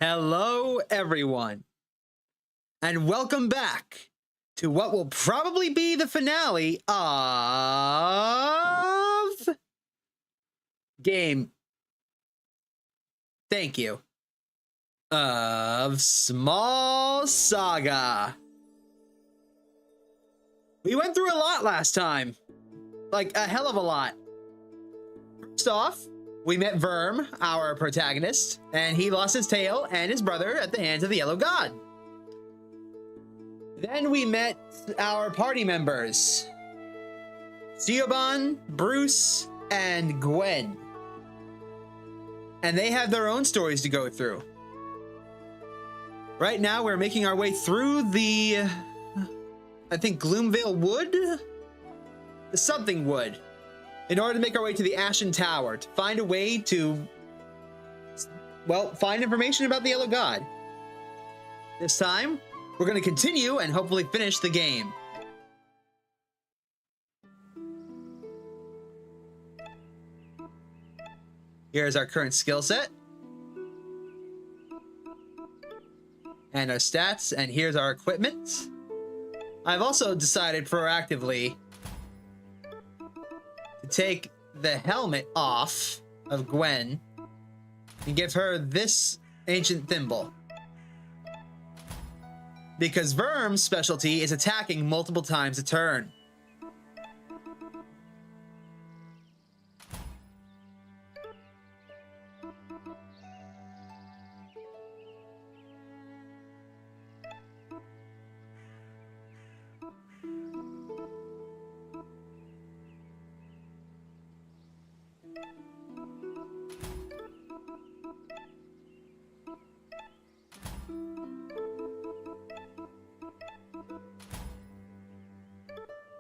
Hello, everyone, and welcome back to what will probably be the finale of game. Thank you. Of Small Saga. We went through a lot last time, like a hell of a lot. First off, we met Verm, our protagonist, and he lost his tail and his brother at the hands of the Yellow God. Then we met our party members, Siobhan, Bruce, and Gwen. And they have their own stories to go through. Right now, we're making our way through the, I think, Gloomvale Wood? The something wood. In order to make our way to the Ashen Tower, to find a way to, well, find information about the Yellow God. This time, we're going to continue and hopefully finish the game. Here's our current skill set. And our stats, and here's our equipment. I've also decided proactively to take the helmet off of Gwen and give her this ancient thimble. Because Verm's specialty is attacking multiple times a turn.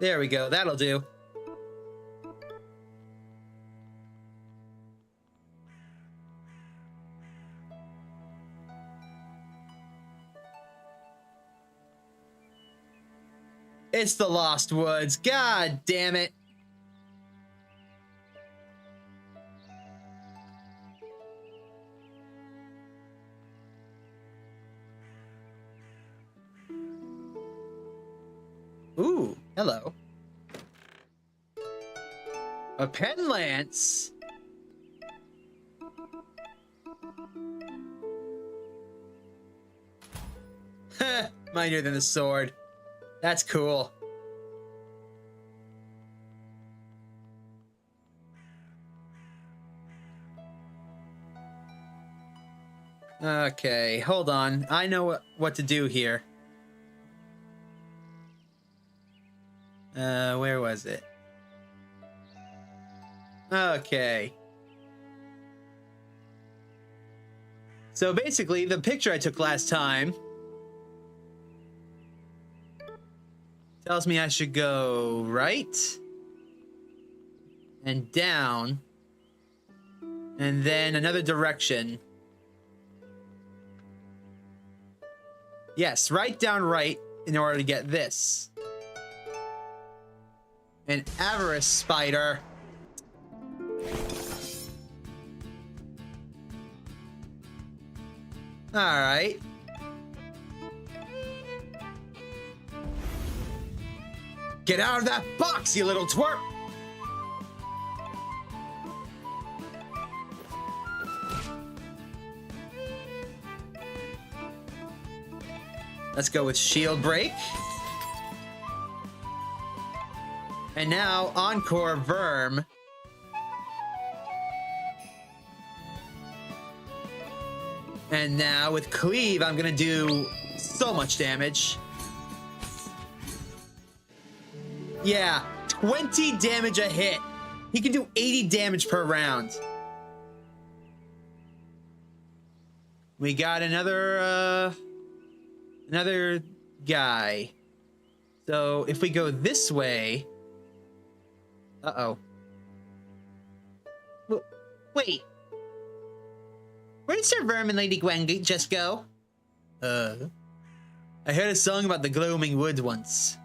There we go, that'll do. It's the Lost Woods, god damn it. Ooh, hello. A pen lance? Mightier than the sword. That's cool. Okay, hold on. I know what to do here. Where was it? Okay. So basically, the picture I took last time tells me I should go right and down and then another direction. Yes, right down right in order to get this. An avarice spider. All right. Get out of that box, you little twerp! Let's go with shield break. And now, Encore Verm. And now, with Cleave, I'm gonna do so much damage. Yeah, 20 damage a hit. He can do 80 damage per round. We got another guy. So, if we go this way... Uh-oh. Wait. Where did Sir Verm and Lady Gwen just go? I heard a song about the glowing woods once.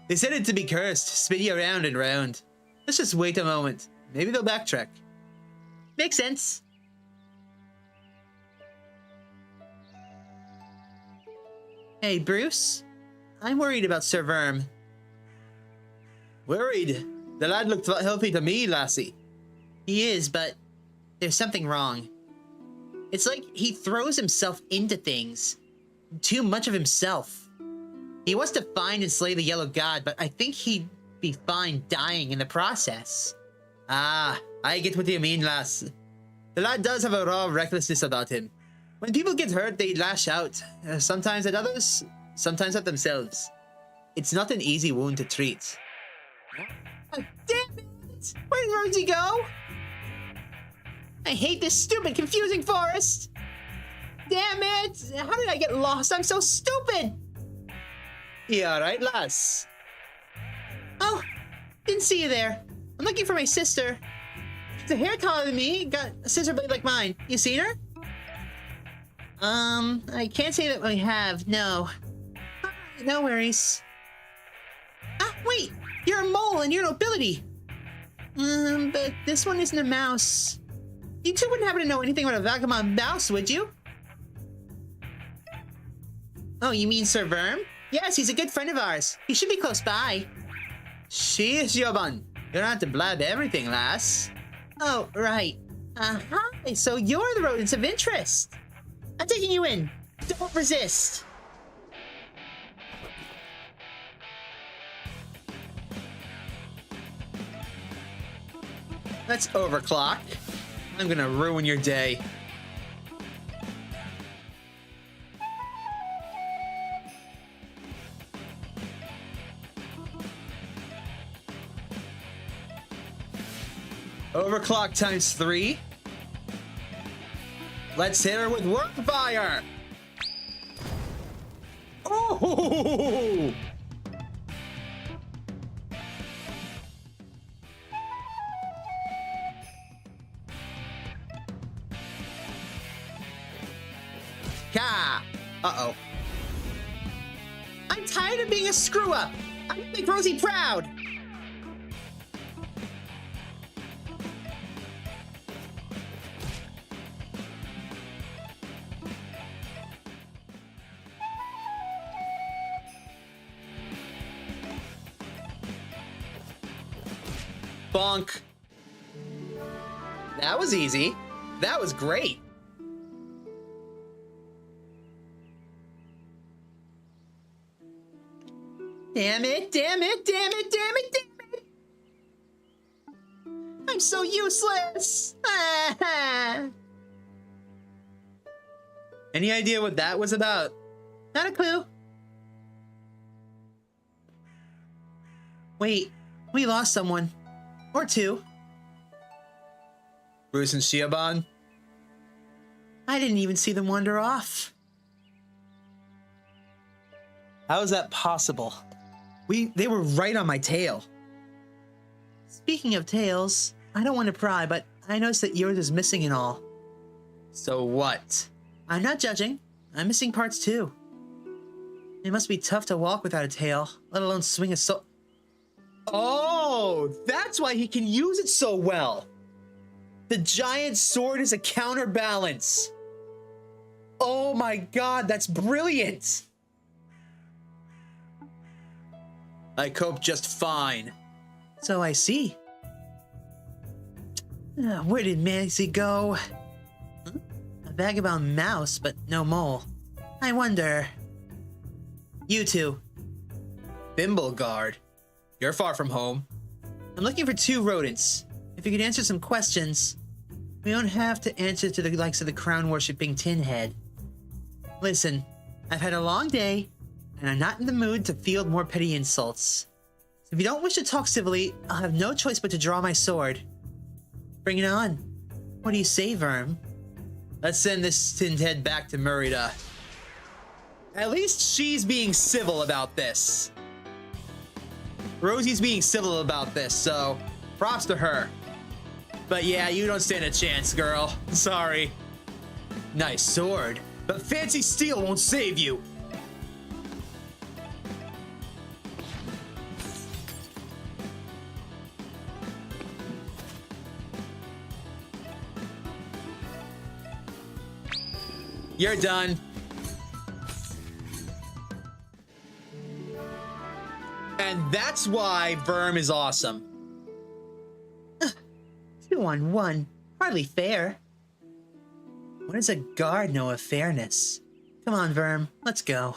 They said it to be cursed, spinning around and round. Let's just wait a moment. Maybe they'll backtrack. Makes sense. Hey, Bruce. I'm worried about Sir Verm. Worried? The lad looked healthy to me, lassie. He is, but there's something wrong. It's like he throws himself into things. Too much of himself. He wants to find and slay the Yellow God, but I think he'd be fine dying in the process. Ah, I get what you mean, lass. The lad does have a raw recklessness about him. When people get hurt, they lash out. Sometimes at others, sometimes at themselves. It's not an easy wound to treat. Oh, damn it! Where did he go? I hate this stupid, confusing forest! Damn it! How did I get lost? I'm so stupid! You alright, lass? Oh, didn't see you there. I'm looking for my sister. She's a hair taller than me, got a scissor blade like mine. You seen her? I can't say that I have, no. No worries. Ah, wait! You're a mole and you're nobility! But this one isn't a mouse. You two wouldn't happen to know anything about a vagabond mouse, would you? Oh, you mean Sir Verm? Yes, he's a good friend of ours. He should be close by. Sheesh, Yoban. You don't have to blab everything, lass. Oh, right. Uh-huh. So you're the rodents of interest. I'm taking you in. Don't resist. Let's overclock. I'm gonna ruin your day. Overclock times 3. Let's hit her with work fire. Oh! Ka! Uh-oh. I'm tired of being a screw-up. I'm gonna make Rosie proud. Bonk. That was easy. That was great. Damn it, damn it, damn it, damn it, damn it! I'm so useless! Any idea what that was about? Not a clue. Wait, we lost someone. Or two. Bruce and Shiaban? I didn't even see them wander off. How is that possible? They were right on my tail. Speaking of tails, I don't want to pry, but I noticed that yours is missing and all. So what? I'm not judging. I'm missing parts too. It must be tough to walk without a tail, let alone swing a sword. Oh, that's why he can use it so well. The giant sword is a counterbalance. Oh my god, that's brilliant. I cope just fine. So I see. Where did Mancy go? Huh? A vagabond mouse, but no mole. I wonder. You two. Thimbleguard. You're far from home. I'm looking for 2 rodents. If you could answer some questions, we don't have to answer to the likes of the crown-worshipping tin head. Listen, I've had a long day, and I'm not in the mood to field more petty insults. So if you don't wish to talk civilly, I'll have no choice but to draw my sword. Bring it on. What do you say, Verm? Let's send this tin head back to Merida. At least she's being civil about this. Rosie's being civil about this, so props to her. But yeah, you don't stand a chance, girl. Sorry. Nice sword, but fancy steel won't save you. You're done. That's why Verm is awesome. 2-on-1. Hardly fair. What does a guard know of fairness? Come on, Verm. Let's go.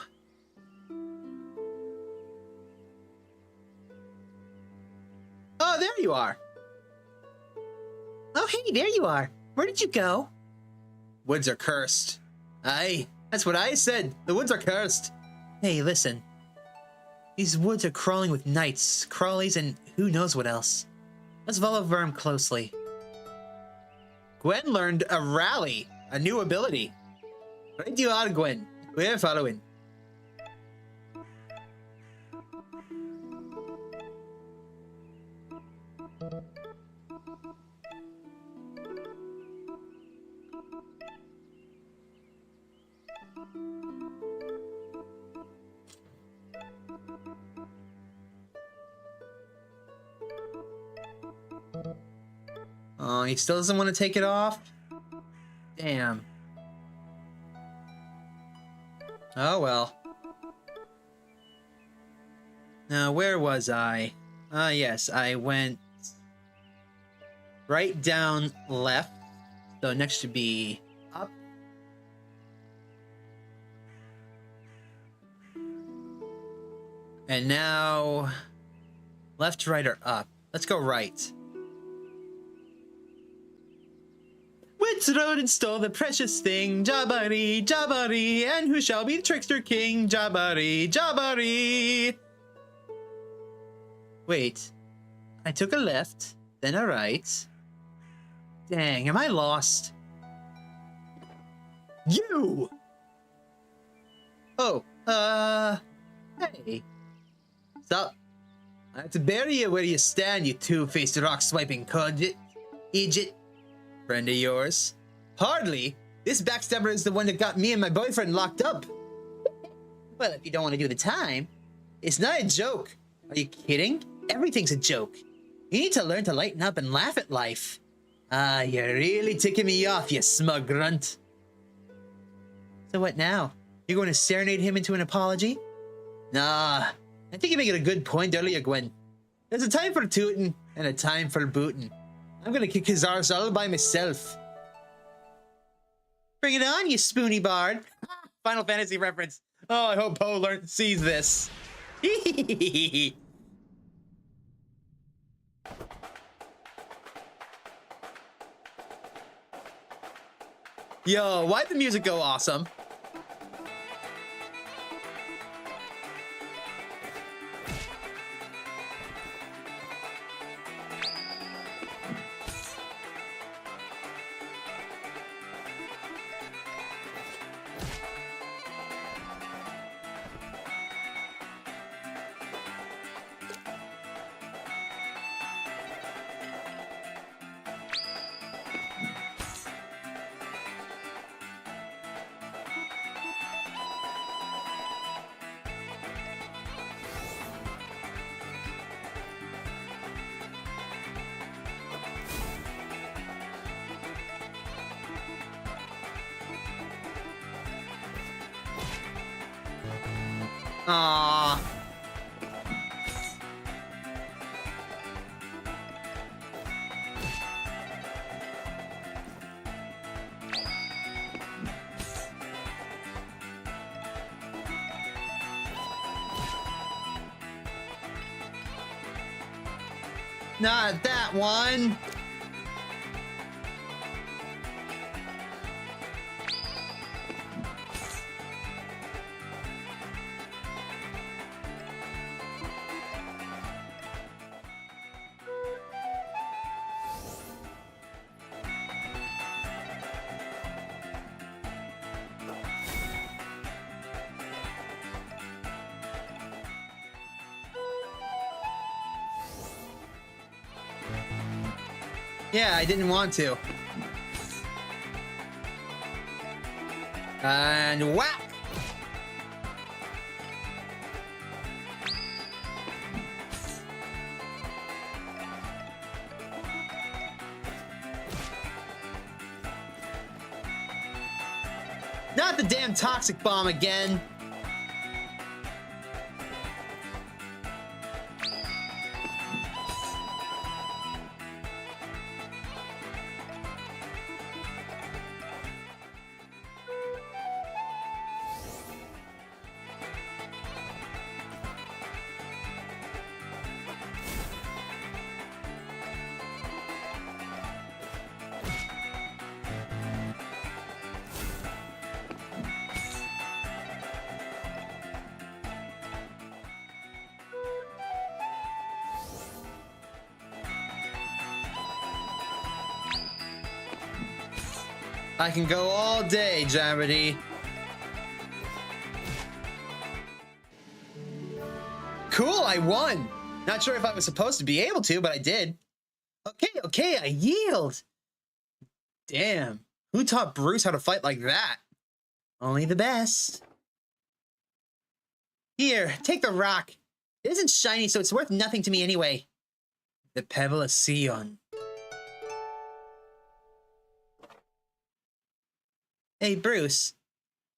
Oh, there you are. Oh, hey, there you are. Where did you go? Woods are cursed. Aye, that's what I said. The woods are cursed. Hey, listen. These woods are crawling with knights, crawlies, and who knows what else. Let's follow Verm closely. Gwen learned a rally, a new ability. Right you are, Gwen. We're following. Oh, he still doesn't want to take it off? Damn. Oh well. Now, where was I? Yes, I went right, down, left. So next should be up. And now left, right, or up. Let's go right. Which rodent stole the precious thing? Jabari, Jabari, and who shall be the trickster king? Jabari, Jabari. Wait, I took a left, then a right. Dang, am I lost? You! Oh, hey. Stop. I have to bury you where you stand, you two-faced rock-swiping codget. Idiot. Friend of yours? Hardly. This backstabber is the one that got me and my boyfriend locked up. Well, if you don't want to do the time, it's not a joke. Are you kidding? Everything's a joke. You need to learn to lighten up and laugh at life. Ah, you're really ticking me off, you smug grunt. So what now? You're going to serenade him into an apology? Nah, I think you make it a good point earlier, Gwen. There's a time for tootin' and a time for bootin'. I'm gonna kick his arse all by myself. Bring it on, you spoony bard. Final Fantasy reference. Oh, I hope Poe sees this. Yo, why'd the music go awesome? Aww. Not that one. Yeah, I didn't want to. And whack! Not the damn toxic bomb again. I can go all day, Jamity. Cool, I won. Not sure if I was supposed to be able to, but I did. Okay, I yield. Damn, who taught Bruce how to fight like that? Only the best. Here, take the rock. It isn't shiny, so it's worth nothing to me anyway. The Pebble of Sion. Hey, Bruce.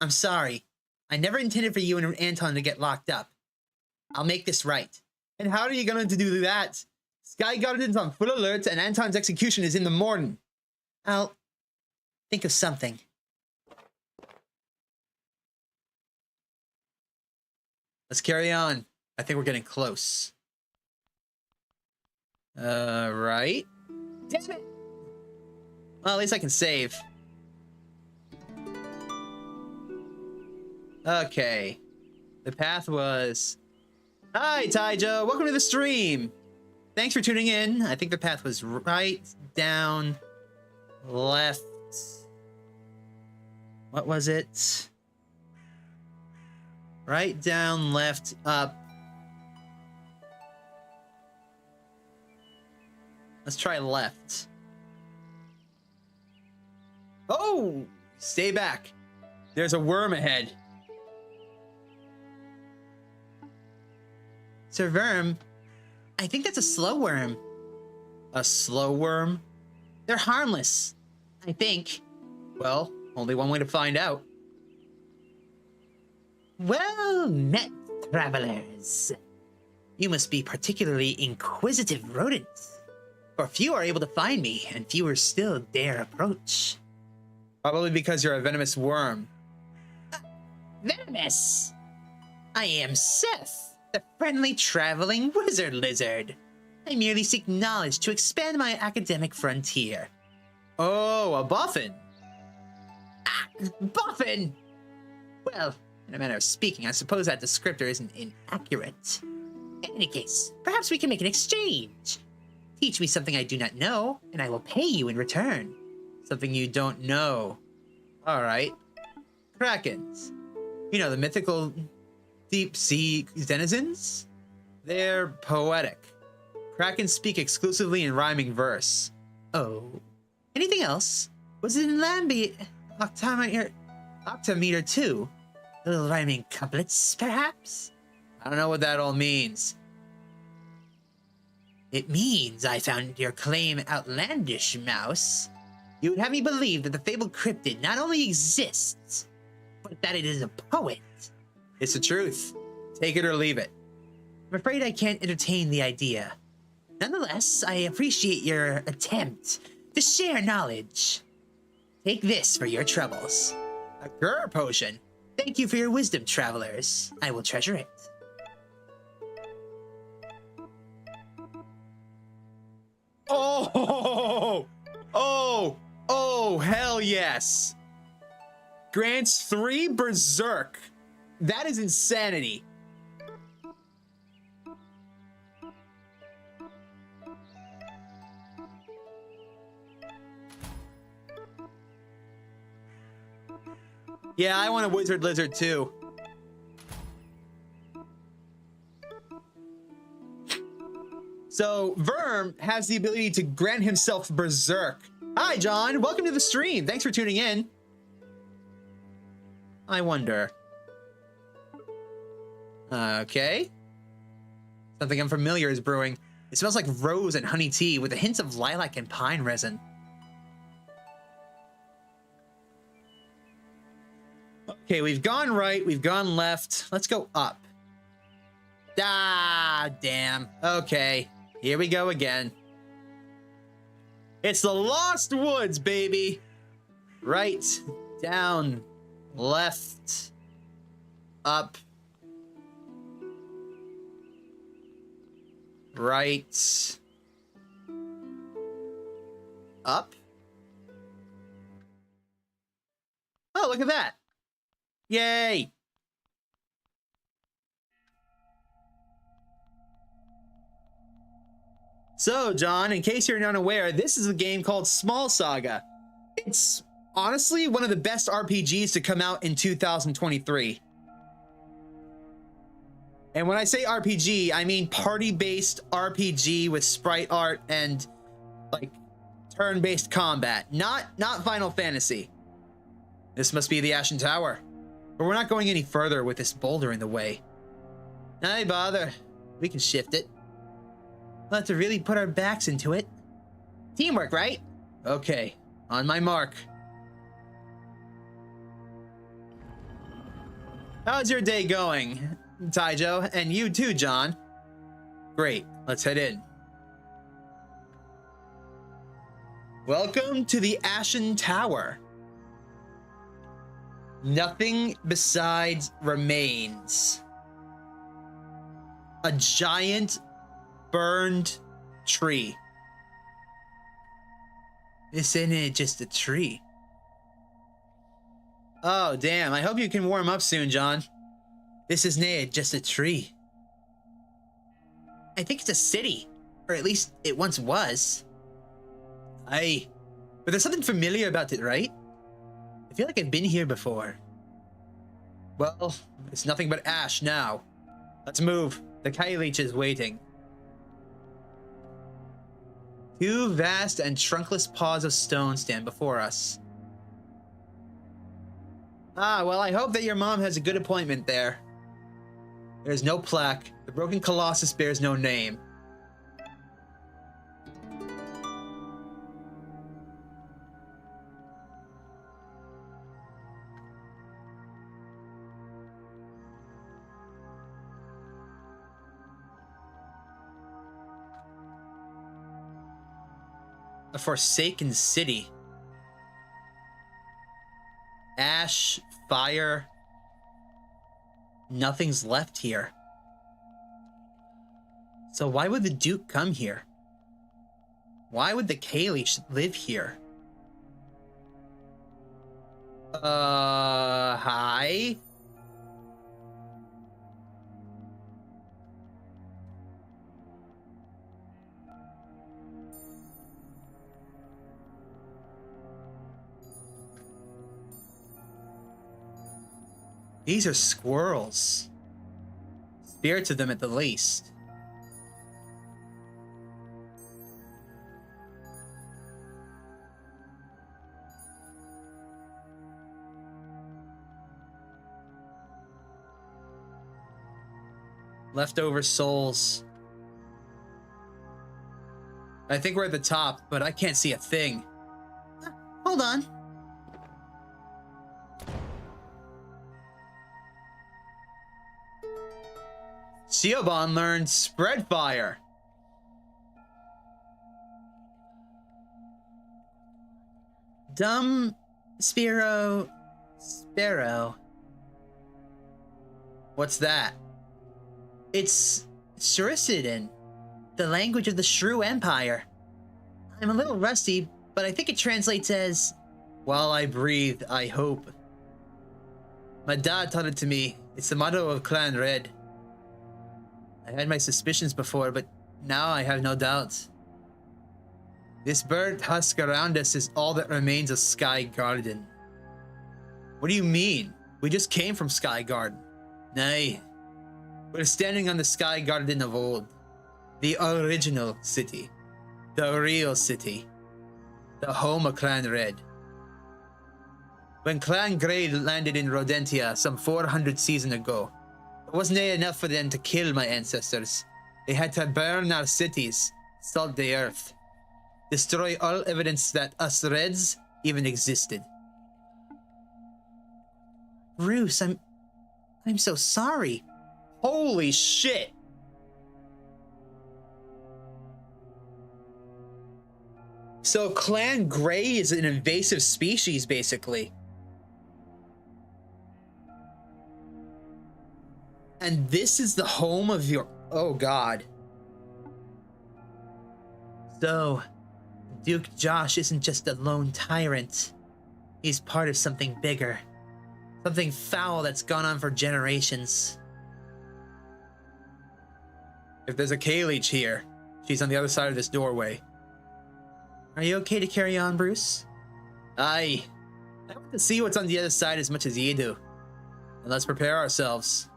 I'm sorry. I never intended for you and Anton to get locked up. I'll make this right. And how are you going to do that? Sky Guardian's on full alert and Anton's execution is in the morning. I'll think of something. Let's carry on. I think we're getting close. Right. Damn it! Well, at least I can save. Okay. The path was... Hi, Taijo! Welcome to the stream! Thanks for tuning in. I think the path was right, down, left... What was it? Right, down, left, up. Let's try left. Oh! Stay back. There's a worm ahead. Sir Verm, I think that's a slow worm. A slow worm? They're harmless, I think. Well, only one way to find out. Well met, travelers. You must be particularly inquisitive rodents. For few are able to find me, and fewer still dare approach. Probably because you're a venomous worm. Venomous? I am Seth, the friendly traveling wizard lizard. I merely seek knowledge to expand my academic frontier. Oh, a boffin. Ah, boffin! Well, in a manner of speaking, I suppose that descriptor isn't inaccurate. In any case, perhaps we can make an exchange. Teach me something I do not know, and I will pay you in return. Something you don't know. Alright. Krakens. You know, the mythical deep sea denizens? They're poetic. Krakens speak exclusively in rhyming verse. Oh. Anything else? Was it in Lambi octameter too? Little rhyming couplets, perhaps? I don't know what that all means. It means I found your claim outlandish, Mouse. You would have me believe that the fabled cryptid not only exists, but that it is a poet. It's the truth. Take it or leave it. I'm afraid I can't entertain the idea. Nonetheless, I appreciate your attempt to share knowledge. Take this for your troubles. A Gur potion. Thank you for your wisdom, travelers. I will treasure it. Oh! Oh, hell yes! Grants 3 Berserk. That is insanity. Yeah, I want a wizard lizard too. So, Verm has the ability to grant himself Berserk. Hi, John. Welcome to the stream. Thanks for tuning in. I wonder. Okay. Something unfamiliar is brewing. It smells like rose and honey tea with a hint of lilac and pine resin. Okay, we've gone right, we've gone left. Let's go up. Ah, damn. Okay, here we go again. It's the Lost Woods, baby. Right, down, left, up, right, up. Oh, look at that. Yay! So, John, in case you're unaware, this is a game called Small Saga. It's honestly one of the best RPGs to come out in 2023. And when I say RPG, I mean party-based RPG with sprite art and like turn-based combat, not Final Fantasy. This must be the Ashen Tower, but we're not going any further with this boulder in the way. Nay, bother. We can shift it. We'll have to really put our backs into it. Teamwork, right? Okay, on my mark. How's your day going, Taijo? And you too, John. Great, let's head in. Welcome to the Ashen Tower. Nothing besides remains. A giant burned tree. This ain't just a tree. Oh, damn. I hope you can warm up soon, John. This isn't just a tree. I think it's a city. Or at least it once was. Aye. But there's something familiar about it, right? I feel like I've been here before. Well, it's nothing but ash now. Let's move. The Kyleech is waiting. Two vast and trunkless paws of stone stand before us. Ah, well, I hope that your mom has a good appointment there. There's no plaque. The broken colossus bears no name. A forsaken city. Ash, fire. Nothing's left here. So why would the Duke come here? Why would the Kyleech live here? Hi? These are squirrels. Spirits of them at the least. Leftover souls. I think we're at the top, but I can't see a thing. Hold on. Siobhan learned Spread Fire. Dumb Sparrow. What's that? It's Shurisidin, the language of the Shrew Empire. I'm a little rusty, but I think it translates as, while I breathe, I hope. My dad taught it to me. It's the motto of Clan Red. I had my suspicions before, but now I have no doubts. This burnt husk around us is all that remains of Sky Garden. What do you mean? We just came from Sky Garden. Nay, we're standing on the Sky Garden of old. The original city. The real city. The home of Clan Red. When Clan Grey landed in Rodentia some 400 seasons ago, it wasn't enough for them to kill my ancestors. They had to burn our cities, salt the earth, destroy all evidence that us Reds even existed. Bruce, I'm so sorry. Holy shit. So Clan Grey is an invasive species, basically. And this is the home of your... Oh, God. So, Duke Josh isn't just a lone tyrant. He's part of something bigger. Something foul that's gone on for generations. If there's a Kyleech here, she's on the other side of this doorway. Are you okay to carry on, Bruce? Aye. I want to see what's on the other side as much as you do. And let's prepare ourselves.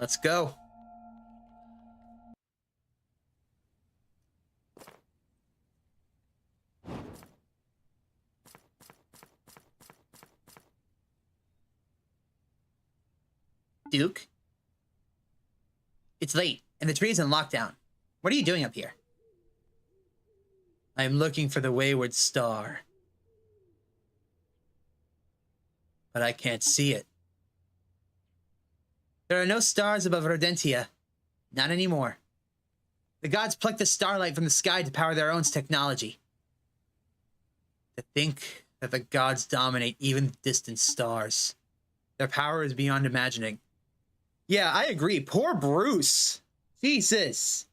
Let's go. Duke? It's late, and the tree is in lockdown. What are you doing up here? I'm looking for the wayward star. But I can't see it. There are no stars above Rodentia. Not anymore. The gods plucked the starlight from the sky to power their own technology. To think that the gods dominate even distant stars. Their power is beyond imagining. Yeah, I agree. Poor Bruce. Jesus.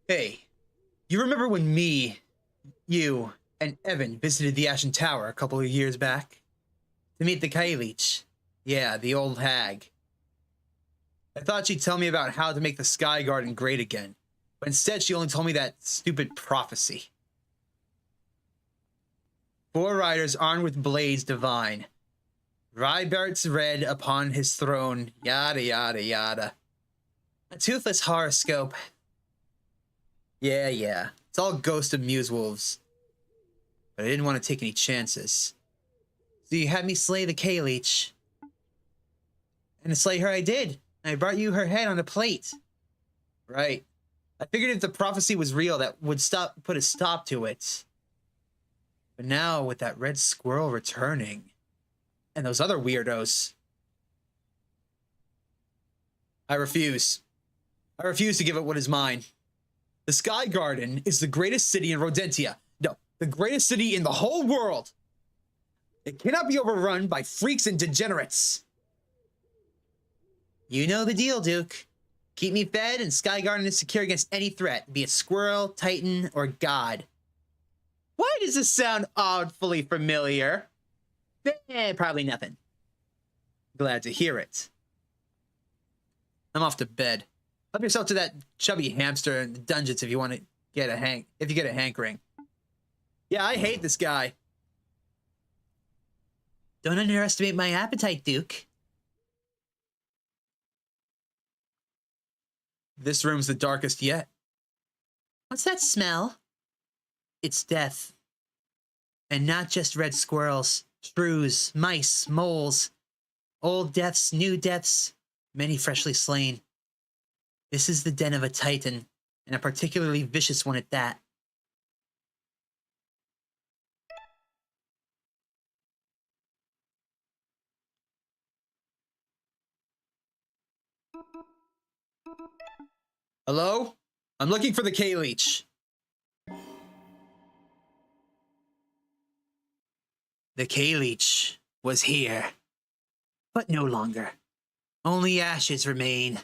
Hey, you remember when me, you, and Evan visited the Ashen Tower a couple of years back? To meet the Kailich. Yeah, the old hag. I thought she'd tell me about how to make the Sky Garden great again. But instead, she only told me that stupid prophecy. 4 riders armed with blades divine. Rybert's red upon his throne, yada yada yada. A toothless horoscope. Yeah. It's all Ghost of Muse Wolves. But I didn't want to take any chances. So you had me slay the Kailich. And to slay her I did. I brought you her head on a plate. Right. I figured if the prophecy was real, that would put a stop to it. But now, with that red squirrel returning, and those other weirdos, I refuse. I refuse to give it what is mine. The Sky Garden is the greatest city in Rodentia. No, the greatest city in the whole world. It cannot be overrun by freaks and degenerates. You know the deal, Duke. Keep me fed, and Sky Garden is secure against any threat, be it squirrel, titan, or god. Why does this sound oddly familiar? Probably nothing. Glad to hear it. I'm off to bed. Help yourself to that chubby hamster in the dungeons if you want to get a hankering. Yeah, I hate this guy. Don't underestimate my appetite, Duke. This room's the darkest yet. What's that smell? It's death. And not just red squirrels, shrews, mice, moles. Old deaths, new deaths, many freshly slain. This is the den of a titan, and a particularly vicious one at that. Hello? I'm looking for the Kailich. The Kailich was here, but no longer. Only ashes remain.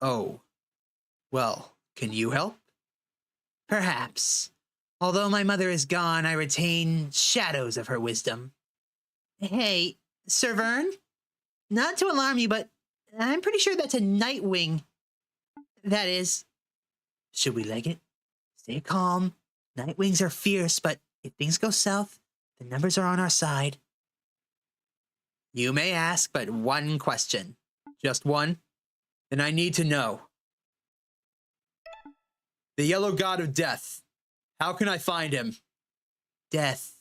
Oh. Well, can you help? Perhaps. Although my mother is gone, I retain shadows of her wisdom. Hey, Sir Vern? Not to alarm you, but I'm pretty sure that's a Nightwing. That is. Should we leg it? Stay calm. Nightwings are fierce, but if things go south, the numbers are on our side. You may ask, but one question. Just one? Then I need to know. The Yellow God of Death. How can I find him? Death.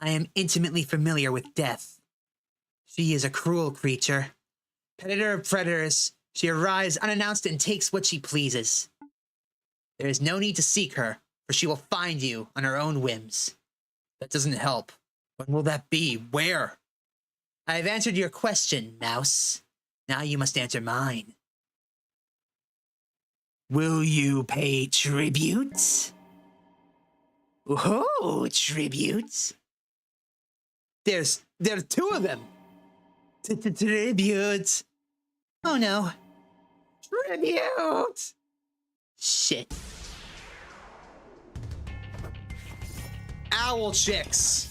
I am intimately familiar with Death. She is a cruel creature. Predator of predators, she arrives unannounced and takes what she pleases. There is no need to seek her, for she will find you on her own whims. That doesn't help. When will that be? Where? I have answered your question, Mouse. Now you must answer mine. Will you pay tribute? Oh, tribute? There are 2 of them. Tribute. Oh no. Tribute! Shit. Owl chicks.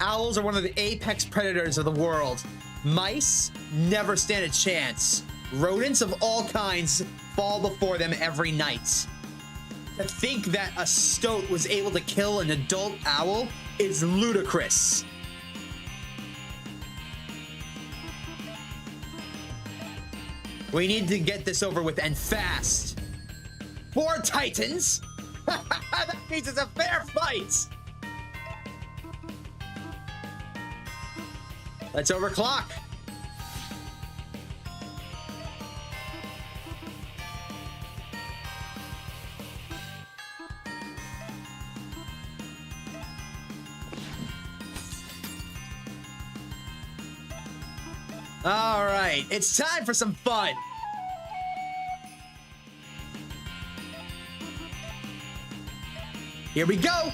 Owls are one of the apex predators of the world. Mice never stand a chance. Rodents of all kinds fall before them every night. To think that a stoat was able to kill an adult owl is ludicrous. We need to get this over with, and fast. 4 titans? That means it's a fair fight! Let's overclock. All right, it's time for some fun. Here we go.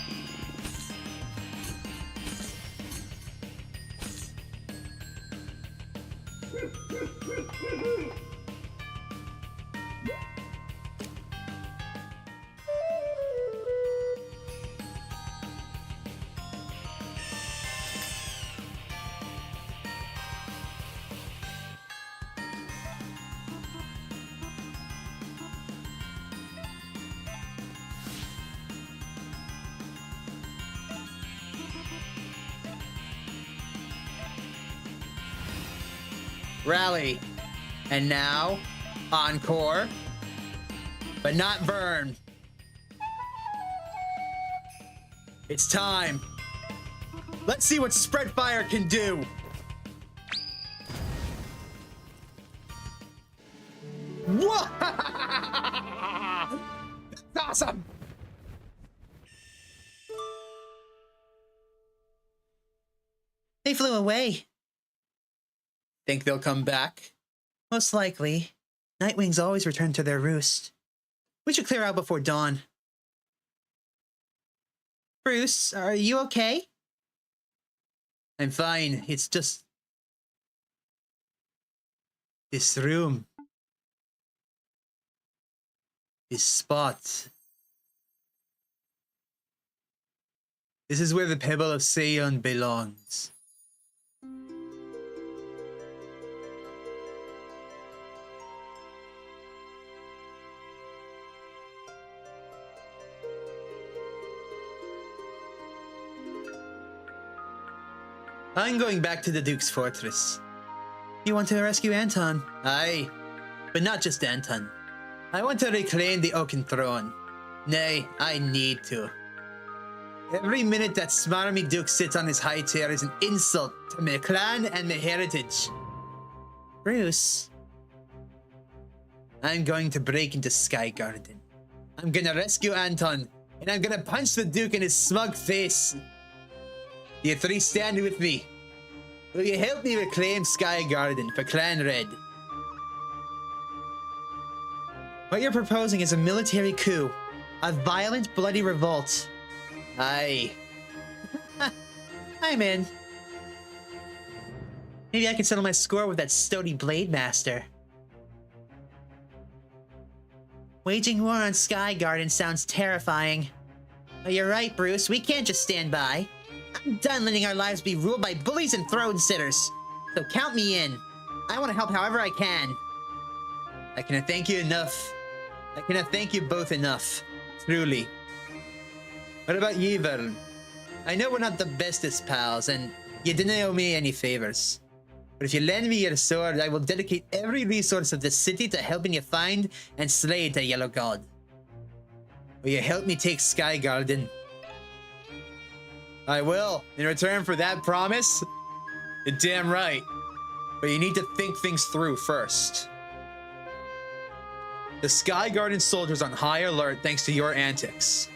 Rally. And now, encore. But not Verm. It's time. Let's see what Spread Fire can do. Whoa! That's awesome! They flew away. Think they'll come back? Most likely. Nightwings always return to their roost. We should clear out before dawn. Bruce, are you okay? I'm fine. It's just... this room. This spot. This is where the Pebble of Sion belongs. I'm going back to the Duke's fortress. You want to rescue Anton? Aye, but not just Anton. I want to reclaim the Oaken Throne. Nay, I need to. Every minute that smarmy Duke sits on his high chair is an insult to my clan and my heritage. Bruce. I'm going to break into Sky Garden. I'm gonna rescue Anton, and I'm gonna punch the Duke in his smug face. You 3 stand with me. Will you help me reclaim Sky Garden for Clan Red? What you're proposing is a military coup. A violent, bloody revolt. Aye. I'm in. Maybe I can settle my score with that stoaty Blade Master. Waging war on Sky Garden sounds terrifying. But you're right, Bruce. We can't just stand by. I'm done letting our lives be ruled by bullies and throne sitters. So count me in. I want to help however I can. I cannot thank you enough. I cannot thank you both enough. Truly. What about you, Verm? I know we're not the bestest pals, and you didn't owe me any favors. But if you lend me your sword, I will dedicate every resource of the city to helping you find and slay the Yellow God. Will you help me take Sky Garden? I will, in return for that promise. You're damn right. But you need to think things through first. The Sky Garden soldiers on high alert thanks to your antics.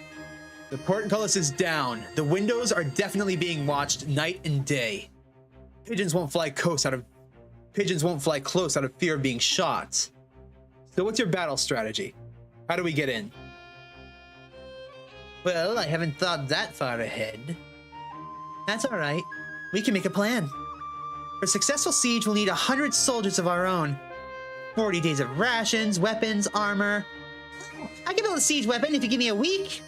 The portcullis is down. The windows are definitely being watched night and day. Pigeons won't fly close out of fear of being shot. So what's your battle strategy? How do we get in? Well, I haven't thought that far ahead. That's all right. We can make a plan. For a successful siege, we'll need 100 soldiers of our own. 40 days of rations, weapons, armor. I can build a siege weapon if you give me a week.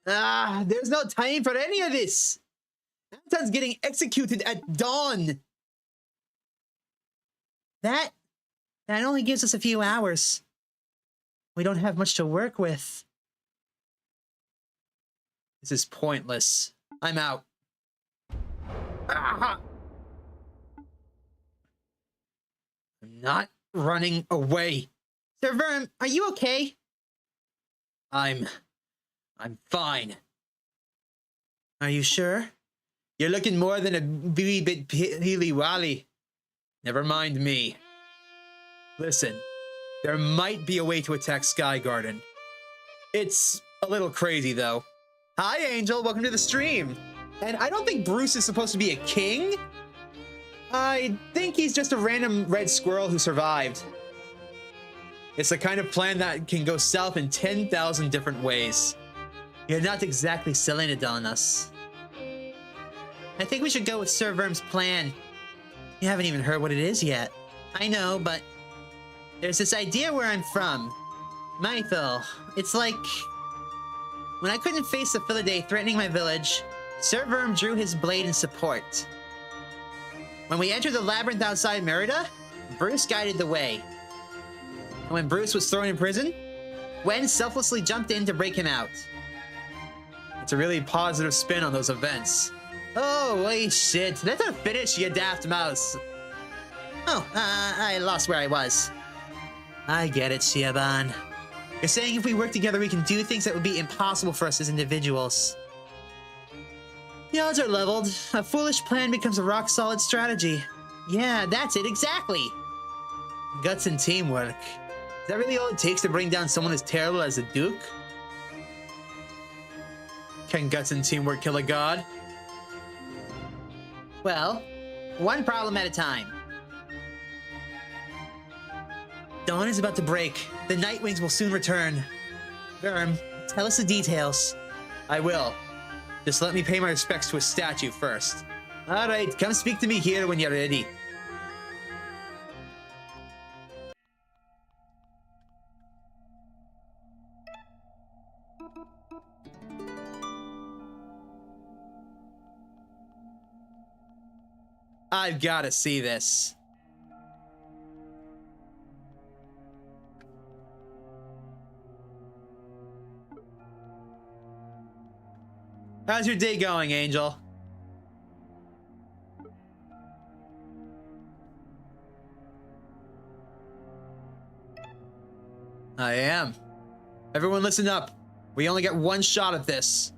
There's no time for any of this. Anton's getting executed at dawn. That only gives us a few hours. We don't have much to work with. This is pointless. I'm out. Ah! I'm not running away. Sir Verm, are you okay? I'm fine. Are you sure? You're looking more than a wee bit peely-wally. Never mind me. Listen, there might be a way to attack Sky Garden. It's a little crazy, though. Hi, Angel. Welcome to the stream. And I don't think Bruce is supposed to be a king. I think he's just a random red squirrel who survived. It's the kind of plan that can go south in 10,000 different ways. You're not exactly selling it on us. I think we should go with Sir Verm's plan. You haven't even heard what it is yet. I know, but there's this idea where I'm from. Mythil. It's like when I couldn't face the Philidae threatening my village, Sir Verm drew his blade in support. When we entered the labyrinth outside Merida, Bruce guided the way. And when Bruce was thrown in prison, Gwen selflessly jumped in to break him out. It's a really positive spin on those events. Oh, wait, shit. Let her finish, you daft mouse. Oh, I lost where I was. I get it, Shiaban. You're saying if we work together, we can do things that would be impossible for us as individuals. The odds are leveled. A foolish plan becomes a rock-solid strategy. Yeah, that's it, exactly. Guts and teamwork. Is that really all it takes to bring down someone as terrible as the Duke? Can guts and teamwork kill a god? Well, one problem at a time. Dawn is about to break. The Nightwings will soon return. Verm, tell us the details. I will. Just let me pay my respects to a statue first. Alright, come speak to me here when you're ready. I've gotta see this. How's your day going, Angel? I am. Everyone listen up. We only get one shot at this.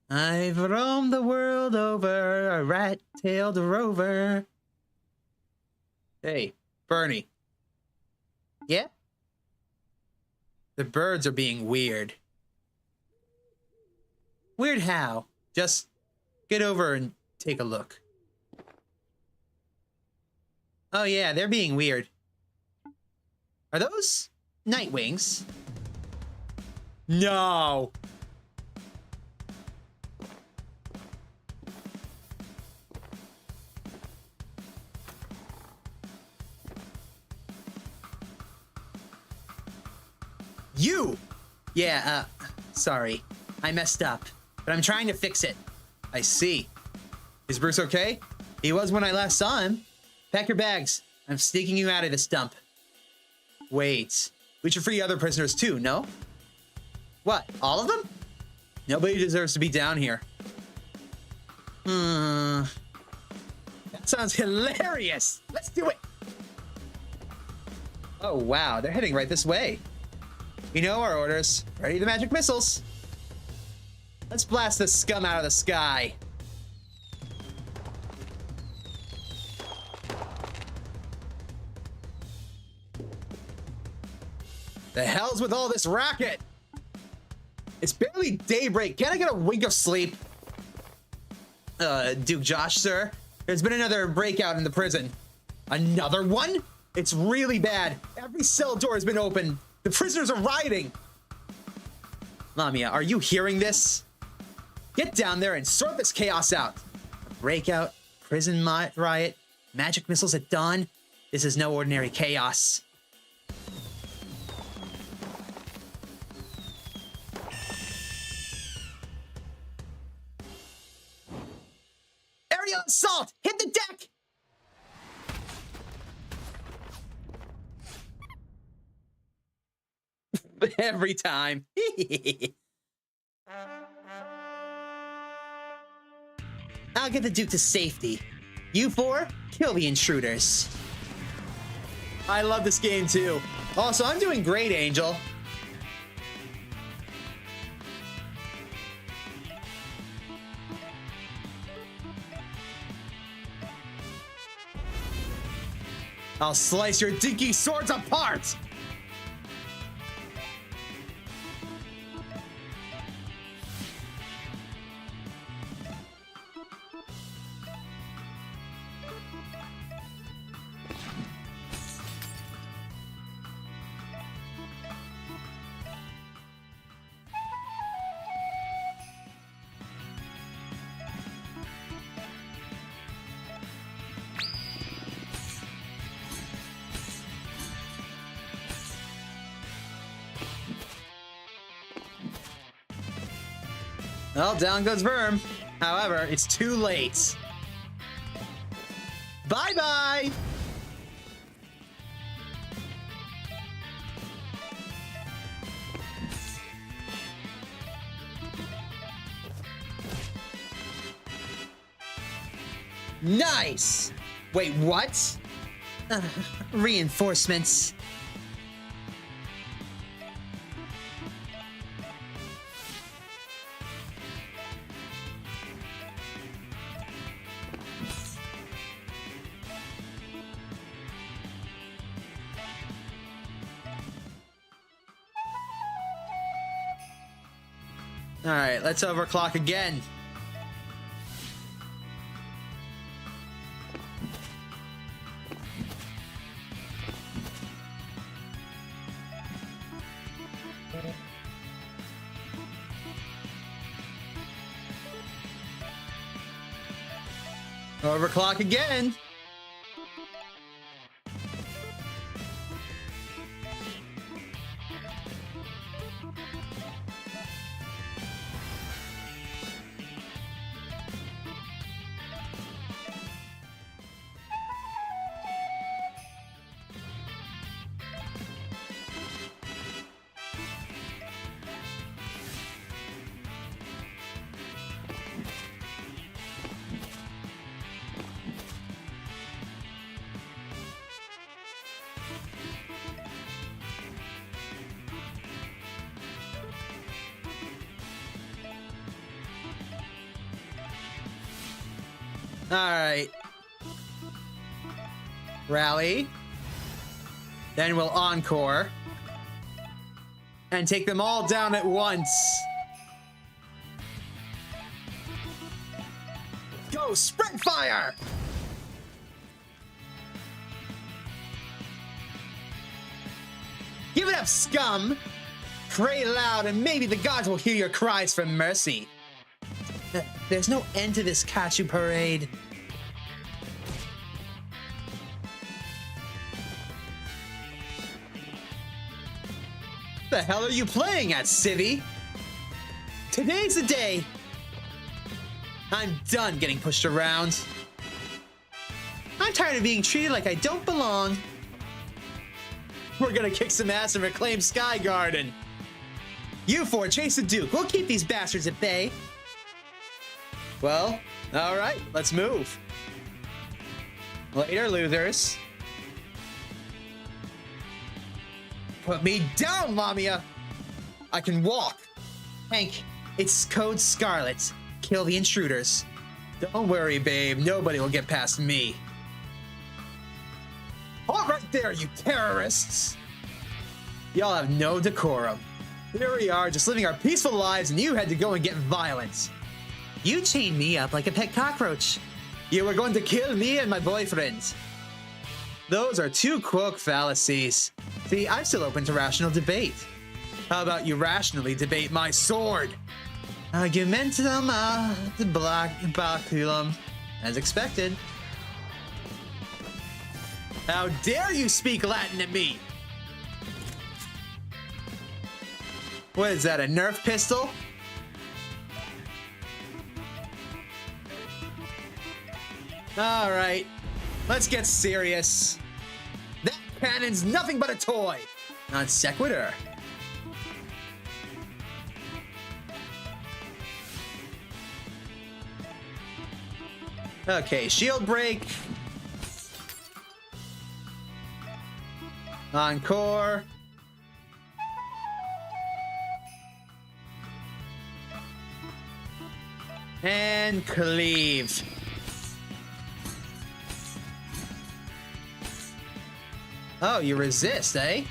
I've roamed the world over, a rat-tailed rover. Hey, Bernie. Yeah? The birds are being weird. Weird how? Just get over and take a look. Oh yeah, they're being weird. Are those Nightwings? No! You! Yeah, sorry. I messed up, but I'm trying to fix it. I see. Is Bruce okay? He was when I last saw him. Pack your bags. I'm sneaking you out of this dump. Wait. We should free other prisoners too, no? What, all of them? Nobody deserves to be down here. That sounds hilarious! Let's do it! Oh wow, they're heading right this way. You know our orders. Ready the magic missiles. Let's blast this scum out of the sky. The hell's with all this racket? It's barely daybreak. Can't I get a wink of sleep? Duke Josh, sir. There's been another breakout in the prison. Another one? It's really bad. Every cell door has been opened. The prisoners are rioting! Lamia, are you hearing this? Get down there and sort this chaos out. Breakout, prison riot, magic missiles at dawn. This is no ordinary chaos. Salt, hit the deck! Every time. I'll get the Duke to safety. You four, kill the intruders. I love this game too. Also, I'm doing great, Angel. I'll slice your dinky swords apart! Well, down goes Verm. However, it's too late. Bye-bye! Nice! Wait, what? Reinforcements. All right, let's overclock again. Overclock again. All right. Rally. Then we'll encore. And take them all down at once. Go, spread fire! Give it up, scum! Pray loud and maybe the gods will hear your cries for mercy. There's no end to this Kachu parade. The hell are you playing at, Civvy? Today's the day. I'm done getting pushed around. I'm tired of being treated like I don't belong. We're gonna kick some ass and reclaim Sky Garden. You four chase the Duke. We'll keep these bastards at bay. Well, all right, let's move. Later, losers. Put me down, Lamia! I can walk. Hank, it's Code Scarlet. Kill the intruders. Don't worry, babe. Nobody will get past me. Hold right there, you terrorists! Y'all have no decorum. Here we are, just living our peaceful lives, and you had to go and get violent. You chained me up like a pet cockroach. You were going to kill me and my boyfriend. Those are two quoque fallacies. See, I'm still open to rational debate. How about you rationally debate my sword? Argumentum ad baculum, as expected. How dare you speak Latin at me? What is that, a Nerf pistol? All right, let's get serious. That cannon's nothing but a toy. Non sequitur. Okay, shield break. Encore. And cleave. Oh, you resist, eh?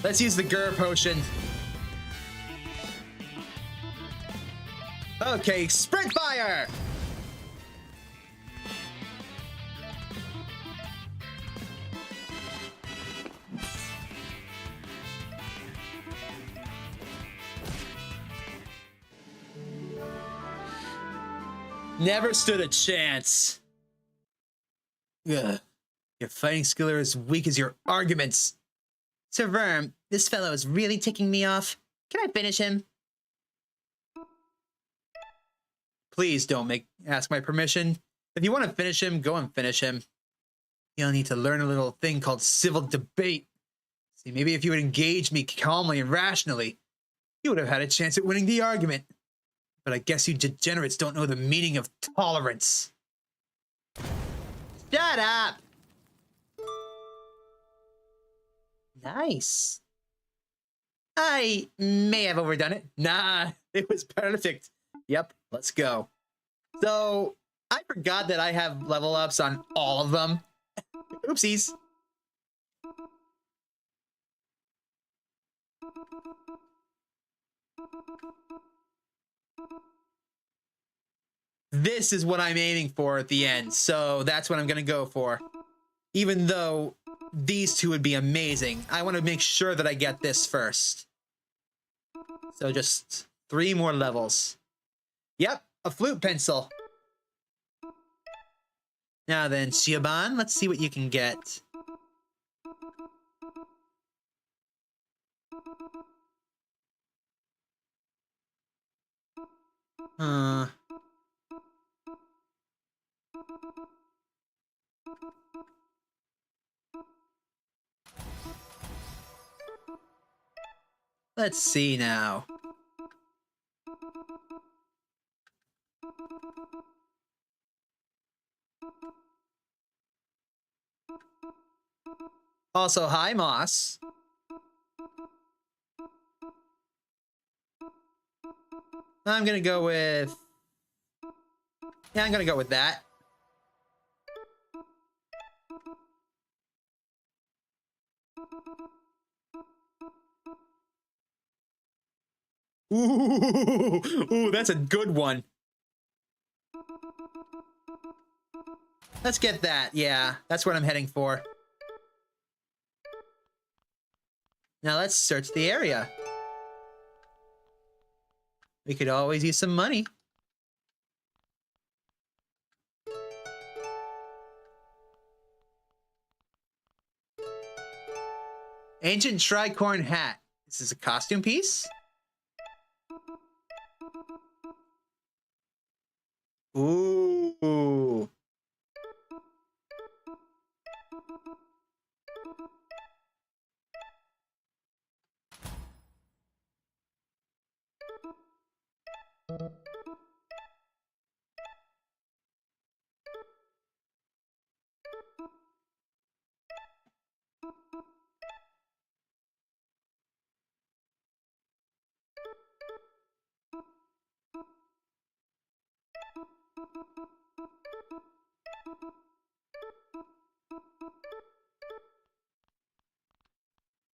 Let's use the Gur potion. Okay, sprint fire! Never stood a chance. Ugh. Your fighting skill are as weak as your arguments. Sir Verm, this fellow is really ticking me off. Can I finish him? Please don't ask my permission. If you want to finish him, go and finish him. You'll need to learn a little thing called civil debate. See, maybe if you would engage me calmly and rationally, you would have had a chance at winning the argument. But I guess you degenerates don't know the meaning of tolerance. Shut up! Nice. I may have overdone it. Nah, it was perfect. Yep, let's go. So, I forgot that I have level ups on all of them. Oopsies. This is what I'm aiming for at the end, so that's what I'm gonna go for. Even though these two would be amazing, I want to make sure that I get this first. So just 3 more levels. Yep, a flute pencil. Now then, Shiaban, let's see what you can get. Let's see now. Also, hi, Moss. I'm gonna go with... Yeah, I'm gonna go with that. Ooh, that's a good one. Let's get that. Yeah, that's what I'm heading for. Now let's search the area. We could always use some money. Ancient tricorn hat. This is a costume piece? Ooh.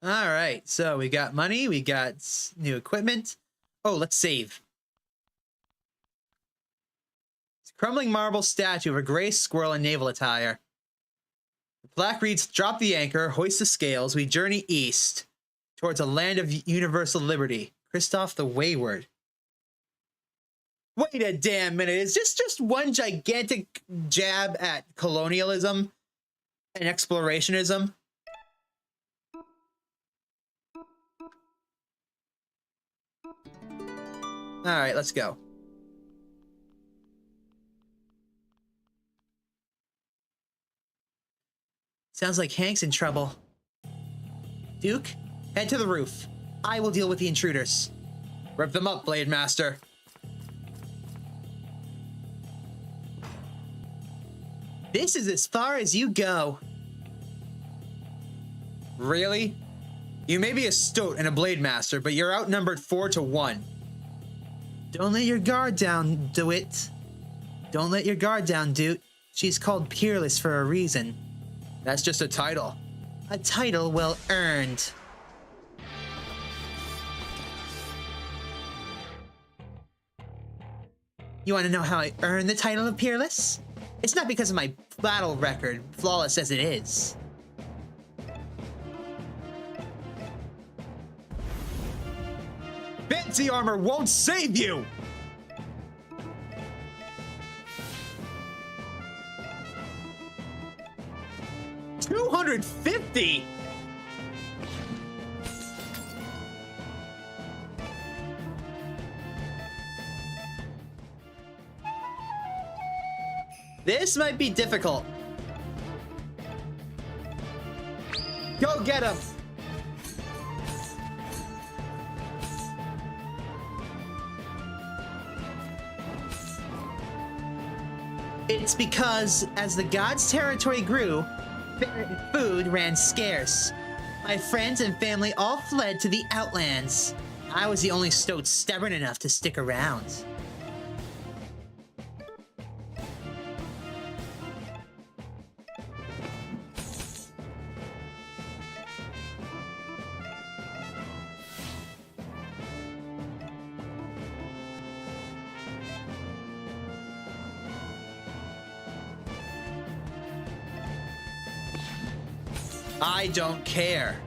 All right, so we got money, we got new equipment. Oh, let's save. It's a crumbling marble statue of a gray squirrel in naval attire. The plaque reads, "Drop the anchor, hoist the scales, we journey east towards a land of universal liberty. Christoph the Wayward." Wait a damn minute, is this just one gigantic jab at colonialism? and explorationism. All right, let's go. Sounds like Hank's in trouble. Duke, head to the roof. I will deal with the intruders. Rip them up, Blade Master. This is as far as you go. Really? You may be a stoat and a Blade Master, but you're outnumbered 4-1. Don't let your guard down, DeWitt. Don't let your guard down, Dude. She's called Peerless for a reason. That's just a title. A title well earned. You want to know how I earned the title of Peerless? It's not because of my battle record, flawless as it is. Fancy armor won't save you! $250? This might be difficult. Go get him! It's because, as the gods' territory grew, food ran scarce. My friends and family all fled to the Outlands. I was the only stoat stubborn enough to stick around. I don't care.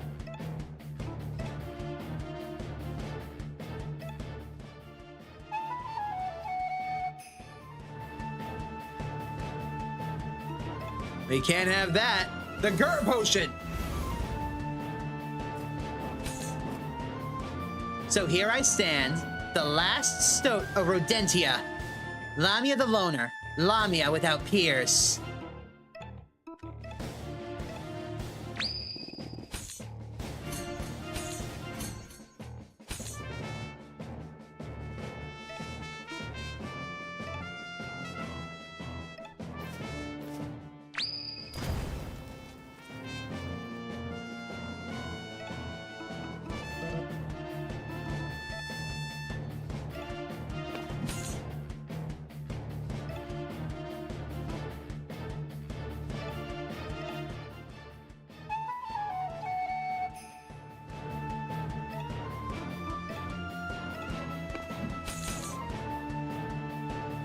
We can't have that. The Gur potion. So here I stand, the last stoat of Rodentia. Lamia the Loner. Lamia without peers.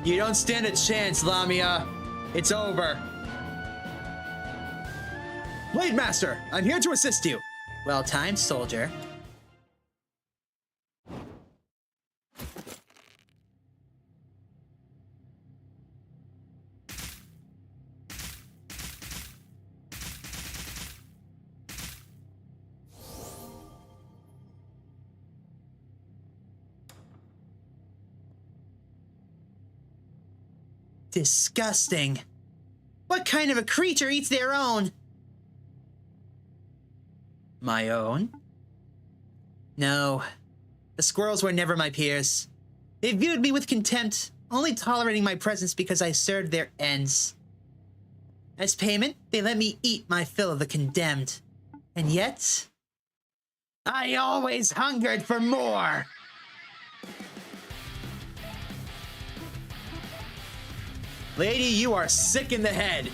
You don't stand a chance, Lamia. It's over. Blade Master, I'm here to assist you. Well timed, soldier. Disgusting. What kind of a creature eats their own? My own? No. The squirrels were never my peers. They viewed me with contempt, only tolerating my presence because I served their ends. As payment, they let me eat my fill of the condemned. And yet, I always hungered for more! Lady, you are sick in the head.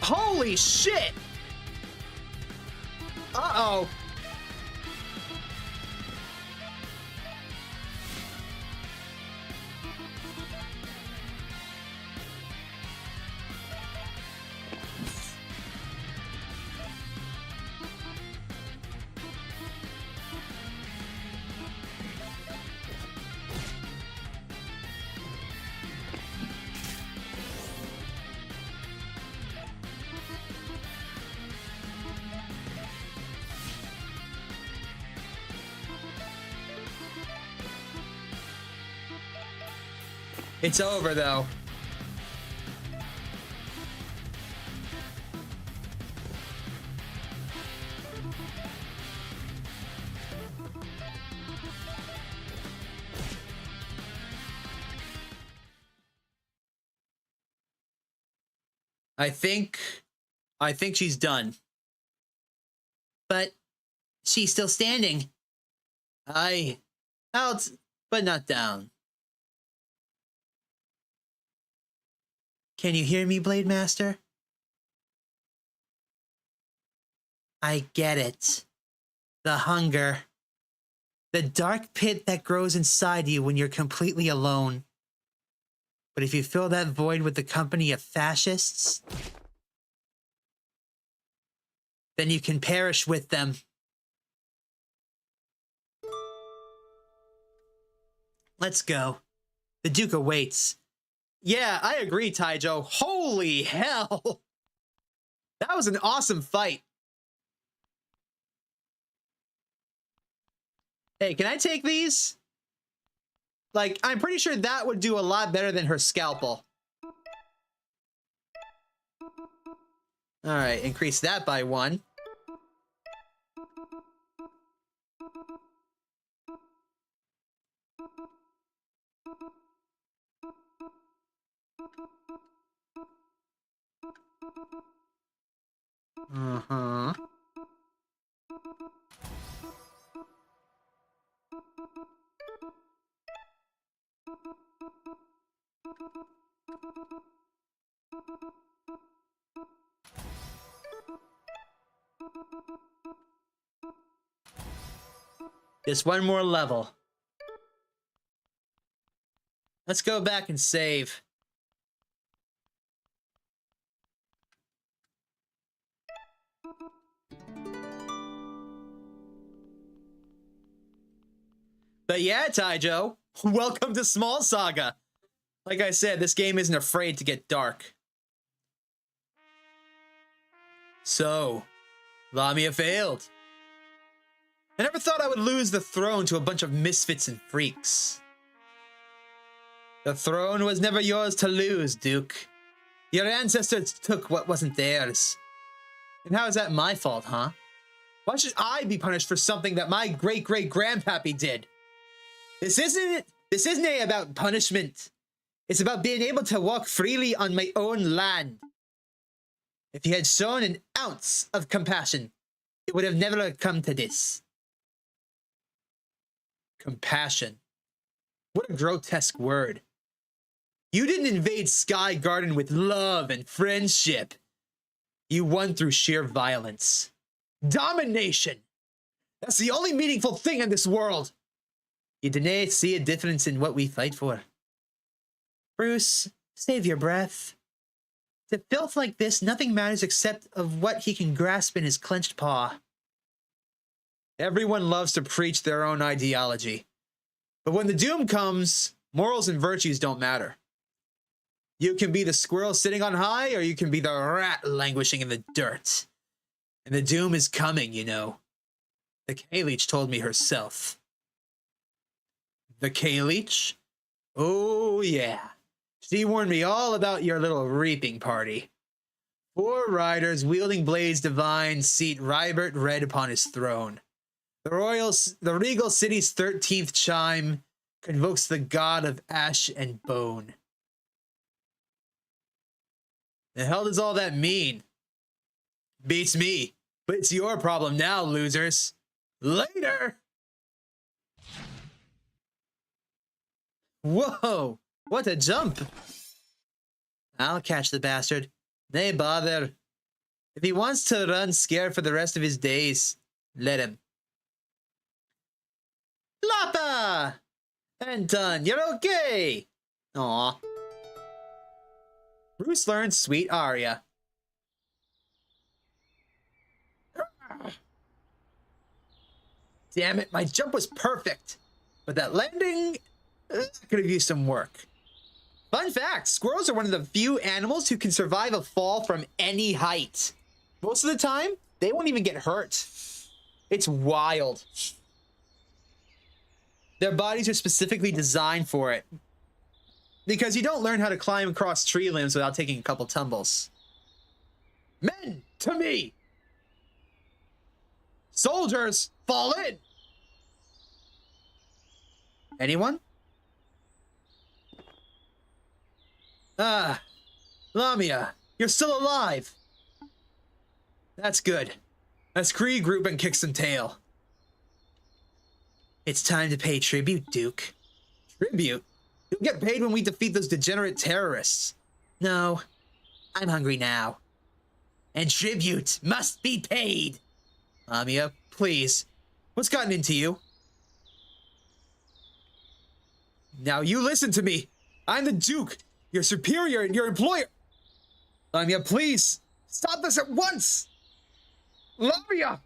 Holy shit! Uh-oh. It's over, though. I think she's done. But she's still standing. Out, but not down. Can you hear me, Blade Master? I get it. The hunger. The dark pit that grows inside you when you're completely alone. But if you fill that void with the company of fascists, then you can perish with them. Let's go. The Duke awaits. Yeah, I agree, Taijo. Holy hell! That was an awesome fight. Hey, can I take these? Like, I'm pretty sure that would do a lot better than her scalpel. Alright, increase that by 1. Uh-huh. Just one more level. Let's go back and save. But yeah, Taijo, welcome to Small Saga. Like I said, this game isn't afraid to get dark. So, Lamia failed. I never thought I would lose the throne to a bunch of misfits and freaks. The throne was never yours to lose, Duke. Your ancestors took what wasn't theirs. And how is that my fault, huh? Why should I be punished for something that my great-great-grandpappy did? This isn't about punishment. It's about being able to walk freely on my own land. If you had shown an ounce of compassion, it would have never come to this. Compassion. What a grotesque word. You didn't invade Sky Garden with love and friendship. You won through sheer violence. Domination! That's the only meaningful thing in this world! You didn't see a difference in what we fight for. Bruce, save your breath. To filth like this, nothing matters except of what he can grasp in his clenched paw. Everyone loves to preach their own ideology. But when the doom comes, morals and virtues don't matter. You can be the squirrel sitting on high, or you can be the rat languishing in the dirt. And the doom is coming, you know. The K-Leech told me herself. The K-Leech? Oh, yeah. She warned me all about your little reaping party. 4 riders wielding blades divine seat Rybert red upon his throne. The regal city's 13th chime convokes the god of ash and bone. The hell does all that mean? Beats me, but it's your problem now, losers. Later! Whoa! What a jump! I'll catch the bastard. Nay bother. If he wants to run scared for the rest of his days, let him. Lapa! And done. You're okay. Aw. Bruce learns sweet aria. Damn it, my jump was perfect. But that landing could have used some work. Fun fact, squirrels are one of the few animals who can survive a fall from any height. Most of the time, they won't even get hurt. It's wild. Their bodies are specifically designed for it. Because you don't learn how to climb across tree limbs without taking a couple tumbles. Men, to me! Soldiers, fall in! Anyone? Ah, Lamia, you're still alive. That's good. Let's regroup and kick some tail. It's time to pay tribute, Duke. Tribute? You'll get paid when we defeat those degenerate terrorists. No, I'm hungry now. And tribute must be paid. Lamia, please. What's gotten into you? Now you listen to me. I'm the Duke, your superior and your employer. Lamia, please. Stop this at once. Lamia!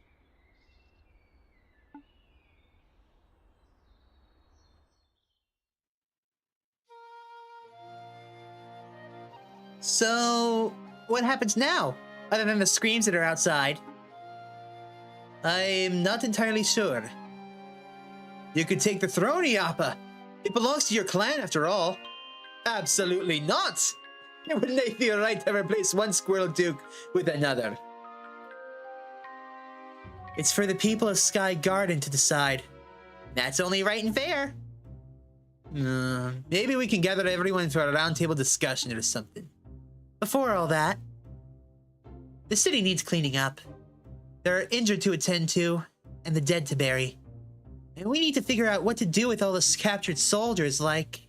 So, what happens now, other than the screams that are outside? I'm not entirely sure. You could take the throne, Iappa. It belongs to your clan, after all. Absolutely not! It wouldn't feel right to replace one Squirrel Duke with another. It's for the people of Sky Garden to decide. That's only right and fair. Maybe we can gather everyone for a roundtable discussion or something. Before all that, the city needs cleaning up. There are injured to attend to, and the dead to bury. And we need to figure out what to do with all those captured soldiers, like...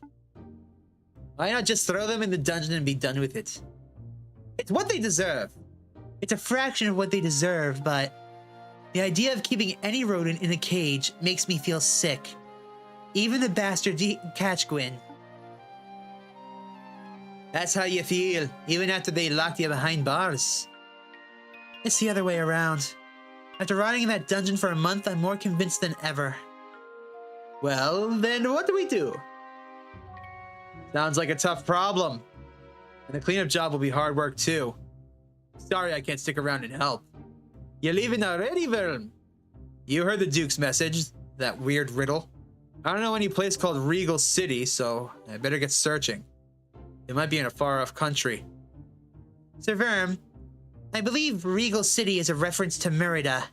Why not just throw them in the dungeon and be done with it? It's what they deserve. It's a fraction of what they deserve, but... the idea of keeping any rodent in a cage makes me feel sick. Even the bastard catch Gwyn. That's how you feel, even after they locked you behind bars. It's the other way around. After rotting in that dungeon for a month, I'm more convinced than ever. Well, then what do we do? Sounds like a tough problem. And the cleanup job will be hard work too. Sorry I can't stick around and help. You leaving already, Verm? You heard the Duke's message, that weird riddle. I don't know any place called Regal City, so I better get searching. It might be in a far-off country. Sir Verm, I believe Regal City is a reference to Merida.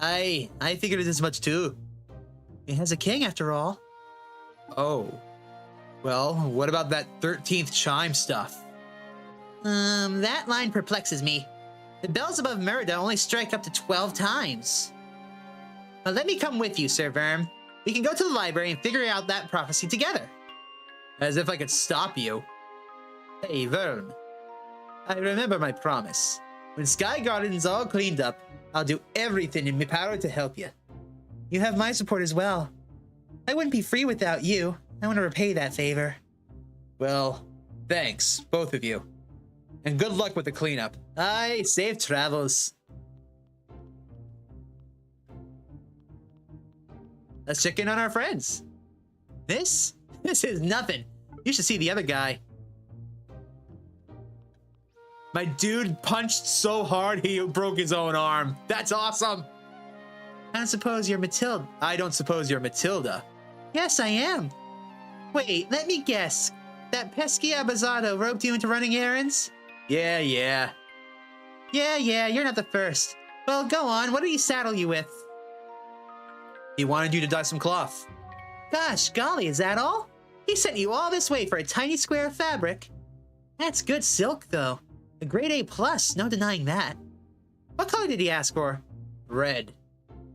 I figured as much too. It has a king, after all. Oh. Well, what about that 13th chime stuff? That line perplexes me. The bells above Merida only strike up to 12 times. Well, let me come with you, Sir Verm. We can go to the library and figure out that prophecy together. As if I could stop you. Hey, Verm. I remember my promise. When Sky Garden's all cleaned up, I'll do everything in my power to help you. You have my support as well. I wouldn't be free without you. I want to repay that favor. Well, thanks, both of you. And good luck with the cleanup. Aye, safe travels. Let's check in on our friends. This is nothing. You should see the other guy. My dude punched so hard he broke his own arm. That's awesome. I don't suppose you're Matilda. I don't suppose you're Matilda. Yes, I am. Wait, let me guess. That pesky Abazato roped you into running errands? Yeah, you're not the first. Well, go on. What did he saddle you with? He wanted you to dye some cloth. Gosh, golly, is that all? He sent you all this way for a tiny square of fabric. That's good silk, though. A grade A+, no denying that. What color did he ask for? Red.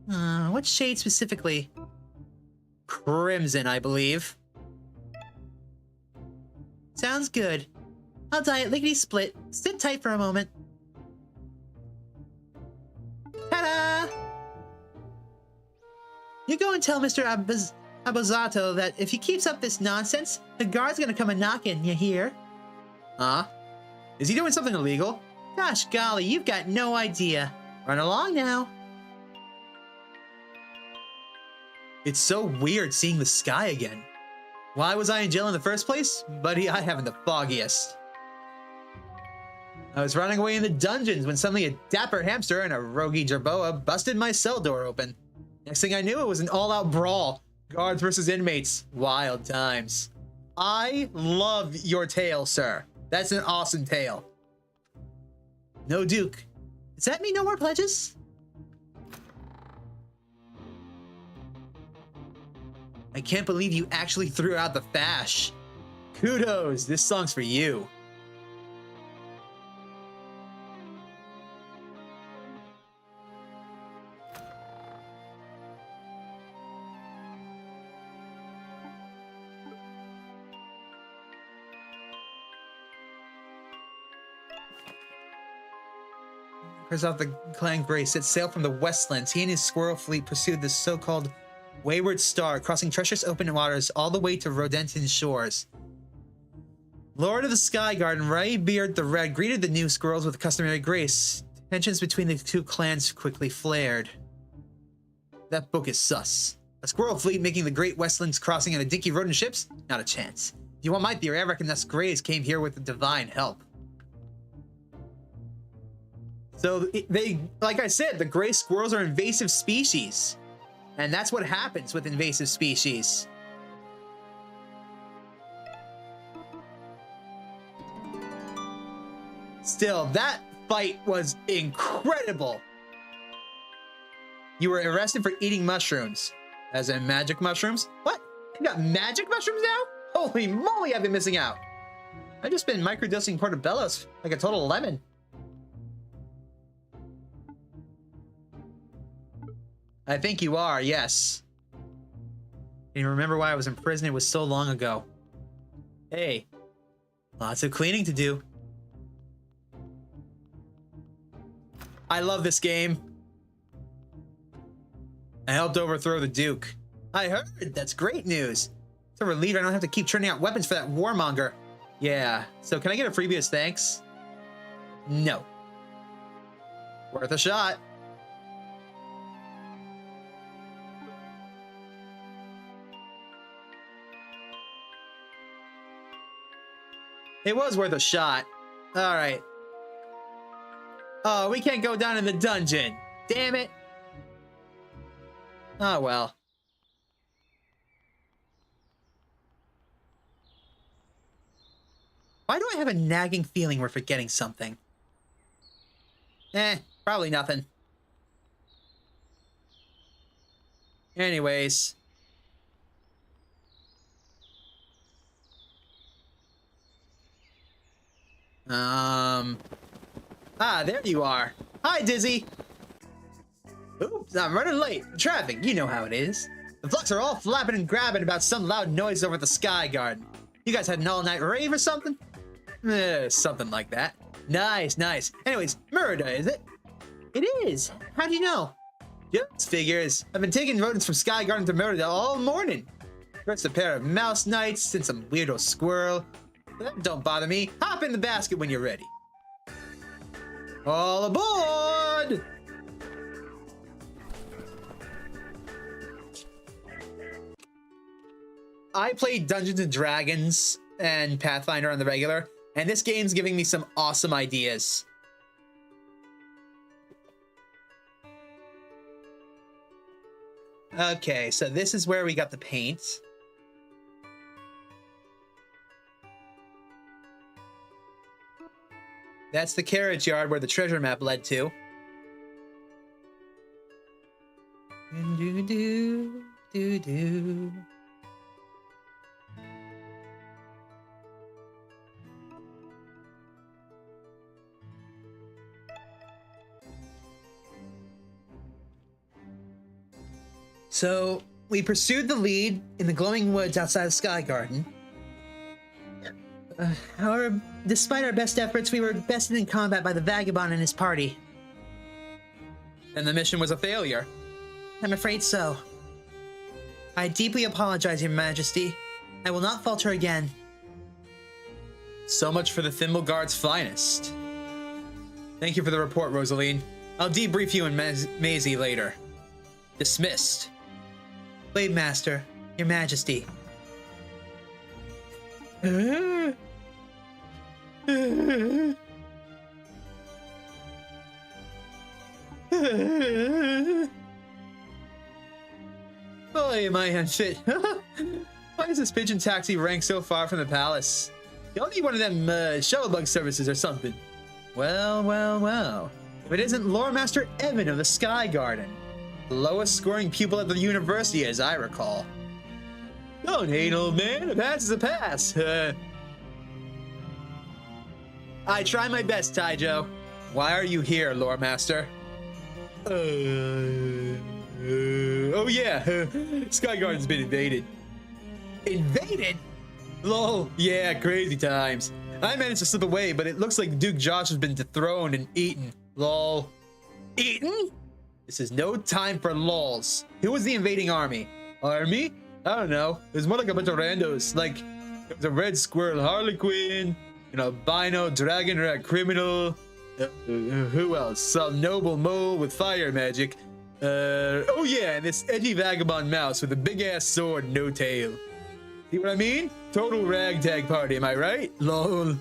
What shade specifically? Crimson, I believe. Sounds good. I'll dye it lickety-split. Sit tight for a moment. go and tell Mr. Abusato that if he keeps up this nonsense, the guard's gonna come a knocking, you hear? Huh? Is he doing something illegal? Gosh golly, you've got no idea. Run along now. It's so weird seeing the sky again. Why was I in jail in the first place? Buddy, I haven't the foggiest. I was running away in the dungeons when suddenly a dapper hamster and a roguey jerboa busted my cell door open. Next thing I knew, it was an all-out brawl. Guards versus inmates. Wild times. I love your tale, sir. That's an awesome tale. No Duke. Does that mean no more pledges? I can't believe you actually threw out the fash. Kudos, this song's for you. Off the clan Grace set sail from the Westlands. He and his squirrel fleet pursued the so-called Wayward Star, crossing treacherous open waters all the way to Rodentian shores. Lord of the Sky Garden, Raybeard the Red, greeted the new squirrels with customary grace. Tensions between the two clans quickly flared. That book is sus. A squirrel fleet making the Great Westlands crossing on a dinky rodent ships? Not a chance. If you want my theory, I reckon us Greys came here with divine help. So they, like I said, the gray squirrels are invasive species. And that's what happens with invasive species. Still, that fight was incredible. You were arrested for eating mushrooms. As in magic mushrooms? What? You got magic mushrooms now? Holy moly, I've been missing out. I've just been microdosing portobellos like a total lemon. I think you are, yes. Can you remember why I was in prison? It was so long ago. Hey, lots of cleaning to do. I love this game. I helped overthrow the Duke. I heard, that's great news. It's a relief I don't have to keep churning out weapons for that warmonger. Yeah, so can I get a freebie as thanks? No. Worth a shot. It was worth a shot. All right. Oh, we can't go down in the dungeon. Damn it. Oh, well. Why do I have a nagging feeling we're forgetting something? Probably nothing. Anyways. There you are. Hi, Dizzy. Oops, I'm running late. Traffic, you know how it is. The flux are all flapping and grabbing about some loud noise over at the Sky Garden. You guys had an all-night rave or something? Something like that. Nice, nice. Anyways, Murda, is it? It is. How do you know? Just figures. I've been taking rodents from Sky Garden to Murda all morning. First a pair of mouse knights, then some weirdo squirrel. That don't bother me. Hop in the basket when you're ready. All aboard! I played Dungeons and Dragons and Pathfinder on the regular, and this game's giving me some awesome ideas. Okay, so this is where we got the paint. That's the carriage yard where the treasure map led to. Do-do-do. So, we pursued the lead in the glowing woods outside the Sky Garden. However, despite our best efforts, we were bested in combat by the Vagabond and his party. And the mission was a failure. I'm afraid so. I deeply apologize, Your Majesty. I will not falter again. So much for the Thimble Guard's finest. Thank you for the report, Rosaline. I'll debrief you and Maisie later. Dismissed. Blade Master, Your Majesty. Boy, am I unfit. Why is this pigeon taxi rank so far from the palace? You'll need one of them shuttle bug services or something. Well. If it isn't Lore Master Evan of the Sky Garden, the lowest scoring pupil at the university as I recall. Don't hate, old man. A pass is a pass. I try my best, Taijo. Why are you here, Lore Master? Oh yeah, Sky Garden's been invaded. Invaded? Lol, yeah, crazy times. I managed to slip away, but it looks like Duke Josh has been dethroned and eaten. Lol. Eaten? This is no time for lols. Who was the invading army? Army? I don't know. It was more like a bunch of randos. Like, there was a red squirrel Harlequin, an albino dragon rat criminal. Who else? Some noble mole with fire magic. Oh yeah, and this edgy vagabond mouse with a big ass sword and no tail. See what I mean? Total ragtag party, am I right? Lol.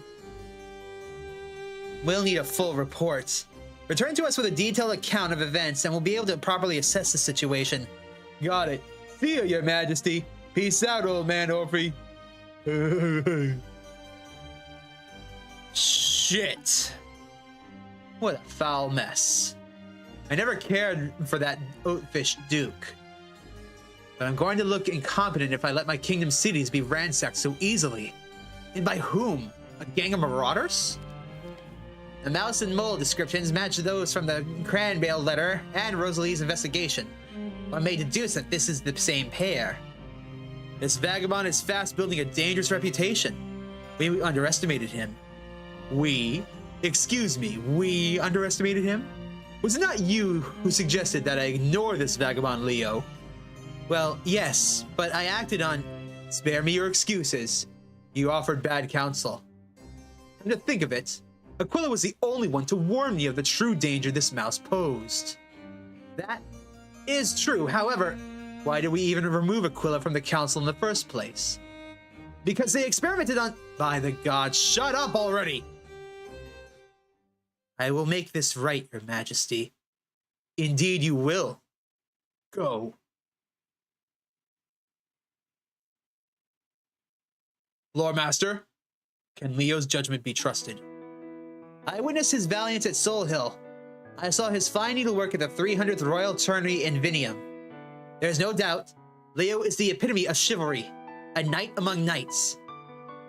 We'll need a full report. Return to us with a detailed account of events and we'll be able to properly assess the situation. Got it. See ya, Your Majesty. Peace out, old man Orphrey. Shit. What a foul mess. I never cared for that oatfish Duke. But I'm going to look incompetent if I let my kingdom cities be ransacked so easily. And by whom? A gang of marauders? The mouse and mole descriptions match those from the Cranbale letter and Rosalie's investigation. One may deduce that this is the same pair. This vagabond is fast building a dangerous reputation. We underestimated him. We? Excuse me, we underestimated him? Was it not you who suggested that I ignore this vagabond Leo? Well, yes, but I acted on... Spare me your excuses. You offered bad counsel. And to think of it, Aquila was the only one to warn me of the true danger this mouse posed. That is true. However, why did we even remove Aquila from the council in the first place? Because they experimented on... By the gods, shut up already! I will make this right, Your Majesty. Indeed you will. Go. Lore Master, can Leo's judgment be trusted? I witnessed his valiance at Soul Hill. I saw his fine needlework at the 300th Royal Tourney in Vinium. There's no doubt, Leo is the epitome of chivalry, a knight among knights.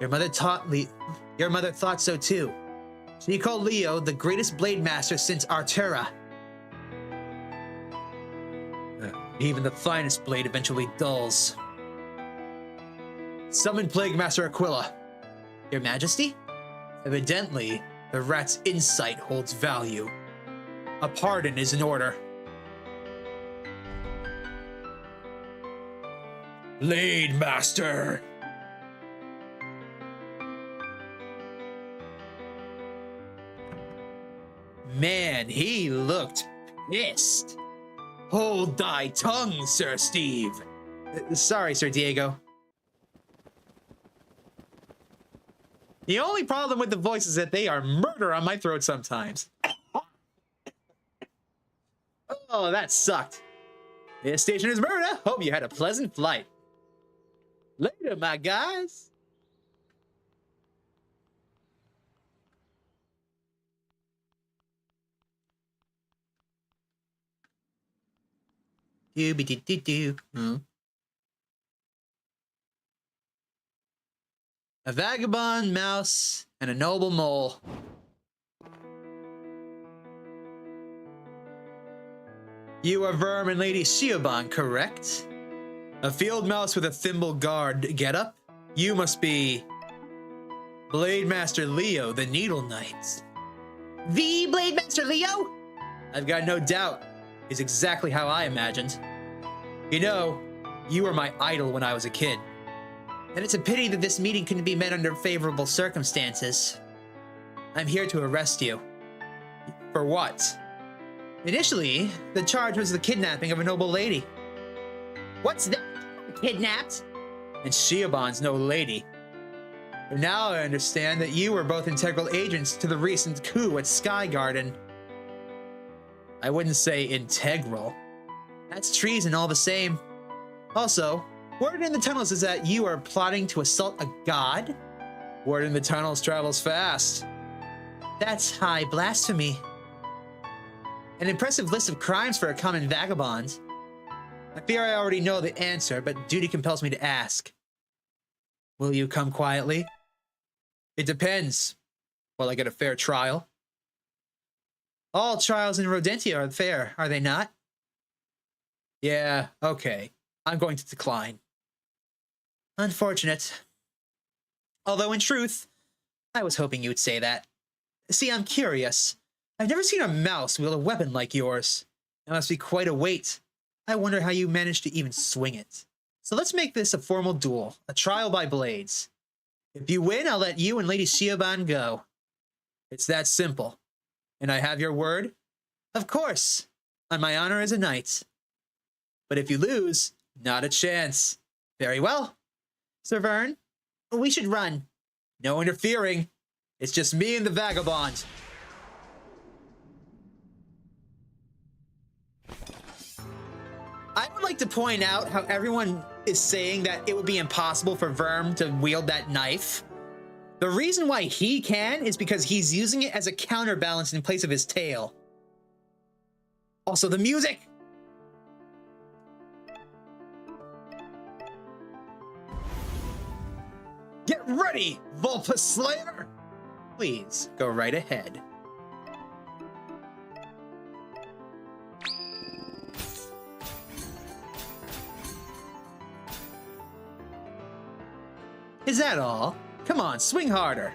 Your mother thought so too. She called Leo the greatest blade master since Artura. Even the finest blade eventually dulls. Summon Plague Master Aquila. Your Majesty? Evidently, the rat's insight holds value. A pardon is in order. Blade Master! Man, he looked pissed. Hold thy tongue, Sir Steve. Sorry, Sir Diego. The only problem with the voice is that they are murder on my throat sometimes. Oh, that sucked. This station is Murda. Hope you had a pleasant flight. Later, my guys. Do-be-do-do-do. A vagabond mouse and a noble mole. You are Verm and Lady Shiobon, correct? A field mouse with a thimble guard getup? You must be Blade Master Leo, the Needle Knight. The Blade Master Leo? I've got no doubt. He's exactly how I imagined. You know, You were my idol when I was a kid. And it's a pity that this meeting couldn't be met under favorable circumstances. I'm here to arrest you. For what? Initially, the charge was the kidnapping of a noble lady. What's that? Kidnapped? And Shiobon's no lady. But now I understand that you were both integral agents to the recent coup at Sky Garden. I wouldn't say integral. That's treason all the same. Also, word in the tunnels is that you are plotting to assault a god? Word in the tunnels travels fast. That's high blasphemy. An impressive list of crimes for a common vagabond. I fear I already know the answer, but duty compels me to ask. Will you come quietly? It depends. Will I get a fair trial? All trials in Rodentia are fair, are they not? Yeah, okay. I'm going to decline. Unfortunate. Although in truth, I was hoping you would say that. See, I'm curious. I've never seen a mouse wield a weapon like yours. It must be quite a weight. I wonder how you managed to even swing it. So let's make this a formal duel, a trial by blades. If you win, I'll let you and Lady Shiobon go. It's that simple. And I have your word? Of course, on my honor as a knight. But if you lose, not a chance. Very well. Sir Vern, we should run. No interfering. It's just me and the vagabond. I would like to point out how everyone is saying that it would be impossible for Verm to wield that knife. The reason why he can is because he's using it as a counterbalance in place of his tail. Also, the music. Get ready, Vulpus Slayer! Please, go right ahead. Is that all? Come on, swing harder.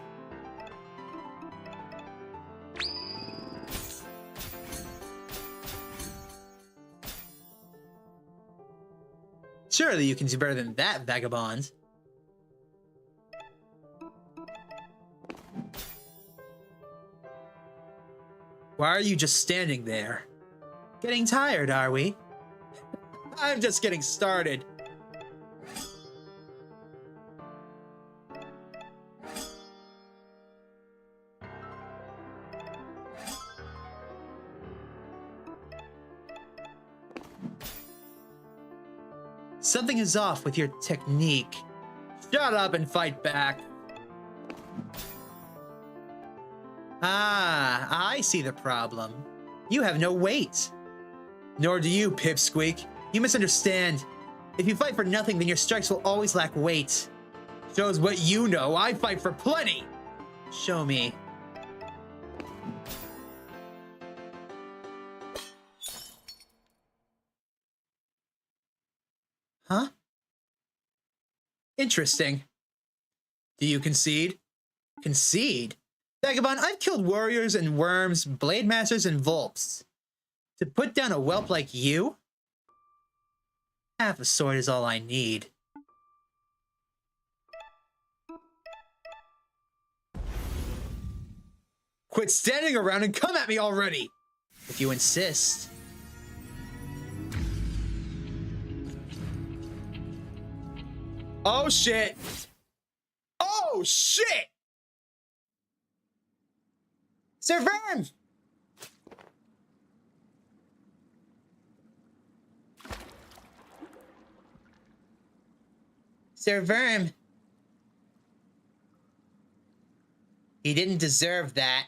Surely you can do better than that, vagabond. Why are you just standing there? Getting tired, are we? I'm just getting started. Something is off with your technique. Shut up and fight back. Ah, I see the problem. You have no weight. Nor do you, Pipsqueak. You misunderstand. If you fight for nothing, then your strikes will always lack weight. Shows what you know. I fight for plenty. Show me. Huh? Interesting. Do you concede? Concede? Vagabond, I've killed warriors and worms, blade masters and vulps. To put down a whelp like you? Half a sword is all I need. Quit standing around and come at me already! If you insist. Oh shit! Oh shit! Sir Verm! Sir Verm. He didn't deserve that.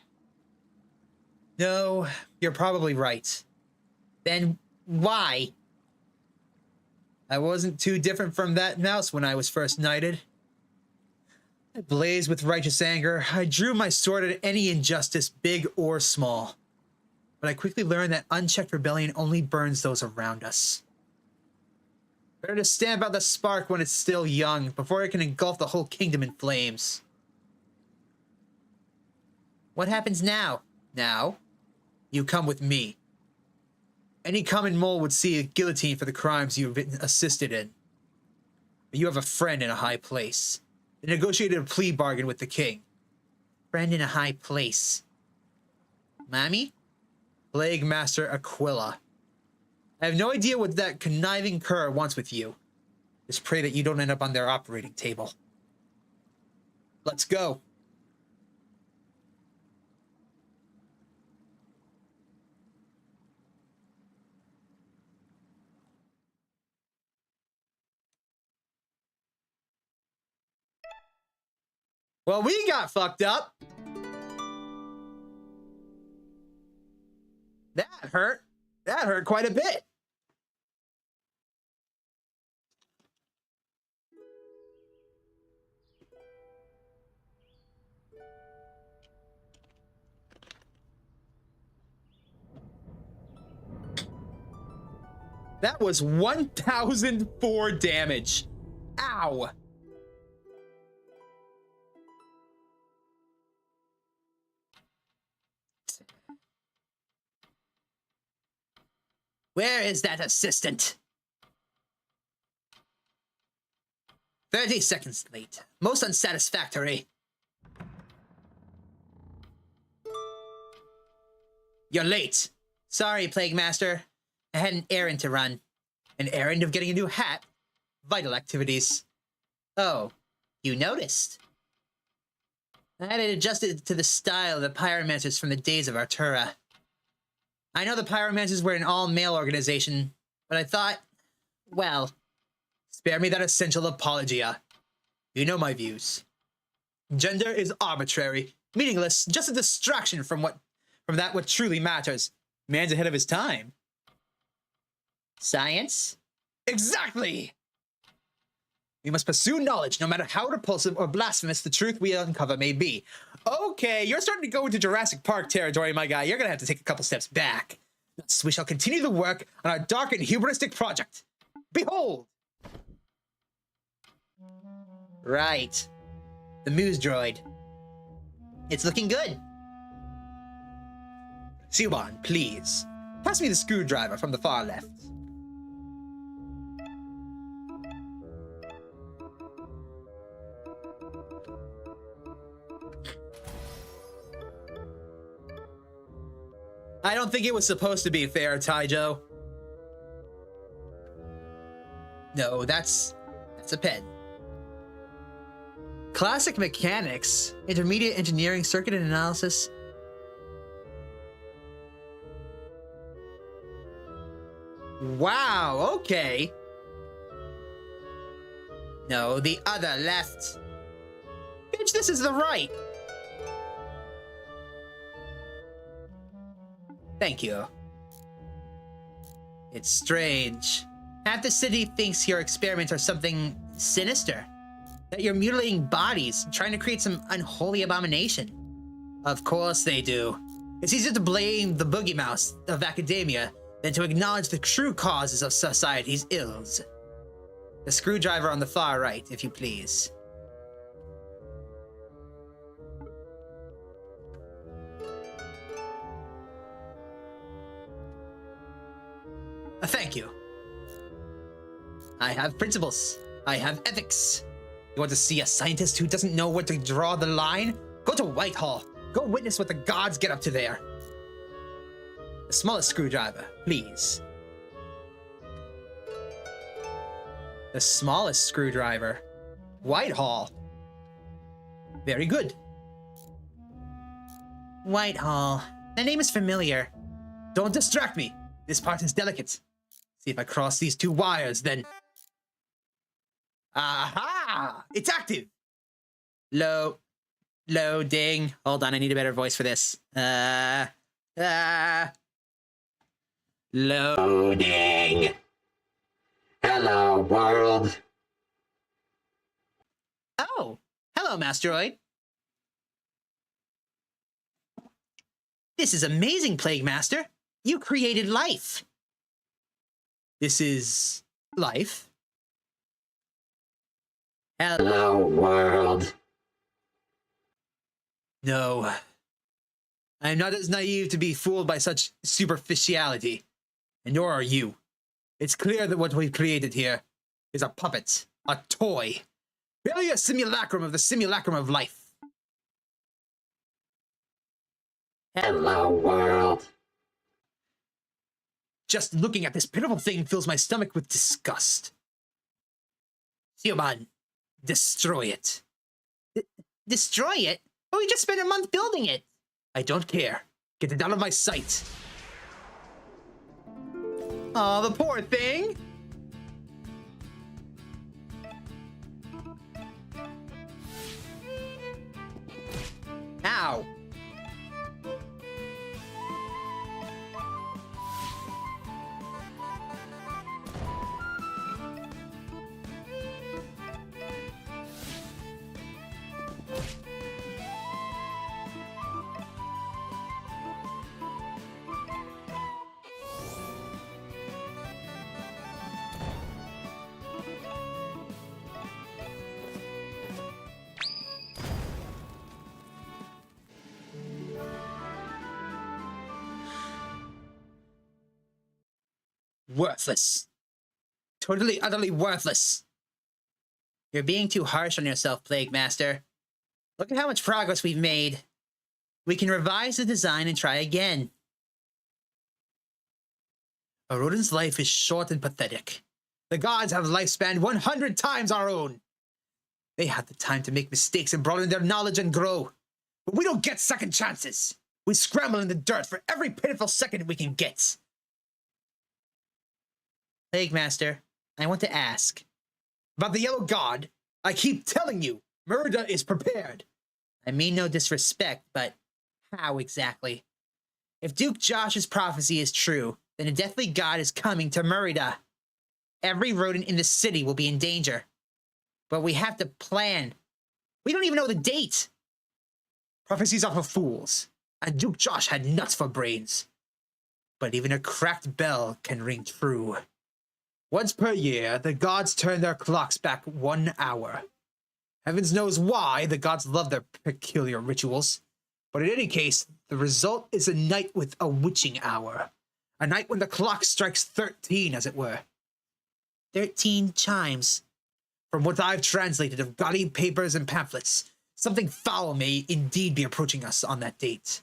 No, you're probably right. Then why? I wasn't too different from that mouse when I was first knighted. I blazed with righteous anger. I drew my sword at any injustice, big or small. But I quickly learned that unchecked rebellion only burns those around us. Better to stamp out the spark when it's still young, before it can engulf the whole kingdom in flames. What happens now? Now, you come with me. Any common mole would see a guillotine for the crimes you've assisted in. You have a friend in a high place. They negotiated a plea bargain with the king. Friend in a high place. Mommy? Plague Master Aquila. I have no idea what that conniving cur wants with you. Just pray that you don't end up on their operating table. Let's go. Well, we got fucked up. That hurt. That hurt quite a bit. That was 1,004 damage. Ow. Where is that assistant? 30 seconds late. Most unsatisfactory. You're late. Sorry, Plague Master. I had an errand to run. An errand of getting a new hat. Vital activities. Oh, you noticed. I had it adjusted to the style of the pyromancers from the days of Artura. I know the pyromancers were an all-male organization, but I thought, well, spare me that essential apologia. You know my views. Gender is arbitrary, meaningless, just a distraction from that what truly matters. Man's ahead of his time. Science? Exactly! We must pursue knowledge, no matter how repulsive or blasphemous the truth we uncover may be. Okay, you're starting to go into Jurassic Park territory, my guy. You're gonna have to take a couple steps back. Thus, we shall continue the work on our dark and hubristic project. Behold! Right. The Muse droid. It's looking good. Siobhan, please. Pass me the screwdriver from the far left. I don't think it was supposed to be fair, Taijo. No, that's a pen. Classic mechanics, intermediate engineering, circuit and analysis. Wow, okay. No, the other left. Bitch, this is the right. Thank you. It's strange. Half the city thinks your experiments are something sinister. That you're mutilating bodies, trying to create some unholy abomination. Of course they do. It's easier to blame the boogie mouse of academia than to acknowledge the true causes of society's ills. The screwdriver on the far right, if you please. Thank you. I have principles. I have ethics. You want to see a scientist who doesn't know where to draw the line? Go to Whitehall. Go witness what the gods get up to there. The smallest screwdriver, please. The smallest screwdriver. Whitehall. Very good. Whitehall. The name is familiar. Don't distract me. This part is delicate. See if I cross these two wires, then... Aha! It's active! Loading. Hold on, I need a better voice for this. Loading. Hello, world. Oh, hello, Masteroid. This is amazing, Plague Master. You created life. This is life. Hello, world. No. I am not as naive to be fooled by such superficiality. And nor are you. It's clear that what we've created here is a puppet A toy. Barely a simulacrum of the simulacrum of life. Hello, world. Just looking at this pitiful thing fills my stomach with disgust. Human, destroy it. Destroy it? But we just spent a month building it. I don't care. Get it out of my sight. Aw, the poor thing. Ow. Worthless. Totally, utterly worthless. You're being too harsh on yourself, Plague Master. Look at how much progress we've made. We can revise the design and try again. A rodent's life is short and pathetic. The gods have a lifespan 100 times our own. They had the time to make mistakes and broaden their knowledge and grow. But we don't get second chances. We scramble in the dirt for every pitiful second we can get. Plague Master, I want to ask. About the Yellow God, I keep telling you, Merida is prepared. I mean no disrespect, but how exactly? If Duke Josh's prophecy is true, then a deathly god is coming to Merida. Every rodent in the city will be in danger. But we have to plan. We don't even know the date. Prophecies are for fools, and Duke Josh had nuts for brains. But even a cracked bell can ring true. Once per year, the gods turn their clocks back 1 hour. Heavens knows why the gods love their peculiar rituals. But in any case, the result is a night with a witching hour. A night when the clock strikes 13, as it were. 13 chimes. From what I've translated of gaudy papers and pamphlets, something foul may indeed be approaching us on that date.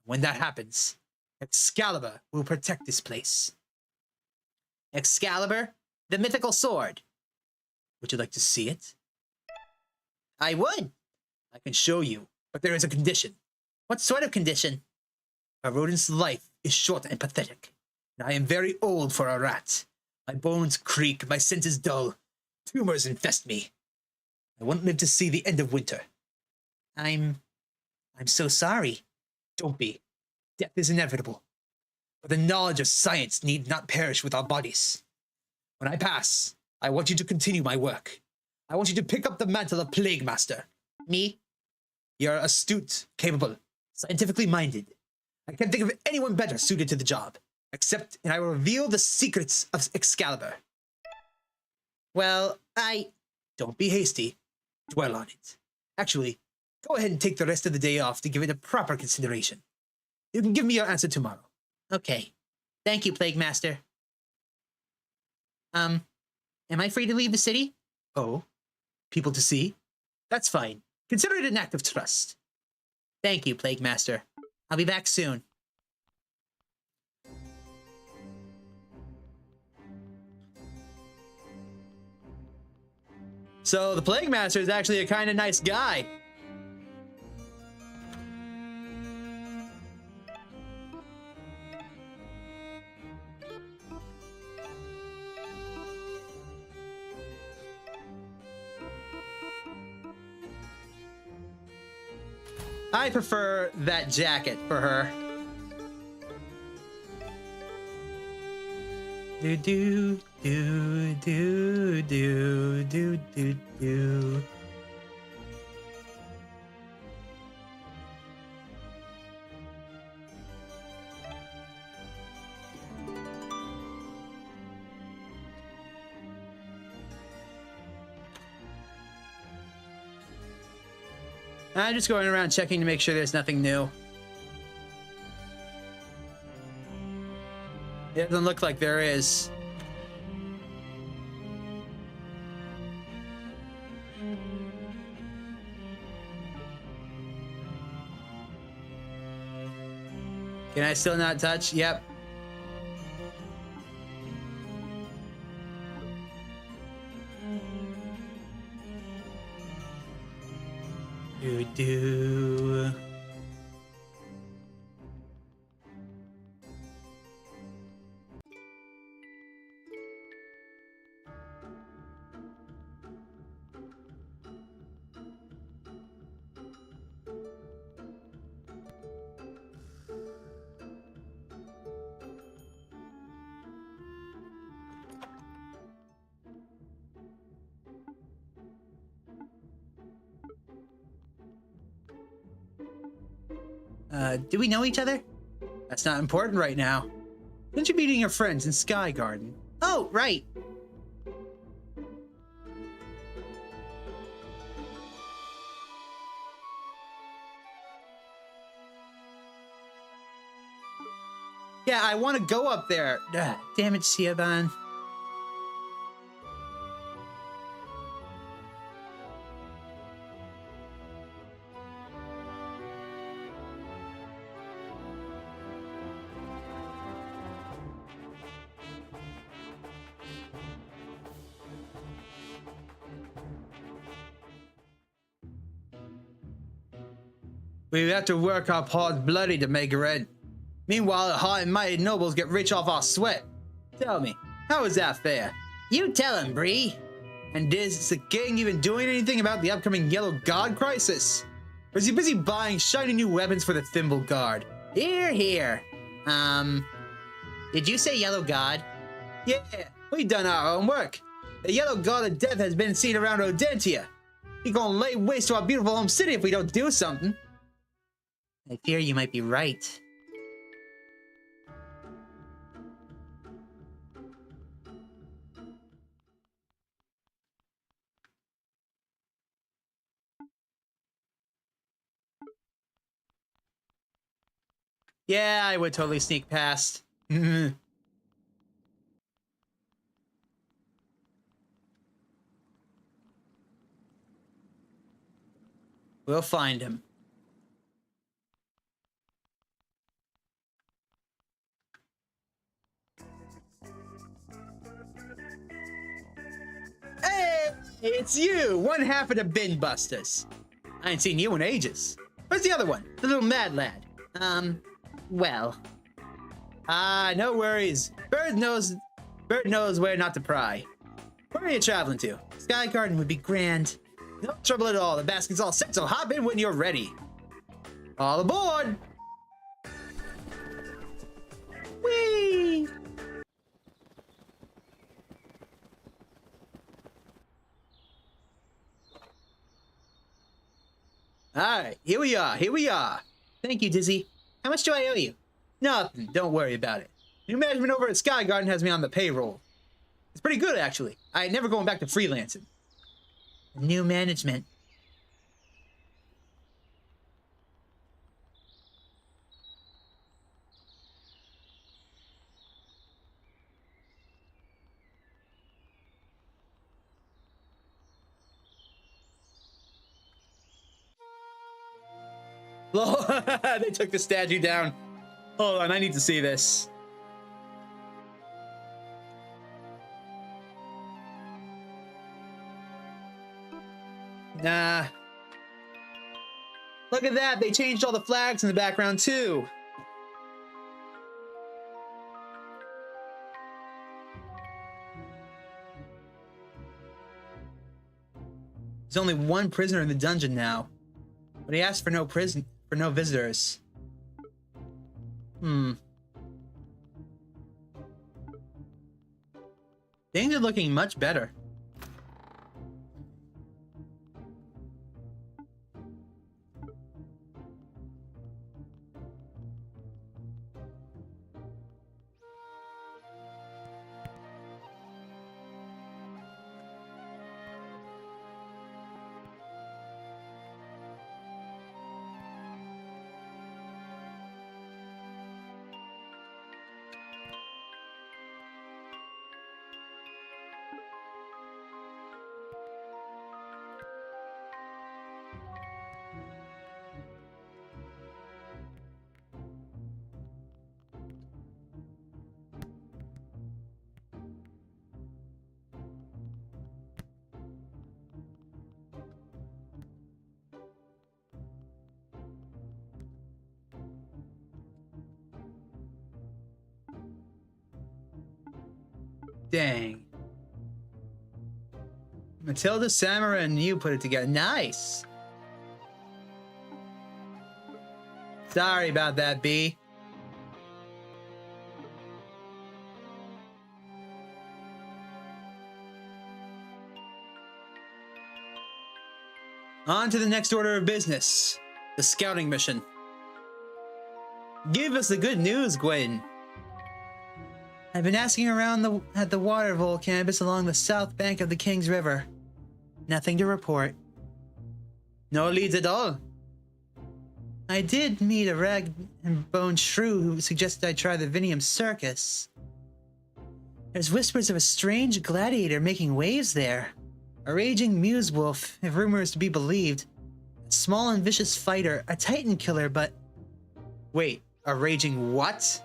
When that happens, Excalibur will protect this place. Excalibur, the mythical sword. Would you like to see it? I would. I can show you, but there is a condition. What sort of condition? A rodent's life is short and pathetic, and I am very old for a rat. My bones creak, my senses dull. Tumors infest me. I won't live to see the end of winter. I'm so sorry. Don't be. Death is inevitable. But the knowledge of science need not perish with our bodies. When I pass, I want you to continue my work. I want you to pick up the mantle of Plague Master. Me? You're astute, capable, scientifically minded. I can't think of anyone better suited to the job, except and I will reveal the secrets of Excalibur. Well, Don't be hasty. Dwell on it. Actually, go ahead and take the rest of the day off to give it a proper consideration. You can give me your answer tomorrow. Okay. Thank you, Plague Master. Am I free to leave the city? Oh, people to see? That's fine. Consider it an act of trust. Thank you, Plague Master. I'll be back soon. So the Plague Master is actually a kind of nice guy. I prefer that jacket for her. Do do do do do do do do. I'm just going around checking to make sure there's nothing new. It doesn't look like there is. Can I still not touch? Yep. Do. Do we know each other? That's not important right now. Shouldn't you be meeting your friends in Sky Garden? Oh, right. Yeah, I want to go up there. Damn it, Siobhan. We have to work our paws bloody to make rent. Meanwhile, the high and mighty nobles get rich off our sweat. Tell me, how is that fair? You tell him, Bree. And is the king even doing anything about the upcoming Yellow God crisis? Or is he busy buying shiny new weapons for the Thimble Guard? Here, here. Did you say Yellow God? Yeah, we done our own work. The Yellow God of Death has been seen around Rodentia. He gonna lay waste to our beautiful home city if we don't do something. I fear you might be right. Yeah, I would totally sneak past. We'll find him. Hey, it's you, one half of the bin busters. I ain't seen you in ages. Where's the other one? The little mad lad. Well. No worries. Bird knows where not to pry. Where are you traveling to? Sky Garden would be grand. No trouble at all. The basket's all set, so hop in when you're ready. All aboard! Whee! Alright, here we are, here we are. Thank you, Dizzy. How much do I owe you? Nothing, don't worry about it. New management over at Sky Garden has me on the payroll. It's pretty good, actually. I ain't never going back to freelancing. New management. They took the statue down. Hold on, I need to see this. Nah. Look at that, they changed all the flags in the background too. There's only one prisoner in the dungeon now. But he asked for no visitors. Things are looking much better. Dang. Matilda, Samara, and you put it together. Nice. Sorry about that, B. On to the next order of business. The scouting mission. Give us the good news, Gwen. I've been asking around at the water vole campus along the south bank of the King's River. Nothing to report. No leads at all. I did meet a rag and bone shrew who suggested I try the Vinium Circus. There's whispers of a strange gladiator making waves there. A raging muse wolf, if rumor is to be believed. A small and vicious fighter, a titan killer, but... Wait, a raging what?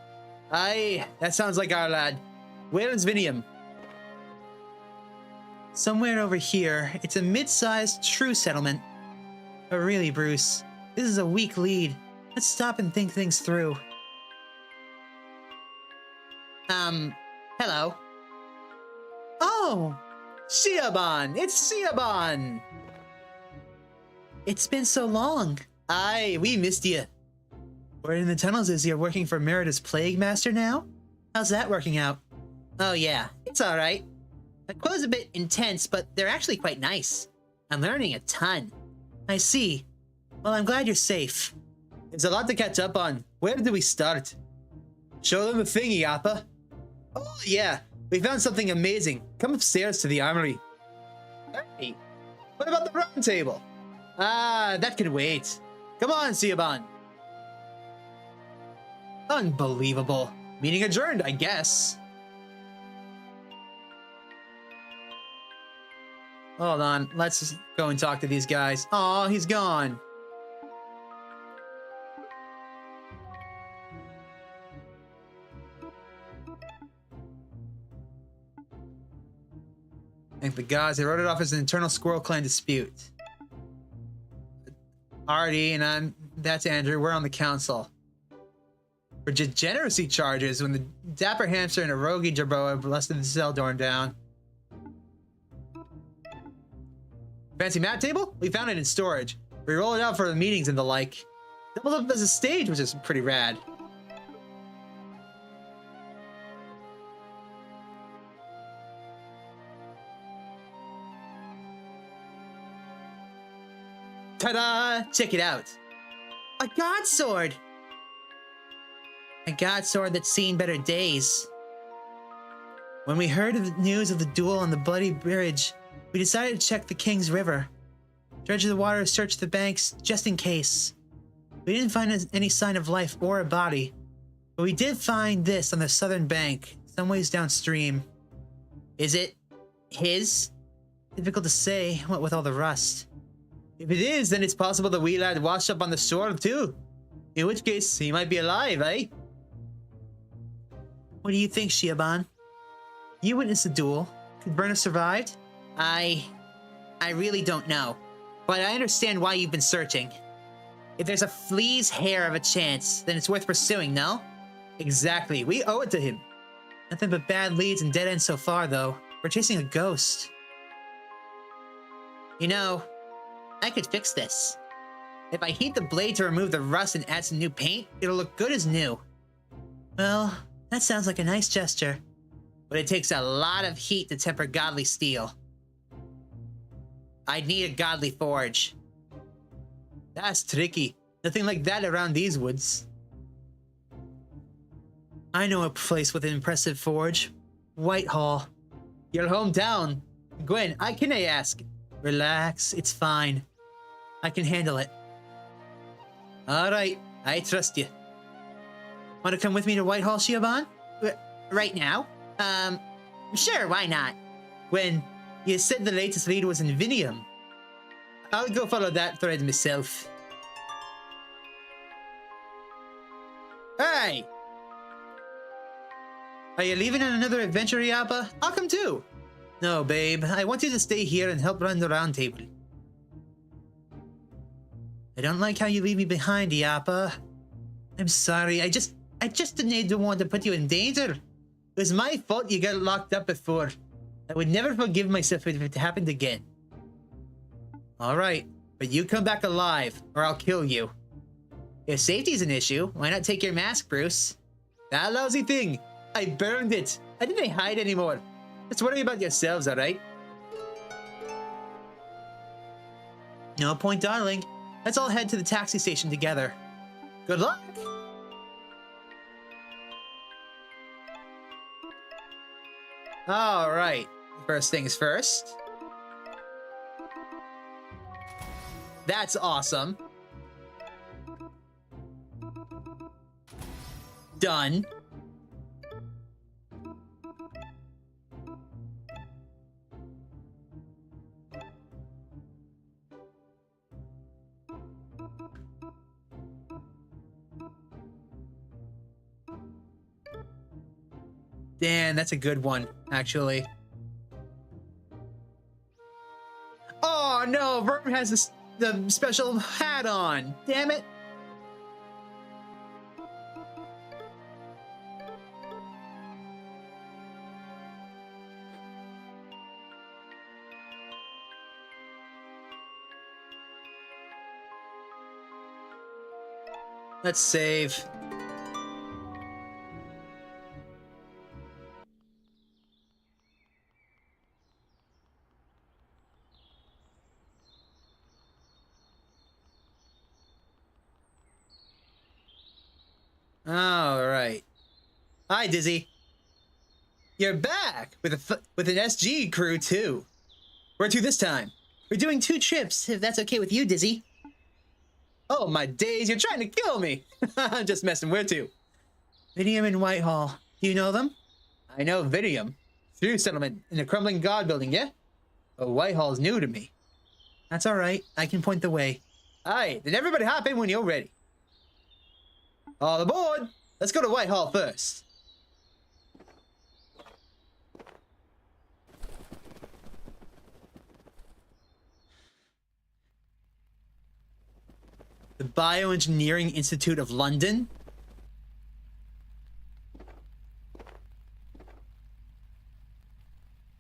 Aye, that sounds like our lad. Where is Vinium? Somewhere over here. It's a mid-sized true settlement. But really, Bruce, this is a weak lead. Let's stop and think things through. Hello. Oh! Siobhan! It's Siobhan! It's been so long. Aye, we missed you. Word in the tunnels is you're working for Merida's Plague Master now? How's that working out? Oh yeah, it's alright. The quote's a bit intense, but they're actually quite nice. I'm learning a ton. I see. Well, I'm glad you're safe. There's a lot to catch up on. Where do we start? Show them the thingy, Appa. Oh yeah, we found something amazing. Come upstairs to the armory. Hey, what about the round table? Ah, that can wait. Come on, Siobhan. Unbelievable. Meeting adjourned, I guess. Hold on, let's go and talk to these guys. Aw, he's gone. Thank the gods, they wrote it off as an internal Squirrel Clan dispute. Artie and that's Andrew, we're on the council. For degeneracy charges when the Dapper Hamster and a Rogi Jerboa blasted the Zeldorn down. Fancy map table? We found it in storage. We roll it out for the meetings and the like. Doubled up as a stage, which is pretty rad. Ta-da! Check it out. A god sword! A god sword that's seen better days. When we heard of the news of the duel on the Bloody Bridge, we decided to check the King's River. Dredge the water, search the banks, just in case. We didn't find any sign of life or a body, but we did find this on the southern bank, some ways downstream. Is it his? Difficult to say, what with all the rust. If it is, then it's possible the wee lad washed up on the shore too. In which case, he might be alive, eh? What do you think, Siobhan? You witnessed the duel. Could Bern have survived? I really don't know. But I understand why you've been searching. If there's a flea's hair of a chance, then it's worth pursuing, no? Exactly. We owe it to him. Nothing but bad leads and dead ends so far, though. We're chasing a ghost. You know, I could fix this. If I heat the blade to remove the rust and add some new paint, it'll look good as new. Well, that sounds like a nice gesture. But it takes a lot of heat to temper godly steel. I'd need a godly forge. That's tricky. Nothing like that around these woods. I know a place with an impressive forge. Whitehall. Your hometown. Gwen, can I ask? Relax, it's fine. I can handle it. Alright, I trust you. Want to come with me to Whitehall, Siobhan? Right now? Sure, why not? Gwen, you said the latest lead was in Vinium. I'll go follow that thread myself. Hey! Are you leaving on another adventure, Yappa? I'll come too. No, babe. I want you to stay here and help run the round table. I don't like how you leave me behind, Yappa. I'm sorry. I just didn't want to put you in danger. It was my fault you got locked up before. I would never forgive myself if it happened again. Alright, but you come back alive, or I'll kill you. If safety's an issue, why not take your mask, Bruce? That lousy thing! I burned it! I didn't hide anymore. Just worry about yourselves, alright? No point, darling. Let's all head to the taxi station together. Good luck! Alright, first things first. That's awesome. Done. Damn, that's a good one, actually. Oh no, Verm has the special hat on. Damn it. Let's save. All right. Hi, Dizzy. You're back with an SG crew too. Where to this time? We're doing 2 trips, if that's okay with you, Dizzy. Oh my days! You're trying to kill me. I'm just messing. Where to? Vidium and Whitehall. Do you know them? I know Vidium. Through settlement in the crumbling guard building, yeah? But Whitehall's new to me. That's all right. I can point the way. Aye, then everybody hop in when you're ready. All aboard! Let's go to Whitehall first. The Bioengineering Institute of London?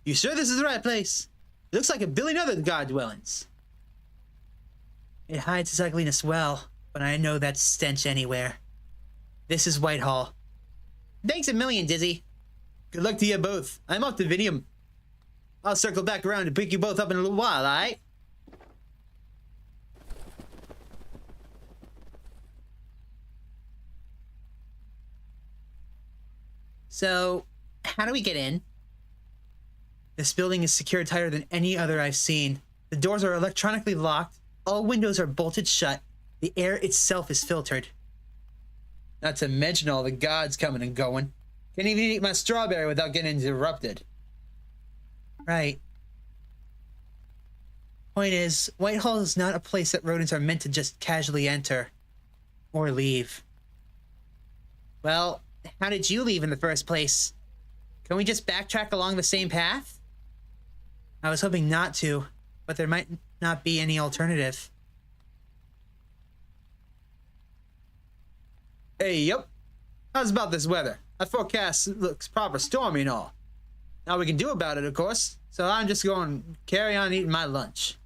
You sure this is the right place? It looks like a billion other guard dwellings. It hides its ugliness well, but I know that stench anywhere. This is Whitehall. Thanks a million, Dizzy. Good luck to you both. I'm off to Vidium. I'll circle back around to pick you both up in a little while, alright? So, how do we get in? This building is secured tighter than any other I've seen. The doors are electronically locked. All windows are bolted shut. The air itself is filtered. Not to mention all the gods coming and going. Can't even eat my strawberry without getting interrupted. Right. Point is, Whitehall is not a place that rodents are meant to just casually enter. Or leave. Well, how did you leave in the first place? Can we just backtrack along the same path? I was hoping not to, but there might not be any alternative. Hey, yep. How's about this weather? That forecast looks proper stormy and all. Now we can do about it, of course. So I'm just going to carry on eating my lunch.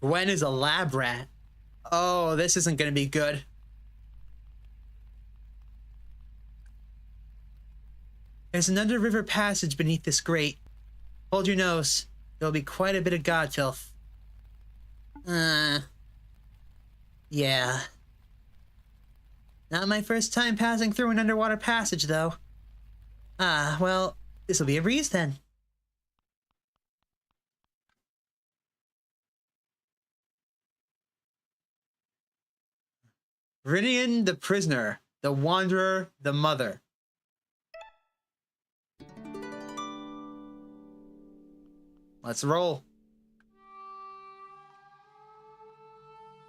Gwen is a lab rat. Oh, this isn't going to be good. There's an under-river passage beneath this grate. Hold your nose. There'll be quite a bit of god filth. Yeah. Not my first time passing through an underwater passage, though. Well, this'll be a breeze then. Viridian the prisoner, the wanderer, the mother. Let's roll.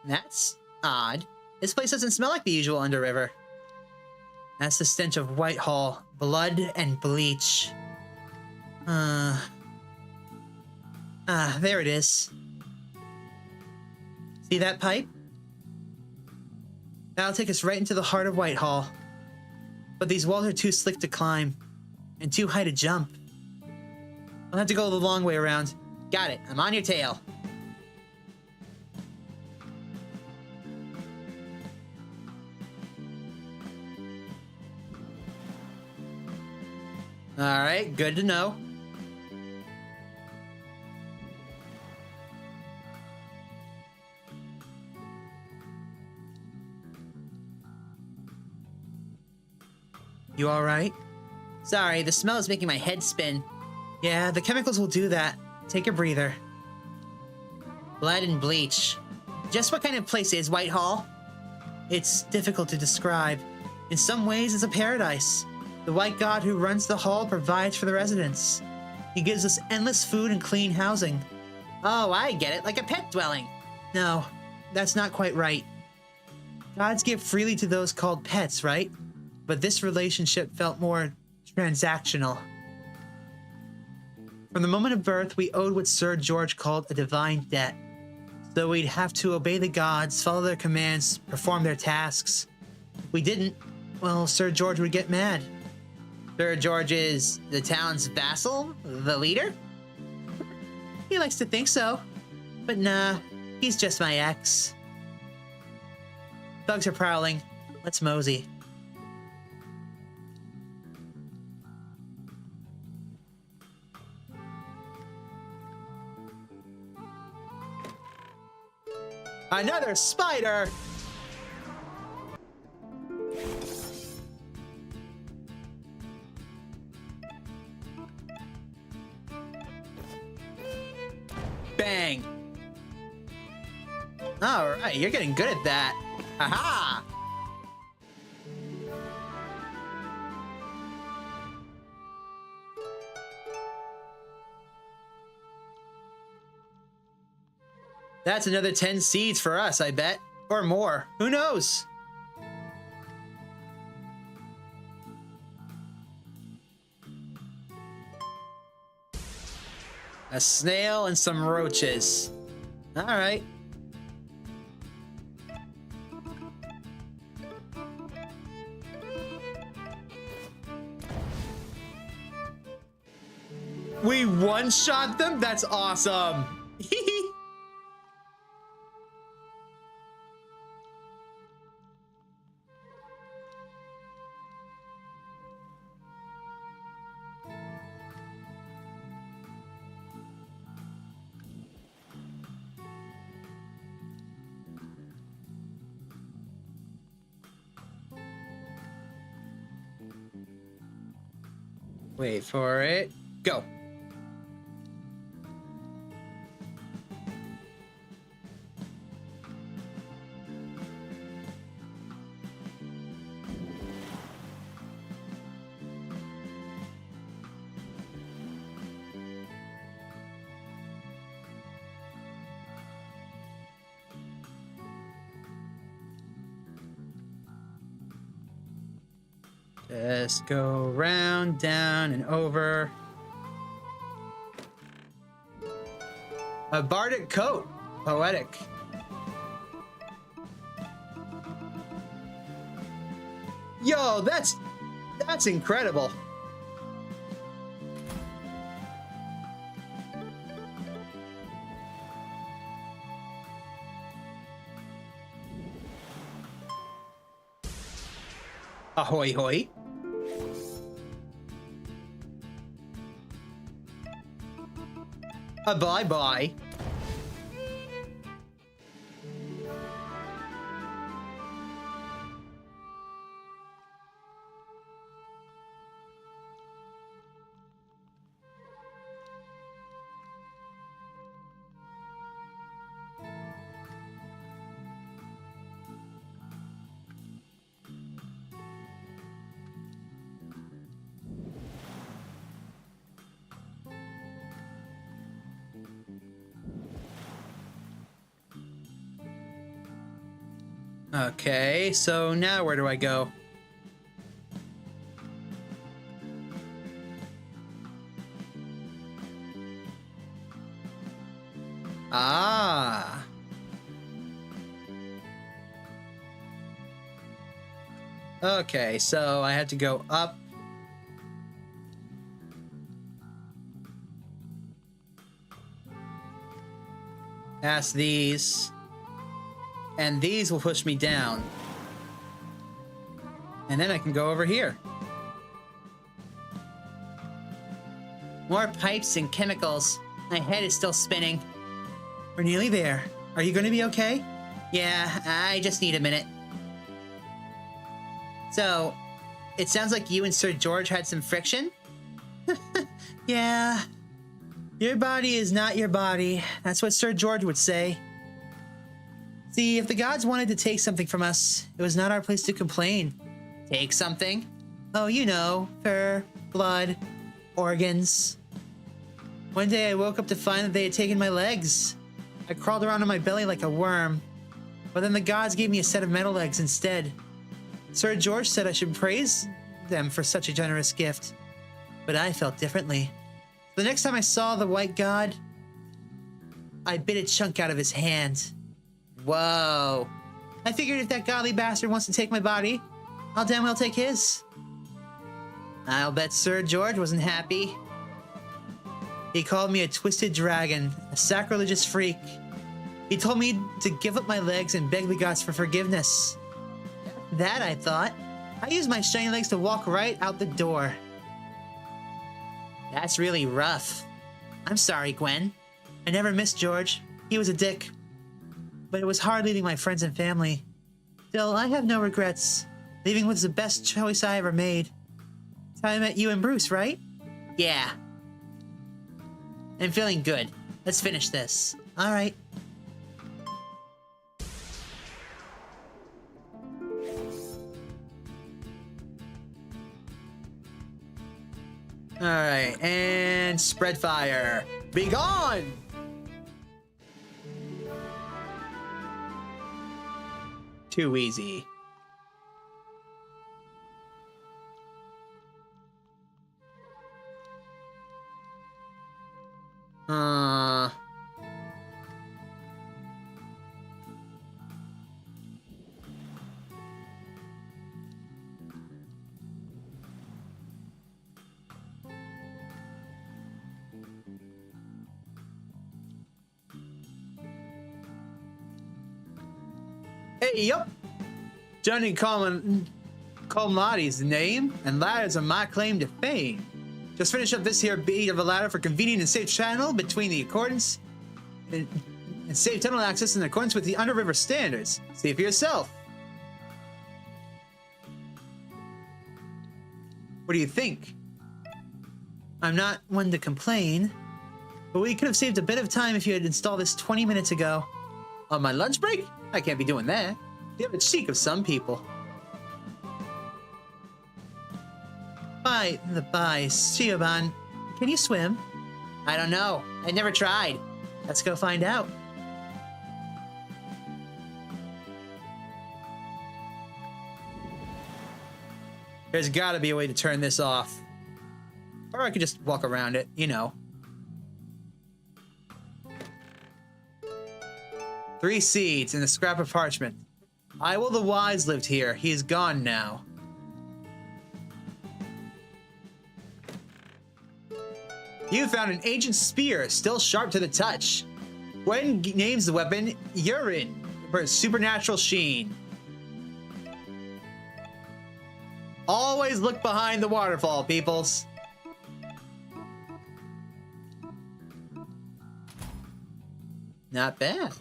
That's odd. This place doesn't smell like the usual underriver. That's the stench of Whitehall, blood and bleach. There it is. See that pipe? That'll take us right into the heart of Whitehall. But these walls are too slick to climb, and too high to jump. I'll have to go the long way around. Got it. I'm on your tail. Alright, good to know. You alright? Sorry, the smell is making my head spin. Yeah, the chemicals will do that. Take a breather. Blood and bleach. Just what kind of place is Whitehall? It's difficult to describe. In some ways, it's a paradise. The white god who runs the hall provides for the residents. He gives us endless food and clean housing. Oh, I get it, like a pet dwelling. No, that's not quite right. Gods give freely to those called pets, right? But this relationship felt more transactional. From the moment of birth, we owed what Sir George called a divine debt. So we'd have to obey the gods, follow their commands, perform their tasks. If we didn't, well, Sir George would get mad. Sir George is the town's vassal? The leader? He likes to think so. But nah, he's just my ex. Thugs are prowling. Let's mosey. Another spider! Bang! Alright, you're getting good at that. Haha! That's another 10 seeds for us, I bet. Or more. Who knows? A snail and some roaches. Alright. We one-shot them? That's awesome! Wait for it. Go. Just go round, down, and over. A bardic coat. Poetic. Yo, that's incredible. Ahoy hoy. A bye-bye. Okay, so now where do I go? Ah. Okay, so I have to go up. Past these. And these will push me down. And then I can go over here. More pipes and chemicals. My head is still spinning. We're nearly there. Are you going to be okay? Yeah, I just need a minute. So, it sounds like you and Sir George had some friction? Yeah. Your body is not your body. That's what Sir George would say. See, if the gods wanted to take something from us, it was not our place to complain. Take something? Oh, you know, fur, blood, organs. One day I woke up to find that they had taken my legs. I crawled around on my belly like a worm, but then the gods gave me a set of metal legs instead. Sir George said I should praise them for such a generous gift, but I felt differently. The next time I saw the white god, I bit a chunk out of his hand. Whoa. I figured if that godly bastard wants to take my body, I'll damn well take his. I'll bet Sir George wasn't happy. He called me a twisted dragon, a sacrilegious freak. He told me to give up my legs and beg the gods for forgiveness. That, I thought. I used my shiny legs to walk right out the door. That's really rough. I'm sorry, Gwen. I never missed George. He was a dick. But it was hard leaving my friends and family. Still, I have no regrets. Leaving was the best choice I ever made. That's how I met you and Bruce, right? Yeah. I'm feeling good. Let's finish this. All right. All right, and spread fire. Be gone! Too easy. Hey, yup. Johnny Colmati's name, and ladders are my claim to fame. Just finish up this here beat of a ladder for convenient and safe channel between the accordance and safe tunnel access in accordance with the Underriver standards. See for yourself. What do you think? I'm not one to complain, but we could have saved a bit of time if you had installed this 20 minutes ago. On my lunch break? I can't be doing that. You have a cheek of some people. By the by, Siobhan, can you swim? I don't know. I never tried. Let's go find out. There's gotta be a way to turn this off. Or I could just walk around it, you know. 3 seeds and a scrap of parchment. I will the Wise lived here. He is gone now. You found an ancient spear, still sharp to the touch. Gwen names the weapon Urine for its supernatural sheen. Always look behind the waterfall, peoples. Not bad.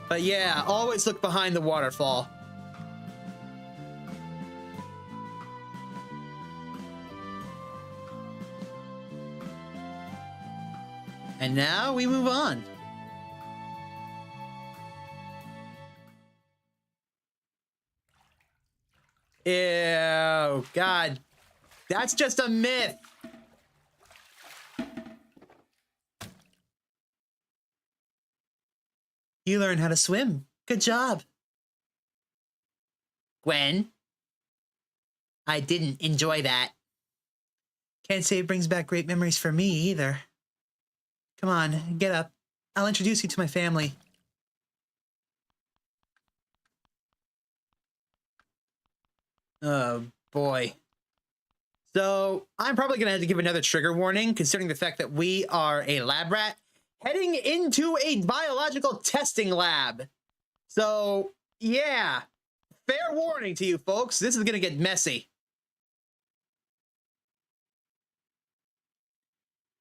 But yeah, always look behind the waterfall. And now we move on. Ew, God. That's just a myth. You learned how to swim. Good job. Gwen, I didn't enjoy that. Can't say it brings back great memories for me either. Come on, get up. I'll introduce you to my family. Oh, boy. So, I'm probably going to have to give another trigger warning, considering the fact that we are a lab rat heading into a biological testing lab. So, yeah. Fair warning to you folks. This is going to get messy.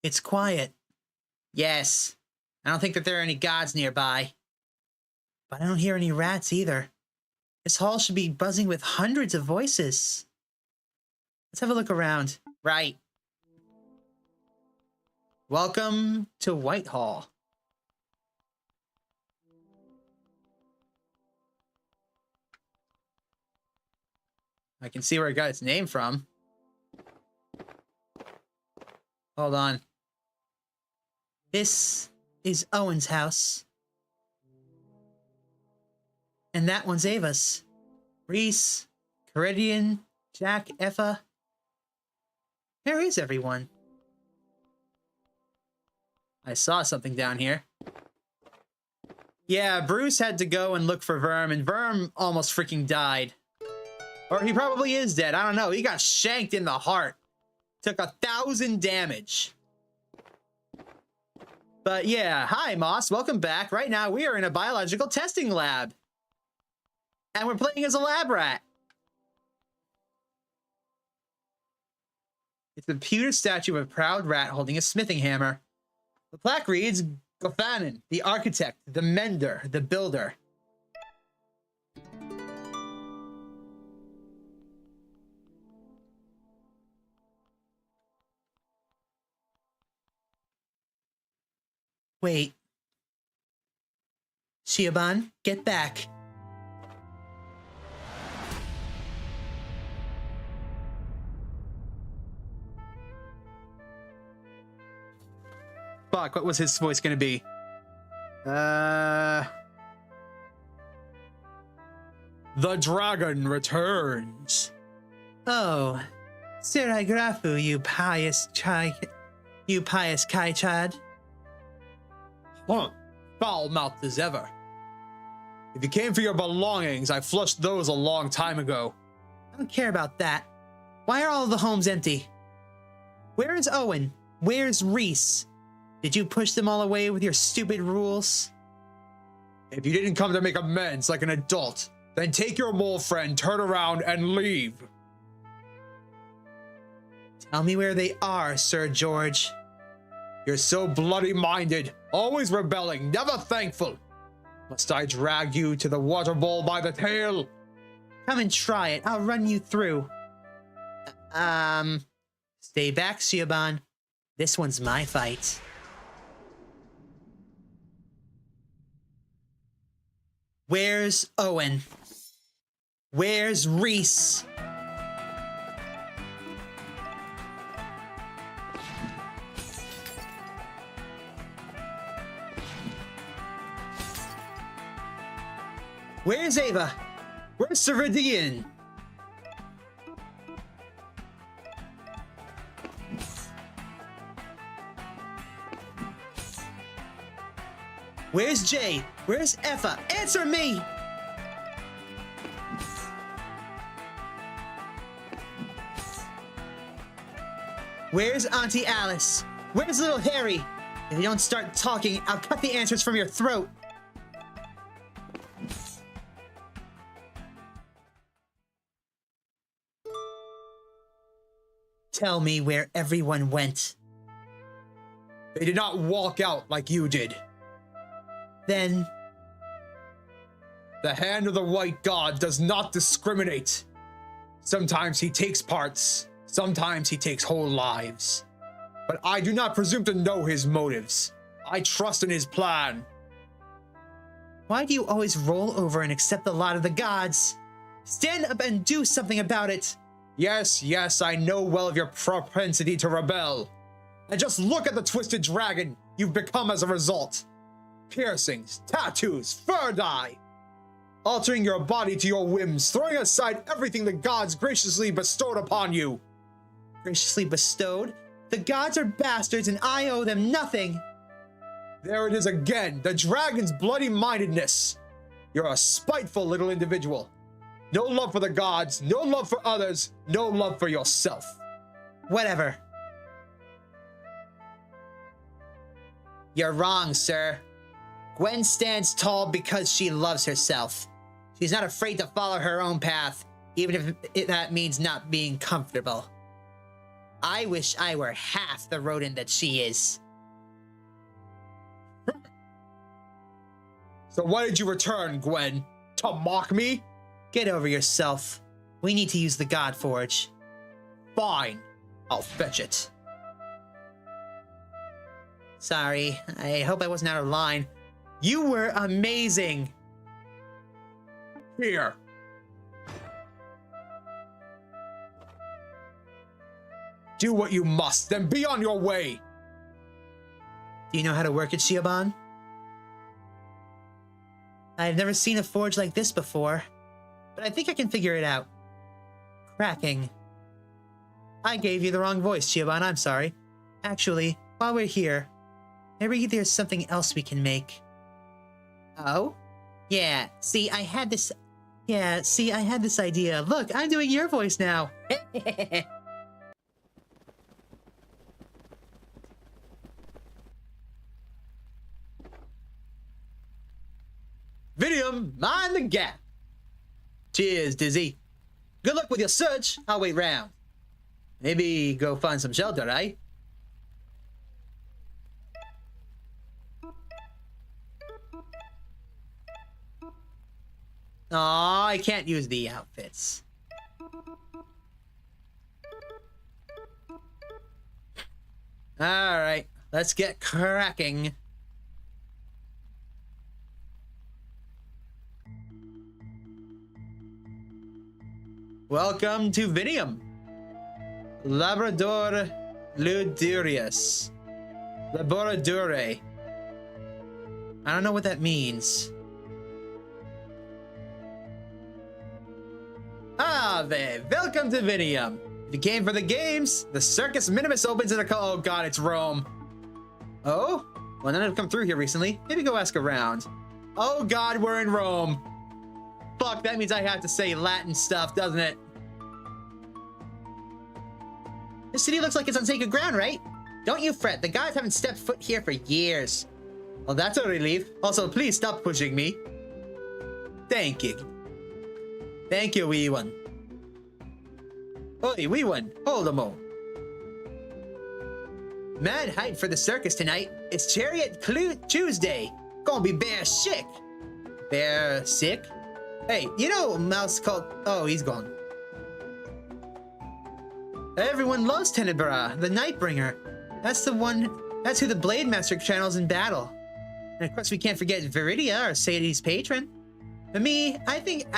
It's quiet. Yes. I don't think that there are any gods nearby. But I don't hear any rats either. This hall should be buzzing with hundreds of voices. Let's have a look around. Right. Welcome to Whitehall. I can see where it got its name from. Hold on. This is Owen's house. And that one's Ava's. Reese, Caridian, Jack, Effa. Where is everyone? I saw something down here. Yeah, Bruce had to go and look for Verm, and Verm almost freaking died. Or he probably is dead. I don't know. He got shanked in the heart. Took 1,000 damage. But yeah, hi Moss, welcome back. Right now we are in a biological testing lab. And we're playing as a lab rat. It's a pewter statue of a proud rat holding a smithing hammer. The plaque reads, Gothanen, the architect, the mender, the builder. Wait. Shiaban, get back. Fuck, what was his voice gonna be? The dragon returns. Oh, Siragrafu, you pious Kaichad. Huh, foul-mouthed as ever. If you came for your belongings, I flushed those a long time ago. I don't care about that. Why are all the homes empty? Where is Owen? Where's Reese? Did you push them all away with your stupid rules? If you didn't come to make amends like an adult, then take your mole friend, turn around, and leave. Tell me where they are, Sir George. You're so bloody-minded, always rebelling, never thankful. Must I drag you to the water bowl by the tail? Come and try it. I'll run you through. Stay back, Shiaban. This one's my fight. Where's Owen? Where's Reese? Where's Ava? Where's Caridian? Where's Jay? Where's Effa? Answer me! Where's Auntie Alice? Where's little Harry? If you don't start talking, I'll cut the answers from your throat. Tell me where everyone went. They did not walk out like you did. Then... The hand of the white god does not discriminate. Sometimes he takes parts, sometimes he takes whole lives. But I do not presume to know his motives. I trust in his plan. Why do you always roll over and accept the lot of the gods? Stand up and do something about it. Yes, yes, I know well of your propensity to rebel. And just look at the twisted dragon you've become as a result. Piercings, tattoos, fur dye. Altering your body to your whims, throwing aside everything the gods graciously bestowed upon you. Graciously bestowed? The gods are bastards and I owe them nothing. There it is again, the dragon's bloody-mindedness. You're a spiteful little individual. No love for the gods, no love for others, no love for yourself. Whatever. You're wrong, sir. Gwen stands tall because she loves herself. She's not afraid to follow her own path, even if that means not being comfortable. I wish I were half the rodent that she is. So why did you return, Gwen? To mock me? Get over yourself. We need to use the God Forge. Fine. I'll fetch it. Sorry, I hope I wasn't out of line. You were amazing. Here. Do what you must, then be on your way. Do you know how to work it, Shiaban? I've never seen a forge like this before, but I think I can figure it out. Cracking. I gave you the wrong voice, Shiaban, I'm sorry. Actually, while we're here, maybe there's something else we can make. Oh? Yeah, see, I had this idea. Look, I'm doing your voice now. Vinium, mind the gap. Cheers, Dizzy. Good luck with your search. I'll wait round. Maybe go find some shelter, right? Aw, I can't use the outfits. Alright, let's get cracking. Welcome to Vinium. Labrador Ludurius. Laboradore. I don't know what that means. Welcome to Vinium. If you came for the games, the Circus Minimus opens in a oh god, it's Rome. Oh? Well, none have come through here recently. Maybe go ask around. Oh god, we're in Rome. Fuck, that means I have to say Latin stuff, doesn't it? This city looks like it's on sacred ground, right? Don't you fret, the gods haven't stepped foot here for years. Well, that's a relief. Also, please stop pushing me. Thank you. Thank you, wee one. Oi, wee one, hold a mo. Mad hype for the circus tonight. It's Chariot Tuesday. Gonna be bear sick. Bear sick? Hey, you know a mouse called... Oh, he's gone. Everyone loves Tenebra, the Nightbringer. That's the one... That's who the Blade Master channels in battle. And of course we can't forget Viridia, our Sadie's patron. For me, I think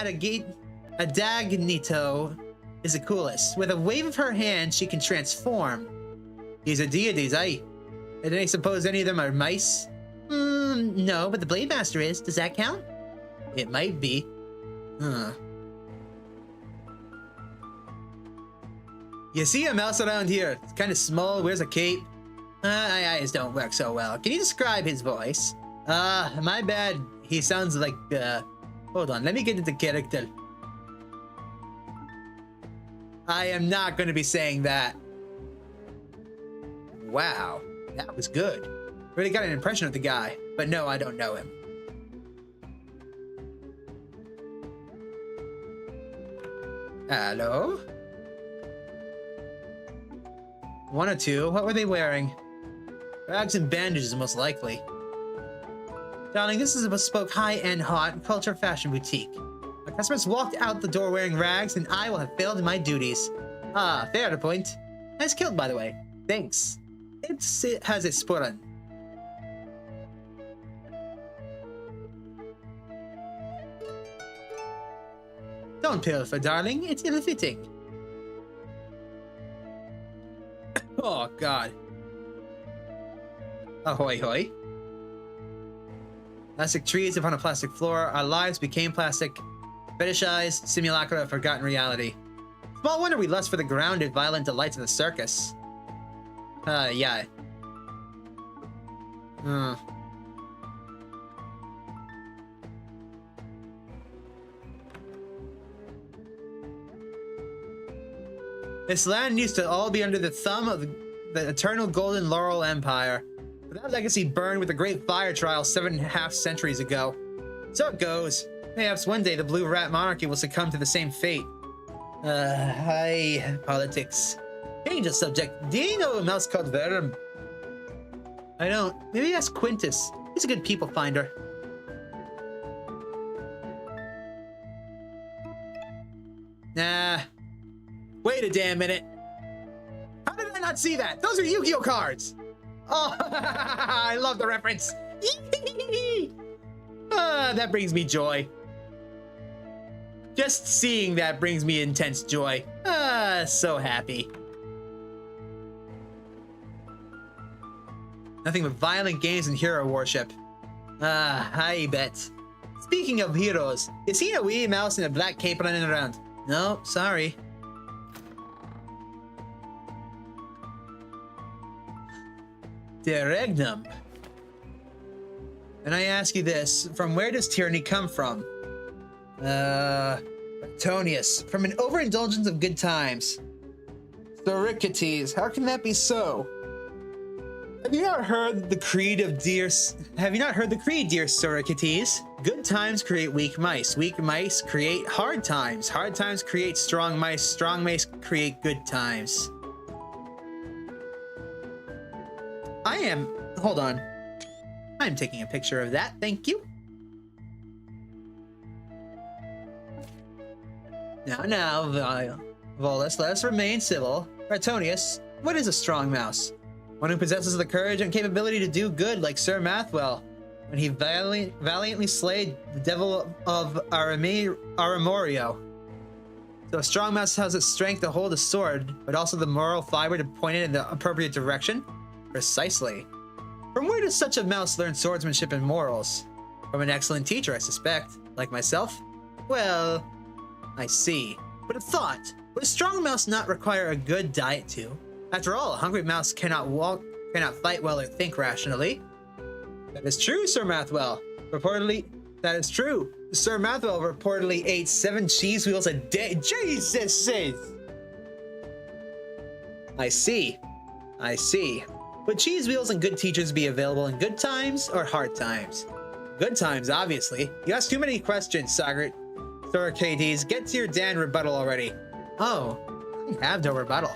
Adagnito is the coolest. With a wave of her hand, she can transform. These are deities, aye. And I suppose any of them are mice? No, but the Blade Master is. Does that count? It might be. Huh. You see a mouse around here. It's kind of small, wears a cape. My eyes don't work so well. Can you describe his voice? My bad. He sounds like, hold on, let me get into character. I am not going to be saying that. Wow, that was good. Really got an impression of the guy, but no, I don't know him. Hello? One or two. What were they wearing? Rags and bandages, most likely. Darling, this is a bespoke high-end hot culture fashion boutique. My customers walked out the door wearing rags, and I will have failed in my duties. Ah, fair to point. Nice kilt, by the way. Thanks. It has its spot on. Don't pilfer, darling. It's ill-fitting. Oh, God. Ahoy, hoy. Plastic trees upon a plastic floor. Our lives became plastic. Fetishized simulacra of forgotten reality. Small wonder we lust for the grounded, violent delights of the circus. Yeah. This land used to all be under the thumb of the eternal golden Laurel Empire. But that legacy burned with the Great Fire Trial 7.5 centuries ago. So it goes. Perhaps one day the Blue Rat Monarchy will succumb to the same fate. Hi, politics. Change the subject. Do you know a mouse called Verm? I don't. Maybe ask Quintus. He's a good people finder. Nah. Wait a damn minute. How did I not see that? Those are Yu-Gi-Oh cards! Oh, I love the reference. That brings me joy. Just seeing that brings me intense joy. So happy. Nothing but violent games and hero worship. I bet. Speaking of heroes, is he a wee mouse in a black cape running around? No, sorry. Deregnum. And I ask you this, from where does tyranny come from? Tonius, from an overindulgence of good times. Thoricates, how can that be so? Have you not heard the creed, dear Soricates? Good times create weak mice. Weak mice create hard times. Hard times create strong mice. Strong mice create good times. Hold on. I'm taking a picture of that, thank you. Now, Volus, let us remain civil. Ratonius, what is a strong mouse? One who possesses the courage and capability to do good, like Sir Mathwell, when he valiantly slayed the devil of Aramorio. So a strong mouse has the strength to hold a sword, but also the moral fiber to point it in the appropriate direction? Precisely. From where does such a mouse learn swordsmanship and morals? From an excellent teacher, I suspect. Like myself? Well, I see. But a thought, would a strong mouse not require a good diet too? After all, a hungry mouse cannot walk, cannot fight well or think rationally. That is true, Sir Mathwell. That is true. Sir Mathwell reportedly ate 7 cheese wheels a day. Jesus! I see. Would cheese wheels and good teachers be available in good times or hard times? Good times, obviously. You ask too many questions, Saga. Thoricades, get to your damn rebuttal already. Oh, I have no rebuttal.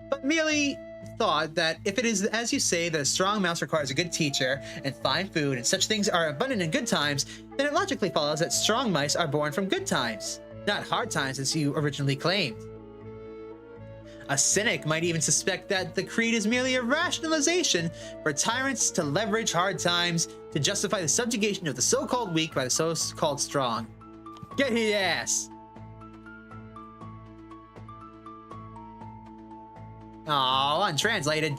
But merely thought that if it is as you say that a strong mouse requires a good teacher and fine food and such things are abundant in good times, then it logically follows that strong mice are born from good times, not hard times as you originally claimed. A cynic might even suspect that the creed is merely a rationalization for tyrants to leverage hard times to justify the subjugation of the so-called weak by the so-called strong. Get his ass! Aw, untranslated.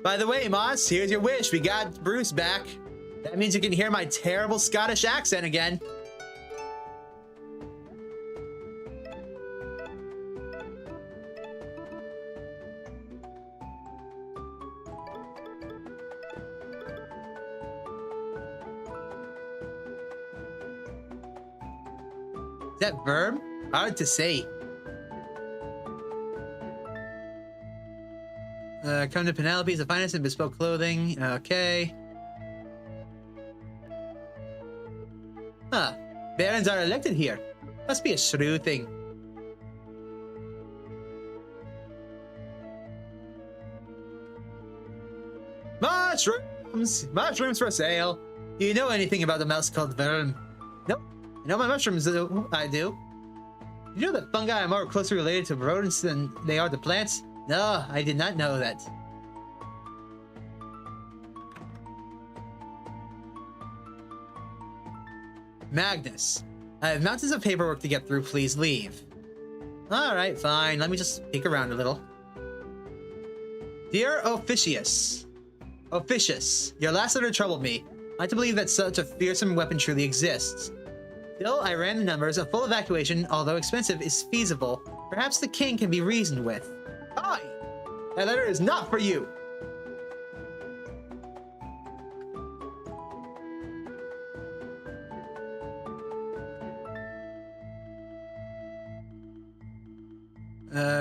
By the way, Moss, here's your wish. We got Bruce back. That means you can hear my terrible Scottish accent again. Is that Verm? Hard to say. Come to Penelope's, the finest in bespoke clothing. Okay. Huh. Barons are elected here. Must be a shrew thing. Mushrooms! Mushrooms for sale! Do you know anything about the mouse called Verm? Nope. I know my mushrooms, though. I do. You know that fungi are more closely related to rodents than they are to plants? No, I did not know that. Magnus, I have mountains of paperwork to get through. Please leave. Alright, fine. Let me just peek around a little. Dear Officius, your last letter troubled me. I like to believe that such a fearsome weapon truly exists. Still, I ran the numbers. A full evacuation, although expensive, is feasible. Perhaps the king can be reasoned with. Hi! That letter is not for you!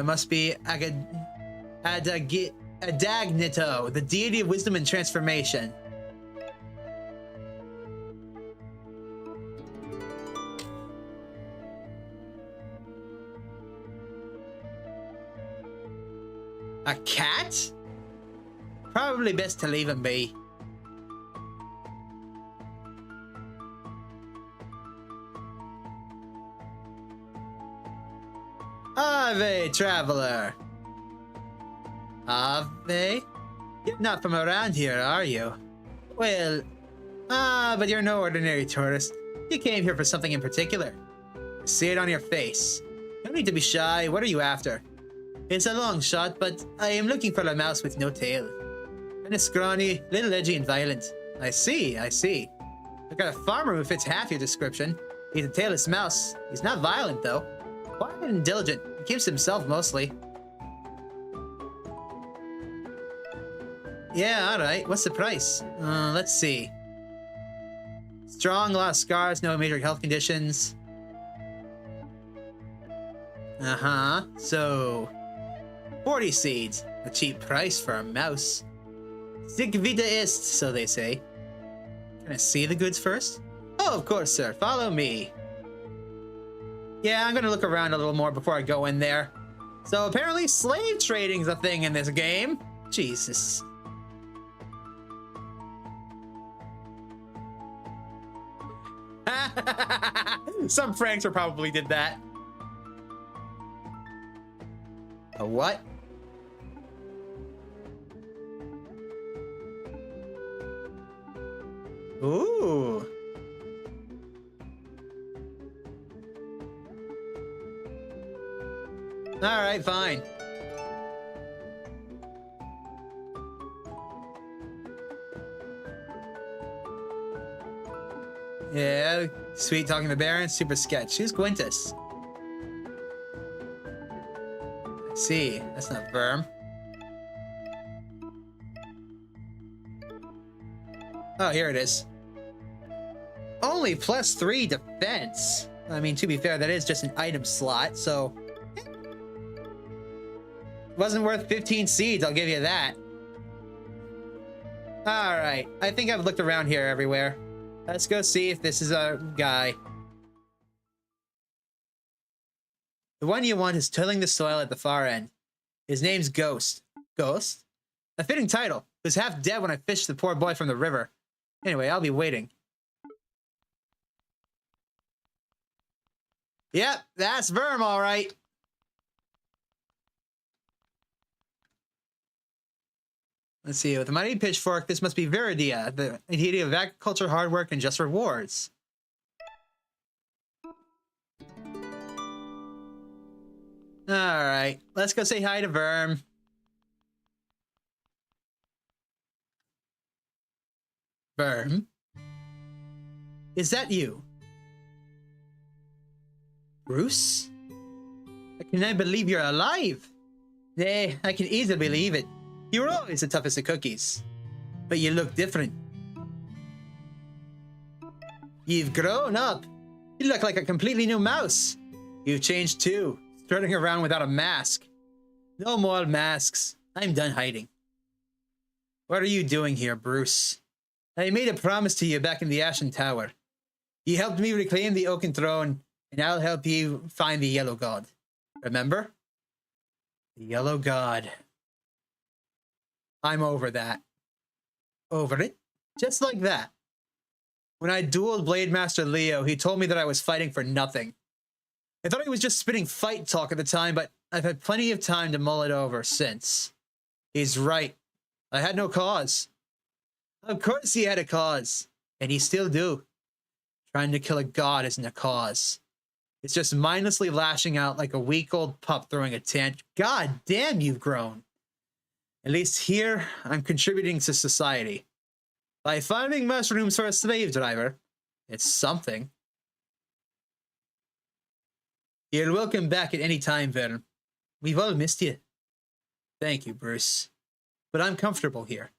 Must be Adagnito, the deity of wisdom and transformation. A cat? Probably best to leave him be. Ave, traveler. Ave? You're not from around here, are you? Well, but you're no ordinary tourist. You came here for something in particular. I see it on your face. No need to be shy. What are you after? It's a long shot, but I am looking for a mouse with no tail. Kinda scrawny, little edgy and violent. I see. I've got a farmer who fits half your description. He's a tailless mouse. He's not violent, though. Quiet and diligent. He keeps himself, mostly. Yeah, alright. What's the price? Let's see. Strong, a lot of scars, no major health conditions. So... 40 seeds. A cheap price for a mouse. Sic vita est, so they say. Can I see the goods first? Oh, of course, sir. Follow me. Yeah, I'm gonna look around a little more before I go in there. So apparently slave trading's a thing in this game. Jesus. Some Frankster probably did that. A what? Ooh. All right, fine. Yeah, sweet talking to Baron, super sketch. Who's Quintus? I see, that's not Verm. Oh, here it is. Only +3 defense. I mean, to be fair, that is just an item slot, so... Wasn't worth 15 seeds, I'll give you that. Alright, I think I've looked around here everywhere. Let's go see if this is a guy. The one you want is tilling the soil at the far end. His name's Ghost. Ghost? A fitting title. He was half dead when I fished the poor boy from the river. Anyway, I'll be waiting. Yep, that's Verm, all right. Let's see, with a mighty pitchfork, this must be Viridia, the deity of agriculture, hard work, and just rewards. Alright, let's go say hi to Verm. Verm? Is that you? Bruce? Can I believe you're alive? Nay, I can easily believe it. You were always the toughest of cookies. But you look different. You've grown up. You look like a completely new mouse. You've changed too, strutting around without a mask. No more masks. I'm done hiding. What are you doing here, Bruce? I made a promise to you back in the Ashen Tower. You helped me reclaim the Oaken Throne, and I'll help you find the Yellow God. Remember? The Yellow God. I'm over that. Over it? Just like that. When I dueled Blade Master Leo, he told me that I was fighting for nothing. I thought he was just spitting fight talk at the time, but I've had plenty of time to mull it over since. He's right. I had no cause. Of course he had a cause. And he still do. Trying to kill a god isn't a cause. It's just mindlessly lashing out like a weak old pup throwing a tantrum. God damn, you've grown. At least here, I'm contributing to society. By farming mushrooms for a slave driver, it's something. You're welcome back at any time, Verm. We've all missed you. Thank you, Bruce. But I'm comfortable here.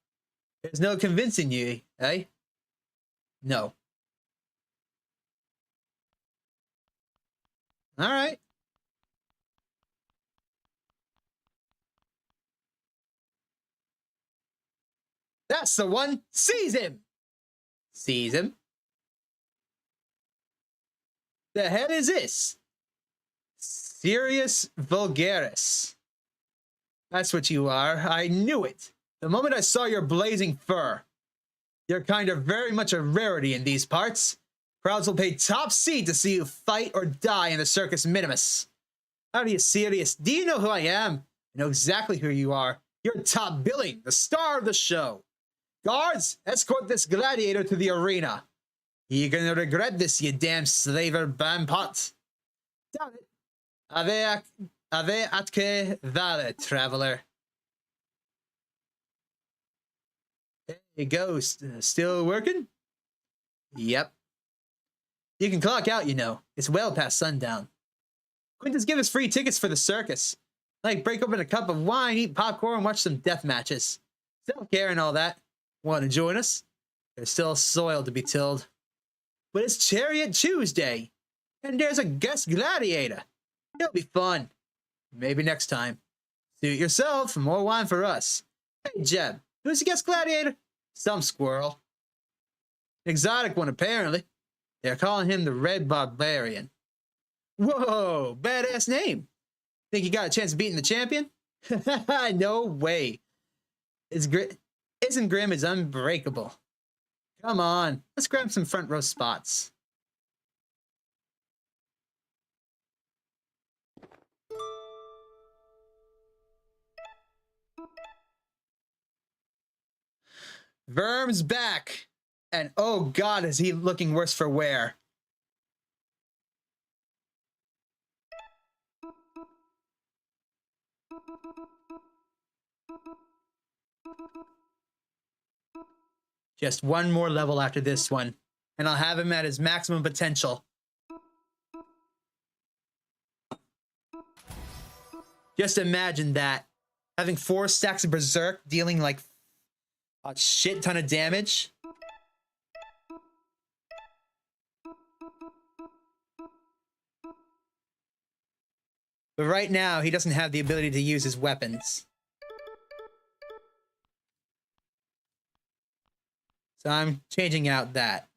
There's no convincing you, eh? No. All right. That's the one! Seize him! Seize him? The hell is this? Serious Vulgaris. That's what you are. I knew it. The moment I saw your blazing fur. Your kind are very much a rarity in these parts. Crowds will pay top seat to see you fight or die in the Circus Minimus. How are you serious? Do you know who I am? I know exactly who you are. You're top billing, the star of the show. Guards, escort this gladiator to the arena. You're gonna regret this, you damn slaver bampot. Damn it. Ave atque vale, traveler. Hey, Ghost, still working? Yep. You can clock out, you know. It's well past sundown. Quintus, give us free tickets for the circus. Like, break open a cup of wine, eat popcorn, watch some death matches. Self-care and all that. Want to join us? There's still soil to be tilled. But it's Chariot Tuesday, and there's a guest gladiator. It'll be fun. Maybe next time. Suit yourself, more wine for us. Hey, Jeb, who's the guest gladiator? Some squirrel. Exotic one, apparently. They're calling him the Red Barbarian. Whoa, badass name. Think you got a chance of beating the champion? No way. Isn't Grim is unbreakable. Come on, let's grab some front row spots. Verm's back. And oh god, is he looking worse for wear. Just one more level after this one, and I'll have him at his maximum potential. Just imagine that. Having 4 stacks of Berserk, dealing like a shit ton of damage. But right now, he doesn't have the ability to use his weapons. So I'm changing out that.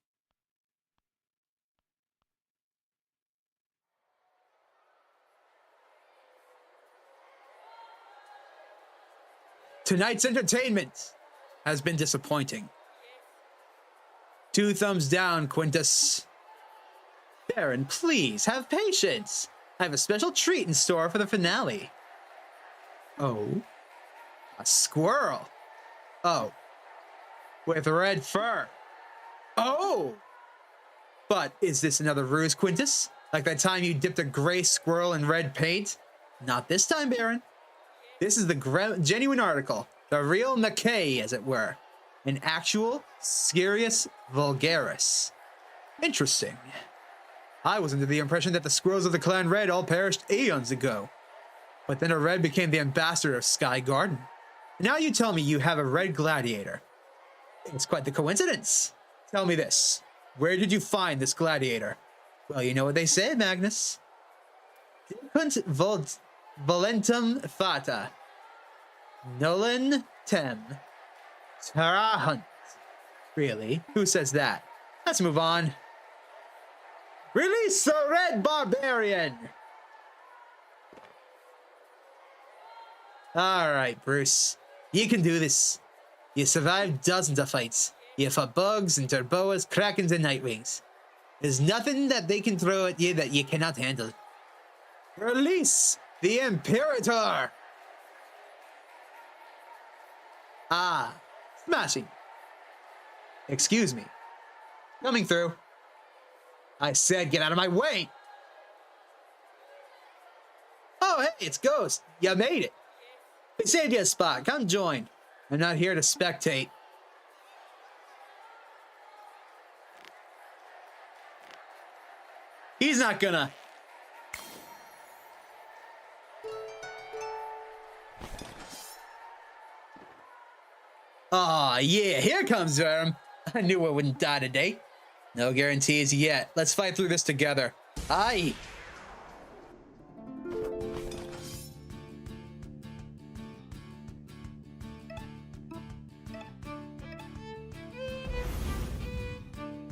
Tonight's entertainment has been disappointing. 2 thumbs down, Quintus. Baron, please, have patience. I have a special treat in store for the finale. Oh. A squirrel. Oh. With red fur. Oh! But is this another ruse, Quintus? Like that time you dipped a gray squirrel in red paint? Not this time, Baron. This is the genuine article. The real Mackay, as it were. An actual, Serious Vulgaris. Interesting. I was under the impression that the squirrels of the clan Red all perished eons ago. But then a Red became the ambassador of Sky Garden. Now you tell me you have a Red gladiator. It's quite the coincidence. Tell me this. Where did you find this gladiator? Well, you know what they say, Magnus. Dicunt volentum fata. Nolen tem. Tarahunt. Really? Who says that? Let's move on. Release the Red Barbarian! Alright, Bruce. You can do this. You survived dozens of fights. You fought bugs and turboas, krakens and nightwings. There's nothing that they can throw at you that you cannot handle. Release the Imperator! Ah, smashing. Excuse me. Coming through. I said get out of my way! Oh, hey, it's Ghost. You made it. We saved you a spot. Come join. I'm not here to spectate. He's not gonna. Aw, yeah, here comes Verm. I knew I wouldn't die today. No guarantees yet. Let's fight through this together. Aye.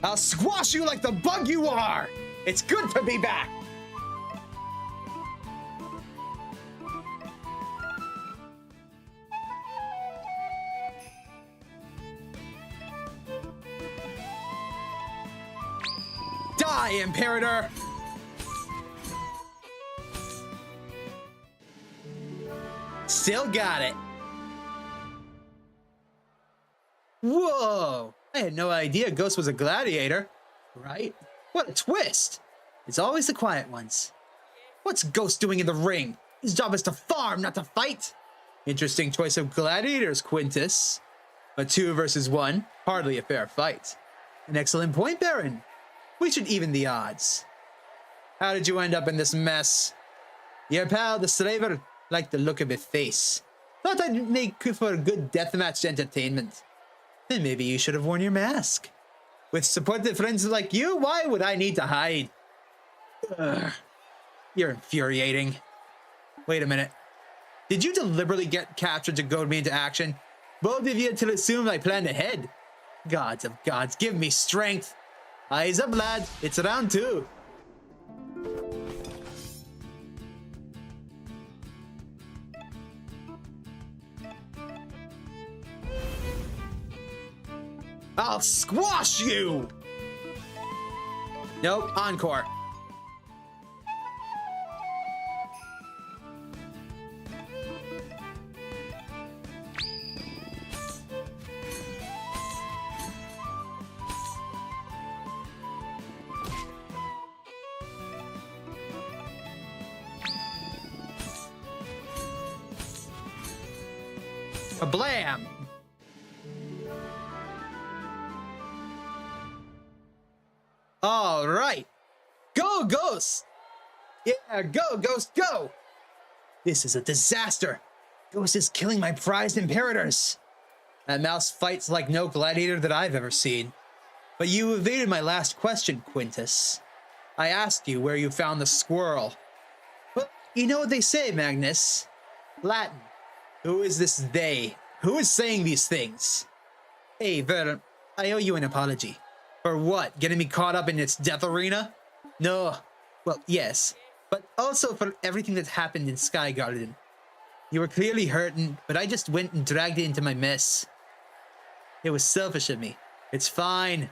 I'll squash you like the bug you are! It's good to be back! Die, Imperator! Still got it. Whoa! I had no idea Ghost was a gladiator. Right? What a twist! It's always the quiet ones. What's Ghost doing in the ring? His job is to farm, not to fight. Interesting choice of gladiators, Quintus. But 2 versus 1, hardly a fair fight. An excellent point, Baron. We should even the odds. How did you end up in this mess? Your pal, the slaver, liked the look of his face. Thought I'd make for a good deathmatch entertainment. Then maybe you should have worn your mask. With supportive friends like you, why would I need to hide? Ugh. You're infuriating. Wait a minute. Did you deliberately get captured to goad me into action? Both of you to assume I planned ahead. Gods of gods, give me strength. Eyes up, lad. It's round 2. I'll squash you! Nope, encore. Kablam! All right. Go, Ghost! Yeah, go, Ghost, go! This is a disaster. Ghost is killing my prized imperators. That mouse fights like no gladiator that I've ever seen. But you evaded my last question, Quintus. I asked you where you found the squirrel. But you know what they say, Magnus. Latin. Who is this they? Who is saying these things? Hey, Verm, I owe you an apology. For what? Getting me caught up in its death arena? No. Well, yes. But also for everything that happened in Sky Garden. You were clearly hurting, but I just went and dragged it into my mess. It was selfish of me. It's fine.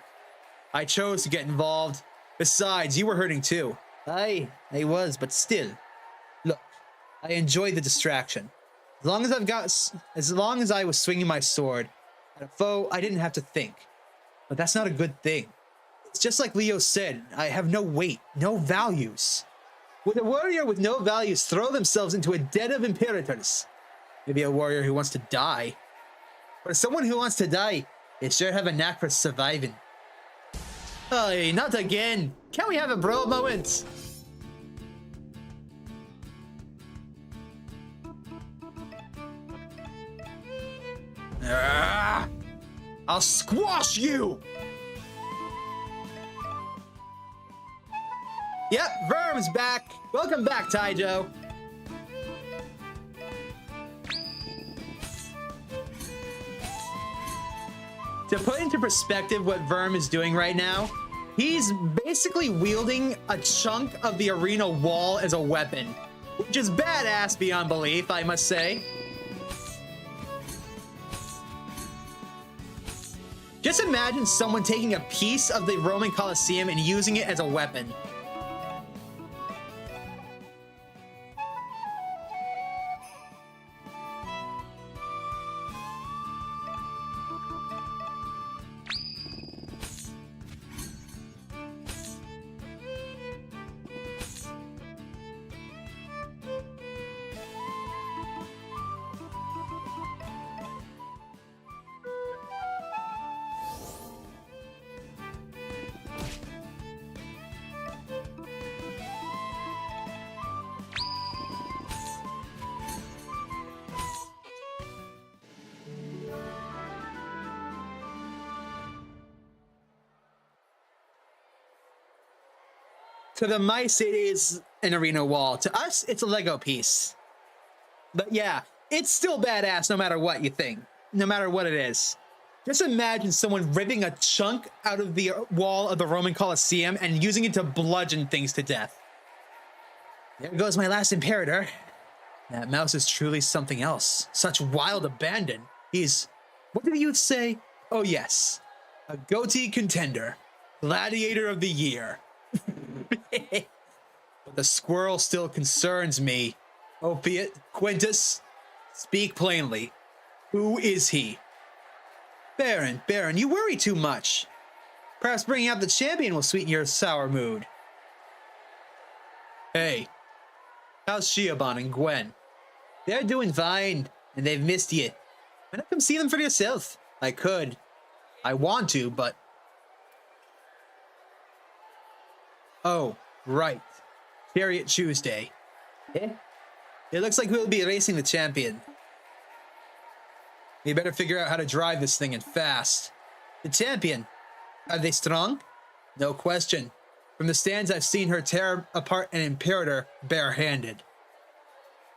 I chose to get involved. Besides, you were hurting too. I was, but still. Look, I enjoyed the distraction. As long as I was swinging my sword at a foe, I didn't have to think. But that's not a good thing. It's just like Leo said, I have no weight, no values. Would a warrior with no values throw themselves into a den of imperators? Maybe a warrior who wants to die. But someone who wants to die, they sure have a knack for surviving. Hey, not again. Can't we have a bro moment? I'll squash you! Yep, Verm's back. Welcome back, Taijo. To put into perspective what Verm is doing right now, he's basically wielding a chunk of the arena wall as a weapon, which is badass beyond belief, I must say. Just imagine someone taking a piece of the Roman Colosseum and using it as a weapon. To the mice, it is an arena wall. To us, it's a Lego piece. But yeah, it's still badass no matter what you think. No matter what it is. Just imagine someone ripping a chunk out of the wall of the Roman Colosseum and using it to bludgeon things to death. There goes my last imperator. That mouse is truly something else. Such wild abandon. He's, what did you say? Oh yes, a goatee contender, gladiator of the year. But the squirrel still concerns me. Opiate, Quintus, speak plainly. Who is he? Baron, you worry too much. Perhaps bringing out the champion will sweeten your sour mood. Hey, how's Shiobon and Gwen? They're doing fine, and they've missed you. Why not come see them for yourself? I could. I want to, but... Oh, right. Chariot Tuesday. Eh? It looks like we'll be racing the champion. We better figure out how to drive this thing and fast. The champion? Are they strong? No question. From the stands, I've seen her tear apart an imperator barehanded.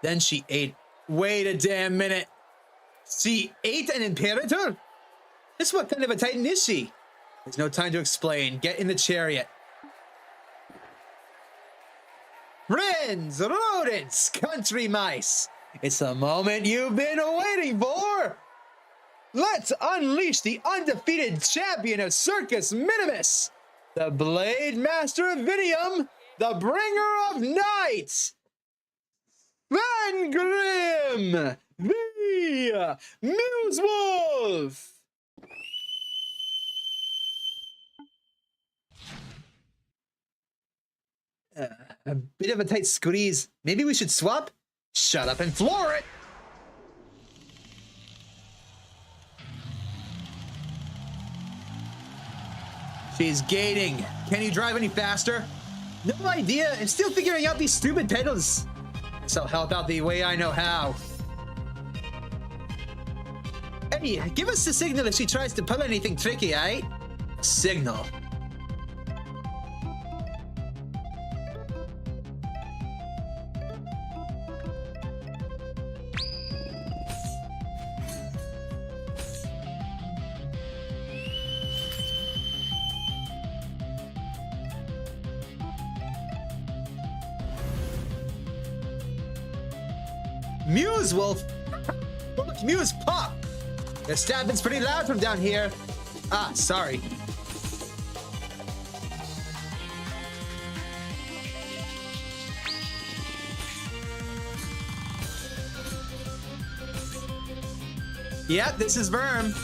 Then she ate... Wait a damn minute. She ate an imperator? Just what kind of a titan is she? There's no time to explain. Get in the chariot. Friends, rodents, country mice. It's the moment you've been waiting for. Let's unleash the undefeated champion of Circus Minimus, the Blade Master of Vinium, the Bringer of Night, Van Grim, the Muse Wolf. A bit of a tight squeeze. Maybe we should swap? Shut up and floor it! She's gating. Can you drive any faster? No idea. I'm still figuring out these stupid pedals. So I'll help out the way I know how. Hey, give us the signal if she tries to pull anything tricky, eh? Signal. Muse Wolf! Look, Muse Pop! The stabbing's pretty loud from down here. Ah, sorry. Yeah, this is Verm.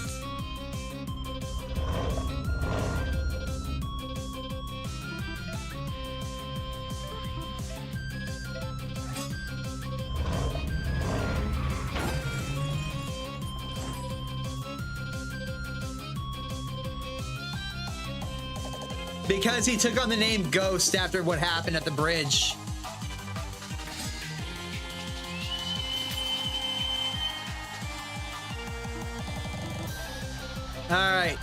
Because he took on the name Ghost after what happened at the bridge. All right.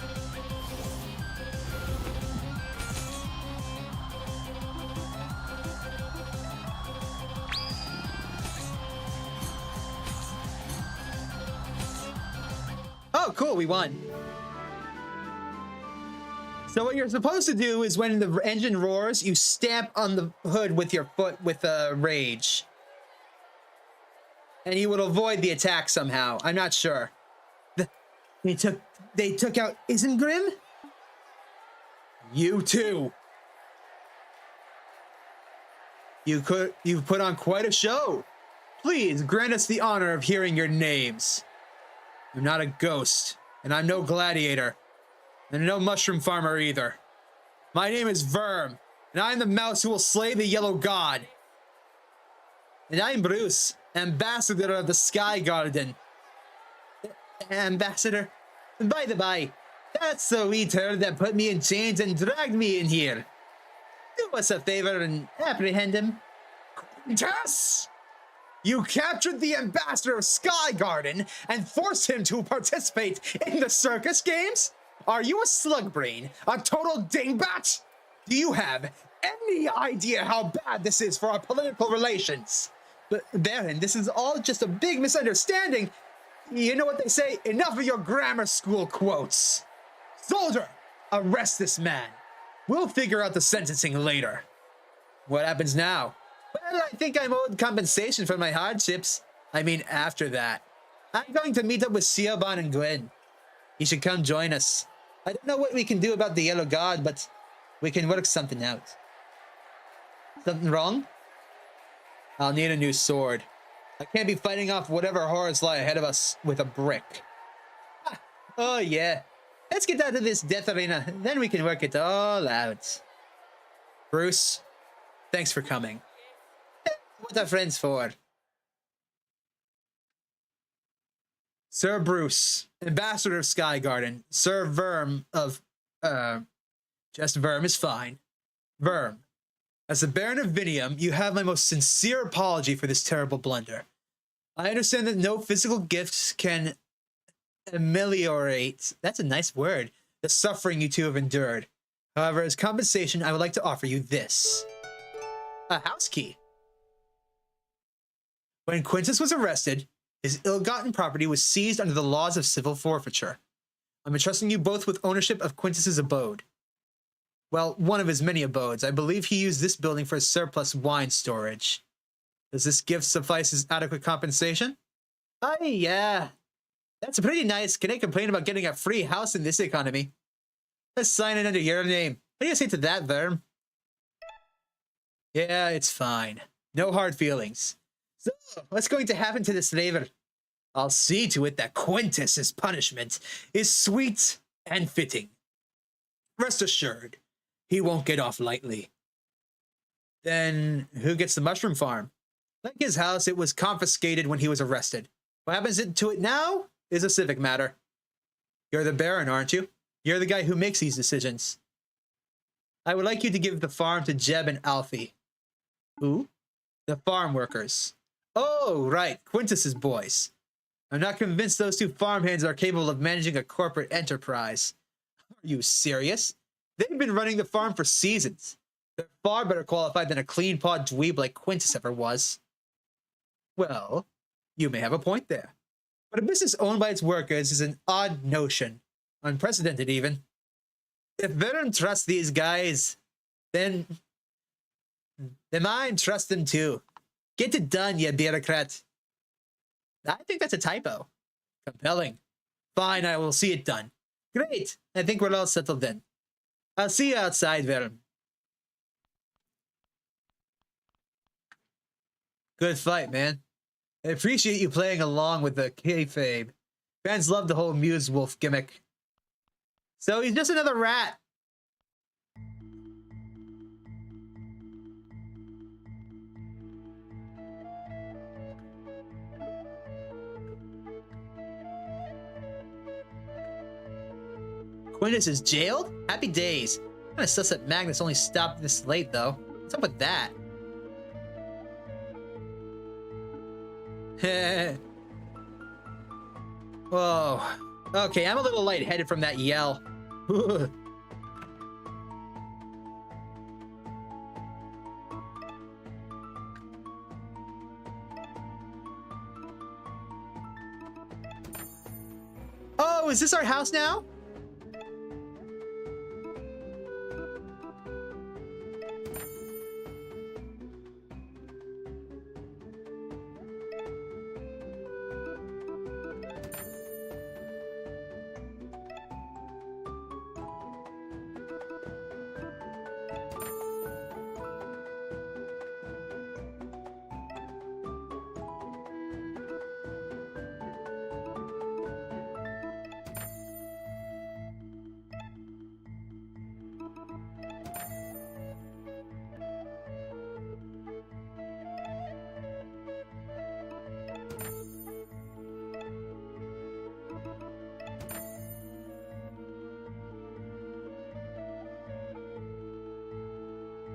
Oh, cool, we won. So what you're supposed to do is when the engine roars, you stamp on the hood with your foot with a rage. And you will avoid the attack somehow. I'm not sure. They took out Isengrim? You too. You've put on quite a show. Please grant us the honor of hearing your names. I'm not a ghost, and I'm no gladiator. And no mushroom farmer either. My name is Verm, and I'm the mouse who will slay the yellow god. And I'm Bruce, ambassador of the Sky Garden. Ambassador? By the by, that's the wee turd that put me in chains and dragged me in here. Do us a favor and apprehend him. Yes! You captured the ambassador of Sky Garden and forced him to participate in the circus games? Are you a slug brain? A total dingbat? Do you have any idea how bad this is for our political relations? But Baron, this is all just a big misunderstanding. You know what they say? Enough of your grammar school quotes. Soldier, arrest this man. We'll figure out the sentencing later. What happens now? Well, I think I'm owed compensation for my hardships. I mean, after that. I'm going to meet up with Siobhan and Gwen. You should come join us. I don't know what we can do about the Yellow God, but we can work something out. Something wrong? I'll need a new sword. I can't be fighting off whatever horrors lie ahead of us with a brick. Ah, oh yeah. Let's get out of this death arena, then we can work it all out. Bruce, thanks for coming. What are friends for? Sir Bruce, Ambassador of Sky Garden. Sir Verm of... just Verm is fine. Verm. As the Baron of Vinium, you have my most sincere apology for this terrible blunder. I understand that no physical gifts can ameliorate, that's a nice word, the suffering you two have endured. However, as compensation, I would like to offer you this. A house key. When Quintus was arrested, his ill-gotten property was seized under the laws of civil forfeiture. I'm entrusting you both with ownership of Quintus's abode. Well, one of his many abodes. I believe he used this building for surplus wine storage. Does this gift suffice as adequate compensation? Yeah. That's pretty nice. Can I complain about getting a free house in this economy? Let's sign it under your name. What do you say to that, Verm? Yeah, it's fine. No hard feelings. So, what's going to happen to this labor? I'll see to it that Quintus's punishment is sweet and fitting. Rest assured, he won't get off lightly. Then, who gets the mushroom farm? Like his house, it was confiscated when he was arrested. What happens to it now is a civic matter. You're the Baron, aren't you? You're the guy who makes these decisions. I would like you to give the farm to Jeb and Alfie. Who? The farm workers. Oh, right, Quintus's boys. I'm not convinced those two farmhands are capable of managing a corporate enterprise. Are you serious? They've been running the farm for seasons. They're far better qualified than a clean-pawed dweeb like Quintus ever was. Well, you may have a point there. But a business owned by its workers is an odd notion. Unprecedented, even. If Verm trusts these guys, then mine trust them too. Get it done, you bureaucrat. I think that's a typo. Compelling. Fine, I will see it done. Great. I think we're all settled then. I'll see you outside, Verm. Good fight, man. I appreciate you playing along with the kayfabe. Fans love the whole Muse Wolf gimmick. So he's just another rat. Quintus is jailed? Happy days. Kinda sus that Magnus only stopped this late, though. What's up with that? Whoa. Okay, I'm a little lightheaded from that yell. Oh, is this our house now?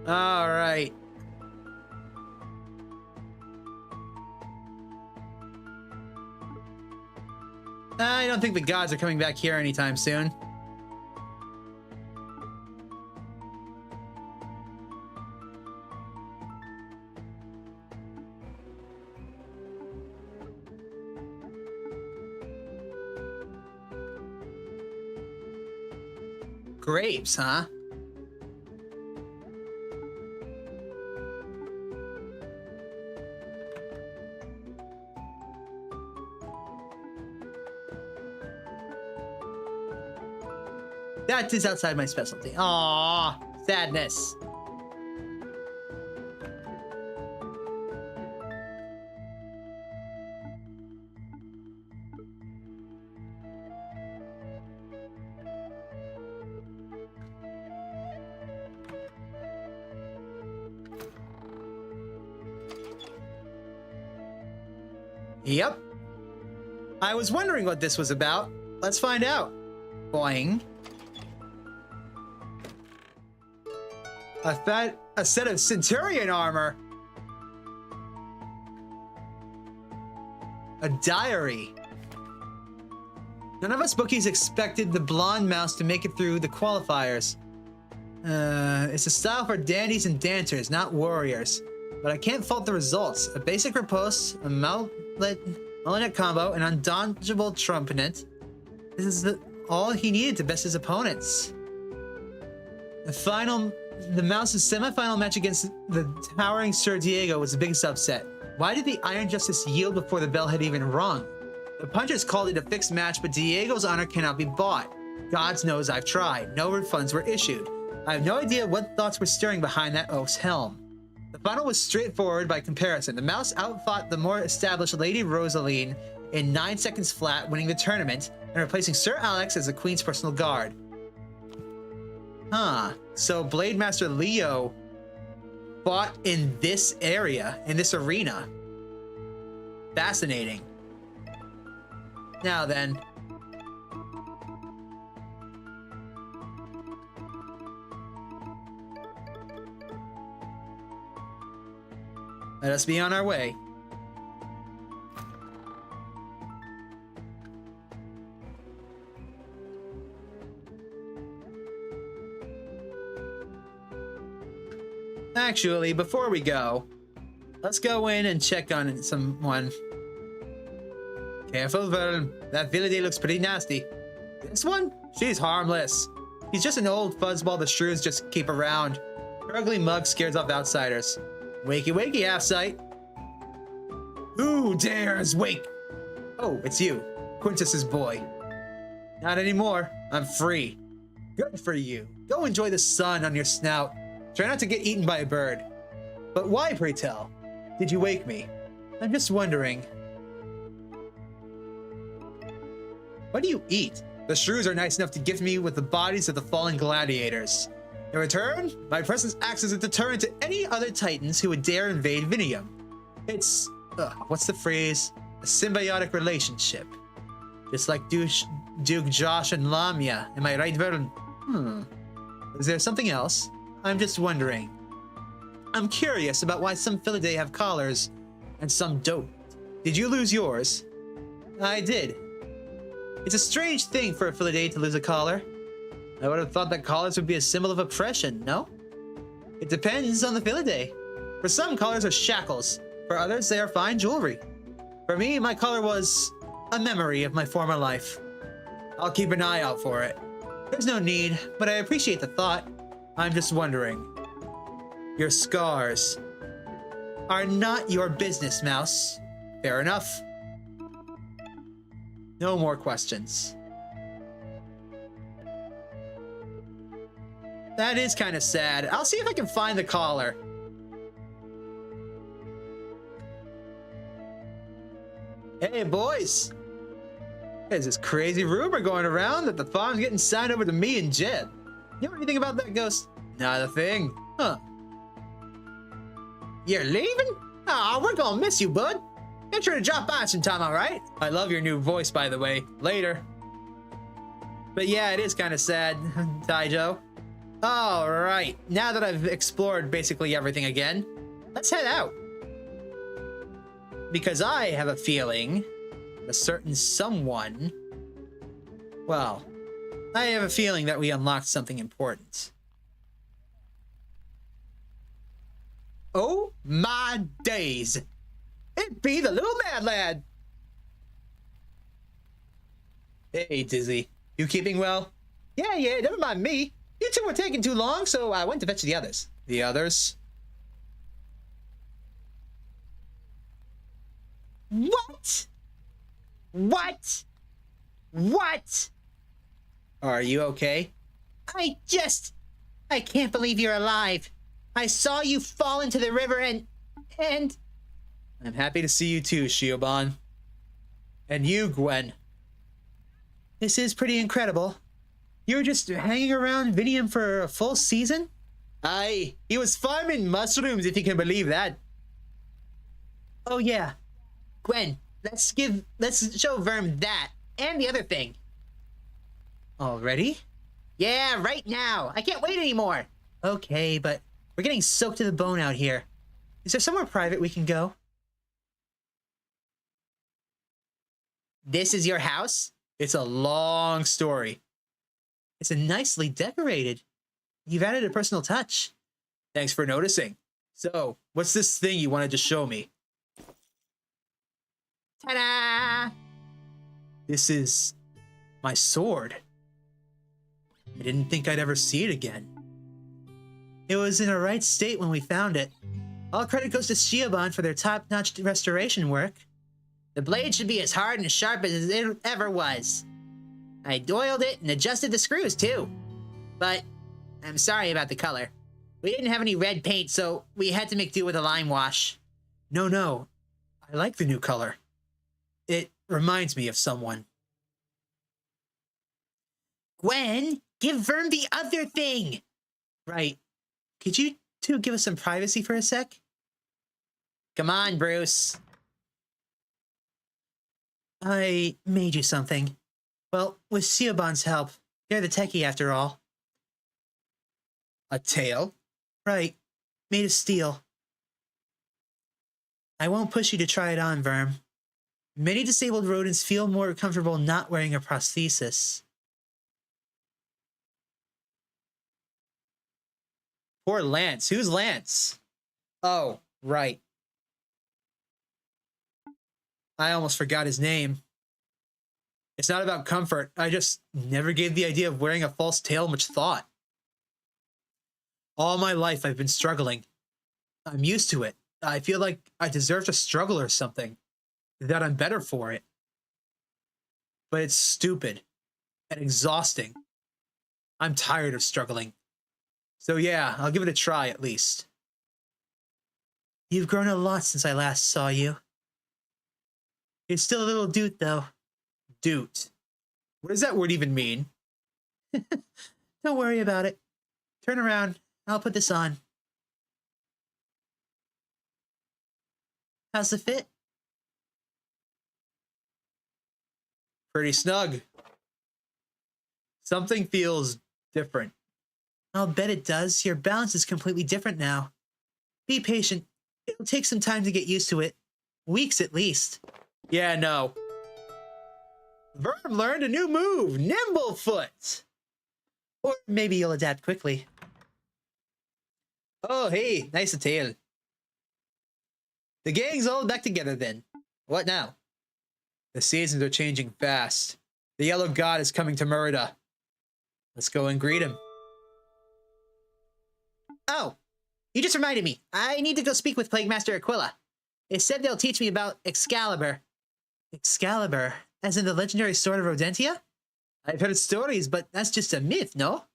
All right. I don't think the gods are coming back here anytime soon. Grapes, huh? That is outside my specialty. Aww, sadness. Yep. I was wondering what this was about. Let's find out. Boing. A set of Centurion armor. A diary. None of us bookies expected the blonde mouse to make it through the qualifiers. It's a style for dandies and dancers, not warriors. But I can't fault the results. A basic riposte, a mullinet combo, an undodgeable trumpet. This is all he needed to best his opponents. The Mouse's semi-final match against the towering Sir Diego was a big subset. Why did the Iron Justice yield before the bell had even rung? The punchers called it a fixed match, but Diego's honor cannot be bought. God knows I've tried. No refunds were issued. I have no idea what thoughts were stirring behind that oaf's helm. The final was straightforward by comparison. The Mouse outfought the more established Lady Rosaline in 9 seconds flat, winning the tournament and replacing Sir Alex as the Queen's personal guard. Huh. So Blade Master Leo fought in this area, in this arena. Fascinating. Now then. Let us be on our way. Actually, before we go, let's go in and check on someone. Careful, Verm. That Villaday looks pretty nasty. This one? She's harmless. He's just an old fuzzball the shrews just keep around. Her ugly mug scares off outsiders. Wakey wakey, half-sight. Who dares wake? Oh, it's you, Quintus's boy. Not anymore. I'm free. Good for you. Go enjoy the sun on your snout. Try not to get eaten by a bird. But why, pray tell, did you wake me? I'm just wondering. What do you eat? The shrews are nice enough to gift me with the bodies of the fallen gladiators. In return, my presence acts as a deterrent to any other titans who would dare invade Vinium. It's, what's the phrase? A symbiotic relationship. Just like Duke Josh and Lamia. Am I right, Verm? Is there something else? I'm just wondering. I'm curious about why some Filidae have collars and some don't. Did you lose yours? I did. It's a strange thing for a Filidae to lose a collar. I would have thought that collars would be a symbol of oppression, no? It depends on the Filidae. For some, collars are shackles. For others, they are fine jewelry. For me, my collar was a memory of my former life. I'll keep an eye out for it. There's no need, but I appreciate the thought. I'm just wondering. Your scars are not your business, Mouse. Fair enough. No more questions. That is kind of sad. I'll see if I can find the collar. Hey, boys. There's this crazy rumor going around that the farm's getting signed over to me and Jed. You know anything about that, Ghost? Not a thing. Huh. You're leaving? Aw, we're gonna miss you, bud. Make sure to drop by sometime, alright? I love your new voice, by the way. Later. But yeah, it is kind of sad, Taijo. Alright, now that I've explored basically everything again, let's head out. Because I have a feeling a certain someone... Well, I have a feeling that we unlocked something important. Oh my days! It be the little mad lad! Hey, Dizzy. You keeping well? Yeah, never mind me. You two were taking too long, so I went to fetch the others. The others? What? What? What? Are you okay? I can't believe you're alive. I saw you fall into the river and... I'm happy to see you too, Shiobon. And you, Gwen. This is pretty incredible. You were just hanging around Vinium for a full season? Aye, he was farming mushrooms, if you can believe that. Oh yeah. Gwen, let's show Verm that and the other thing. Already? Yeah, right now. I can't wait anymore. Okay, but we're getting soaked to the bone out here. Is there somewhere private we can go? This is your house? It's a long story. It's nicely decorated. You've added a personal touch. Thanks for noticing. So, what's this thing you wanted to show me? Ta-da! This is my sword. I didn't think I'd ever see it again. It was in a right state when we found it. All credit goes to Shiobon for their top-notch restoration work. The blade should be as hard and as sharp as it ever was. I oiled it and adjusted the screws, too. But I'm sorry about the color. We didn't have any red paint, so we had to make do with a lime wash. No. I like the new color. It reminds me of someone. Gwen, give Verm the other thing! Right. Could you two give us some privacy for a sec? Come on, Bruce. I made you something. Well, with Shiobon's help. You're the techie after all. A tail? Right. Made of steel. I won't push you to try it on, Verm. Many disabled rodents feel more comfortable not wearing a prosthesis. Poor Lance. Who's Lance? Oh, right. I almost forgot his name. It's not about comfort. I just never gave the idea of wearing a false tail much thought. All my life I've been struggling. I'm used to it. I feel like I deserve to struggle or something. That I'm better for it. But it's stupid and exhausting. I'm tired of struggling. So yeah, I'll give it a try at least. You've grown a lot since I last saw you. You're still a little doot, though. Doot. What does that word even mean? Don't worry about it. Turn around. I'll put this on. How's the fit? Pretty snug. Something feels different. I'll bet it does. Your balance is completely different now. Be patient. It'll take some time to get used to it. Weeks at least. Yeah, no. Verm learned a new move, Nimblefoot. Or maybe you'll adapt quickly. Oh, hey, nice a tail. The gang's all back together then. What now? The seasons are changing fast. The Yellow God is coming to Merida. Let's go and greet him. Oh, you just reminded me. I need to go speak with Plague Master Aquila. They said they'll teach me about Excalibur. Excalibur? As in the legendary sword of Rodentia? I've heard stories, but that's just a myth, no?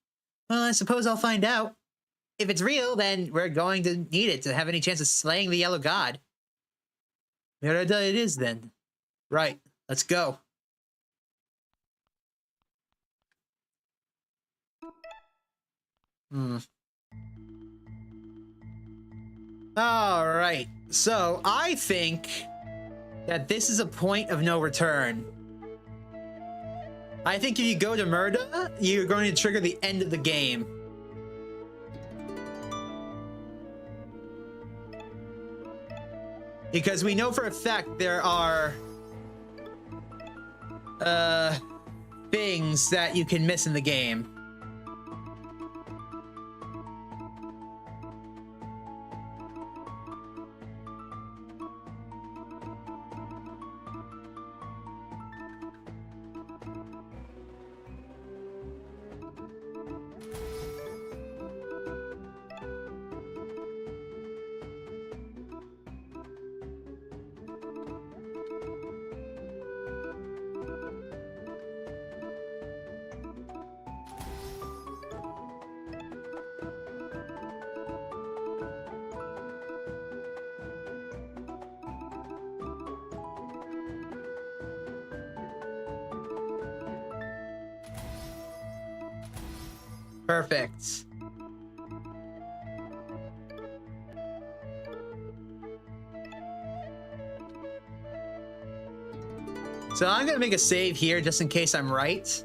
Well, I suppose I'll find out. If it's real, then we're going to need it to have any chance of slaying the Yellow God. Merida it is then. Right, let's go. Alright, so I think that this is a point of no return. I think if you go to Merida, you're going to trigger the end of the game. Because we know for a fact there are things that you can miss in the game. Perfect. So I'm gonna make a save here just in case I'm right.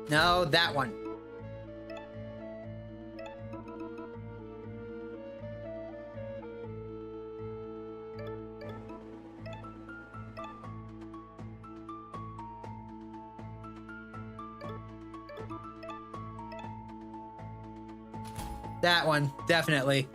No, that one. That one, definitely.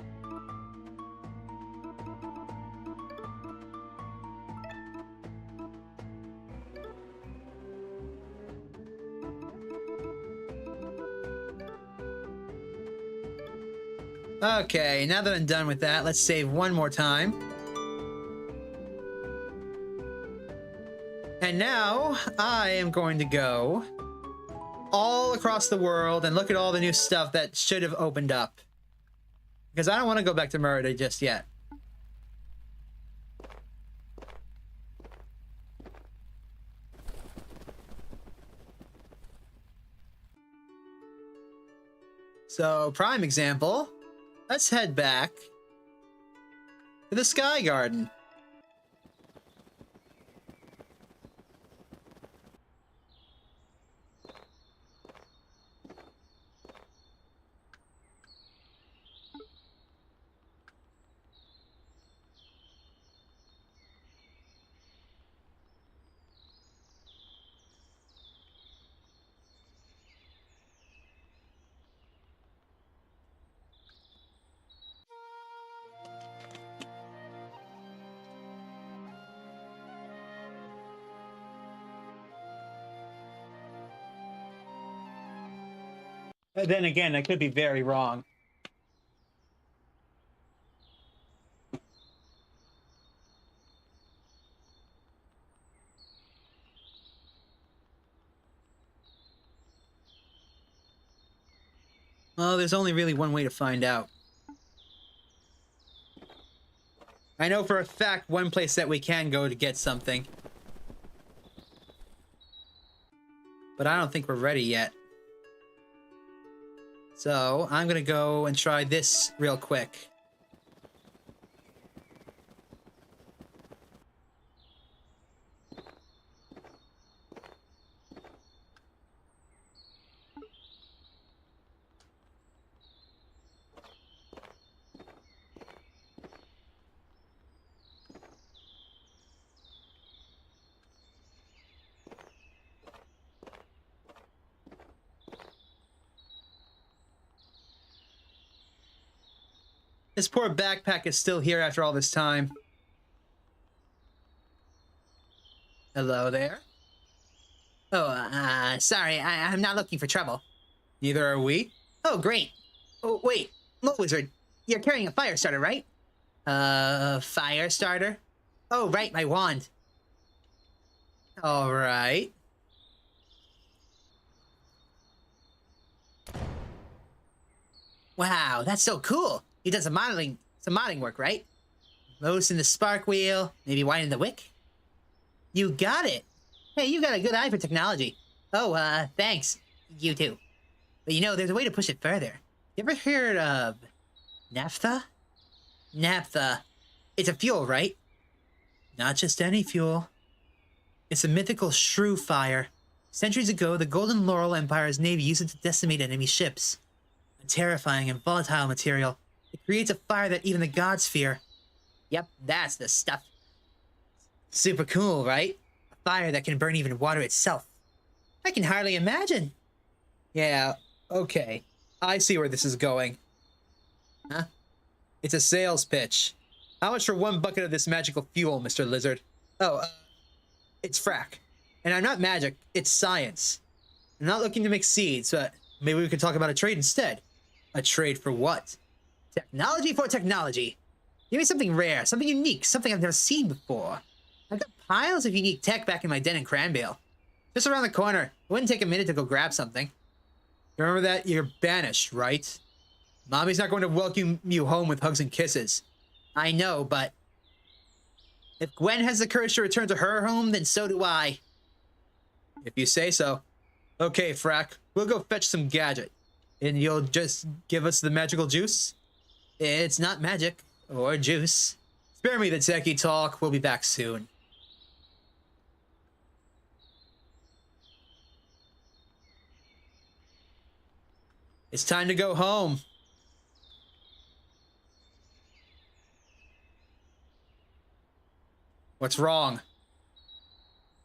Okay, now that I'm done with that, let's save one more time. And now I am going to go all across the world and look at all the new stuff that should have opened up. Because I don't want to go back to Merida just yet. So, prime example, let's head back to the Sky Garden. Then again, I could be very wrong. Well, there's only really one way to find out. I know for a fact one place that we can go to get something. But I don't think we're ready yet. So, I'm gonna go and try this real quick. This poor backpack is still here after all this time. Hello there. Oh, sorry, I'm not looking for trouble. Neither are we. Oh, great. Oh, wait, Mo Wizard, you're carrying a fire starter, right? Fire starter? Oh, right, my wand. All right. Wow, that's so cool. He does some modeling work, right? Loosen the spark wheel, maybe widen the wick. You got it. Hey, you got a good eye for technology. Oh, thanks. You too. But you know, there's a way to push it further. You ever heard of naphtha? Naphtha. It's a fuel, right? Not just any fuel. It's a mythical shrew fire. Centuries ago, the Golden Laurel Empire's navy used it to decimate enemy ships. A terrifying and volatile material. It creates a fire that even the gods fear. Yep, that's the stuff. Super cool, right? A fire that can burn even water itself. I can hardly imagine. Yeah, okay. I see where this is going. Huh? It's a sales pitch. How much for 1 bucket of this magical fuel, Mr. Lizard? Oh, it's frack. And I'm not magic, it's science. I'm not looking to make seeds, but maybe we could talk about a trade instead. A trade for what? Technology for technology. Give me something rare, something unique, something I've never seen before. I've got piles of unique tech back in my den in Cranvale. Just around the corner. It wouldn't take a minute to go grab something. Remember that? You're banished, right? Mommy's not going to welcome you home with hugs and kisses. I know, but if Gwen has the courage to return to her home, then so do I. If you say so. Okay, Frack, we'll go fetch some gadget. And you'll just give us the magical juice? It's not magic or juice. Spare me the techie talk. We'll be back soon. It's time to go home. What's wrong?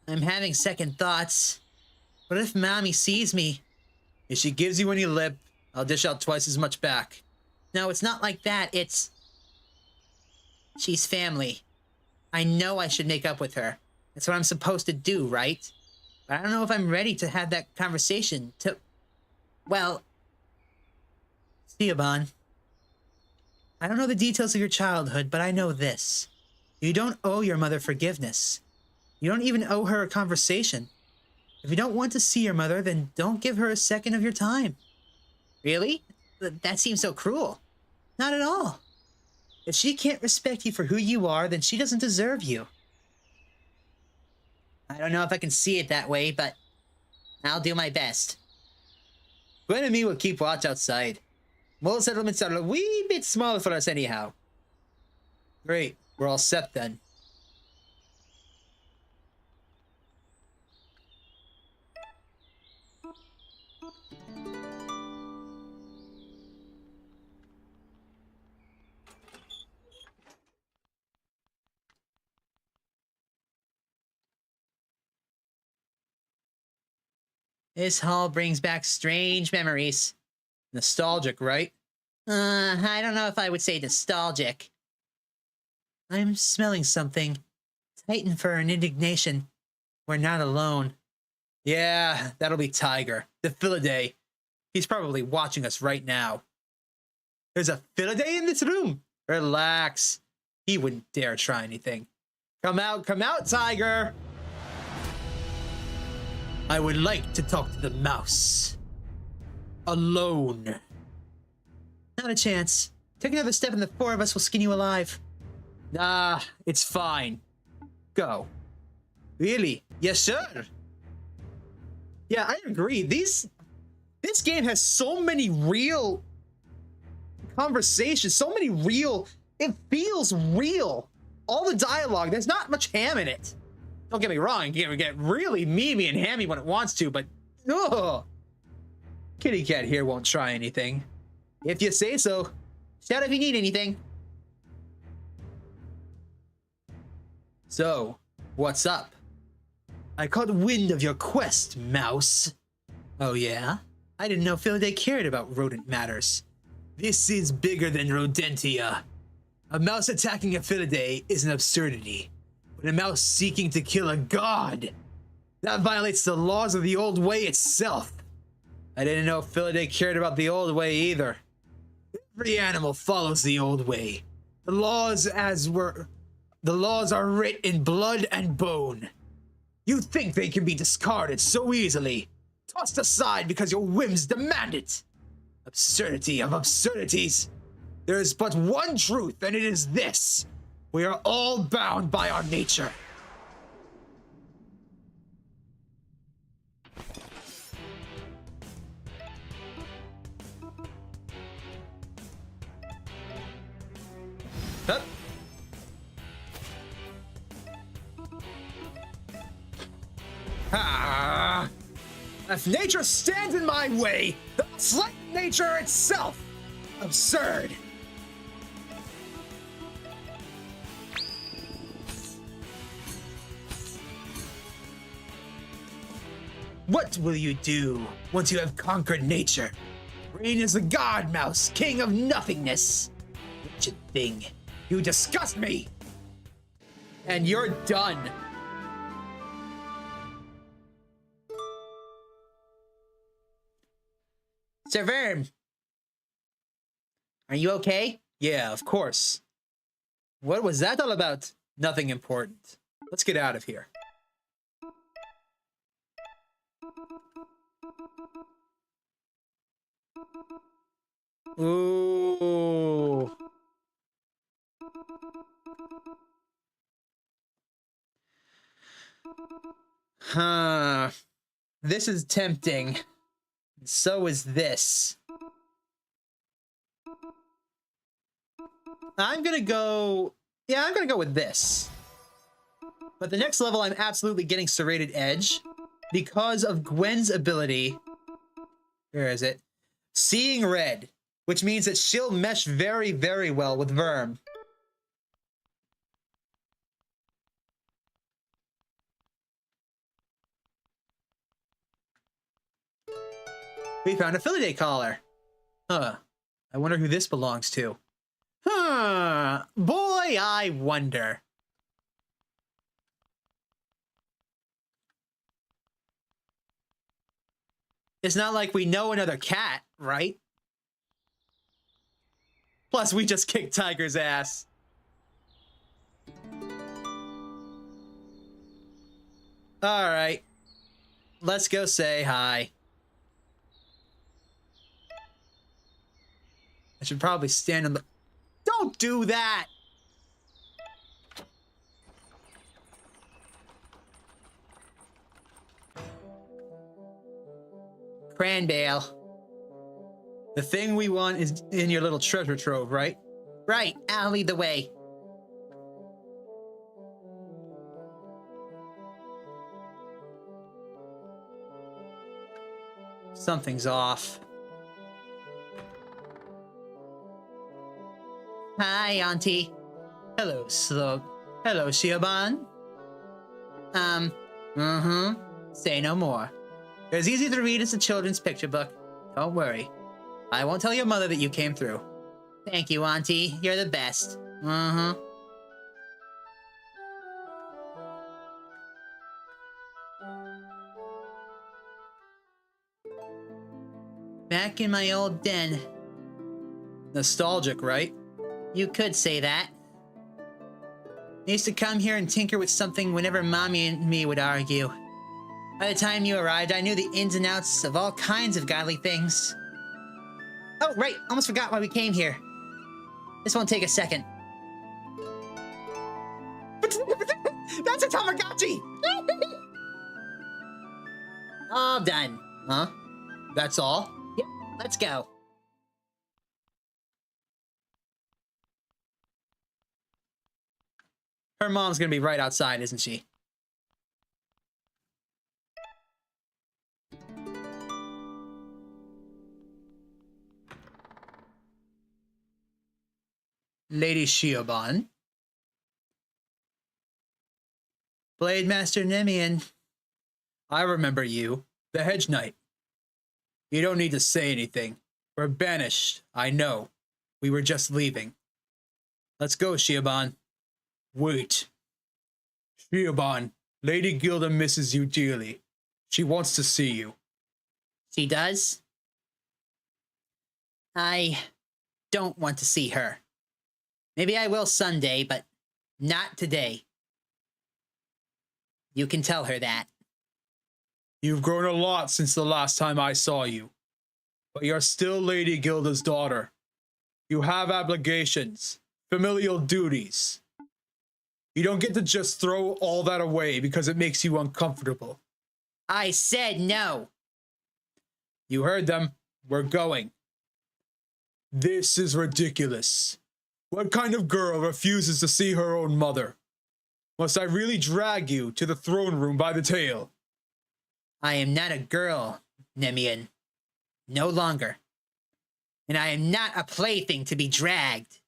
I'm having second thoughts. What if Mommy sees me? If she gives you any lip, I'll dish out twice as much back. No, it's not like that. She's family. I know I should make up with her. That's what I'm supposed to do, right? But I don't know if I'm ready to have that conversation well... Theoban, I don't know the details of your childhood, but I know this. You don't owe your mother forgiveness. You don't even owe her a conversation. If you don't want to see your mother, then don't give her a second of your time. Really? That seems so cruel. Not at all. If she can't respect you for who you are, then she doesn't deserve you. I don't know if I can see it that way, but I'll do my best. Gwen and me will keep watch outside. Mole settlements are a wee bit small for us anyhow. Great, we're all set then. This hall brings back strange memories. Nostalgic, right? I don't know if I would say nostalgic. I'm smelling something. Titan fur and indignation. We're not alone. Yeah, that'll be Tiger, the Philaday. He's probably watching us right now. There's a Philaday in this room. Relax. He wouldn't dare try anything. Come out, Tiger. I would like to talk to the mouse. Alone. Not a chance. Take another step and the 4 of us will skin you alive. Nah, it's fine. Go. Really? Yes, sir. Yeah, I agree. This game has so many real conversations, so many real... It feels real. All the dialogue, there's not much ham in it. Don't get me wrong, it can get really memey and hammy when it wants to, but... Ugh. Kitty cat here won't try anything. If you say so. Shout if you need anything. So, what's up? I caught wind of your quest, mouse. Oh yeah? I didn't know Philaday cared about rodent matters. This is bigger than Rodentia. A mouse attacking a Philaday is an absurdity. But a mouse seeking to kill a god, that violates the laws of the old way itself. I didn't know Philaday cared about the old way either. Every animal follows the old way. The laws are writ in blood and bone. You think they can be discarded so easily, tossed aside because your whims demand it. Absurdity of absurdities. There is but one truth, and it is this. We are all bound by our nature. Hup. Ah! If nature stands in my way, then I'll slay nature itself! Absurd! What will you do once you have conquered nature? Reign as the god mouse, king of nothingness. Wretched thing, you disgust me! And you're done. Sir Verm, are you okay? Yeah, of course. What was that all about? Nothing important. Let's get out of here. Ooh. Huh. This is tempting. So is this. I'm gonna go... Yeah, I'm gonna go with this. But the next level, I'm absolutely getting Serrated Edge because of Gwen's ability. Where is it? Seeing Red, which means that she'll mesh very, very well with Verm. We found a Filiday collar. Huh. I wonder who this belongs to. Huh. Boy, I wonder. It's not like we know another cat, right? Plus, we just kicked Tiger's ass. Alright. Let's go say hi. I should probably stand on the... Don't do that! Cranbale. The thing we want is in your little treasure trove, right? Right, I'll lead the way. Something's off. Hi, Auntie. Hello, Hello, Shiaban. Say no more. It's easy to read as a children's picture book. Don't worry. I won't tell your mother that you came through. Thank you, Auntie. You're the best. Back in my old den. Nostalgic, right? You could say that. I used to come here and tinker with something whenever Mommy and me would argue. By the time you arrived, I knew the ins and outs of all kinds of godly things. Oh, right! Almost forgot why we came here. This won't take a second. That's a Tamagotchi! All done. Huh? That's all? Yep, let's go. Her mom's gonna be right outside, isn't she? Lady Shiaban. Blade Master Nemian. I remember you, the Hedge Knight. You don't need to say anything. We're banished, I know. We were just leaving. Let's go, Shiaban. Wait. Shiaban, Lady Gilda misses you dearly. She wants to see you. She does? I don't want to see her. Maybe I will someday, but not today. You can tell her that. You've grown a lot since the last time I saw you. But you're still Lady Gilda's daughter. You have obligations, familial duties. You don't get to just throw all that away because it makes you uncomfortable. I said no. You heard them. We're going. This is ridiculous. What kind of girl refuses to see her own mother? Must I really drag you to the throne room by the tail? I am not a girl, Nemean. No longer. And I am not a plaything to be dragged.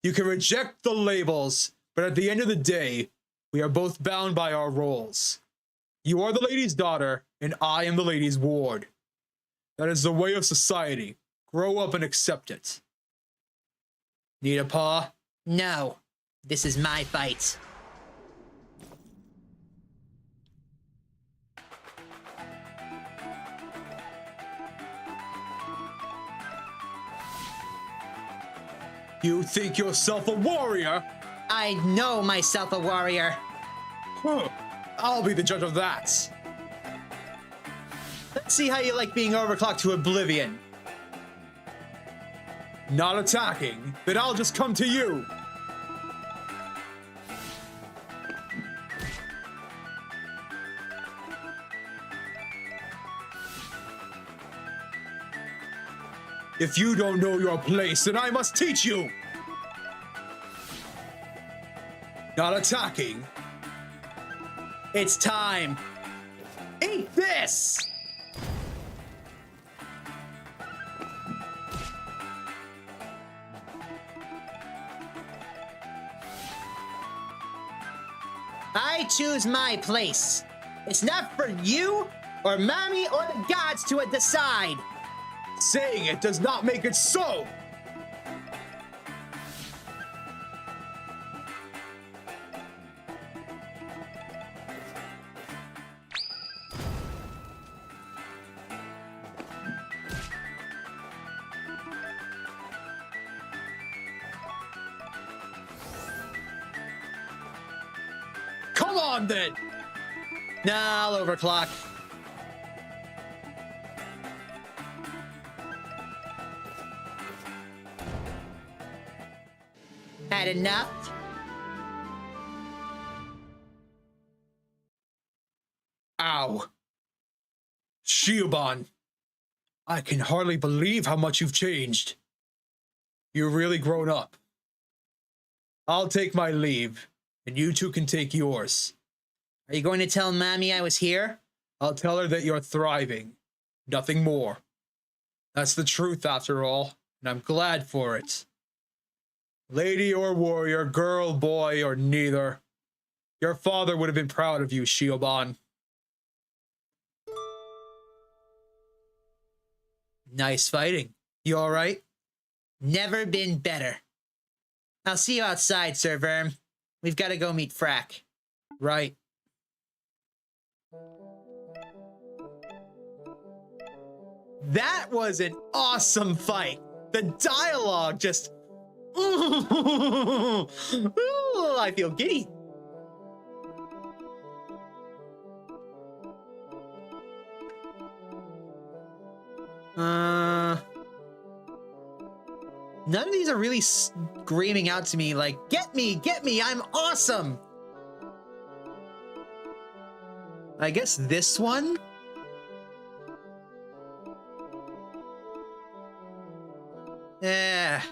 You can reject the labels, but at the end of the day, we are both bound by our roles. You are the lady's daughter, and I am the lady's ward. That is the way of society. Grow up and accept it. Need a paw? No. This is my fight. You think yourself a warrior? I know myself a warrior. Huh. I'll be the judge of that. Let's see how you like being overclocked to oblivion. Not attacking, then I'll just come to you. If you don't know your place, then I must teach you. Not attacking. It's time. Eat this! I choose my place. It's not for you, or Mommy, or the gods to decide. Saying it does not make it so! Come on then! Nah, I'll overclock. Had enough? Ow. Shiobon, I can hardly believe how much you've changed. You've really grown up. I'll take my leave, and you two can take yours. Are you going to tell Mommy I was here? I'll tell her that you're thriving. Nothing more. That's the truth after all, and I'm glad for it. Lady or warrior, girl, boy, or neither. Your father would have been proud of you, Shiobon. Nice fighting. You all right? Never been better. I'll see you outside, Sir Verm. We've got to go meet Frack. Right. That was an awesome fight. The dialogue just... Ooh, I feel giddy. None of these are really screaming out to me like, get me, I'm awesome. I guess this one? Yeah.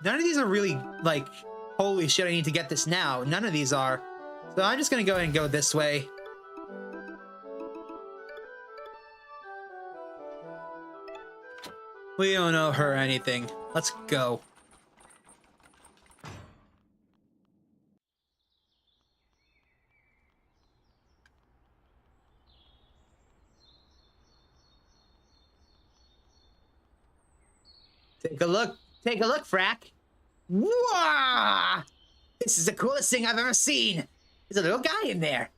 None of these are really like, holy shit, I need to get this now. None of these are. So I'm just gonna go ahead and go this way. We don't owe her anything. Let's go. Take a look, Frack. Whoa! This is the coolest thing I've ever seen. There's a little guy in there.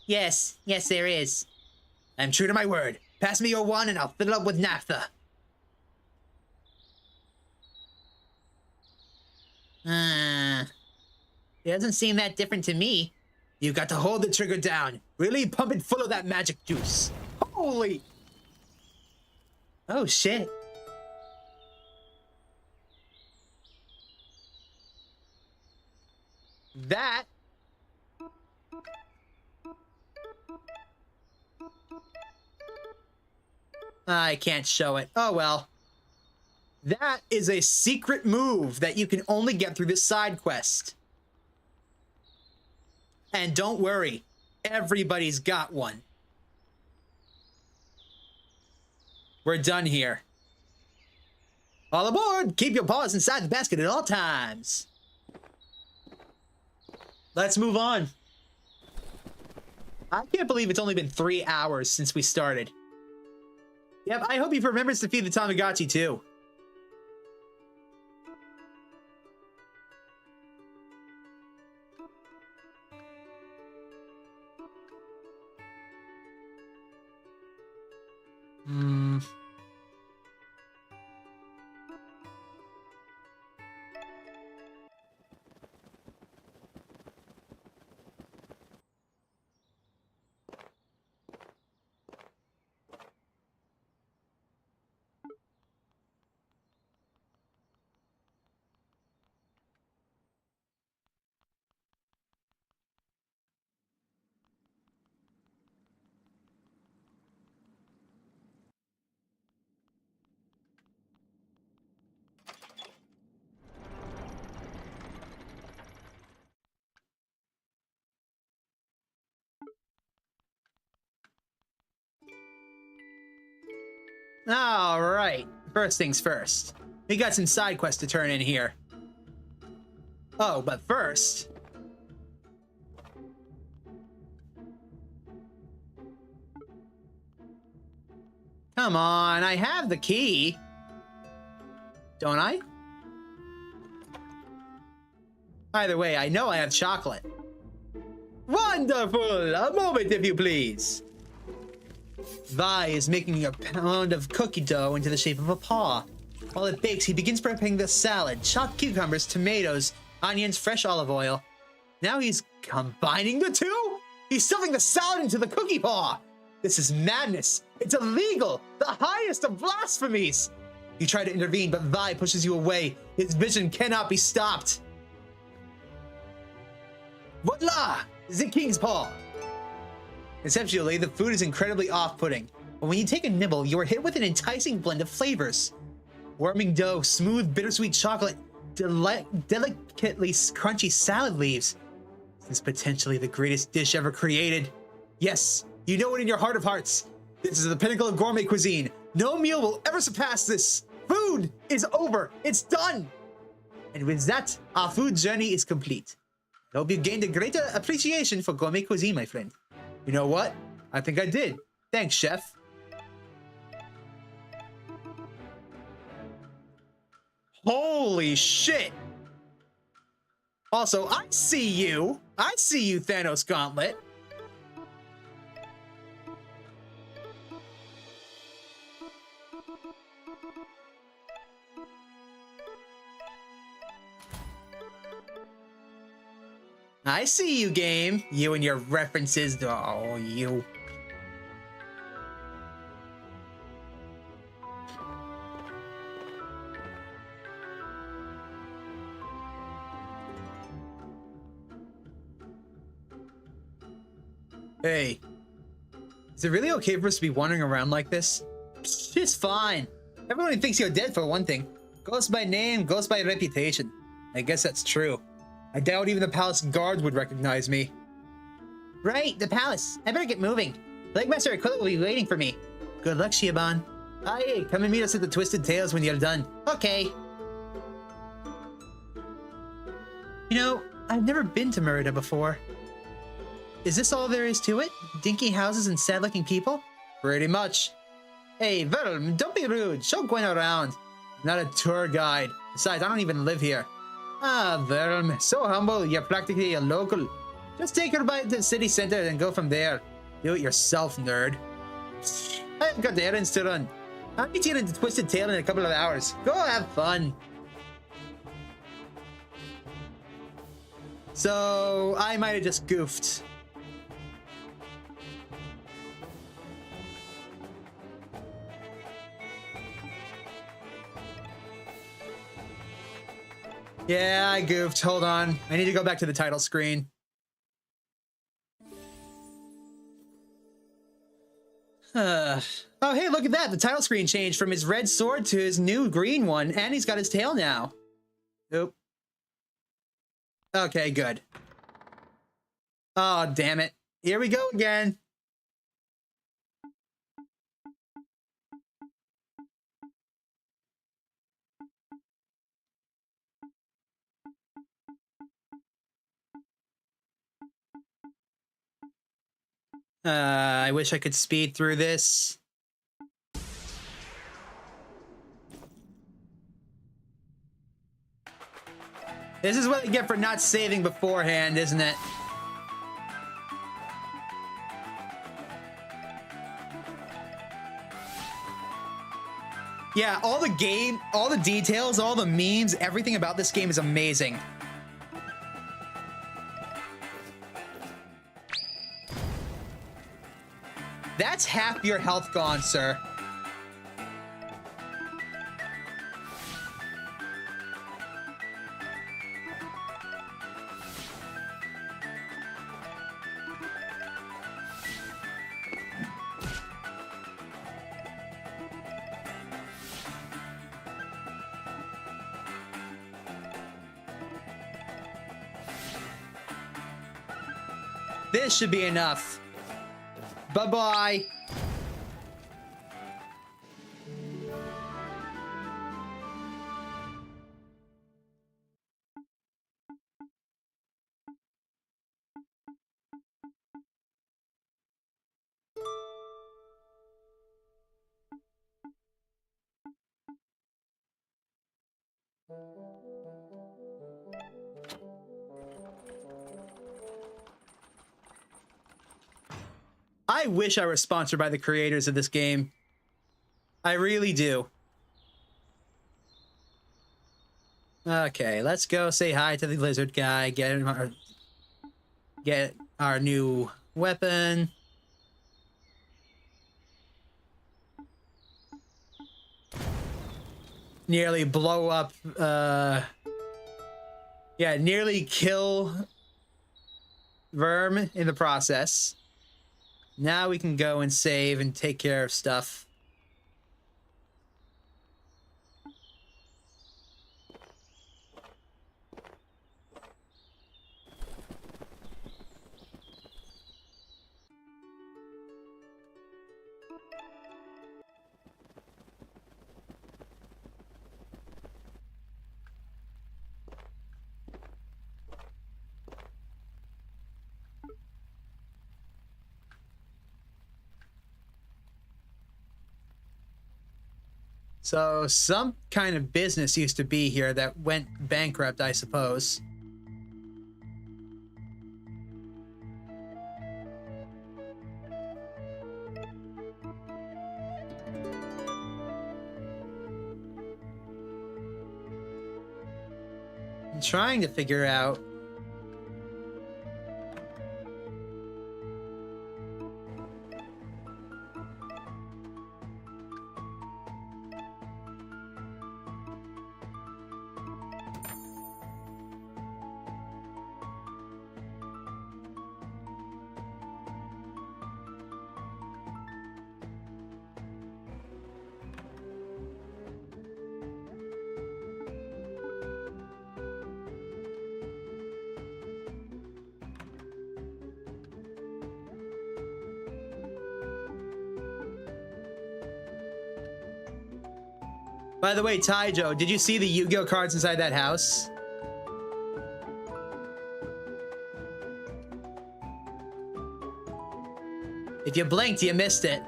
Yes, there is. I'm true to my word. Pass me your wand and I'll fill it up with naphtha. It doesn't seem that different to me. You've got to hold the trigger down. Really pump it full of that magic juice. Holy! Oh, shit. That... I can't show it. Oh well. That is a secret move that you can only get through this side quest. And don't worry, everybody's got one. We're done here. All aboard! Keep your paws inside the basket at all times. Let's move on. I can't believe it's only been 3 hours since we started. Yep, I hope he remembers to feed the Tamagotchi too. All right, first things first. We got some side quests to turn in here. Oh, but first... Come on, I have the key. Don't I? Either way, I know I have chocolate. Wonderful! A moment, if you please. Vi is making a pound of cookie dough into the shape of a paw. While it bakes, he begins prepping the salad, chopped cucumbers, tomatoes, onions, fresh olive oil. Now he's combining the two? He's stuffing the salad into the cookie paw! This is madness! It's illegal! The highest of blasphemies! You try to intervene, but Vi pushes you away. His vision cannot be stopped. Voila! The king's paw! Conceptually, the food is incredibly off-putting, but when you take a nibble, you are hit with an enticing blend of flavors. Warming dough, smooth, bittersweet chocolate, delicately crunchy salad leaves. This is potentially the greatest dish ever created. Yes, you know it in your heart of hearts. This is the pinnacle of gourmet cuisine. No meal will ever surpass this. Food is over. It's done. And with that, our food journey is complete. I hope you gained a greater appreciation for gourmet cuisine, my friend. You know what? I think I did. Thanks, chef. Holy shit! Also, I see you! I see you, Thanos Gauntlet! I see you, game. You and your references. Oh, you. Hey. Is it really okay for us to be wandering around like this? It's fine. Everyone thinks you're dead for one thing. Ghost by name, ghost by reputation. I guess that's true. I doubt even the palace guards would recognize me. Right, the palace. I better get moving. Legmaster Aquila will be waiting for me. Good luck, Shiaban. Aye, come and meet us at the Twisted Tales when you're done. Okay. You know, I've never been to Merida before. Is this all there is to it? Dinky houses and sad-looking people? Pretty much. Hey, Verm, don't be rude. Show Gwen around. I'm not a tour guide. Besides, I don't even live here. Ah, Verm, so humble, you're practically a local. Just take her by the city center and go from there. Do it yourself, nerd. I've got errands to run. I'll meet you in the Twisted Tail in a couple of hours. Go have fun. So, I might have just goofed. Yeah, I goofed. Hold on. I need to go back to the title screen. Oh, hey, look at that. The title screen changed from his red sword to his new green one, and he's got his tail now. Nope. Okay, good. Oh, damn it. Here we go again. I wish I could speed through this. This is what I get for not saving beforehand, isn't it? Yeah, all the details, all the memes, everything about this game is amazing. That's half your health gone, sir. This should be enough. Bye-bye. I wish I were sponsored by the creators of this game. I really do. Okay, let's go say hi to the lizard guy, get our new weapon. Nearly blow up, yeah, nearly kill Verm in the process. Now we can go and save and take care of stuff. So some kind of business used to be here that went bankrupt, I suppose. I'm trying to figure out. By the way, Taijo, did you see the Yu-Gi-Oh cards inside that house? If you blinked, you missed it.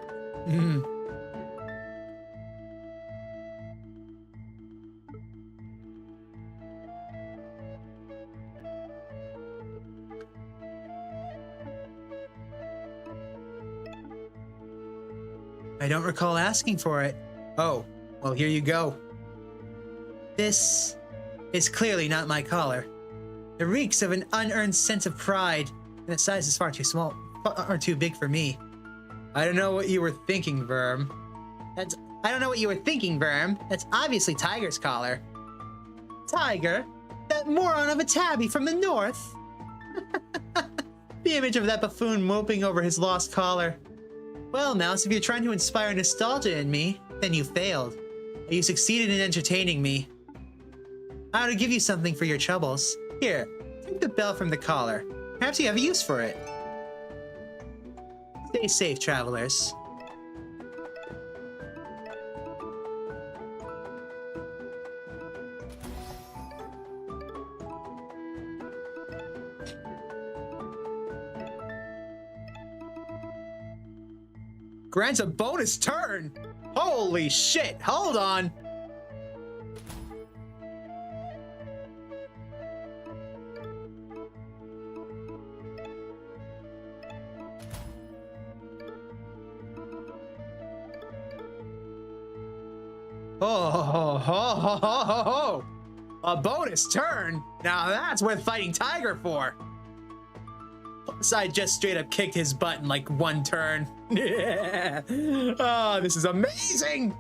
I don't recall asking for it. Oh. Well, here you go. This is clearly not my collar. It reeks of an unearned sense of pride, and its size is far too small, far too big for me. I don't know what you were thinking, Verm. I don't know what you were thinking, Verm. That's obviously Tiger's collar. Tiger? That moron of a tabby from the north? The image of that buffoon moping over his lost collar. Well, Mouse, if you're trying to inspire nostalgia in me, then you failed. You succeeded in entertaining me. I ought to give you something for your troubles. Here, take the bell from the collar. Perhaps you have a use for it. Stay safe, travelers. Grants a bonus turn. Holy shit. Hold on. Oh, a bonus turn? Now that's worth fighting Tiger for. Plus, I just straight up kicked his butt in like one turn. Oh, this is amazing.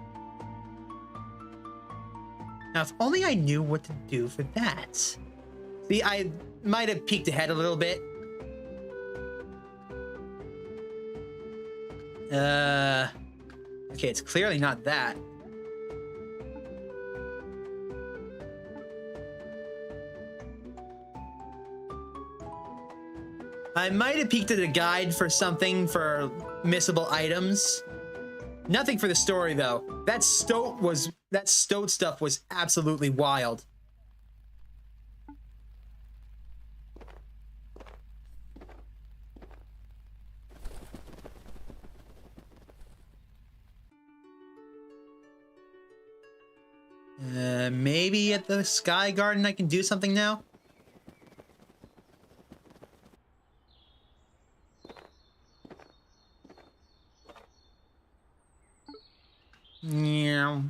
Now, if only I knew what to do for that. See, I might have peeked ahead a little bit. Okay, it's clearly not that. I might have peeked at a guide for something for missable items. Nothing for the story though. That stoat stuff was absolutely wild. Maybe at the Sky Garden I can do something now? Yeah.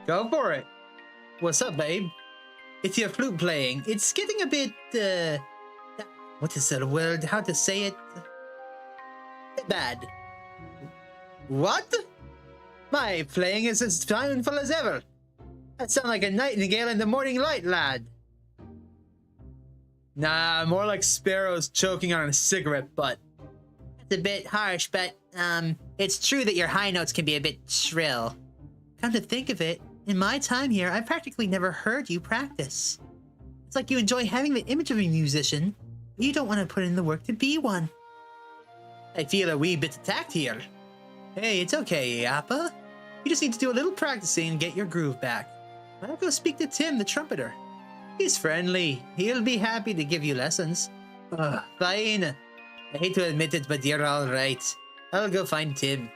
Go for it. What's up, babe? It's your flute playing. It's getting a bit, what is that word? How to say it? Bad. What? My playing is as painful as ever. That sounds like a nightingale in the morning light, lad. Nah, more like sparrows choking on a cigarette butt. It's a bit harsh, but, it's true that your high notes can be a bit shrill. Come to think of it, in my time here, I've practically never heard you practice. It's like you enjoy having the image of a musician, but you don't want to put in the work to be one. I feel a wee bit attacked here. Hey, it's okay, Appa. You just need to do a little practicing and get your groove back. I'll go speak to Tim, the trumpeter. He's friendly. He'll be happy to give you lessons. Fine. I hate to admit it, but you're all right. I'll go find Tim.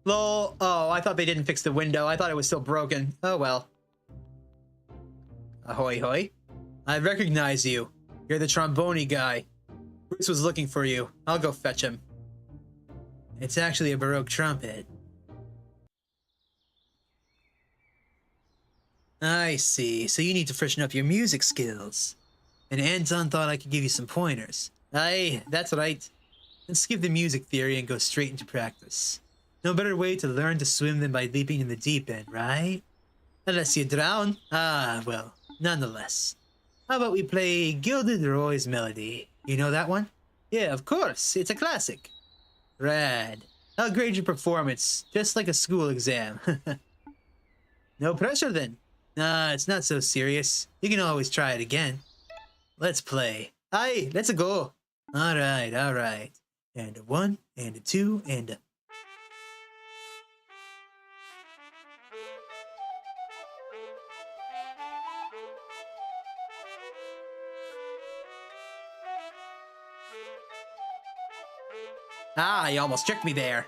Lol. Oh, I thought they didn't fix the window. I thought it was still broken. Oh well. Ahoy hoy. I recognize you. You're the trombone guy. Bruce was looking for you. I'll go fetch him. It's actually a Baroque trumpet. I see. So you need to freshen up your music skills. And Anton thought I could give you some pointers. Aye, that's right. Let's skip the music theory and go straight into practice. No better way to learn to swim than by leaping in the deep end, right? Unless you drown. Ah, well, nonetheless. How about we play Gilded Roy's Melody? You know that one? Yeah, of course. It's a classic. Rad. I'll grade your performance, just like a school exam. No pressure then. Nah, it's not so serious. You can always try it again. Let's play. Aye, let's go. Alright, alright. And a 1, and a 2, and a... Ah, you almost tricked me there.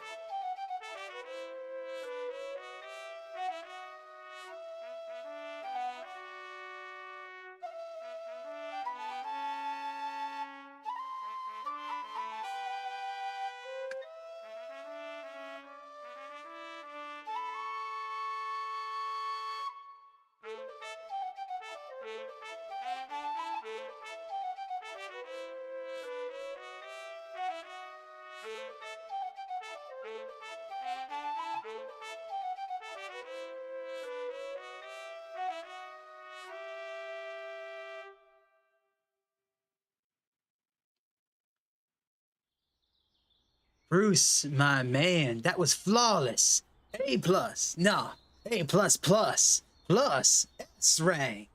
Bruce, my man, that was flawless. A plus, no, A plus plus, plus S rank.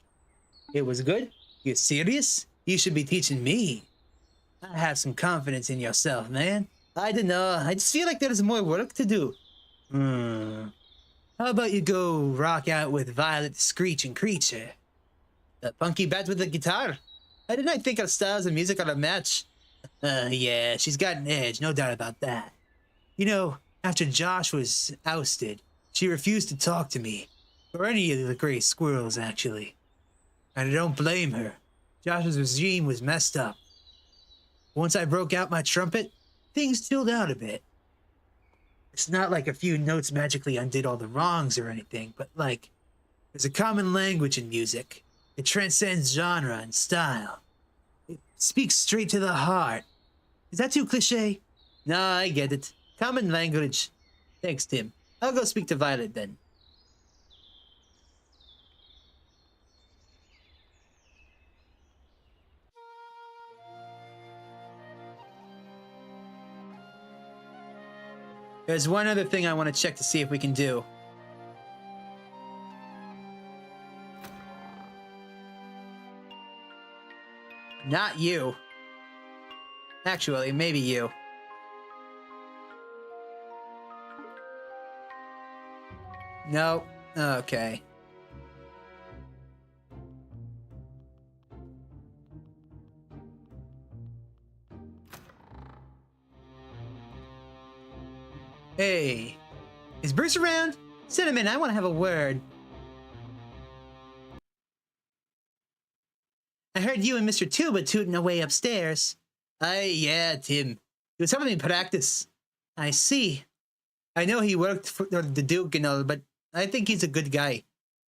It was good? You serious? You should be teaching me. I have some confidence in yourself, man. I don't know, I just feel like there's more work to do. How about you go rock out with Violet the Screeching Creature? The punky bat with the guitar? I did not think our styles of music are a match. Yeah, she's got an edge, no doubt about that. You know, after Josh was ousted, she refused to talk to me. Or any of the gray squirrels, actually. And I don't blame her. Josh's regime was messed up. Once I broke out my trumpet, things chilled out a bit. It's not like a few notes magically undid all the wrongs or anything, but like, there's a common language in music. It transcends genre and style. It speaks straight to the heart. Is that too cliche? No, I get it. Common language. Thanks, Tim. I'll go speak to Violet then. There's one other thing I want to check to see if we can do. Not you. Actually, maybe you. No. Okay. Hey. Is Bruce around? Send him in. I want to have a word. I heard you and Mr. Tuba tooting away upstairs. Yeah, Tim. He was helping me practice. I see. I know he worked for the Duke and all, but I think he's a good guy.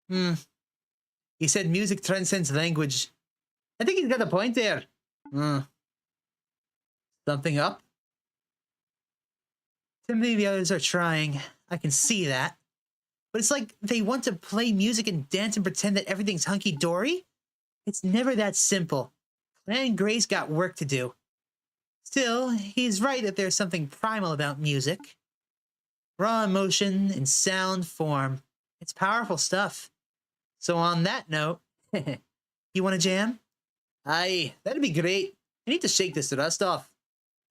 He said music transcends language. I think he's got a point there. Something up? Some of the others are trying. I can see that. But it's like they want to play music and dance and pretend that everything's hunky-dory? It's never that simple. Clan Gray's got work to do. Still, he's right that there's something primal about music. Raw emotion in sound form. It's powerful stuff. So on that note, you want to jam? Aye, that'd be great. I need to shake this rust off.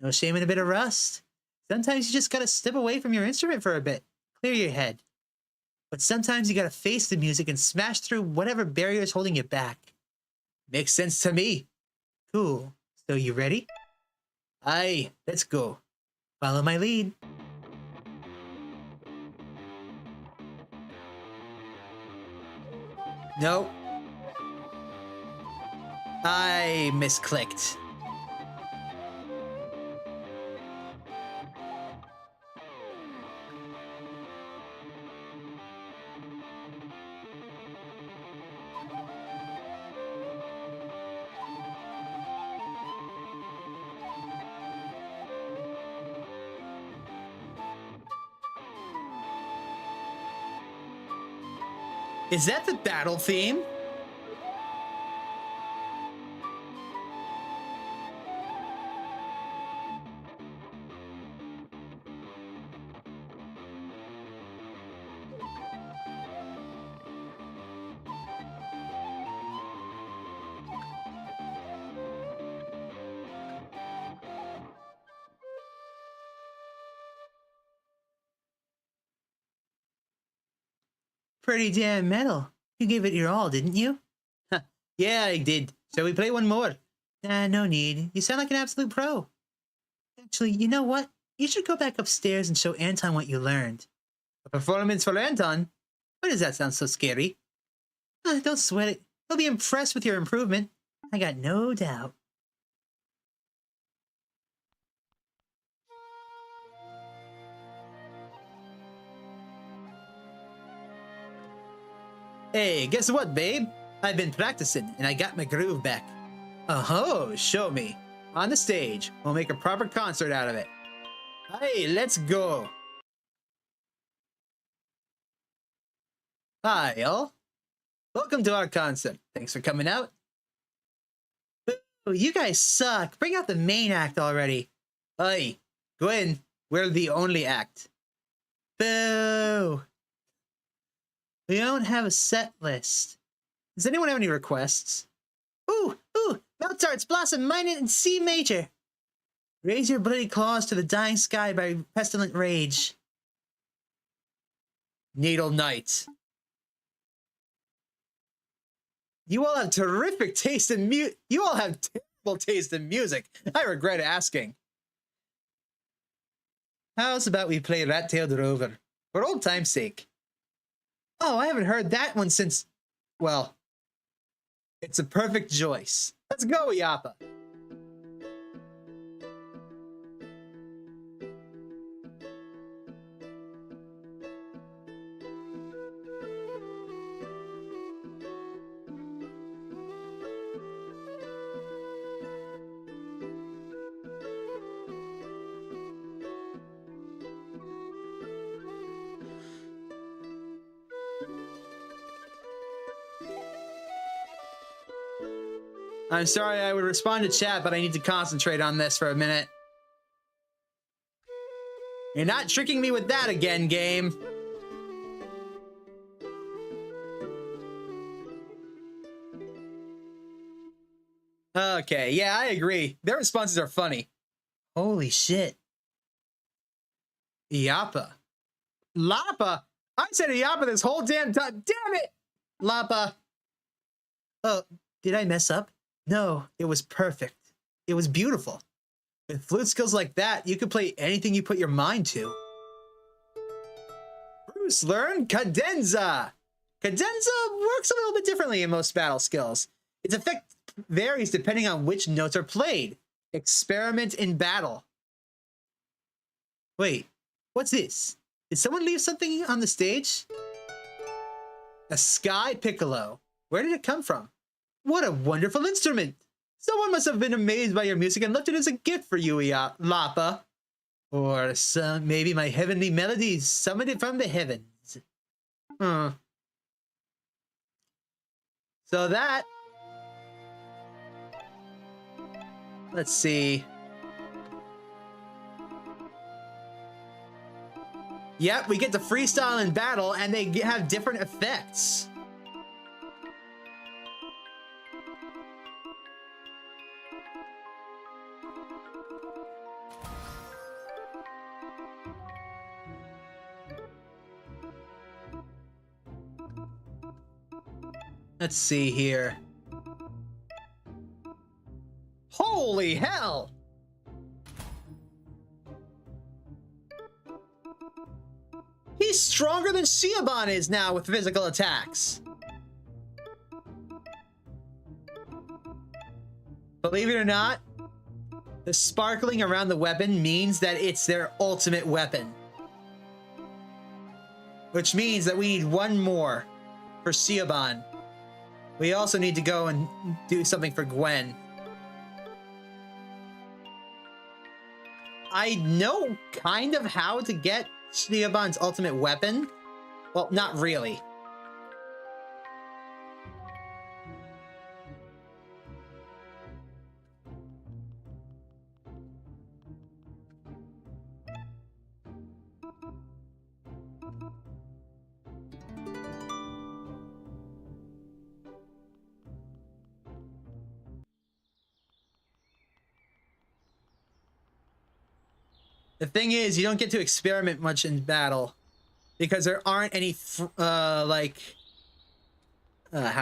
No shame in a bit of rust. Sometimes you just gotta step away from your instrument for a bit. Clear your head. But sometimes you gotta face the music and smash through whatever barrier is holding you back. Makes sense to me. Cool. So you ready? Aye, let's go. Follow my lead. Nope. I misclicked. Is that the battle theme? Pretty damn metal. You gave it your all, didn't you? Yeah, I did. Shall we play one more? Nah, no need. You sound like an absolute pro. Actually, you know what? You should go back upstairs and show Anton what you learned. A performance for Anton? Why does that sound so scary? Don't sweat it. He'll be impressed with your improvement. I got no doubt. Hey, guess what, babe? I've been practicing, and I got my groove back. Oh-ho, show me. On the stage. We'll make a proper concert out of it. Hey, let's go. Hi, all. Welcome to our concert. Thanks for coming out. Oh, you guys suck. Bring out the main act already. Hey, Gwen, we're the only act. Boo! We don't have a set list. Does anyone have any requests? Ooh, Mozart's Blossom Minor in C major. Raise your bloody claws to the dying sky by pestilent rage. Needle Knight. You all have terrific taste in You all have terrible taste in music. I regret asking. How's about we play Rat-tailed Rover for old time's sake? Oh, I haven't heard that one since. Well, it's a perfect choice. Let's go, Yappa. I'm sorry I would respond to chat, but I need to concentrate on this for a minute. You're not tricking me with that again, game. Okay, yeah, I agree. Their responses are funny. Holy shit. Yappa. Lappa? I said Yappa this whole damn time. Damn it! Lappa. Oh, did I mess up? No, it was perfect. It was beautiful. With flute skills like that, you could play anything you put your mind to. Bruce, learn cadenza. Cadenza works a little bit differently in most battle skills. Its effect varies depending on which notes are played. Experiment in battle. Wait, what's this? Did someone leave something on the stage? A sky piccolo. Where did it come from? What a wonderful instrument! Someone must have been amazed by your music and left it as a gift for you, Lappa. Or maybe my heavenly melodies summoned it from the heavens. So that... Let's see. Yep, we get to freestyle in battle, and they have different effects. Let's see here. Holy hell! He's stronger than Siobhan is now with physical attacks. Believe it or not, the sparkling around the weapon means that it's their ultimate weapon. Which means that we need one more for Siobhan. We also need to go and do something for Gwen. I know kind of how to get Siobhan's ultimate weapon. Well, not really. The thing is, you don't get to experiment much in battle because there aren't any, how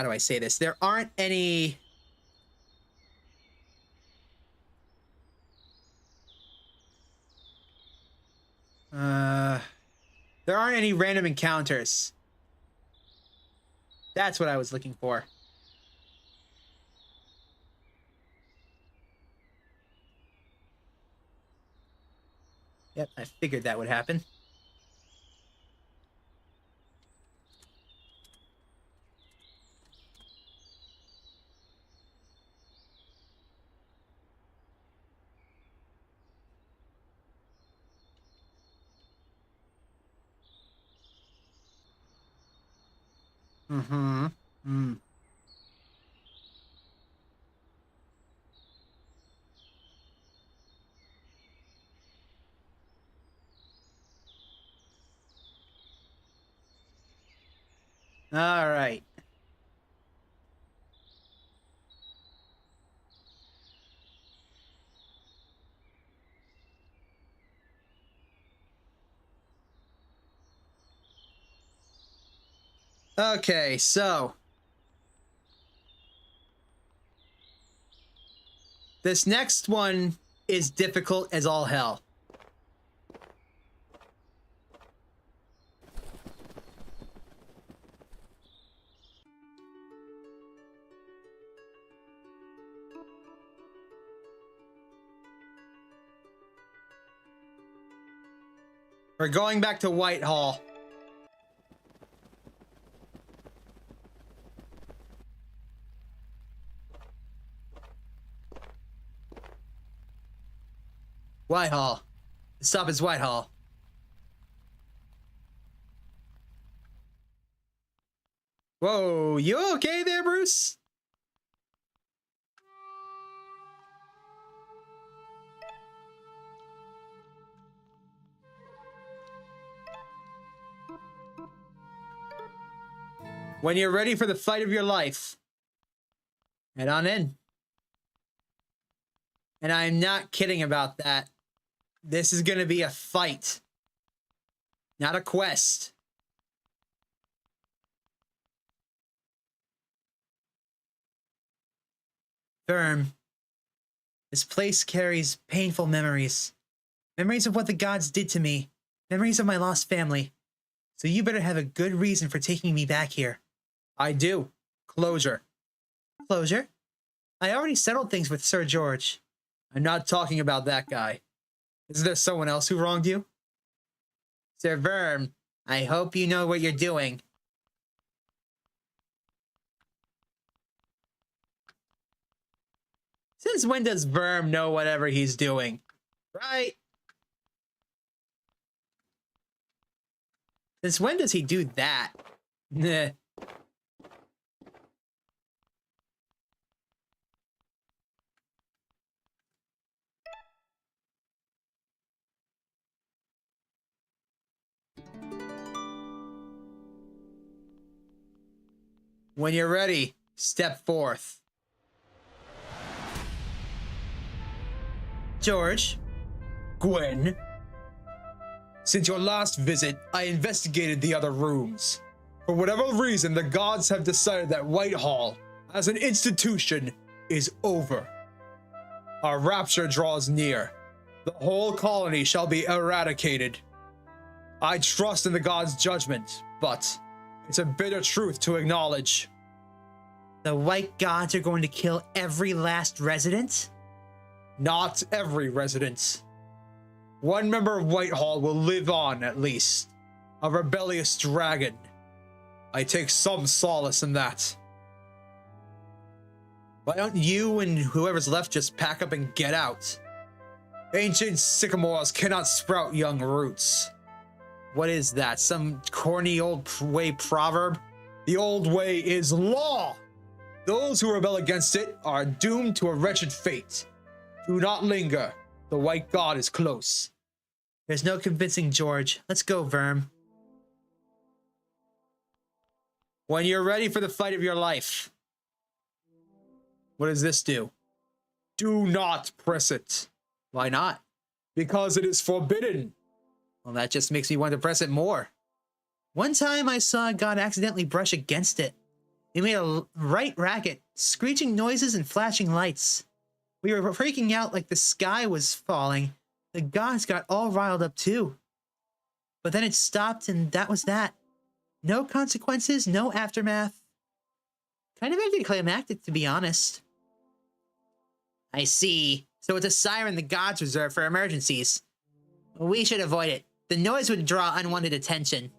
do I say this? There aren't any... there aren't any random encounters. That's what I was looking for. Yep, I figured that would happen. Mm-hmm. Mm. All right. Okay, so this next one is difficult as all hell. We're going back to Whitehall. Whitehall. The stop is Whitehall. Whoa, you okay there, Bruce? When you're ready for the fight of your life, head on in. And I'm not kidding about that. This is going to be a fight, not a quest. Verm, this place carries painful memories. Memories of what the gods did to me. Memories of my lost family. So you better have a good reason for taking me back here. I do. Closure. Closure? I already settled things with Sir George. I'm not talking about that guy. Is there someone else who wronged you? Sir Verm, I hope you know what you're doing. Since when does Verm know whatever he's doing? Right? Since when does he do that? Nah. When you're ready, step forth. George? Gwen? Since your last visit, I investigated the other rooms. For whatever reason, the gods have decided that Whitehall, as an institution, is over. Our rapture draws near. The whole colony shall be eradicated. I trust in the gods' judgment, but it's a bitter truth to acknowledge. The white gods are going to kill every last resident? Not every resident. One member of Whitehall will live on, at least. A rebellious dragon. I take some solace in that. Why don't you and whoever's left just pack up and get out? Ancient sycamores cannot sprout young roots. What is that? Some corny old way proverb? The old way is law. Those who rebel against it are doomed to a wretched fate. Do not linger. The white god is close. There's no convincing George. Let's go, Verm. When you're ready for the fight of your life. What does this do? Do not press it. Why not? Because it is forbidden. Well, that just makes me want to press it more. One time I saw a god accidentally brush against it. It made a right racket, screeching noises and flashing lights. We were freaking out like the sky was falling. The gods got all riled up too. But then it stopped and that was that. No consequences, no aftermath. Kind of anticlimactic, to be honest. I see. So it's a siren the gods reserve for emergencies. We should avoid it. The noise would draw unwanted attention.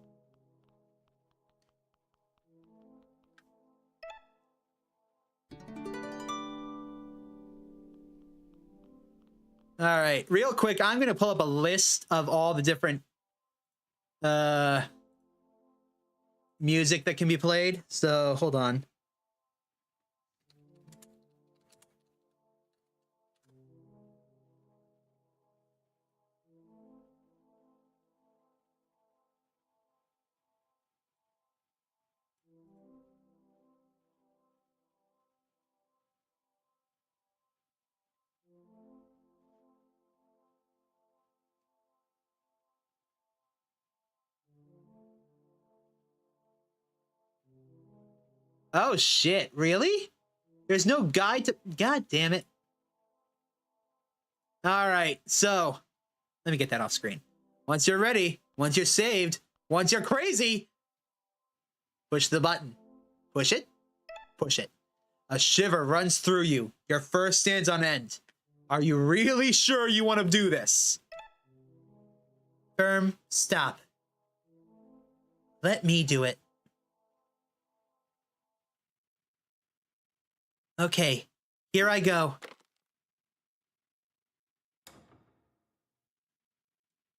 All right, real quick, I'm going to pull up a list of all the different music that can be played. So hold on. Oh shit, really? There's no guide to... God damn it. Alright, so... Let me get that off screen. Once you're ready, once you're saved, once you're crazy, push the button. Push it. Push it. A shiver runs through you. Your fur stands on end. Are you really sure you want to do this? Verm, stop. Let me do it. Okay, here I go.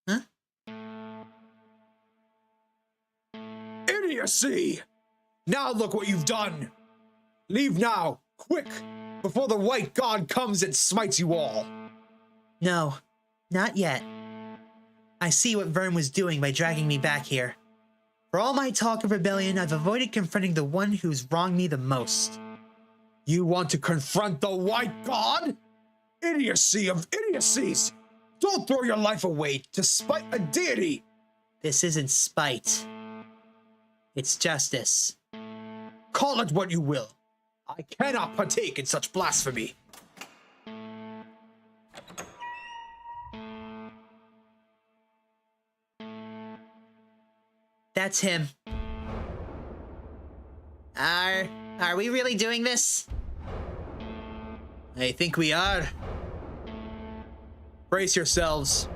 Huh? Idiocy! Now look what you've done! Leave now, quick, before the white god comes and smites you all! No, not yet. I see what Verm was doing by dragging me back here. For all my talk of rebellion, I've avoided confronting the one who's wronged me the most. You want to confront the white god? Idiocy of idiocies! Don't throw your life away to spite a deity! This isn't spite. It's justice. Call it what you will. I cannot partake in such blasphemy. That's him. Are we really doing this? I think we are. Brace yourselves.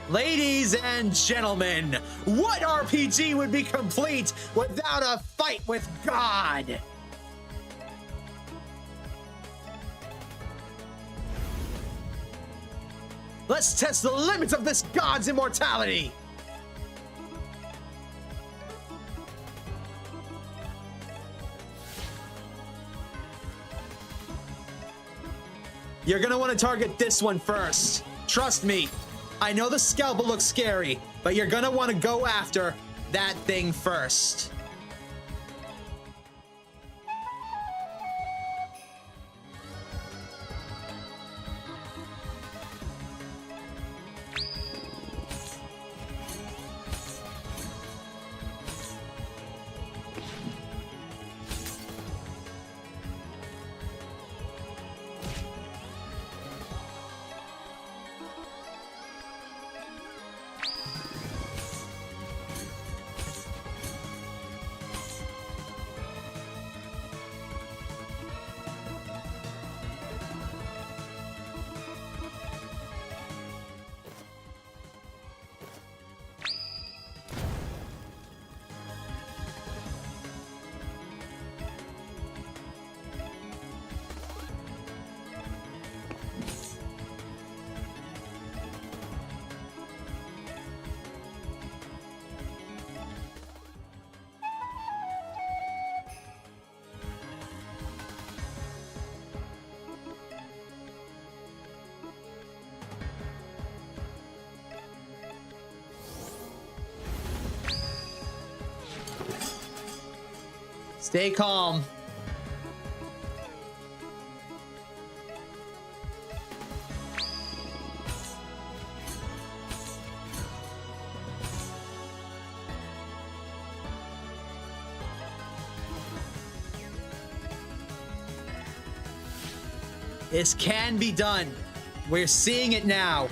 Ladies and gentlemen, what RPG would be complete without a fight with God? Let's test the limits of this god's immortality! You're gonna want to target this one first. Trust me. I know the scalpel looks scary, but you're gonna want to go after that thing first. Stay calm. This can be done. We're seeing it now.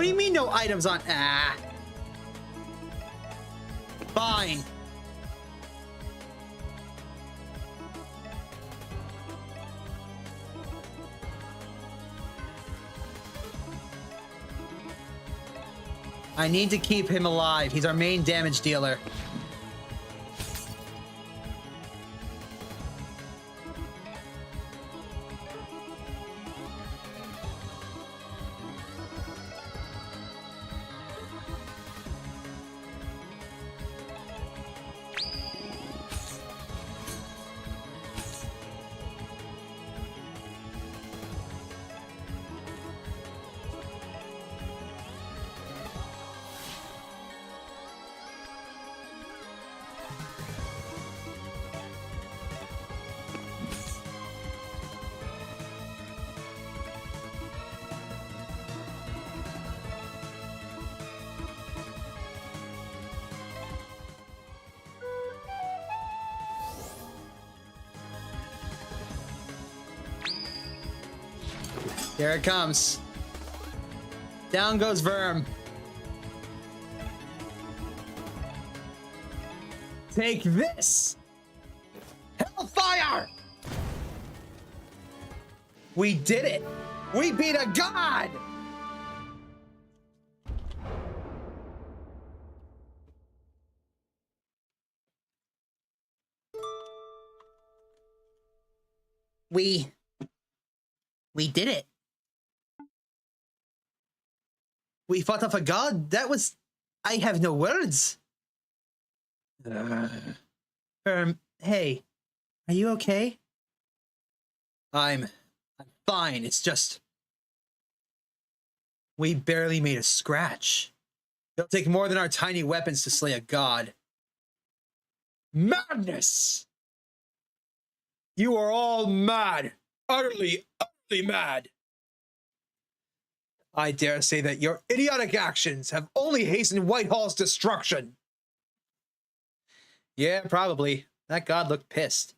What do you mean no items on? Ah. Fine. I need to keep him alive. He's our main damage dealer. Here it comes. Down goes Verm. Take this! Hellfire! We did it! We beat a god! We did it. We fought off a god? That was... I have no words. Hey, are you okay? I'm fine. It's just... we barely made a scratch. It'll take more than our tiny weapons to slay a god. Madness! You are all mad. Utterly mad. I dare say that your idiotic actions have only hastened Whitehall's destruction. Yeah, probably. That god looked pissed.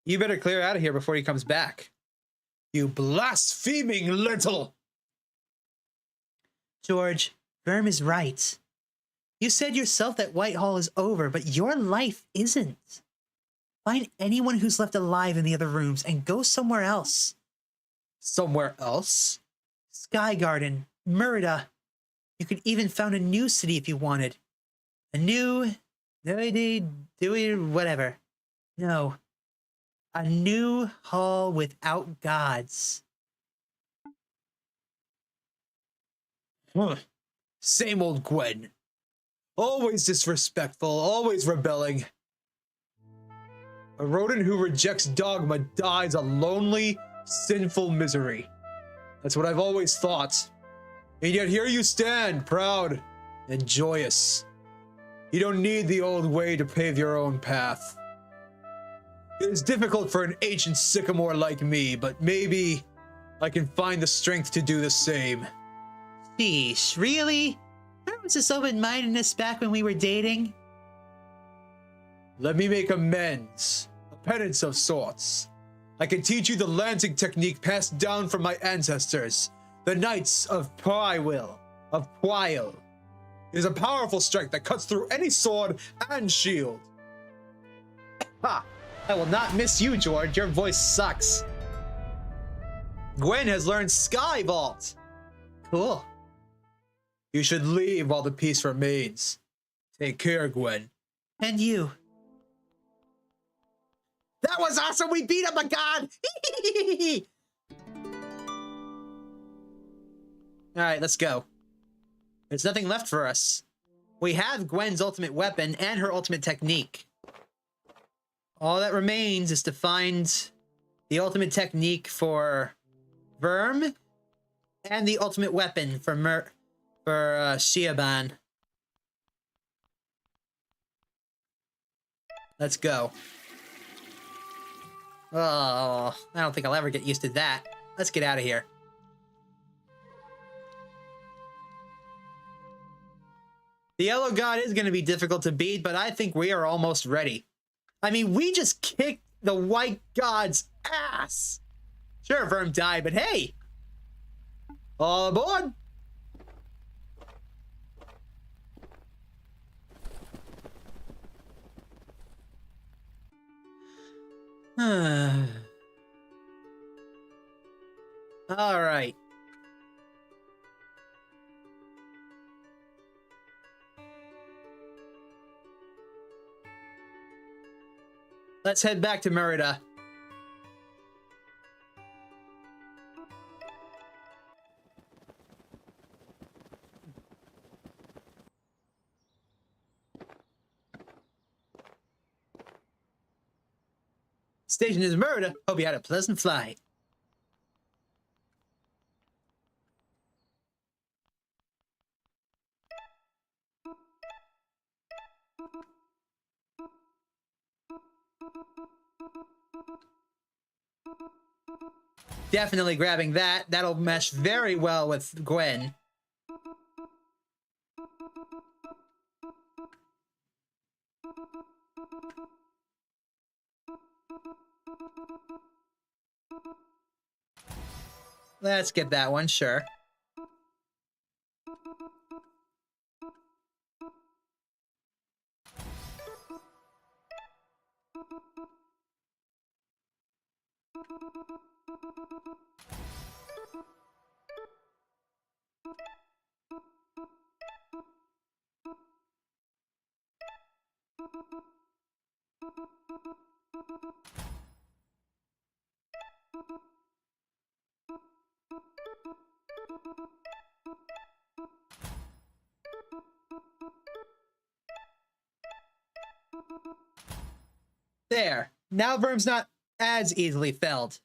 You better clear out of here before he comes back. You blaspheming little... George, Verm is right. You said yourself that Whitehall is over, but your life isn't. Find anyone who's left alive in the other rooms and go somewhere else. Somewhere else? Sky Garden, Merida. You could even found a new city if you wanted. A new... whatever. No. A new hall without gods. Huh. Same old Gwen. Always disrespectful, always rebelling. A rodent who rejects dogma dies a lonely, sinful misery. That's what I've always thought. And yet here you stand, proud and joyous. You don't need the old way to pave your own path. It is difficult for an ancient sycamore like me, but maybe I can find the strength to do the same. Sheesh, really? Where was this open-mindedness back when we were dating? Let me make amends. A penance of sorts. I can teach you the lancing technique passed down from my ancestors, the Knights of Prywill, of Pwyl. It is a powerful strike that cuts through any sword and shield. Ha! I will not miss you, George. Your voice sucks. Gwen has learned Sky Vault. Cool. You should leave while the peace remains. Take care, Gwen. And you. That was awesome! We beat up a god! Alright, let's go. There's nothing left for us. We have Gwen's ultimate weapon and her ultimate technique. All that remains is to find the ultimate technique for Verm and the ultimate weapon for Shiaban. Let's go. Oh, I don't think I'll ever get used to that. Let's get out of here. The Yellow God is going to be difficult to beat, but I think we are almost ready. I mean, we just kicked the White God's ass. Sure, Verm died, but hey! All aboard! All right. Let's head back to Merida. Station is Merida. Hope you had a pleasant flight. Definitely grabbing that. That'll mesh very well with Gwen. Let's get that one, sure. There. Now Verm's not as easily felled.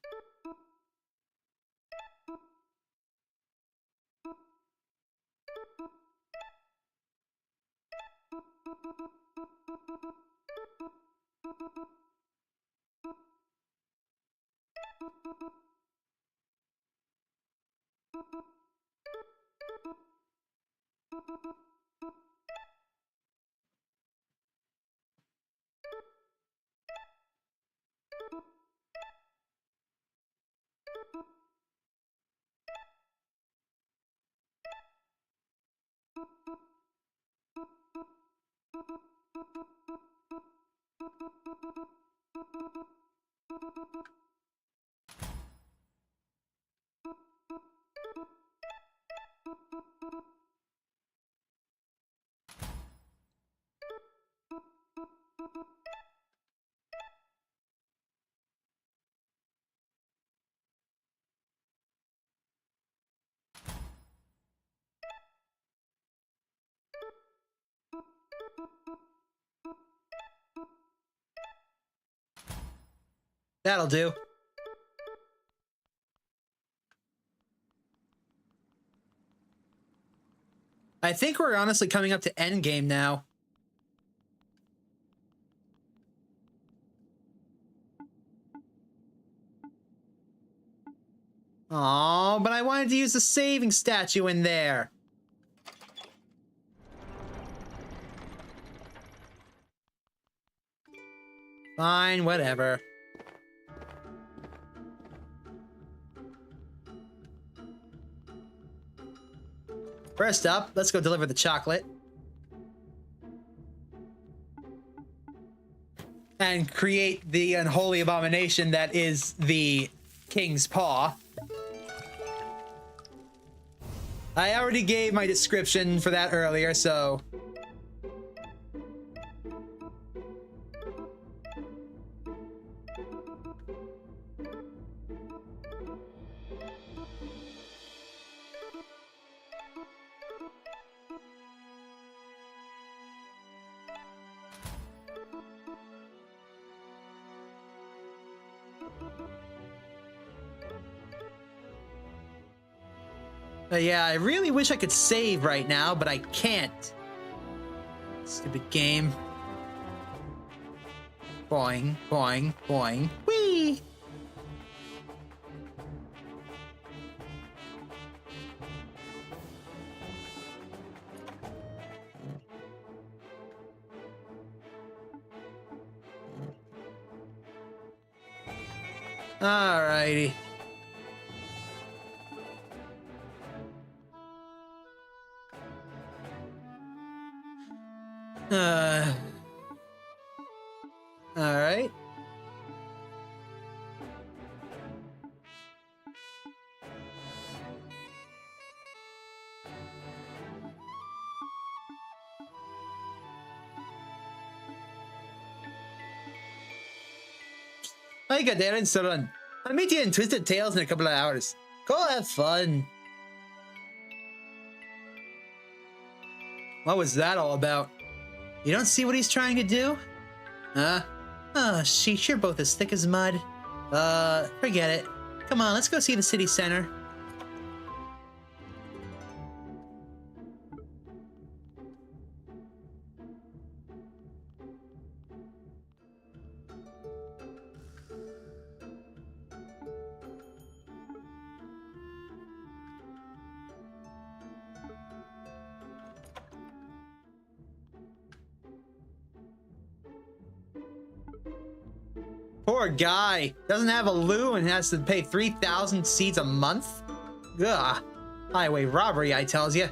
That'll do. I think we're honestly coming up to endgame now. Oh, but I wanted to use the saving statue in there. Fine, whatever. First up, let's go deliver the chocolate. And create the unholy abomination that is the King's Paw. I already gave my description for that earlier, so... yeah, I really wish I could save right now, but I can't. Stupid game. Boing, boing, boing. Whee! Alrighty. Alright. I got errands to run. I'll meet you in Twisted Tales in a couple of hours. Go have fun. What was that all about? You don't see what he's trying to do? Huh? Oh, sheesh, you're both as thick as mud. Forget it. Come on, let's go see the city center. Poor guy. Doesn't have a loo and has to pay 3,000 seeds a month? Ugh. Highway robbery, I tells you.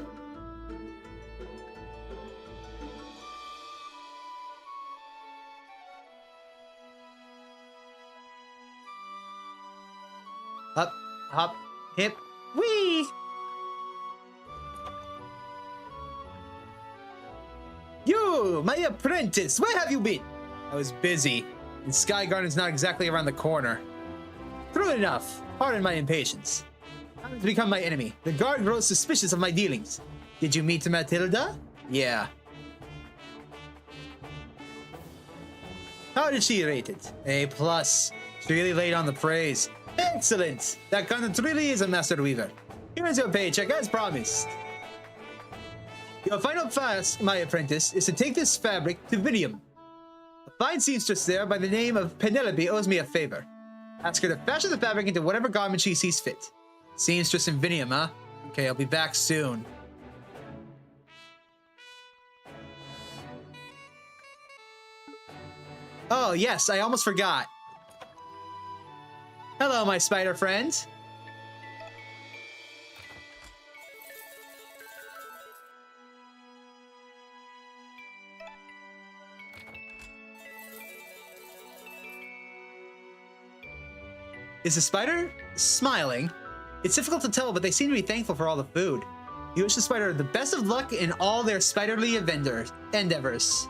Up, hop, hip, wee! You, my apprentice, where have you been? I was busy. And Sky Garden's not exactly around the corner. True enough. Pardon my impatience. Time to become my enemy. The guard grows suspicious of my dealings. Did you meet Matilda? Yeah. How did she rate it? A+. She really laid on the praise. Excellent! That Conant really is a master weaver. Here's your paycheck as promised. Your final task, my apprentice, is to take this fabric to Vinium. A fine seamstress there by the name of Penelope owes me a favor. Ask her to fashion the fabric into whatever garment she sees fit. Seamstress in Vinium, huh? Okay, I'll be back soon. Oh, yes, I almost forgot. Hello, my spider friend. Is the spider smiling? It's difficult to tell, but they seem to be thankful for all the food. You wish the spider the best of luck in all their spiderly endeavors.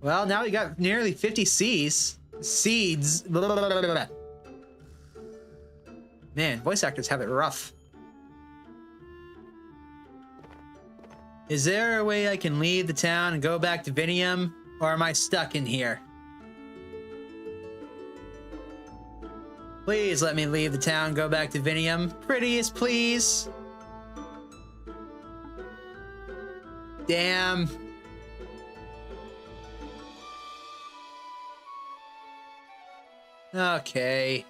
Well, now we got nearly 50 seeds. Blah, blah, blah, blah, blah. Man, voice actors have it rough. Is there a way I can leave the town and go back to Vinium? Or am I stuck in here? Please let me leave the town and go back to Vinium. Prettiest, please. Damn. Okay.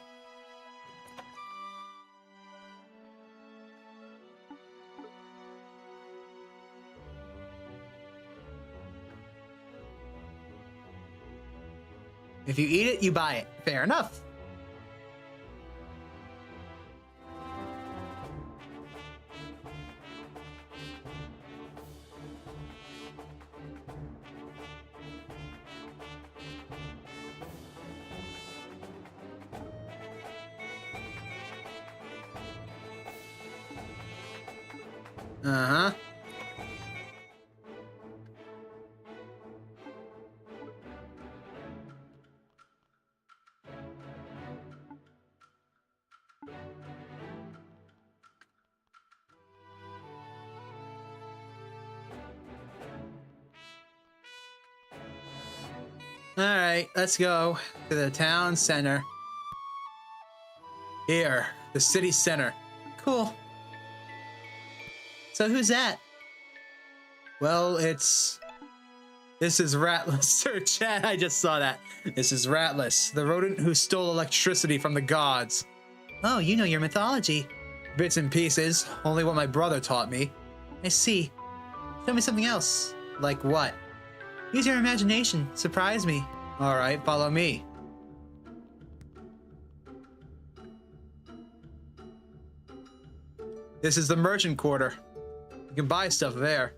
If you eat it, you buy it. Fair enough. Uh-huh. All right, let's go to the town center. Here, the city center. Cool. So who's that? Well, this is Ratless. Sir Chat, I just saw that. This is Ratless, the rodent who stole electricity from the gods. Oh, you know your mythology. Bits and pieces, only what my brother taught me. I see. Tell me something else. Like what? Use your imagination. Surprise me. All right, follow me. This is the merchant quarter. You can buy stuff there.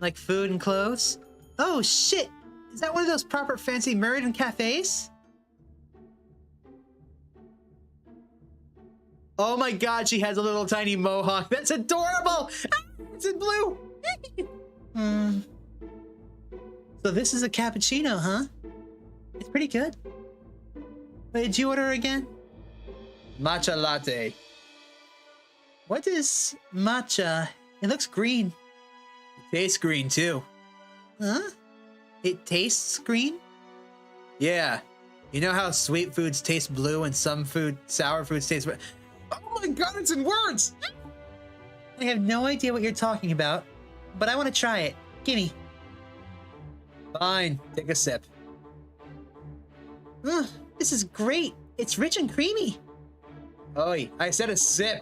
Like food and clothes? Oh, shit! Is that one of those proper fancy Meriden cafes? Oh my god, she has a little tiny mohawk. That's adorable! Ah, it's in blue! So this is a cappuccino, huh? It's pretty good. What did you order again? Matcha latte. What is matcha? It looks green. It tastes green too. Huh? It tastes green? Yeah. You know how sweet foods taste blue and sour foods taste red? Oh my god, it's in words! I have no idea what you're talking about, but I want to try it. Gimme. Fine, take a sip. Ugh, this is great. It's rich and creamy. Oi, I said a sip.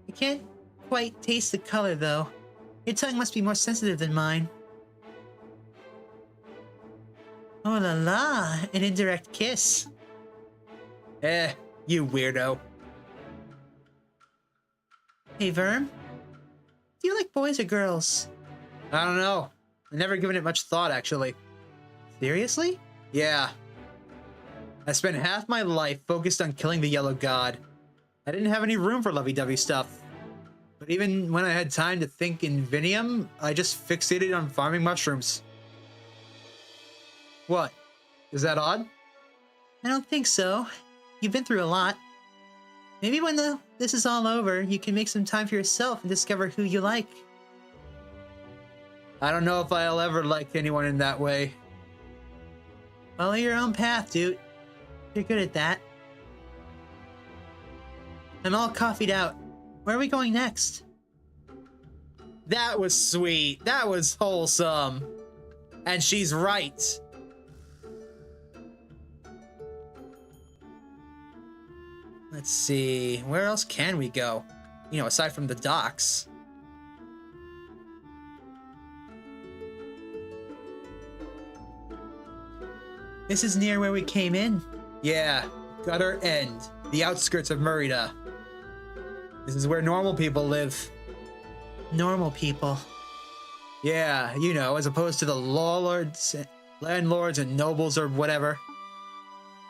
I can't quite taste the color, though. Your tongue must be more sensitive than mine. Oh la la, an indirect kiss. You weirdo. Hey, Verm. Do you like boys or girls? I don't know. I've never given it much thought, actually. Seriously? Yeah. I spent half my life focused on killing the Yellow God. I didn't have any room for lovey-dovey stuff. But even when I had time to think in Vinium, I just fixated on farming mushrooms. What? Is that odd? I don't think so. You've been through a lot. Maybe when this is all over, you can make some time for yourself and discover who you like. I don't know if I'll ever like anyone in that way. Follow your own path, dude. You're good at that. I'm all coffeeed out. Where are we going next? That was sweet. That was wholesome. And she's right. Let's see. Where else can we go? You know, aside from the docks. This is near where we came in. Yeah, Gutter End, the outskirts of Merida. This is where normal people live. Normal people. Yeah, you know, as opposed to the landlords and nobles or whatever.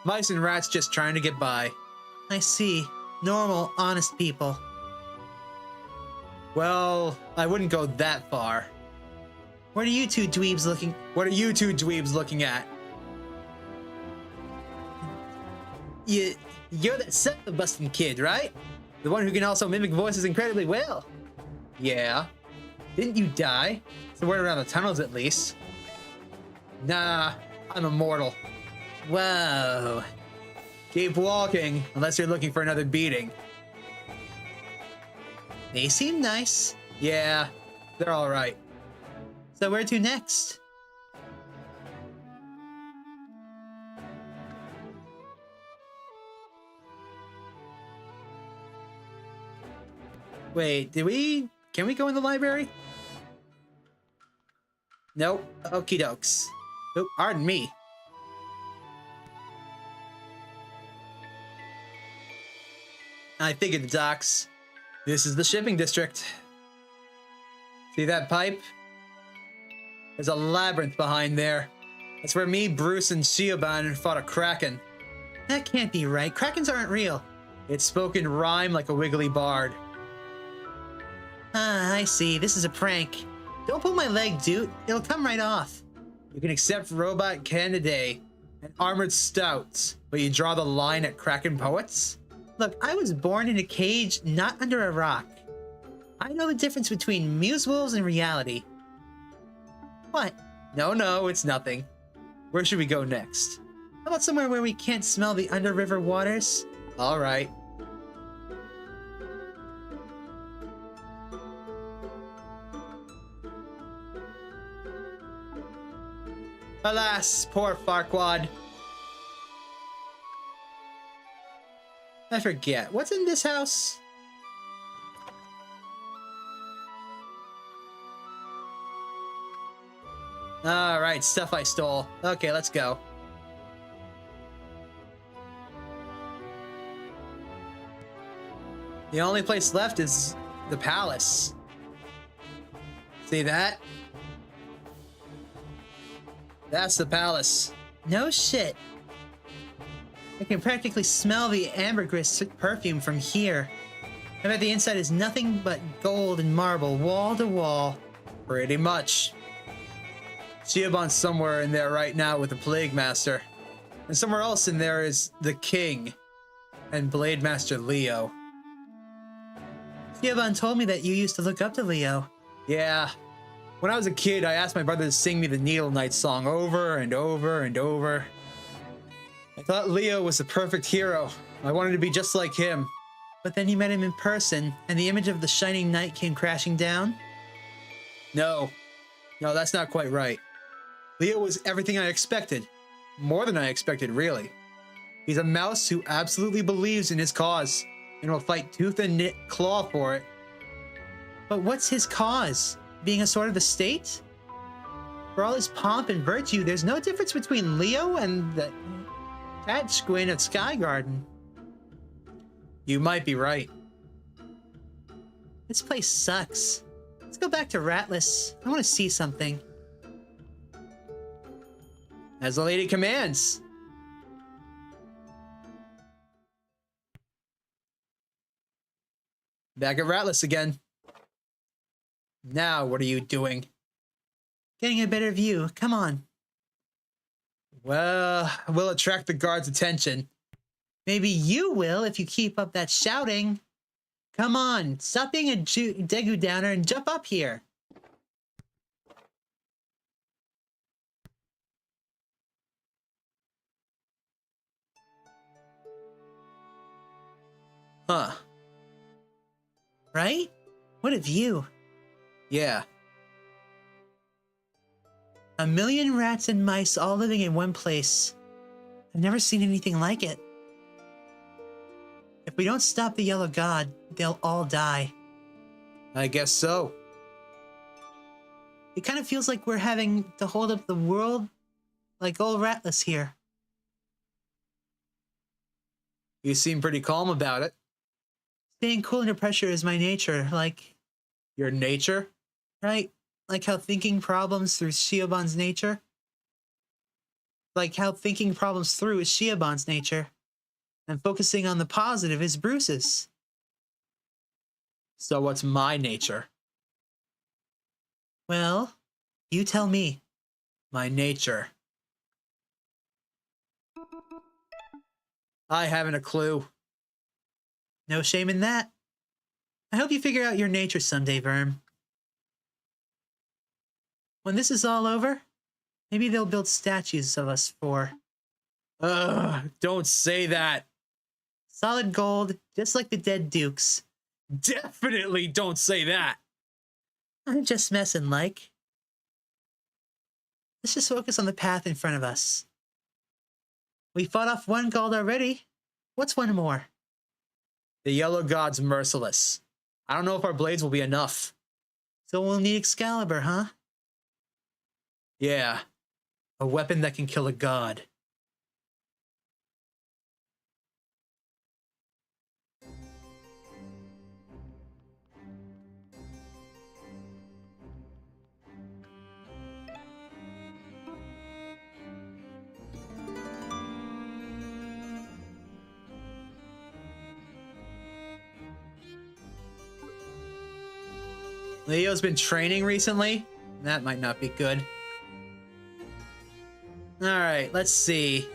Mice and rats just trying to get by. I see. Normal, honest people. Well, I wouldn't go that far. What are you two dweebs looking? What are you two dweebs looking at? You're that self-busting kid, right? The one who can also mimic voices incredibly well. Yeah. Didn't you die? Somewhere around the tunnels, at least. Nah, I'm immortal. Whoa. Keep walking, unless you're looking for another beating. They seem nice. Yeah, they're alright. So where to next? Wait, can we go in the library? Nope. Okie dokes. Oh, pardon me. I figured the docks. This is the shipping district. See that pipe? There's a labyrinth behind there. That's where me, Bruce, and Shioban fought a kraken. That can't be right. Krakens aren't real. It spoke in rhyme like a wiggly bard. Ah, I see. This is a prank. Don't pull my leg, dude. It'll come right off. You can accept robot Candidae and armored stouts, but you draw the line at kraken poets? Look, I was born in a cage, not under a rock. I know the difference between muse wolves and reality. What? No, it's nothing. Where should we go next? How about somewhere where we can't smell the under-river waters? All right. Alas, poor Farquaad. I forget. What's in this house? Alright, stuff I stole. Okay, let's go. The only place left is the palace. See that? That's the palace. No shit. I can practically smell the ambergris perfume from here. I bet the inside is nothing but gold and marble, wall to wall. Pretty much. Shiobon's somewhere in there right now with the Plague Master. And somewhere else in there is the King and Blade Master Leo. Siobhan told me that you used to look up to Leo. Yeah. When I was a kid, I asked my brother to sing me the Needle Knight song over and over and over. I thought Leo was the perfect hero. I wanted to be just like him. But then you met him in person, and the image of the shining knight came crashing down? No, that's not quite right. Leo was everything I expected. More than I expected, really. He's a mouse who absolutely believes in his cause and will fight tooth and claw for it. But what's his cause? Being a sword of the state? For all his pomp and virtue, there's no difference between Leo and the cat squin at Sky Garden. You might be right. This place sucks. Let's go back to Ratless. I want to see something. As the lady commands. Back at Ratless again. Now, what are you doing? Getting a better view. Come on. Well, we'll attract the guards' attention. Maybe you will if you keep up that shouting. Come on, stop being a Degu downer and jump up here. Huh. Right? What a view. Yeah. A million rats and mice all living in one place. I've never seen anything like it. If we don't stop the Yellow God, they'll all die. I guess so. It kind of feels like we're having to hold up the world like old Ratless here. You seem pretty calm about it. Staying cool under pressure is my nature, like... Your nature? Right? Like how thinking problems through Shiobon's nature? Like how thinking problems through is Shiobon's nature. And focusing on the positive is Bruce's. So what's my nature? Well, you tell me. My nature. I haven't a clue. No shame in that. I hope you figure out your nature someday, Verm. When this is all over, maybe they'll build statues of us for... Don't say that. Solid gold, just like the dead dukes. Definitely don't say that. I'm just messing, like. Let's just focus on the path in front of us. We fought off one Gald already. What's one more? The Yellow God's merciless. I don't know if our blades will be enough. So we'll need Excalibur, huh? Yeah. A weapon that can kill a god. Leo's been training recently. That might not be good. Alright, let's see.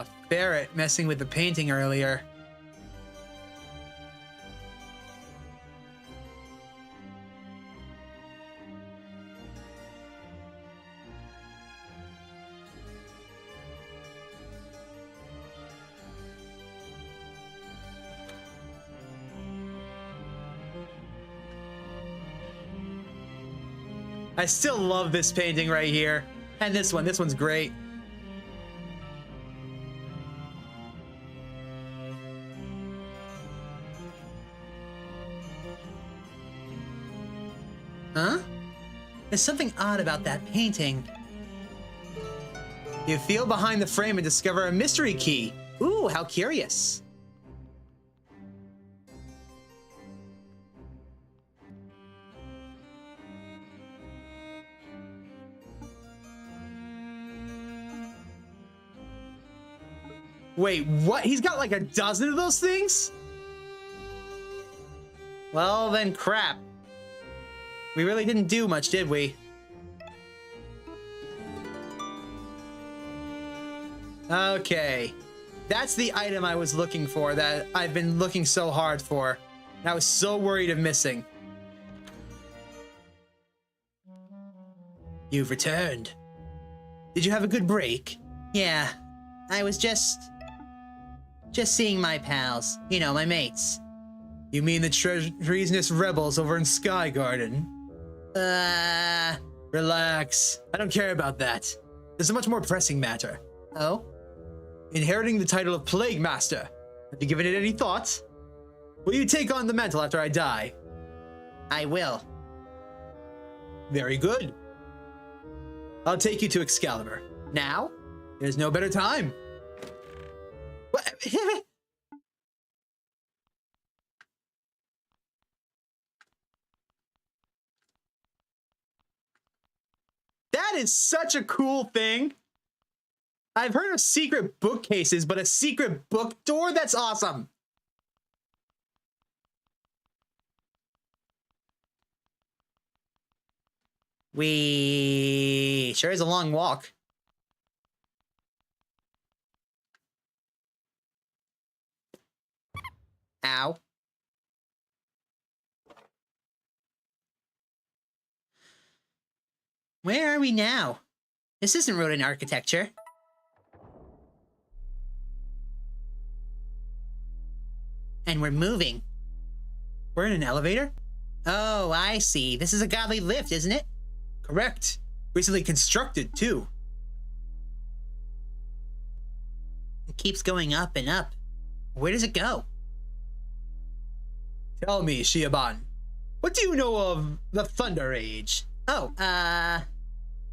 A ferret messing with the painting earlier. I still love this painting right here. And this one. This one's great. Huh? There's something odd about that painting. You feel behind the frame and discover a mystery key. Ooh, how curious. Wait, what? He's got like a dozen of those things? Well, then crap. We really didn't do much, did we? Okay. That's the item I was looking for that I've been looking so hard for. And I was so worried of missing. You've returned. Did you have a good break? Yeah, I was just seeing my pals. You know, my mates. You mean the treasonous rebels over in Sky Garden? Relax. I don't care about that. There's a much more pressing matter. Oh? Inheriting the title of Plague Master. Have you given it any thought? Will you take on the mantle after I die? I will. Very good. I'll take you to Excalibur. Now? There's no better time. What? That is such a cool thing. I've heard of secret bookcases, but a secret book door? That's awesome. Sure is a long walk. Ow. Where are we now? This isn't rodent architecture. And we're moving. We're in an elevator? Oh, I see. This is a godly lift, isn't it? Correct. Recently constructed, too. It keeps going up and up. Where does it go? Tell me, Shiaban, what do you know of the Thunder Age? Oh,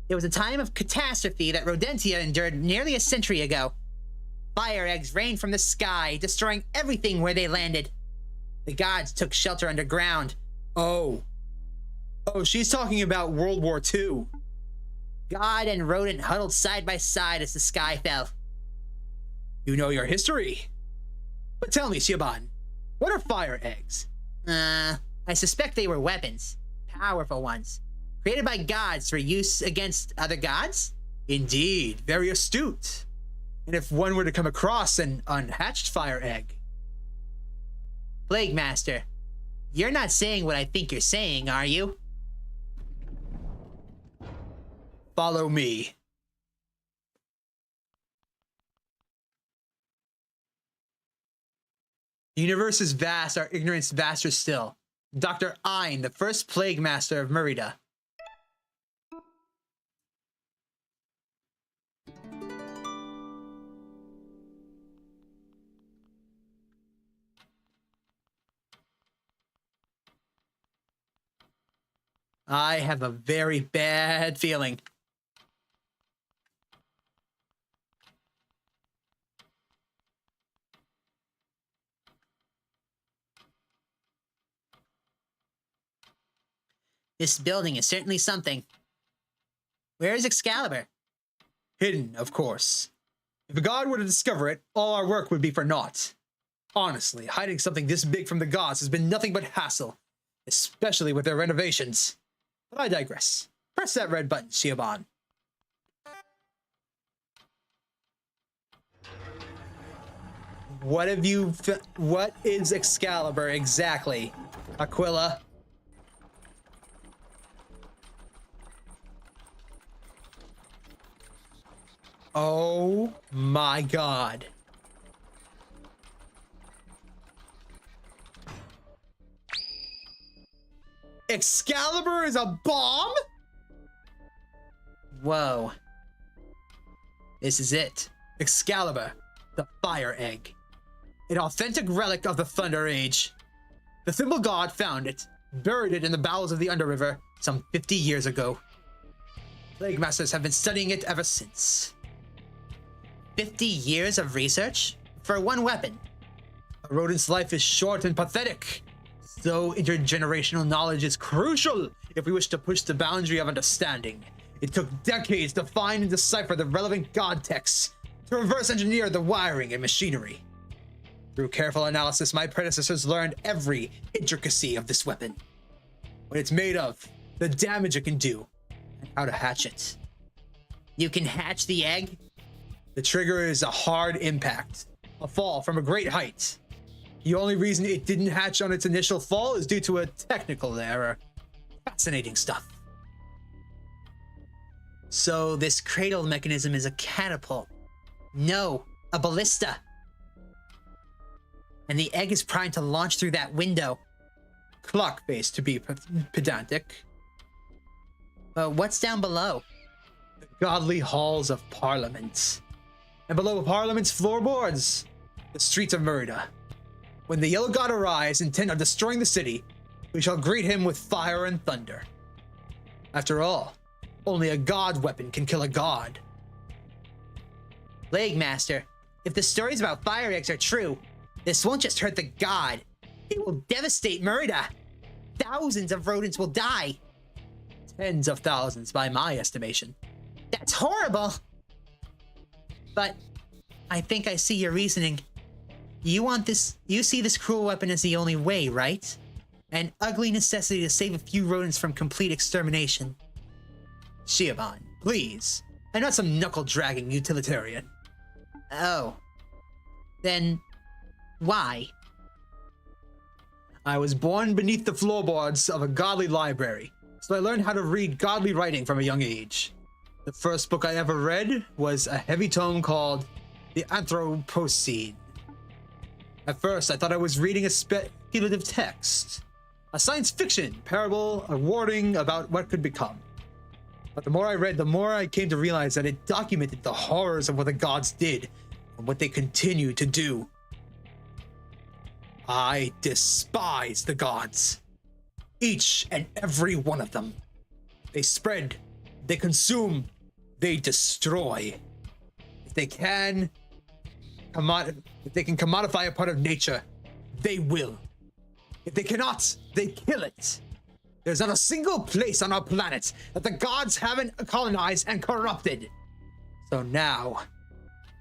it was a time of catastrophe that Rodentia endured nearly a century ago. Fire eggs rained from the sky, destroying everything where they landed. The gods took shelter underground. Oh, she's talking about World War II. God and rodent huddled side by side as the sky fell. You know your history. But tell me, Shiaban, what are fire eggs? I suspect they were weapons. Powerful ones. Created by gods for use against other gods? Indeed, very astute. And if one were to come across an unhatched fire egg? Plague Master, you're not saying what I think you're saying, are you? Follow me. The universe is vast, our ignorance vaster still. Dr. Ein, the first Plague Master of Merida. I have a very bad feeling. This building is certainly something. Where is Excalibur? Hidden, of course. If a god were to discover it, all our work would be for naught. Honestly, hiding something this big from the gods has been nothing but hassle, especially with their renovations. But I digress. Press that red button, Shiaban. What is Excalibur exactly, Aquila? Oh my god. Excalibur is a bomb? Whoa. This is it. Excalibur, the fire egg. An authentic relic of the Thunder Age. The Thimble God found it, buried it in the bowels of the Underriver some 50 years ago. Plague Masters have been studying it ever since. 50 years of research? For one weapon? A rodent's life is short and pathetic. So intergenerational knowledge is crucial if we wish to push the boundary of understanding. It took decades to find and decipher the relevant god texts, to reverse engineer the wiring and machinery. Through careful analysis, my predecessors learned every intricacy of this weapon. What it's made of, the damage it can do, and how to hatch it. You can hatch the egg? The trigger is a hard impact, a fall from a great height. The only reason it didn't hatch on its initial fall is due to a technical error. Fascinating stuff. So this cradle mechanism is a catapult. No, a ballista. And the egg is primed to launch through that window. Clock face, to be pedantic. What's down below? The godly halls of Parliament. And below Parliament's floorboards, the streets of Merida. When the Yellow God arrives, intent on destroying the city, we shall greet him with fire and thunder. After all, only a god weapon can kill a god. Plague Master, if the stories about fire eggs are true, this won't just hurt the god. It will devastate Merida. Thousands of rodents will die. Tens of thousands by my estimation. That's horrible. But I think I see your reasoning. You see this cruel weapon as the only way, right? An ugly necessity to save a few rodents from complete extermination. Shiaban, please. I'm not some knuckle-dragging utilitarian. Oh. Then, why? I was born beneath the floorboards of a godly library, so I learned how to read godly writing from a young age. The first book I ever read was a heavy tome called The Anthropocene. At first, I thought I was reading a speculative text, a science fiction parable, a warning about what could become. But the more I read, the more I came to realize that it documented the horrors of what the gods did and what they continue to do. I despise the gods. Each and every one of them. They spread, they consume, they destroy. If they can commodify a part of nature, they will. If they cannot, they kill it. There's not a single place on our planet that the gods haven't colonized and corrupted. So now,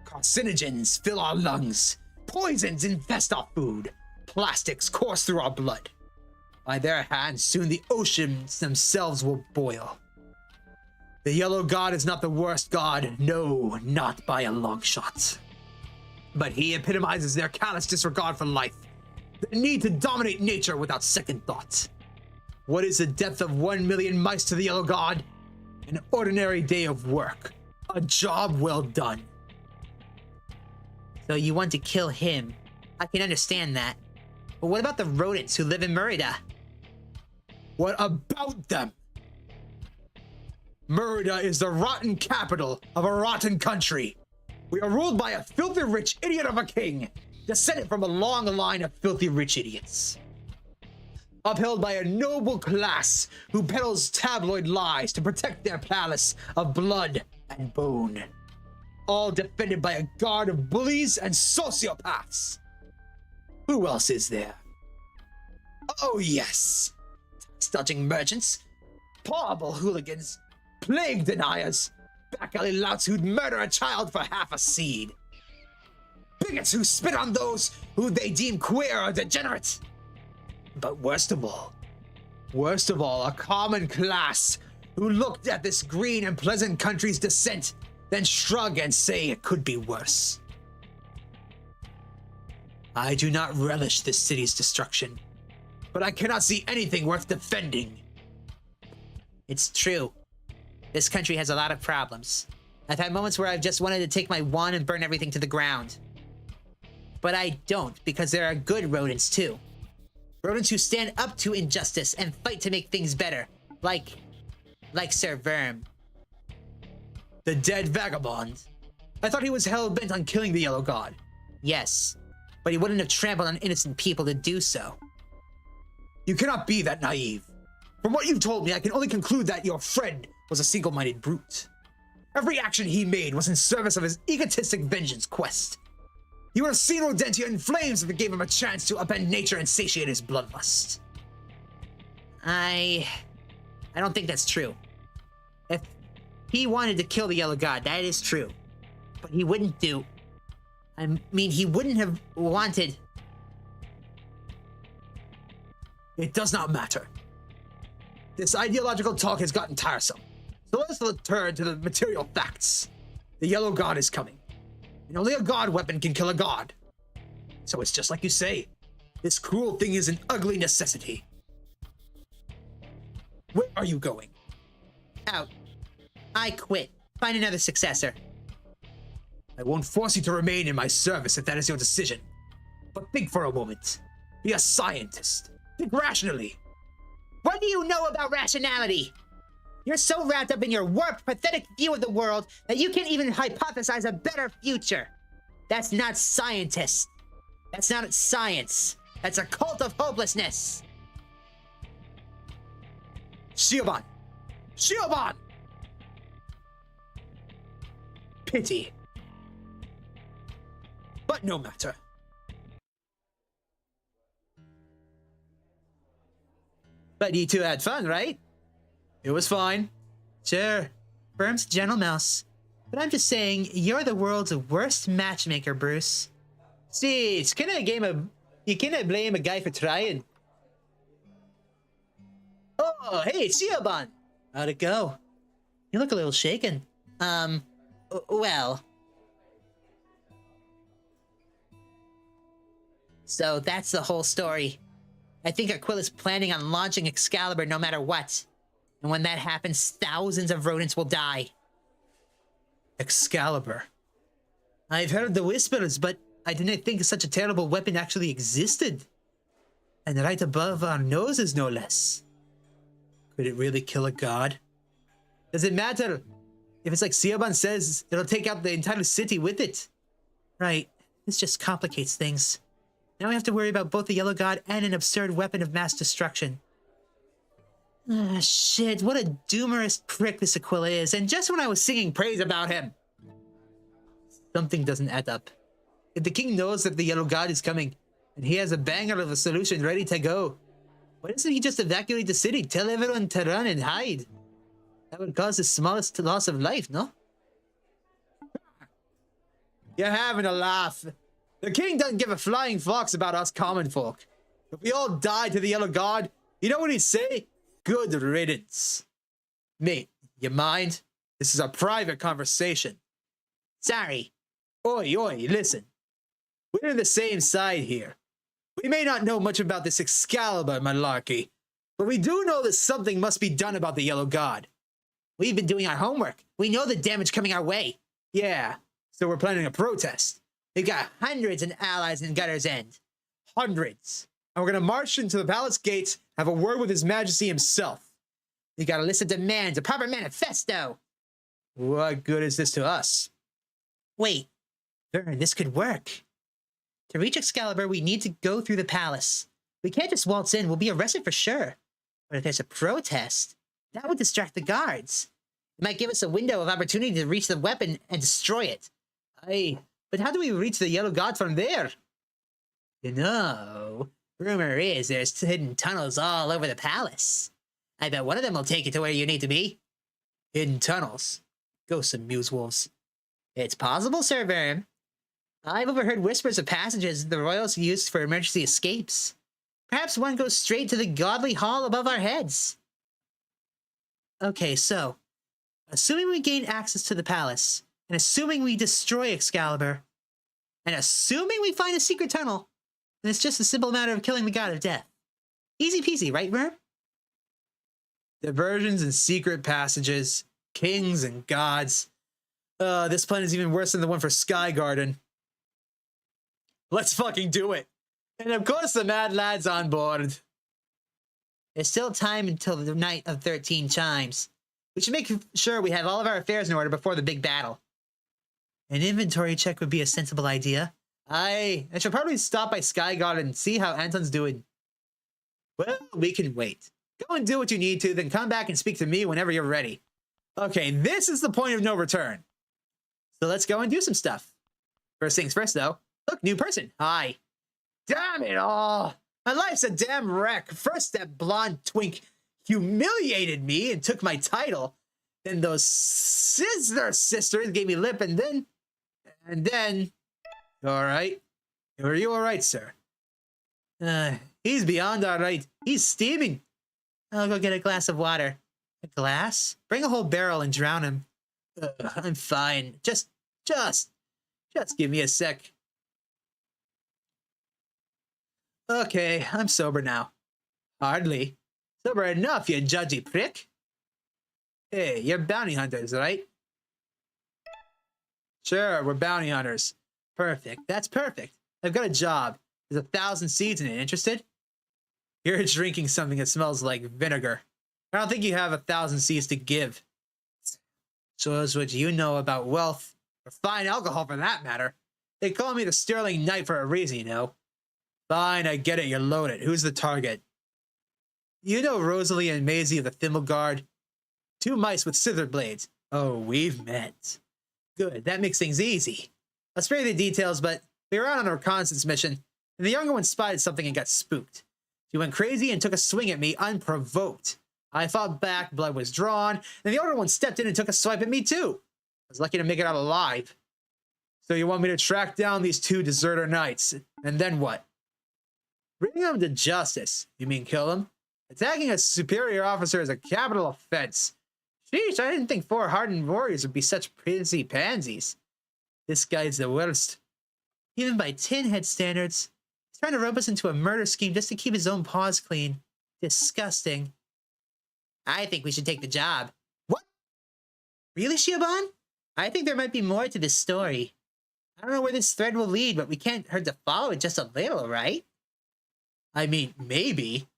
carcinogens fill our lungs, poisons infest our food, plastics course through our blood. By their hands, soon the oceans themselves will boil. The Yellow God is not the worst god, no, not by a long shot. But he epitomizes their callous disregard for life, the need to dominate nature without second thought. What is the death of 1 million mice to the Yellow God? An ordinary day of work. A job well done. So you want to kill him. I can understand that. But what about the rodents who live in Merida? What about them? Merida is the rotten capital of a rotten country. We are ruled by a filthy rich idiot of a king, descended from a long line of filthy rich idiots. Upheld by a noble class who peddles tabloid lies to protect their palace of blood and bone. All defended by a guard of bullies and sociopaths. Who else is there? Oh yes, tax-dodging merchants, horrible hooligans, plague deniers, back-alley louts who'd murder a child for half a seed. Bigots who spit on those who they deem queer or degenerate. But worst of all, a common class who looked at this green and pleasant country's descent, then shrug and say it could be worse. I do not relish this city's destruction, but I cannot see anything worth defending. It's true. This country has a lot of problems. I've had moments where I've just wanted to take my wand and burn everything to the ground. But I don't, because there are good rodents too. Rodents who stand up to injustice and fight to make things better. Like Sir Verm. The dead vagabond. I thought he was hell-bent on killing the Yellow God. Yes, but he wouldn't have trampled on innocent people to do so. You cannot be that naive. From what you've told me, I can only conclude that your friend was a single-minded brute. Every action he made was in service of his egotistic vengeance quest. He would have seen Rodentia in flames if it gave him a chance to upend nature and satiate his bloodlust. I don't think that's true. If he wanted to kill the Yellow God, that is true. But he wouldn't do. I mean, he wouldn't have wanted. It does not matter. This ideological talk has gotten tiresome. So let's return to the material facts. The Yellow God is coming. And only a god weapon can kill a god. So it's just like you say. This cruel thing is an ugly necessity. Where are you going? Out. I quit. Find another successor. I won't force you to remain in my service if that is your decision. But think for a moment. Be a scientist. Think rationally. What do you know about rationality? You're so wrapped up in your warped, pathetic view of the world that you can't even hypothesize a better future. That's not scientist. That's not science. That's a cult of hopelessness. Shioban! Shioban! Pity. But no matter. But you two had fun, right? It was fine. Sure. Verm's a gentle mouse. But I'm just saying, you're the world's worst matchmaker, Bruce. See, it's kind of a game of... You cannot blame a guy for trying. Oh, hey, Shioban! How'd it go? You look a little shaken. Well... So that's the whole story. I think Aquila's planning on launching Excalibur no matter what. And when that happens, thousands of rodents will die. Excalibur. I've heard the whispers, but I didn't think such a terrible weapon actually existed. And right above our noses, no less. Could it really kill a god? Does it matter? If it's like Shioban says, it'll take out the entire city with it. Right. This just complicates things. Now we have to worry about both the Yellow God and an absurd weapon of mass destruction. Ah, shit, what a doomerous prick this Aquila is, and just when I was singing praise about him. Something doesn't add up. If the king knows that the Yellow God is coming, and he has a banger of a solution ready to go, why doesn't he just evacuate the city, tell everyone to run and hide? That would cause the smallest loss of life, no? You're having a laugh. The king doesn't give a flying fox about us common folk. If we all died to the Yellow God, you know what he'd say? Good riddance. Mate, you mind? This is a private conversation. Sorry. Oi, listen. We're on the same side here. We may not know much about this Excalibur malarkey, but we do know that something must be done about the Yellow God. We've been doing our homework. We know the damage coming our way. Yeah, so we're planning a protest. We've got hundreds of allies in Gutter's End. Hundreds. And we're gonna march into the palace gates, have a word with His Majesty himself. We got a list of demands, a proper manifesto. What good is this to us? Wait, Verm, this could work. To reach Excalibur, we need to go through the palace. We can't just waltz in, we'll be arrested for sure. But if there's a protest, that would distract the guards. It might give us a window of opportunity to reach the weapon and destroy it. Aye, but how do we reach the Yellow God from there? You know, rumor is there's hidden tunnels all over the palace. I bet one of them will take you to where you need to be. Hidden tunnels. Ghosts and muse wolves. It's possible, Sir Verm. I've overheard whispers of passages the royals used for emergency escapes. Perhaps one goes straight to the godly hall above our heads. Okay, so, assuming we gain access to the palace, and assuming we destroy Excalibur, and assuming we find a secret tunnel, then it's just a simple matter of killing the God of Death. Easy peasy, right, Verm? Diversions and secret passages, kings and gods. This plan is even worse than the one for Sky Garden. Let's fucking do it. And of course the Mad Lad's on board. There's still time until the night of 13 chimes. We should make sure we have all of our affairs in order before the big battle. An inventory check would be a sensible idea. Aye, I should probably stop by Sky Garden and see how Anton's doing. Well, we can wait. Go and do what you need to, then come back and speak to me whenever you're ready. Okay, this is the point of no return. So let's go and do some stuff. First things first, though. Look, new person. Hi. Damn it all. My life's a damn wreck. First, that blonde twink humiliated me and took my title. Then those scissor sisters gave me lip, and then And then, all right. Are you all right, sir? He's beyond all right. He's steaming. I'll go get a glass of water. A glass? Bring a whole barrel and drown him. I'm fine. Just give me a sec. Okay, I'm sober now. Hardly. Sober enough, you judgy prick. Hey, you're bounty hunters, right? Sure, we're bounty hunters. Perfect. That's perfect. I've got a job. There's 1,000 seeds in it. Interested? You're drinking something that smells like vinegar. I don't think you have 1,000 seeds to give. Shows what you know about wealth, or fine alcohol for that matter. They call me the Sterling Knight for a reason, you know. Fine, I get it, you're loaded. Who's the target? You know Rosalie and Maisie of the Thimble Guard? 2 mice with scissor blades. Oh, we've met. Good, that makes things easy. I'll spare you the details, but we were out on a reconnaissance mission, and the younger one spotted something and got spooked. She went crazy and took a swing at me unprovoked. I fought back, blood was drawn, and the older one stepped in and took a swipe at me too. I was lucky to make it out alive. So you want me to track down these 2 deserter knights, and then what? Bring them to justice. You mean kill them? Attacking a superior officer is a capital offense. Sheesh, I didn't think 4 hardened warriors would be such princey pansies. This guy's the worst. Even by tin head standards, he's trying to rope us into a murder scheme just to keep his own paws clean. Disgusting. I think we should take the job. What? Really, Shiobon? I think there might be more to this story. I don't know where this thread will lead, but we can't hurt to follow it just a little, right? I mean, maybe.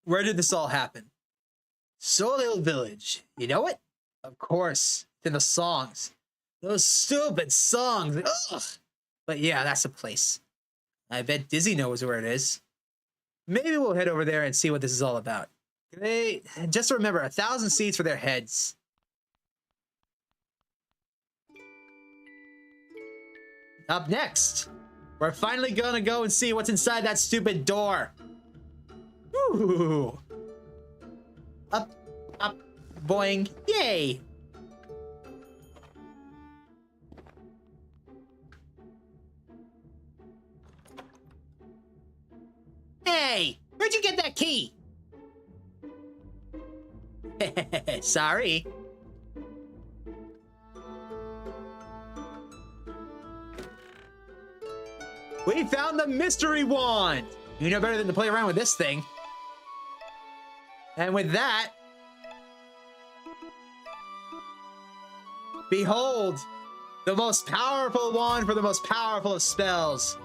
Where did this all happen? Soul Village. You know it? Of course. It's in the songs. Those stupid songs. Ugh. But yeah, that's the place. I bet Dizzy knows where it is. Maybe we'll head over there and see what this is all about. Great. Just remember, 1,000 seeds for their heads. Up next, we're finally gonna go and see what's inside that stupid door. Ooh. Up, boing, yay. Hey, where'd you get that key? Sorry. We found the mystery wand. You know better than to play around with this thing. And with that, behold, the most powerful wand for the most powerful of spells.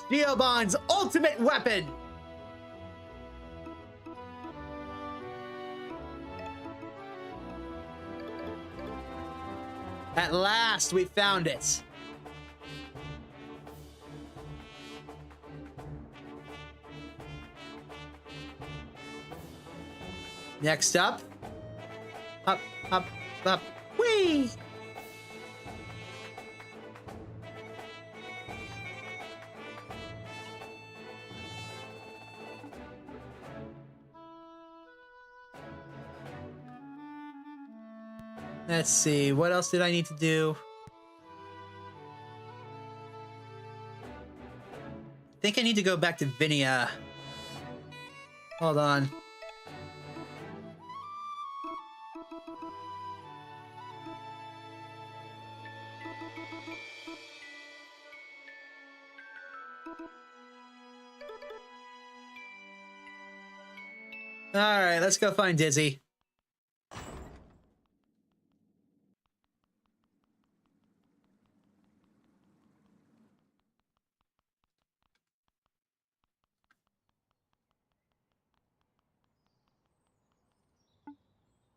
Shiobon's ultimate weapon. At last, we found it. Next up. Up, up, up. Whee! Let's see, what else did I need to do? I think I need to go back to Vinia. Hold on. Alright, let's go find Dizzy.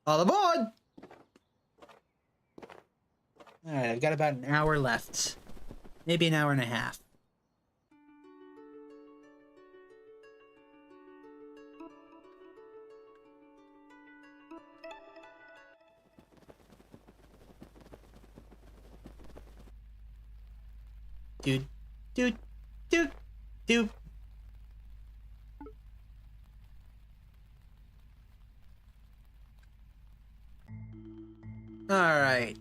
All aboard! Alright, I've got about an hour left. Maybe an hour and a half. Dude, dude, dude, dude. All right.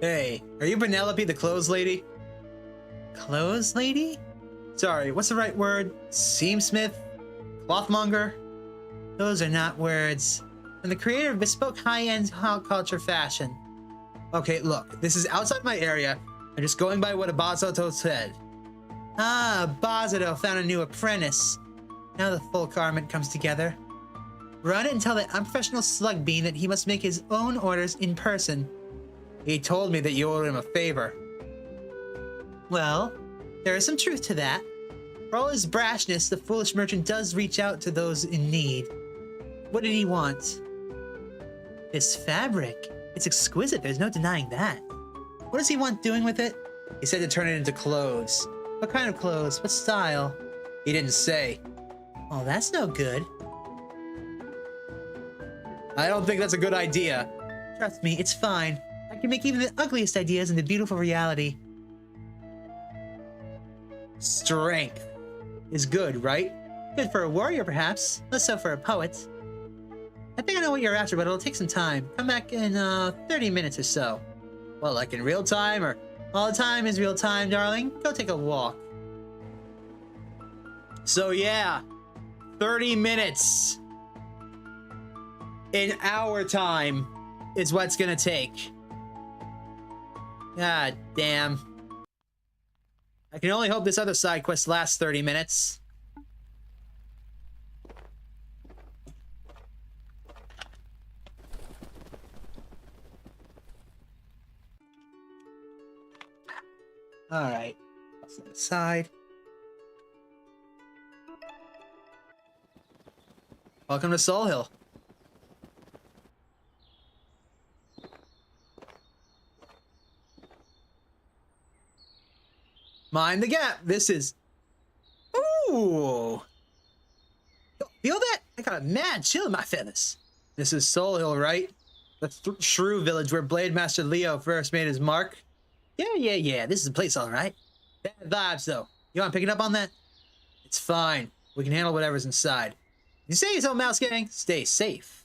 Hey, are you Penelope, the clothes lady? Clothes lady? Sorry, what's the right word? Seamsmith? Clothmonger? Those are not words. I'm the creator of bespoke high-end culture fashion. Okay, look, this is outside my area. I'm just going by what Abazoto said. Ah, Bazato found a new apprentice. Now the full garment comes together. Run it and tell that unprofessional slug bean that he must make his own orders in person. He told me that you owed him a favor. Well, there is some truth to that. For all his brashness, the foolish merchant does reach out to those in need. What did he want? This fabric. It's exquisite, there's no denying that. What does he want doing with it? He said to turn it into clothes. What kind of clothes? What style? He didn't say. Oh, that's no good. I don't think that's a good idea. Trust me, it's fine. I can make even the ugliest ideas into beautiful reality. Strength is good, right? Good for a warrior, perhaps. Less so for a poet. I think I know what you're after, but it'll take some time. Come back in 30 minutes or so. Well, like in real time or... All the time is real time, darling. Go take a walk. So yeah, 30 minutes in our time is what's gonna take. God damn. I can only hope this other side quest lasts 30 minutes. Alright. Side. Welcome to Soul Hill. Mind the gap. This is... Ooh! Feel that? I got a mad chill in my feathers. This is Soul Hill, right? The Shrew village where Blade Master Leo first made his mark. Yeah. This is the place, all right. Bad vibes, though. You want picking up on that? It's fine. We can handle whatever's inside. You say so, Mouse Gang. Stay safe.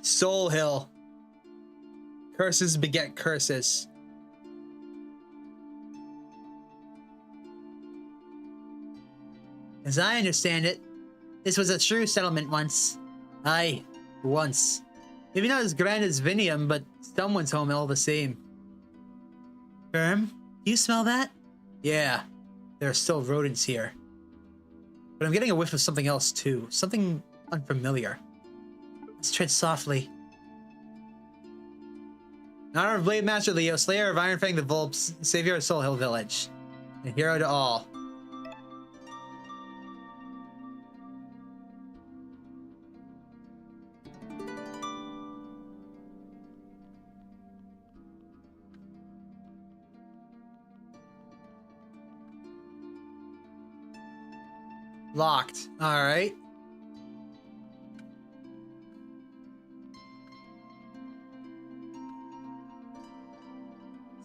Soul Hill. Curses beget curses. As I understand it, this was a true settlement once. Aye, once. Maybe not as grand as Vinium, but someone's home all the same. Verm, do you smell that? Yeah, there are still rodents here. But I'm getting a whiff of something else too. Something unfamiliar. Let's tread softly. In honor of Blade Master Leo, Slayer of Ironfang the Vulpes, Savior of Soul Hill Village, and hero to all. Locked. All right.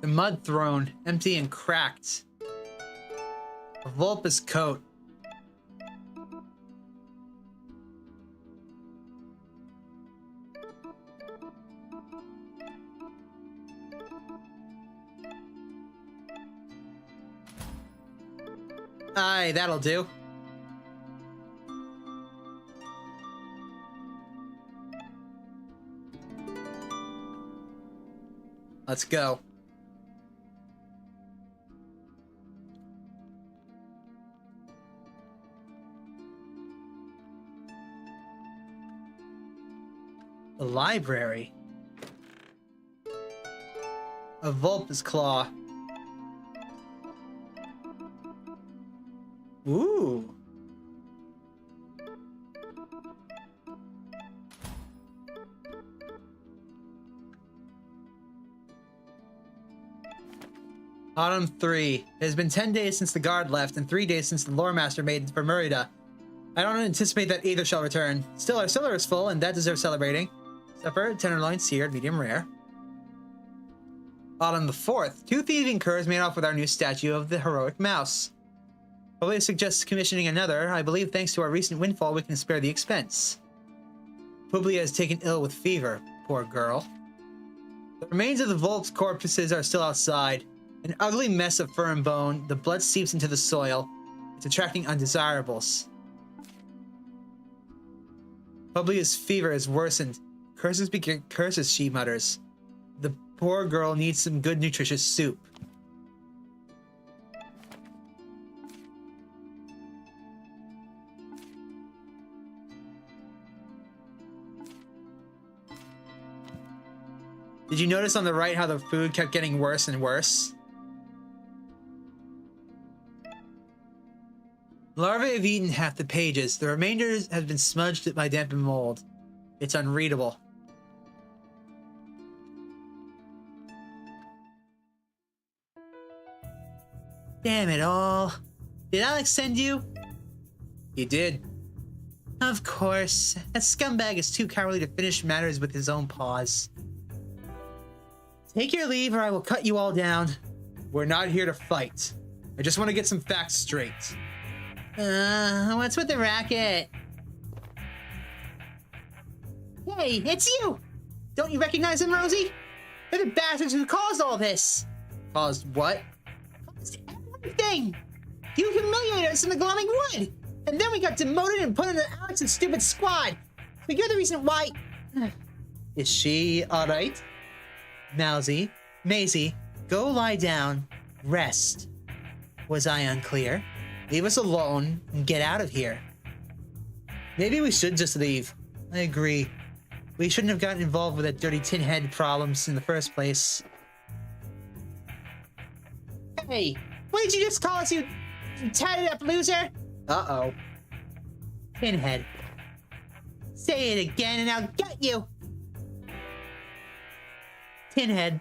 The mud throne, empty and cracked. A Vulpus coat. Aye, that'll do. Let's go. The library. A Vulpus claw. Ooh. Autumn 3. It has been 10 days since the guard left and 3 days since the lore master made for Merida. I don't anticipate that either shall return. Still, our cellar is full and that deserves celebrating. Supper, tenderloin seared, medium rare. Autumn the 4th. 2 thieving curs made off with our new statue of the heroic mouse. Publius suggests commissioning another. I believe thanks to our recent windfall, we can spare the expense. Publius has taken ill with fever. Poor girl. The remains of the Volp's corpses are still outside. An ugly mess of fur and bone. The blood seeps into the soil. It's attracting undesirables. Publius' fever has worsened. Curses begin curses, she mutters. The poor girl needs some good nutritious soup. Did you notice on the right how the food kept getting worse and worse? Larvae have eaten half the pages. The remainder has been smudged by damp and mold. It's unreadable. Damn it all. Did Alex send you? He did. Of course. That scumbag is too cowardly to finish matters with his own paws. Take your leave or I will cut you all down. We're not here to fight. I just want to get some facts straight. What's with the racket? Hey, it's you! Don't you recognize him, Rosie? They're the bastards who caused all this. Caused what? Caused everything! You humiliated us in the glowing wood! And then we got demoted and put into Alex's stupid squad! So you're the reason why... Is she alright? Maisie, go lie down. Rest. Was I unclear? Leave us alone and get out of here. Maybe we should just leave. I agree. We shouldn't have gotten involved with that dirty tin head problems in the first place. Hey, what did you just call us, you tatted up loser? Uh-oh. Pinhead. Say it again and I'll get you. Pinhead.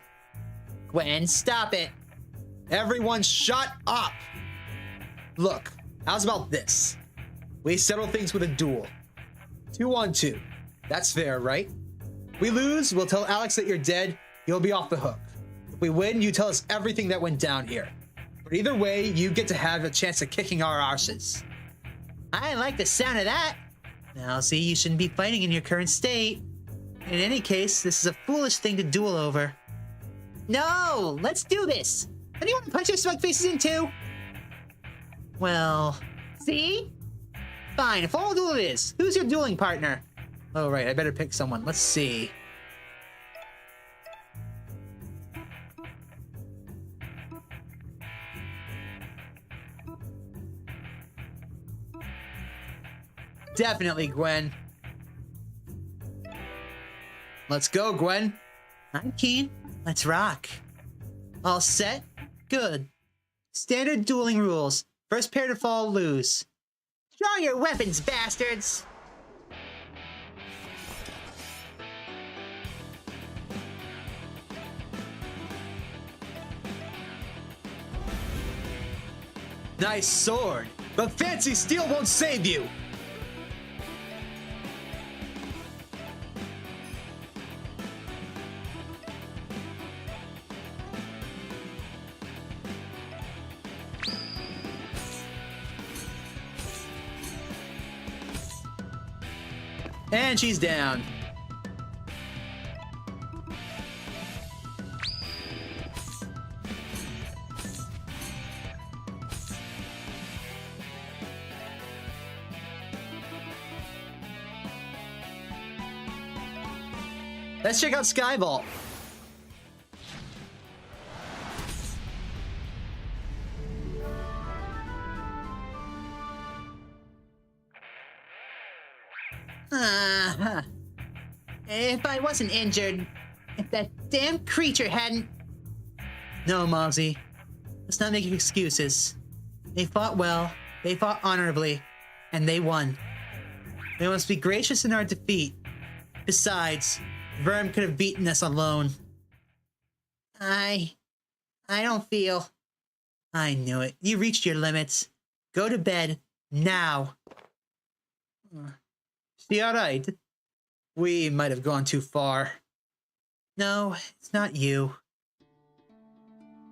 Gwen, stop it. Everyone shut up! Look, how's about this? We settle things with a duel. 2 on 2. That's fair, right? We lose, we'll tell Alex that you're dead, you'll be off the hook. If we win, you tell us everything that went down here. But either way, you get to have a chance at kicking our arses. I like the sound of that. Now, see, you shouldn't be fighting in your current state. In any case, this is a foolish thing to duel over. No, let's do this. Don't you want to punch your smug faces in too? Well... See? Fine, if all duel it is, who's your dueling partner? Oh, right, I better pick someone. Let's see. Definitely Gwen. Let's go, Gwen. I'm keen. Let's rock. All set? Good. Standard dueling rules. First pair to fall, lose. Draw your weapons, bastards! Nice sword, but fancy steel won't save you! And she's down. Let's check out Sky Vault. If I wasn't injured, if that damn creature hadn't... No, Mozzie. Let's not make excuses. They fought well, they fought honorably, and they won. We must be gracious in our defeat. Besides, Verm could have beaten us alone. I don't feel... I knew it. You reached your limits. Go to bed, now. She alright? We might have gone too far. No, it's not you.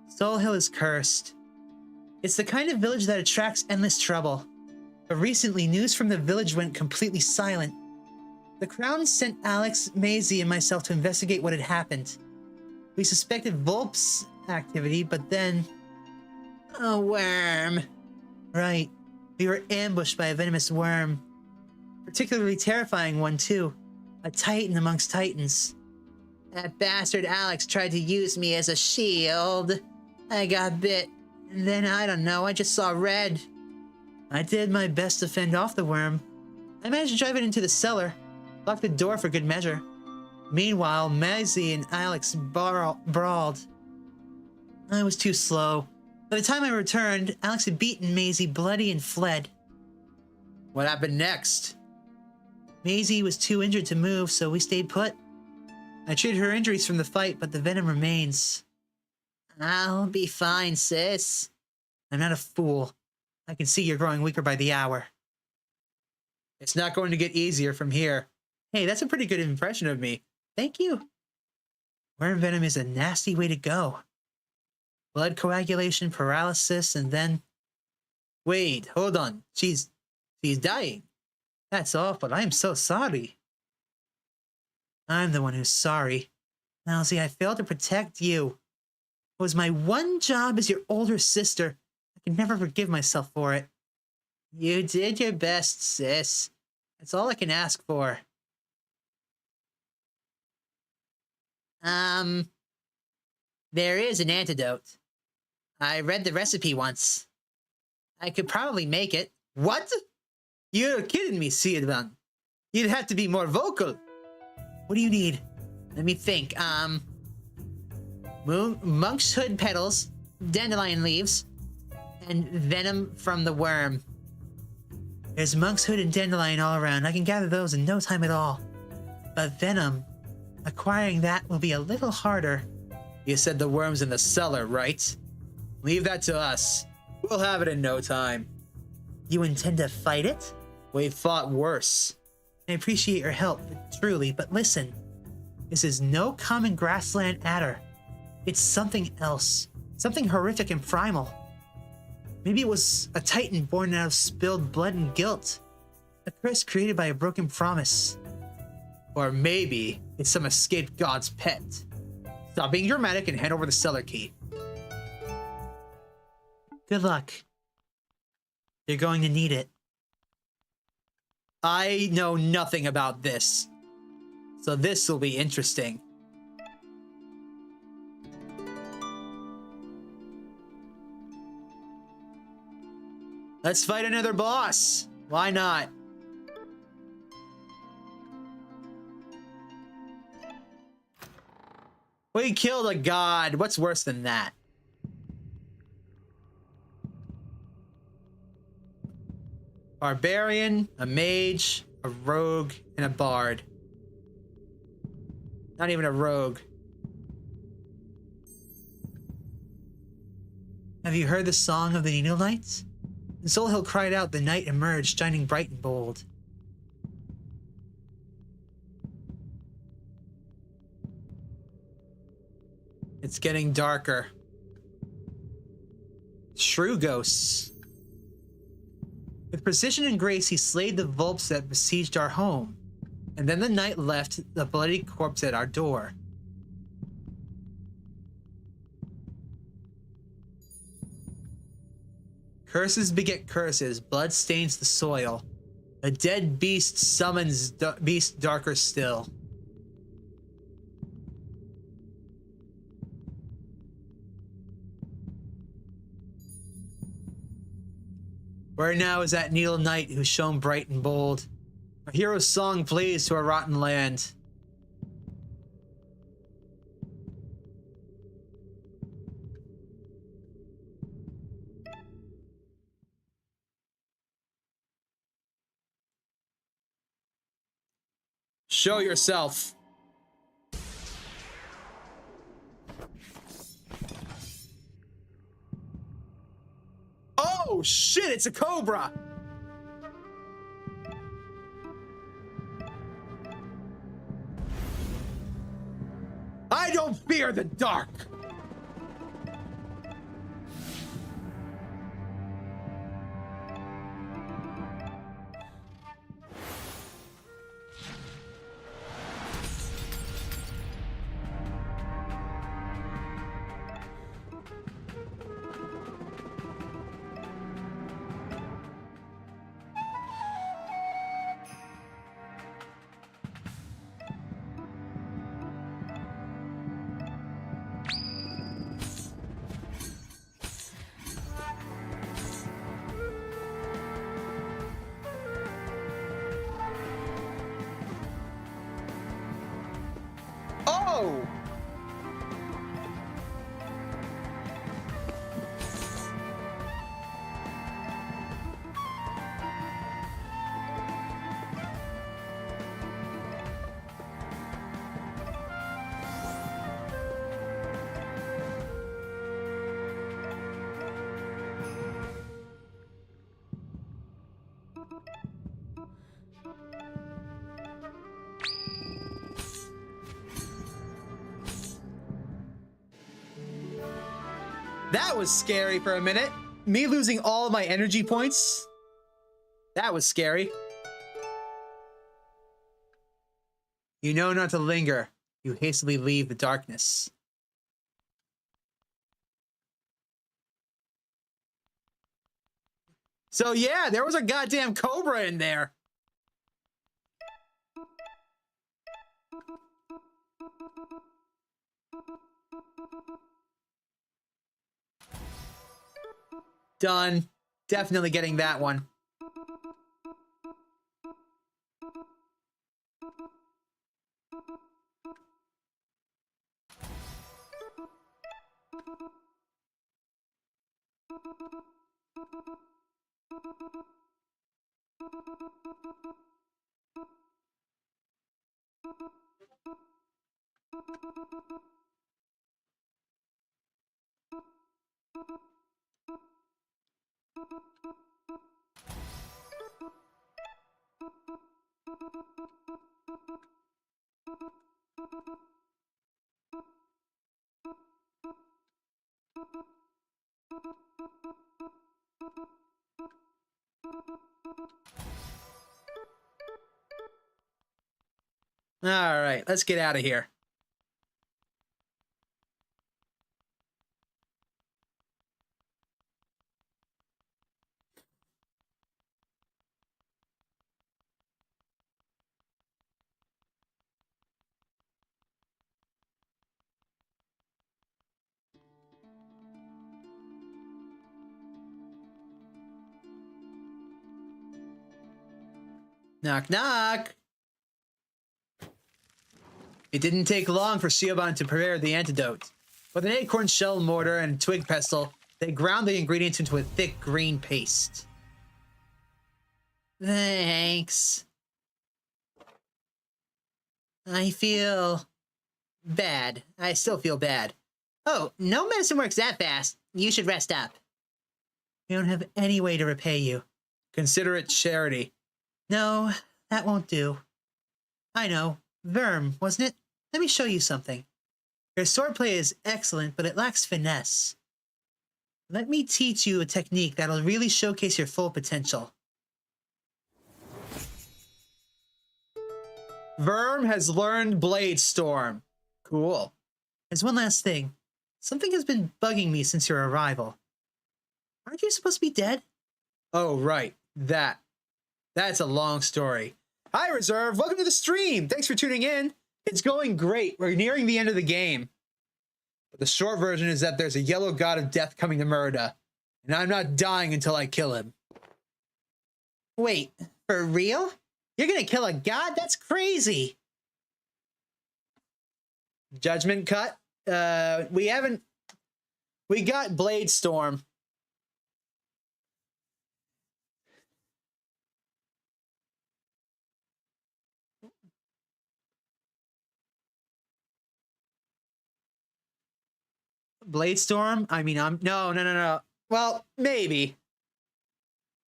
Soul Hill is cursed. It's the kind of village that attracts endless trouble. But recently, news from the village went completely silent. The Crown sent Alex, Maisie, and myself to investigate what had happened. We suspected Volp's activity, but then... A worm. Right. We were ambushed by a venomous worm. Particularly terrifying one, too. A titan amongst titans. That bastard Alex tried to use me as a shield. I got bit. And then, I don't know, I just saw red. I did my best to fend off the worm. I managed to drive it into the cellar. Locked the door for good measure. Meanwhile, Maisie and Alex brawled. I was too slow. By the time I returned, Alex had beaten Maisie bloody and fled. What happened next? Maisie was too injured to move, so we stayed put. I treated her injuries from the fight, but the venom remains. I'll be fine, sis. I'm not a fool. I can see you're growing weaker by the hour. It's not going to get easier from here. Hey, that's a pretty good impression of me. Thank you. Worm venom is a nasty way to go. Blood coagulation, paralysis, and then... Wait, hold on. She's dying. That's awful. I am so sorry. I'm the one who's sorry. Elsie, I failed to protect you. It was my one job as your older sister. I can never forgive myself for it. You did your best, sis. That's all I can ask for. There is an antidote. I read the recipe once. I could probably make it. What? You're kidding me, Siedvan. You'd have to be more vocal. What do you need? Let me think. Monk's hood petals, dandelion leaves, and venom from the worm. There's monk's hood and dandelion all around. I can gather those in no time at all. But venom, acquiring that will be a little harder. You said the worm's in the cellar, right? Leave that to us. We'll have it in no time. You intend to fight it? We've fought worse. I appreciate your help, truly, but listen. This is no common grassland adder. It's something else. Something horrific and primal. Maybe it was a titan born out of spilled blood and guilt. A curse created by a broken promise. Or maybe it's some escaped god's pet. Stop being dramatic and hand over the cellar key. Good luck. You're going to need it. I know nothing about this, so this will be interesting. Let's fight another boss. Why not? We killed a god. What's worse than that? Barbarian, a mage, a rogue, and a bard. Not even a rogue. Have you heard the song of the Needle Knights? And Soul cried out, the night emerged, shining bright and bold. It's getting darker. Shrew ghosts. With precision and grace, he slayed the Volps that besieged our home. And then the night left the bloody corpse at our door. Curses beget curses, blood stains the soil. A dead beast summons beast darker still. Where now is that needle knight who shone bright and bold? A hero's song plays to a rotten land. Show yourself. Oh shit, it's a cobra! I don't fear the dark! go! That was scary for a minute. Me losing all my energy points. That was scary. You know not to linger. You hastily leave the darkness. So yeah, there was a goddamn cobra in there. Done. Definitely getting that one. All right, let's get out of here. Knock, knock. It didn't take long for Siobhan to prepare the antidote. With an acorn shell mortar and a twig pestle, they ground the ingredients into a thick green paste. Thanks. I feel bad. I still feel bad. Oh, no medicine works that fast. You should rest up. We don't have any way to repay you. Consider it charity. No, that won't do. I know. Verm, wasn't it? Let me show you something. Your swordplay is excellent, but it lacks finesse. Let me teach you a technique that'll really showcase your full potential. Verm has learned Blade Storm. Cool. There's one last thing. Something has been bugging me since your arrival. Aren't you supposed to be dead? Oh, right. That's a long story. Hi, Reserve. Welcome to the stream. Thanks for tuning in. It's going great. We're nearing the end of the game. But the short version is that there's a yellow god of death coming to Murda, and I'm not dying until I kill him. Wait, for real? You're gonna kill a god? That's crazy. Judgment cut. We got Blade Storm. Blade Storm? I mean, no. Well, maybe.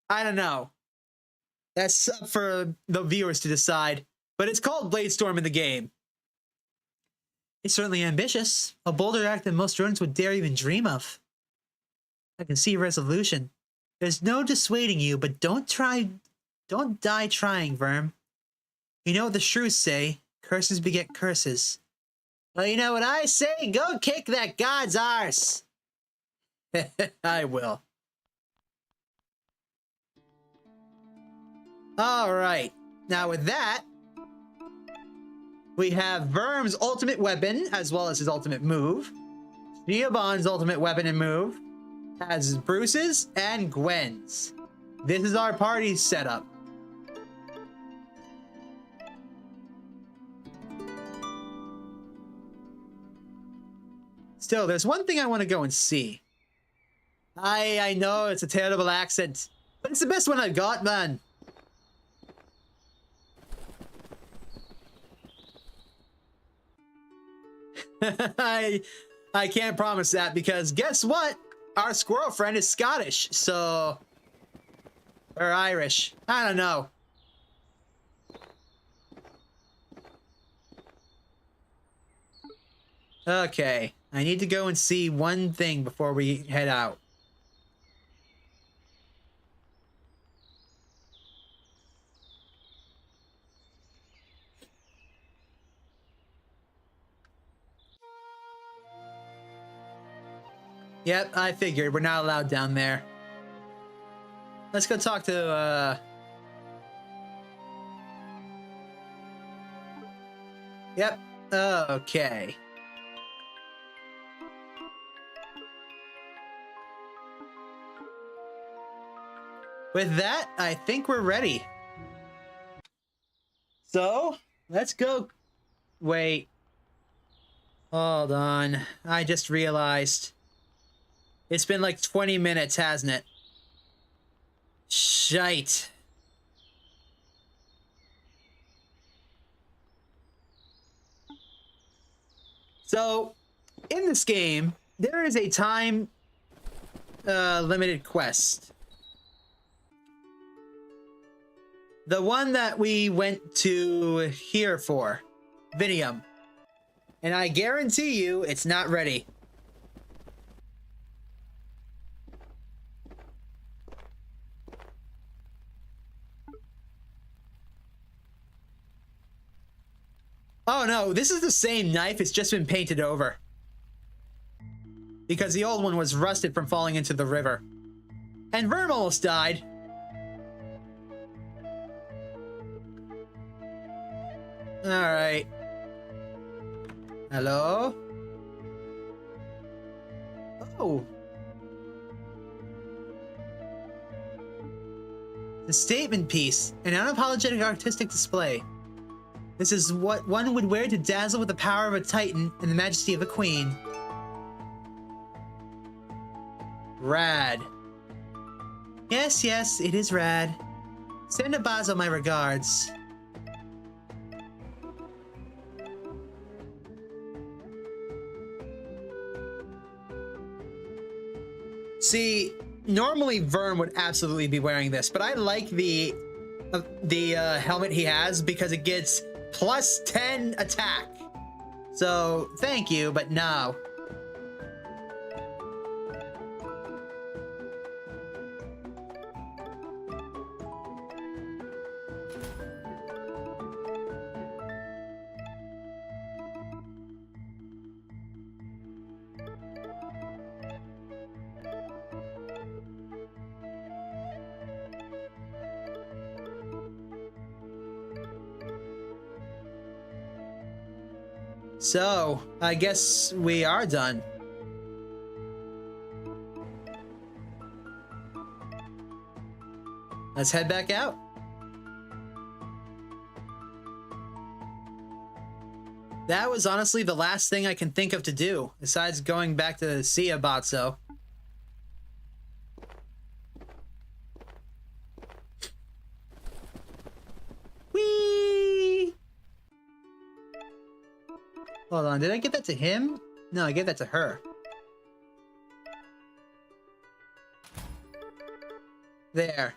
I don't know. That's up for the viewers to decide. But it's called Blade Storm in the game. It's certainly ambitious. A bolder act than most rodents would dare even dream of. I can see your resolution. There's no dissuading you, but don't die trying, Verm. You know what the shrews say, curses beget curses. Well, you know what I say? Go kick that god's arse. I will. All right. Now with that, we have Verm's ultimate weapon as well as his ultimate move. Siobhan's ultimate weapon and move, as Bruce's and Gwen's. This is our party setup. Still, there's one thing I want to go and see. I know it's a terrible accent, but it's the best one I've got, man. I can't promise that because guess what? Our squirrel friend is Scottish, so... Or Irish. I don't know. Okay, I need to go and see one thing before we head out. Yep, I figured. We're not allowed down there. Let's go talk to, Yep, okay. With that, I think we're ready. So, let's go. Wait. Hold on. I just realized. It's been like 20 minutes, hasn't it? Shite. So, in this game, there is a time limited quest. The one that we went to here for, Vinium. And I guarantee you it's not ready. Oh no, this is the same knife, it's just been painted over. Because the old one was rusted from falling into the river. And Verm almost died. Alright. Hello? Oh. The statement piece, an unapologetic artistic display. This is what one would wear to dazzle with the power of a titan and the majesty of a queen. Rad. Yes, yes, it is rad. Send a Bazo my regards. See, normally Verm would absolutely be wearing this, but I like the helmet he has because it gets plus 10 attack. So, thank you, but no. So, I guess we are done. Let's head back out. That was honestly the last thing I can think of to do, besides going back to see a Batso. Whee! Hold on, did I get that to him? No, I gave that to her. There.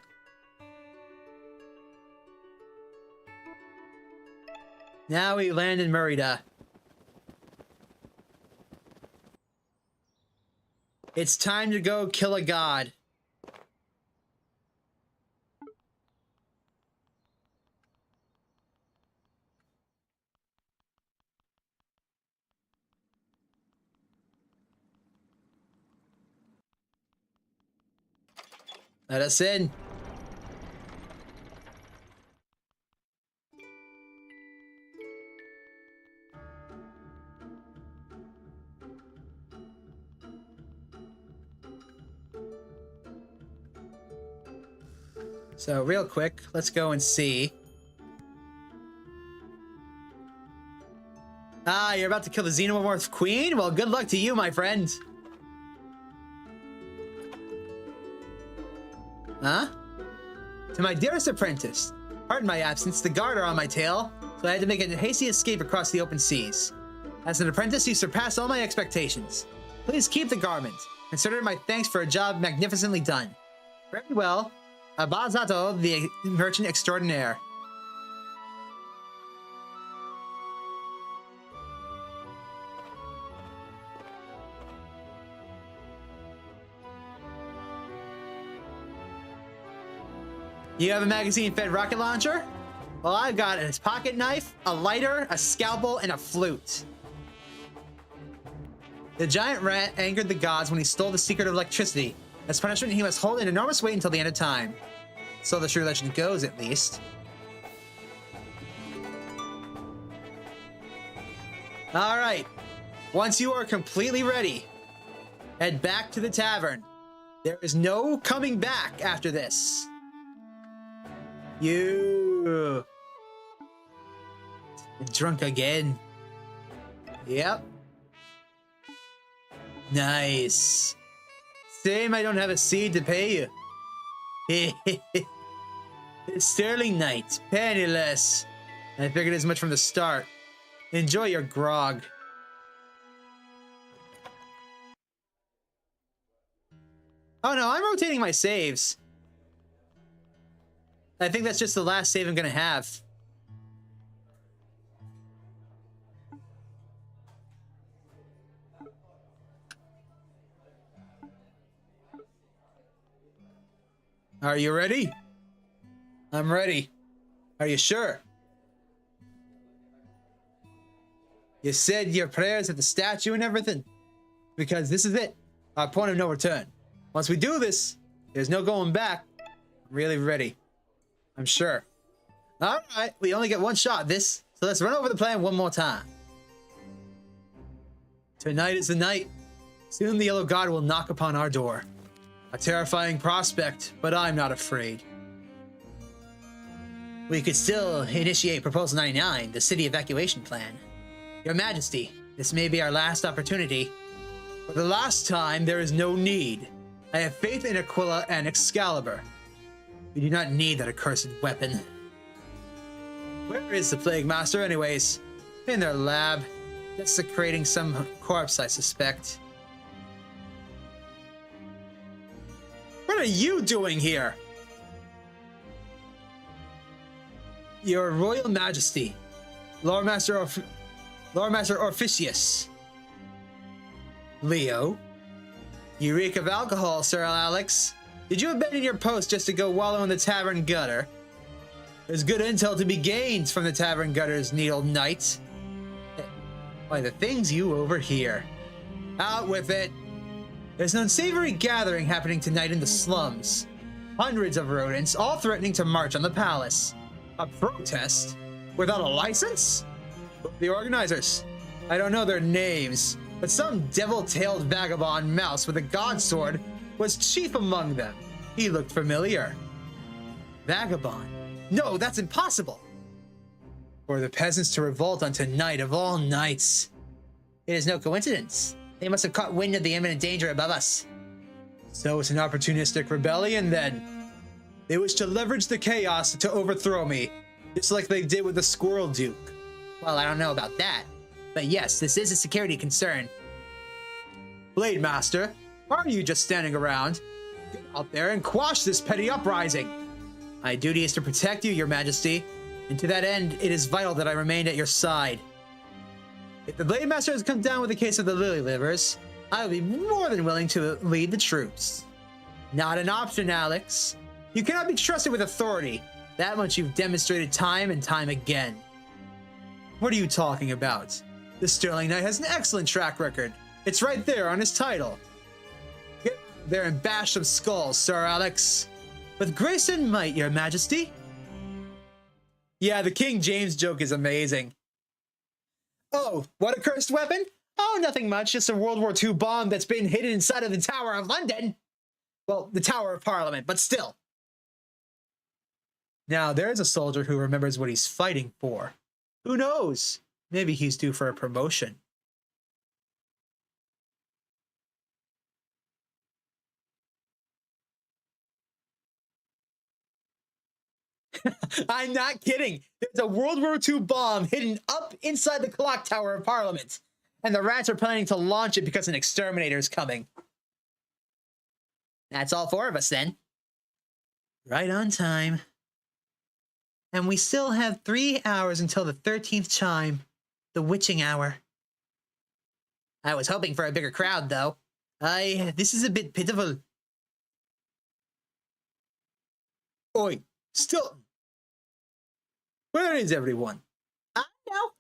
Now we land in Merida. It's time to go kill a god. Let us in. So real quick, let's go and see. Ah, you're about to kill the Xenomorph Queen? Well, good luck to you, my friend. Huh? To my dearest apprentice, pardon my absence, the guard are on my tail, so I had to make a hasty escape across the open seas. As an apprentice, you surpassed all my expectations. Please keep the garment. Consider it my thanks for a job magnificently done. Very well. Abazato, the merchant extraordinaire. You have a magazine-fed rocket launcher? Well, I've got a pocket knife, a lighter, a scalpel, and a flute. The giant rat angered the gods when he stole the secret of electricity. As punishment, he must hold an enormous weight until the end of time. So the true legend goes, at least. All right. Once you are completely ready, head back to the tavern. There is no coming back after this. You drunk again? Yep. Nice. Shame I don't have a seed to pay you. It's Sterling Knight, penniless. I figured as much from the start. Enjoy your grog. Oh no, I'm rotating my saves. I think that's just the last save I'm gonna have. Are you ready? I'm ready. Are you sure? You said your prayers at the statue and everything? Because this is it. Our point of no return. Once we do this, there's no going back. I'm really ready. I'm sure. All right, we only get one shot at this, so let's run over the plan one more time. Tonight is the night. Soon the Yellow God will knock upon our door. A terrifying prospect, but I'm not afraid. We could still initiate Proposal 99, the city evacuation plan. Your Majesty, this may be our last opportunity. For the last time, there is no need. I have faith in Aquila and Excalibur. We do not need that accursed weapon. Where is the Plague Master, anyways? In their lab. Desecrating some corpse, I suspect. What are you doing here? Your Royal Majesty, Lord Master Orpheus. Leo. You reek of alcohol, Sir Alex. Did you abandon your post just to go wallow in the tavern gutter? There's good intel to be gained from the tavern gutter's needle knight. By the things you overhear. Out with it. There's an unsavory gathering happening tonight in the slums. Hundreds of rodents, all threatening to march on the palace. A protest? Without a license? The organizers. I don't know their names, but some devil-tailed vagabond mouse with a god sword was chief among them. He looked familiar. Vagabond? No, that's impossible. For the peasants to revolt on tonight of all nights. It is no coincidence. They must have caught wind of the imminent danger above us. So it's an opportunistic rebellion, then. They wish to leverage the chaos to overthrow me, just like they did with the Squirrel Duke. Well, I don't know about that. But yes, this is a security concern. Blade Master, are you just standing around? Get out there and quash this petty uprising. My duty is to protect you, Your Majesty, and to that end, it is vital that I remain at your side. If the Blade Master has come down with a case of the Lily Livers, I will be more than willing to lead the troops. Not an option, Alex. You cannot be trusted with authority. That much you've demonstrated time and time again. What are you talking about? The Sterling Knight has an excellent track record. It's right there on his title. Get there and bash some skulls, Sir Alex. With grace and might, Your Majesty. Yeah, the King James joke is amazing. Oh, what a cursed weapon? Oh, nothing much. Just a World War II bomb that's been hidden inside of the Tower of London. Well, the Tower of Parliament, but still. Now, there is a soldier who remembers what he's fighting for. Who knows? Maybe he's due for a promotion. I'm not kidding. There's a World War II bomb hidden up inside the clock tower of Parliament. And the rats are planning to launch it because an exterminator is coming. That's all 4 of us then. Right on time. And we still have 3 hours until the 13th chime. The witching hour. I was hoping for a bigger crowd, though. This is a bit pitiful. Oi, Stilton. Where is everyone? I know.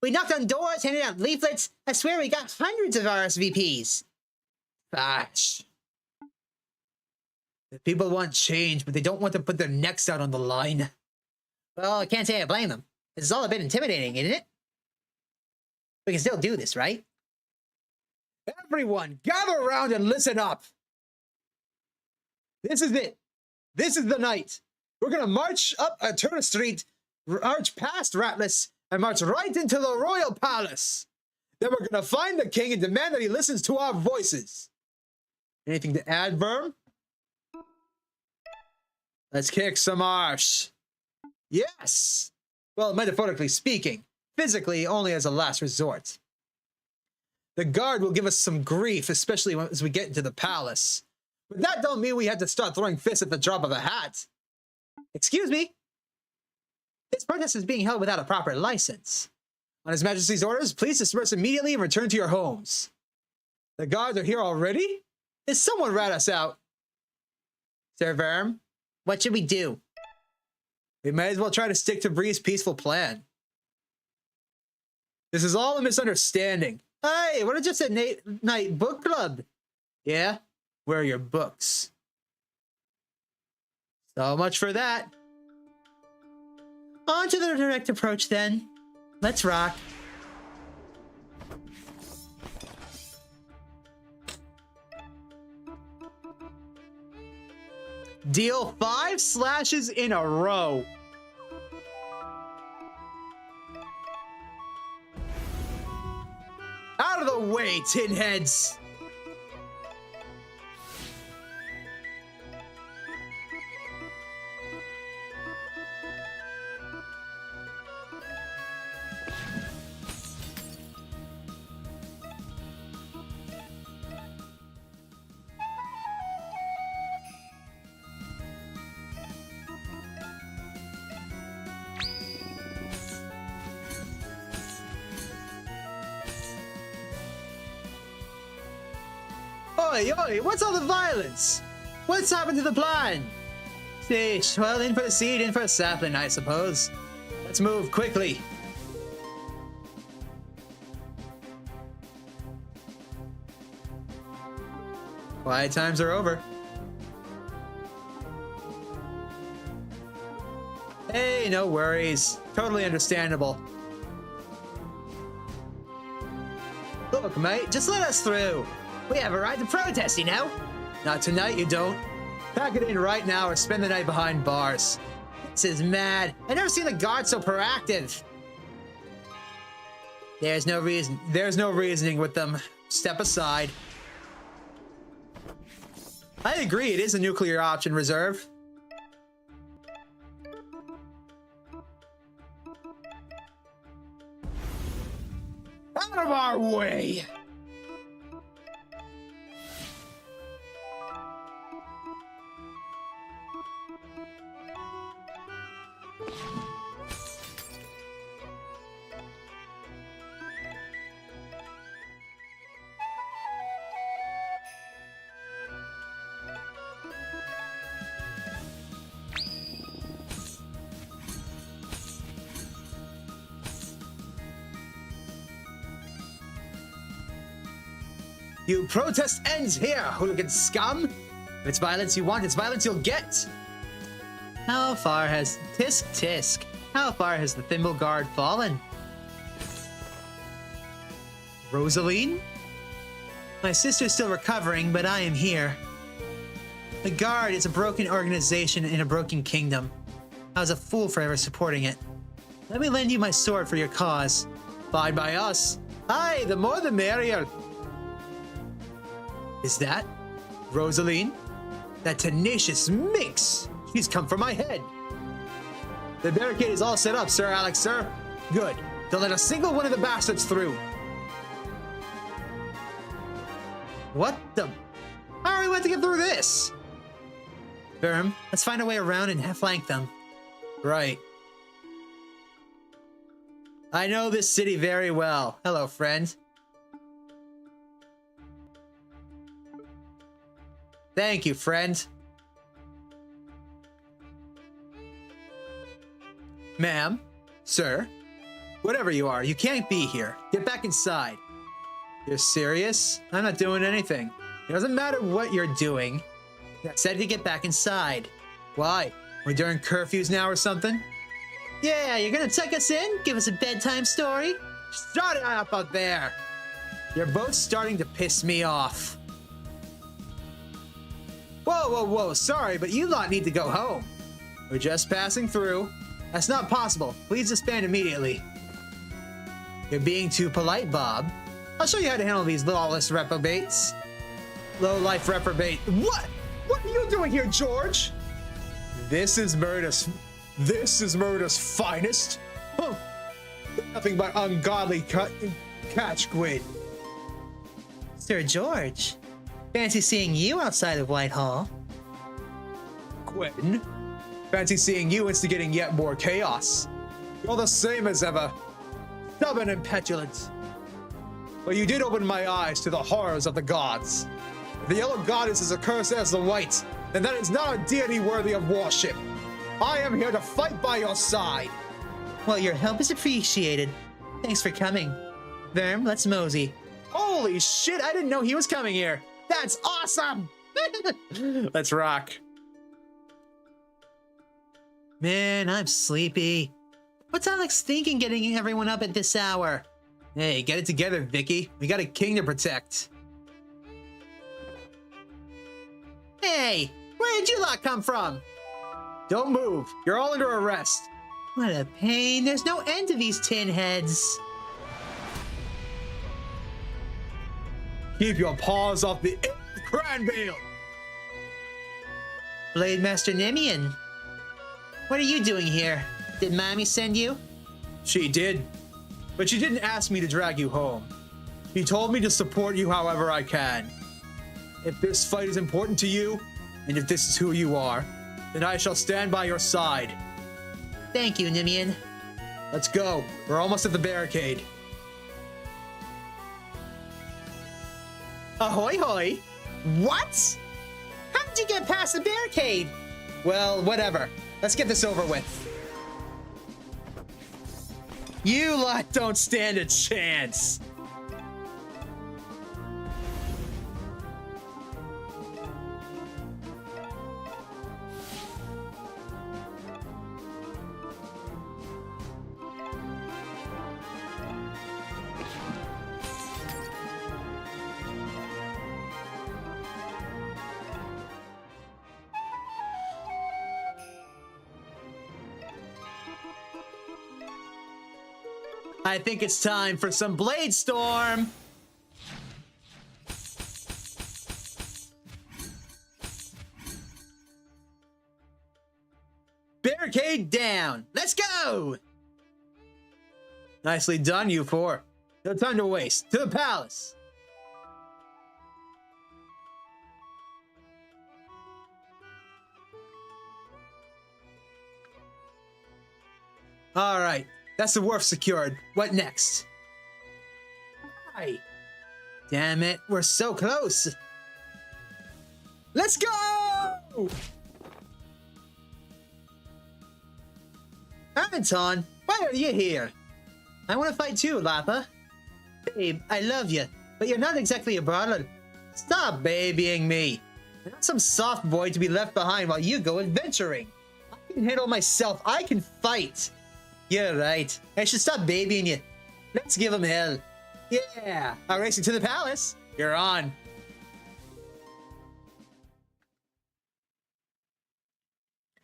We knocked on doors, handed out leaflets. I swear we got hundreds of RSVPs. Gosh. The people want change, but they don't want to put their necks out on the line. Well, I can't say I blame them. This is all a bit intimidating, isn't it? We can still do this, right? Everyone, gather around and listen up. This is it. This is the night. We're going to march up Turner Street, march past Ratless, and march right into the Royal Palace. Then we're going to find the king and demand that he listens to our voices. Anything to add, Verm? Let's kick some arse. Yes. Well, metaphorically speaking, physically only as a last resort. The guard will give us some grief, especially as we get into the palace. But that don't mean we have to start throwing fists at the drop of a hat. Excuse me? This protest is being held without a proper license. On His Majesty's orders, please disperse immediately and return to your homes. The guards are here already? Did someone rat us out? Sir Verm? What should we do? We may as well try to stick to Bree's peaceful plan. This is all a misunderstanding. Hey, what is just a night book club? Yeah? Where are your books? So much for that. On to the direct approach then. Let's rock. Deal 5 slashes in a row. Out of the way, tin heads. Oi, oi, what's all the violence? What's happened to the plan? Stage, well, in for the seed, in for a sapling, I suppose. Let's move quickly. Quiet times are over. Hey, no worries. Totally understandable. Look, mate, just let us through. We have a right to protest, you know? Not tonight, you don't. Pack it in right now or spend the night behind bars. This is mad. I've never seen the guards so proactive. There's no reason. There's no reasoning with them. Step aside. I agree, it is a nuclear option reserve. Out of our way! You protest ends here, hooligan scum! If it's violence you want, it's violence you'll get! How far has... Tisk tisk. How far has the Thimble Guard fallen? Rosaline? My sister's still recovering, but I am here. The Guard is a broken organization in a broken kingdom. I was a fool for ever supporting it. Let me lend you my sword for your cause. Fine by us. Aye, the more the merrier. Is that Rosaline? That tenacious minx! She's come for my head. The barricade is all set up, Sir Alex, sir. Good. Don't let a single one of the bastards through. What the? How are we meant to get through this? Verm, let's find a way around and flank them. Right. I know this city very well. Hello, friend. Thank you, friend. Ma'am, sir, whatever you are, you can't be here. Get back inside. You're serious? I'm not doing anything. It doesn't matter what you're doing. I said to get back inside. Why? We're during curfews now or something? Yeah, you're gonna tuck us in? Give us a bedtime story? Shut it up out there! You're both starting to piss me off. Whoa, whoa, whoa, sorry, but you lot need to go home. We're just passing through. That's not possible. Please disband immediately. You're being too polite, Bob. I'll show you how to handle these lawless reprobates. Low-life reprobate. What? What are you doing here, George? This is Murder's finest. Huh. Nothing but ungodly catch squid. Sir George, fancy seeing you outside of Whitehall. Quinn, fancy seeing you instigating yet more chaos. You're the same as ever, stubborn and petulant. But you did open my eyes to the horrors of the gods. If the yellow goddess is as accursed as the white, then that is not a deity worthy of worship. I am here to fight by your side. Well, your help is appreciated. Thanks for coming. Verm, let's mosey. Holy shit, I didn't know he was coming here. That's awesome. Let's rock. Man, I'm sleepy. What's Alex thinking getting everyone up at this hour? Hey, get it together, Vicky. We got a king to protect. Hey, where did you lot come from? Don't move. You're all under arrest. What a pain. There's no end to these tin heads. Keep your paws off the Cranvale. Blade Master Nemian. What are you doing here? Did Mommy send you? She did. But she didn't ask me to drag you home. She told me to support you however I can. If this fight is important to you, and if this is who you are, then I shall stand by your side. Thank you, Nemian. Let's go. We're almost at the barricade. Ahoy hoy! What? How did you get past the barricade? Well, whatever. Let's get this over with. You lot don't stand a chance. I think it's time for some Blade Storm. Barricade down. Let's go. Nicely done, you four. No time to waste. To the palace. All right. That's the wharf secured. What next? Hi. Damn it, we're so close. Let's go! Anton, why are you here? I want to fight too, Lapa. Babe, I love you, but you're not exactly a brother. Stop babying me. I'm not some soft boy to be left behind while you go adventuring. I can handle myself. I can fight. You're right. I should stop babying you. Let's give him hell. Yeah. I'm racing to the palace. You're on.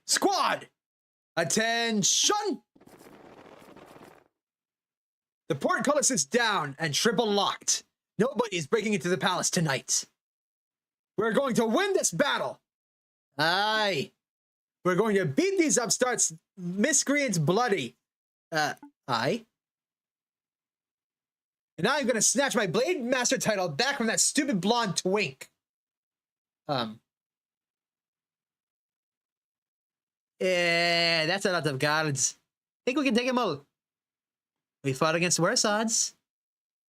Squad! Attention! The portcullis is down and triple locked. Nobody is breaking into the palace tonight. We're going to win this battle. Aye. We're going to beat these upstarts, miscreants bloody. Aye. And now I'm going to snatch my Blade Master title back from that stupid blonde twink. Yeah, that's a lot of guards. Think we can take them out. We fought against worse odds.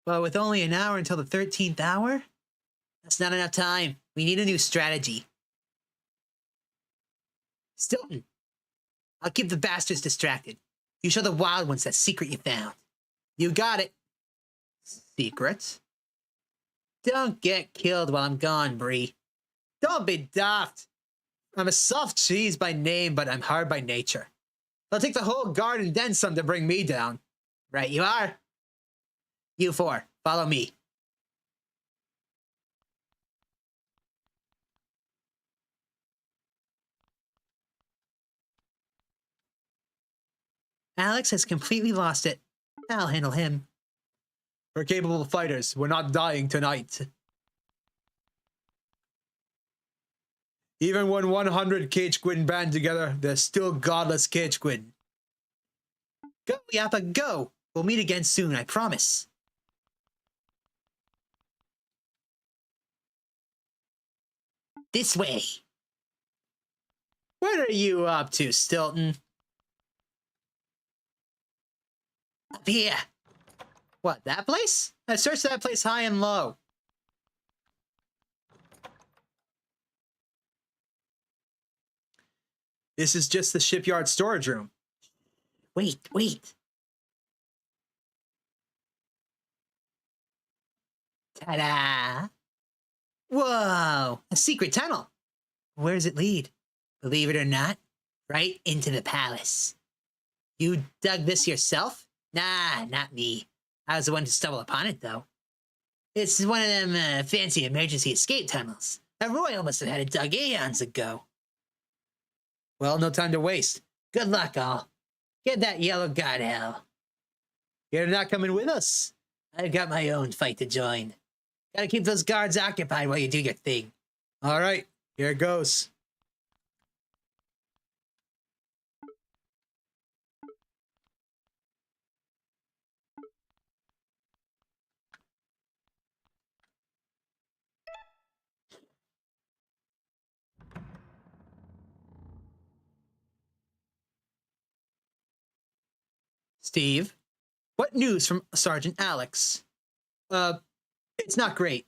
But with only an hour until the 13th hour, that's not enough time. We need a new strategy. Stilton, I'll keep the bastards distracted. You show the wild ones that secret you found. You got it. Secret? Don't get killed while I'm gone, Bree. Don't be daft. I'm a soft cheese by name, but I'm hard by nature. It'll take the whole guard and then some to bring me down. Right you are. You four, follow me. Alex has completely lost it. I'll handle him. We're capable fighters. We're not dying tonight. Even when 100 Cage Squid band together, there's still godless Cage Squid. Go, Yappa, go! We'll meet again soon, I promise. This way. What are you up to, Stilton? Up here. What, that place? I searched that place high and low. This is just the shipyard storage room. Wait. Ta-da! Whoa! A secret tunnel! Where does it lead? Believe it or not, right into the palace. You dug this yourself? Nah, not me. I was the one to stumble upon it, though. It's one of them fancy emergency escape tunnels. A royal must have had it dug eons ago. Well, no time to waste. Good luck, all. Get that yellow guard hell. You're not coming with us. I've got my own fight to join. Gotta keep those guards occupied while you do your thing. All right, here it goes. Steve, what news from Sergeant Alex? It's not great.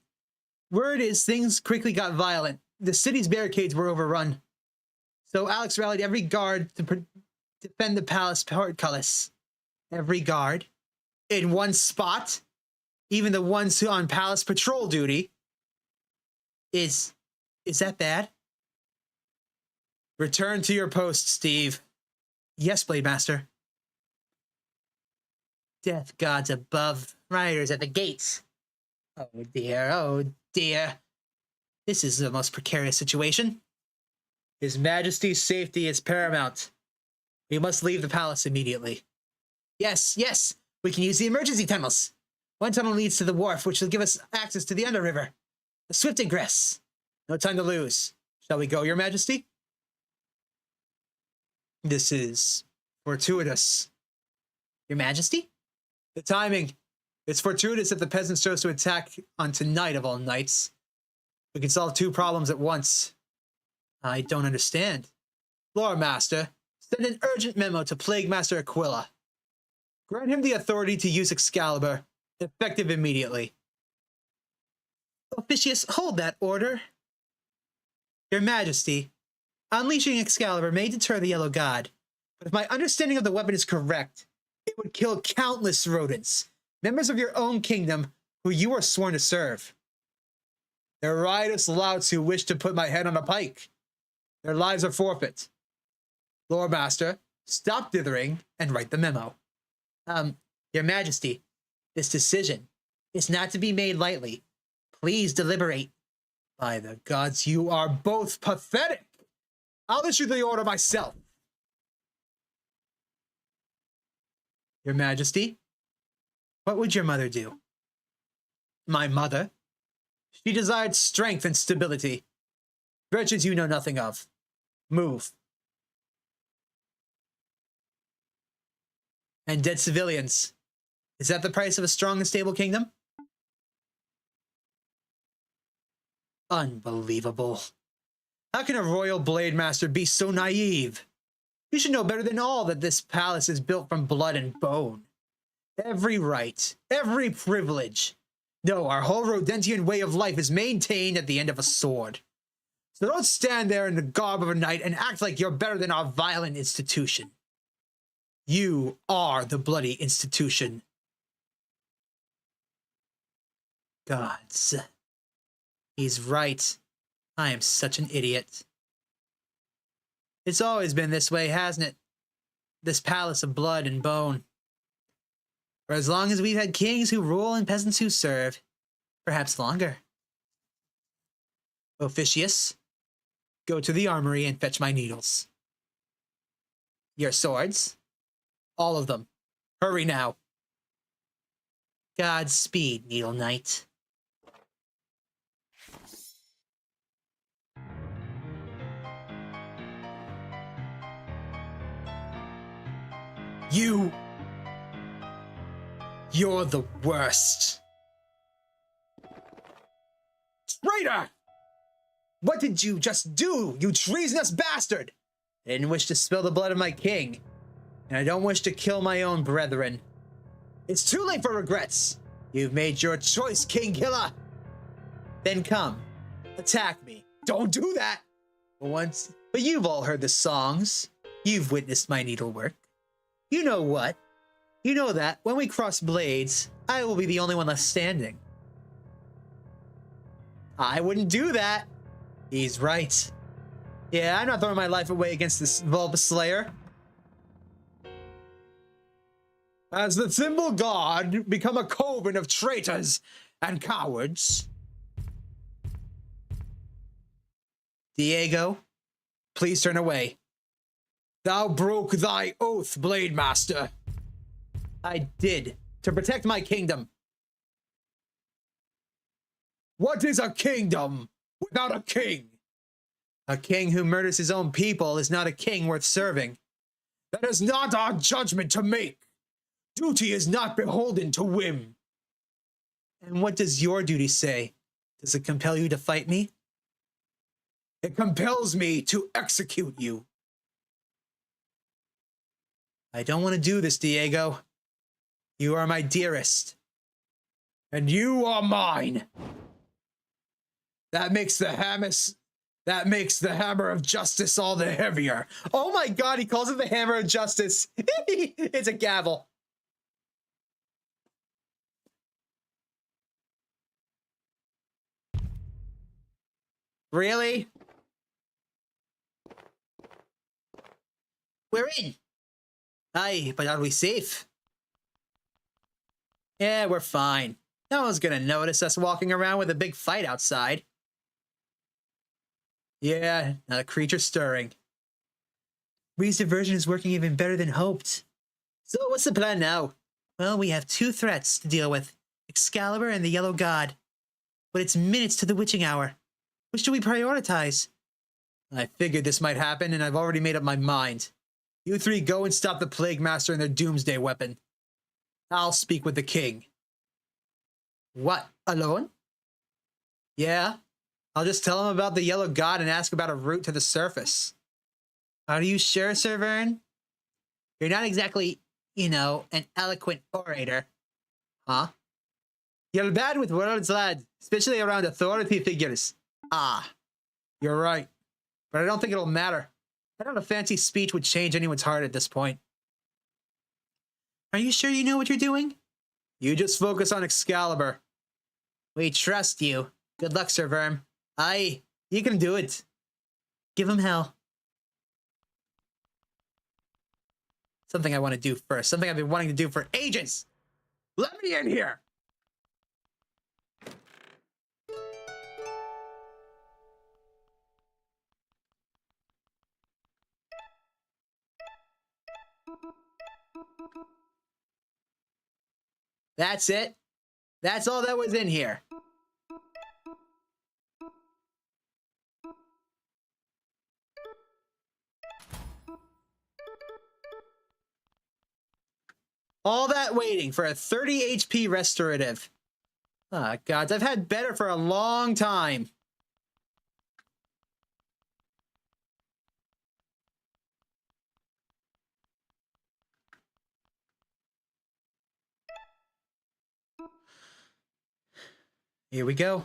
Word is things quickly got violent. The city's barricades were overrun. So Alex rallied every guard to defend the palace portcullis. Every guard? In one spot? Even the ones who on palace patrol duty? Is that bad? Return to your post, Steve. Yes, Blade Master. Death gods above, riders at the gates. Oh dear. This is the most precarious situation. His Majesty's safety is paramount. We must leave the palace immediately. Yes. We can use the emergency tunnels. One tunnel leads to the wharf, which will give us access to the underriver. A swift ingress. No time to lose. Shall we go, Your Majesty? This is fortuitous. Your Majesty? The timing. It's fortuitous if the peasants chose to attack on tonight of all nights. We can solve two problems at once. I don't understand. Lore Master, send an urgent memo to Plague Master Aquila. Grant him the authority to use Excalibur, effective immediately. Officious, hold that order. Your Majesty, unleashing Excalibur may deter the Yellow God, but if my understanding of the weapon is correct, it would kill countless rodents, members of your own kingdom who you are sworn to serve. There are riotous louts who wish to put my head on a pike. Their lives are forfeit. Lore Master, stop dithering and write the memo. Your Majesty, this decision is not to be made lightly. Please deliberate. By the gods, you are both pathetic. I'll issue the order myself. Your Majesty, What would your mother do? My mother? She desired strength and stability. Virtues you know nothing of. Move. And dead civilians. Is that the price of a strong and stable kingdom? Unbelievable. How can a royal blade master be so naive? You should know better than all that this palace is built from blood and bone. Every right, every privilege. No, our whole Rodentian way of life is maintained at the end of a sword. So don't stand there in the garb of a knight and act like you're better than our violent institution. You are the bloody institution. Gods. He's right. I am such an idiot. It's always been this way, hasn't it? This palace of blood and bone. For as long as we've had kings who rule and peasants who serve. Perhaps longer. Officius, go to the armory and fetch my needles. Your swords? All of them. Hurry now. Godspeed, Needle Knight. You're the worst. Traitor! What did you just do, you treasonous bastard? I didn't wish to spill the blood of my king, and I don't wish to kill my own brethren. It's too late for regrets. You've made your choice, King Killer. Then come, attack me. Don't do that. But you've all heard the songs. You've witnessed my needlework. You know what? You know that when we cross blades, I will be the only one left standing. I wouldn't do that. He's right. Yeah, I'm not throwing my life away against this Vulpus Slayer. Has the Thimble God become a coven of traitors and cowards? Diego, please turn away. Thou broke thy oath, Blade Master. I did, to protect my kingdom. What is a kingdom without a king? A king who murders his own people is not a king worth serving. That is not our judgment to make. Duty is not beholden to whim. And what does your duty say? Does it compel you to fight me? It compels me to execute you. I don't want to do this, Diego. You are my dearest. And you are mine. That makes the hammer of justice all the heavier. Oh my god, he calls it the hammer of justice. It's a gavel. Really? We're in. Aye, but are we safe? Yeah, we're fine. No one's gonna notice us walking around with a big fight outside. Yeah, not a creature stirring. Ree's diversion is working even better than hoped. So what's the plan now? Well, we have two threats to deal with. Excalibur and the Yellow God. But it's minutes to the witching hour. Which do we prioritize? I figured this might happen, and I've already made up my mind. You three go and stop the Plague Master and their doomsday weapon. I'll speak with the king. What, alone? Yeah, I'll just tell him about the Yellow God and ask about a route to the surface. Are you sure, Sir Vern? You're not exactly, you know, an eloquent orator. Huh? You're bad with words, lad, especially around authority figures. Ah, you're right. But I don't think it'll matter. I don't know, fancy speech would change anyone's heart at this point. Are you sure you know what you're doing? You just focus on Excalibur. We trust you. Good luck, Sir Verm. Aye, you can do it. Give him hell. Something I want to do first. Something I've been wanting to do for ages. Let me in here. That's it. That's all that was in here. All that waiting for a 30 HP restorative. Ah, gods, I've had better for a long time. Here we go.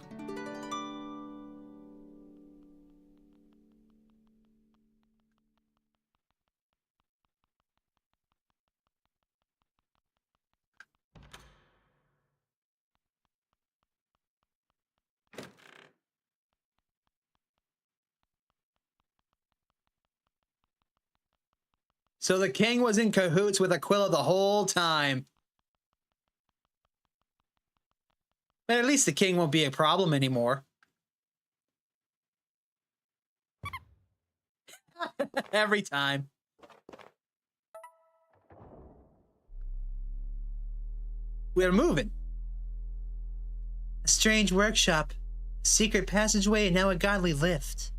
So the king was in cahoots with Aquila the whole time. But at least the king won't be a problem anymore. Every time. We're moving. A strange workshop, a secret passageway, and now a godly lift.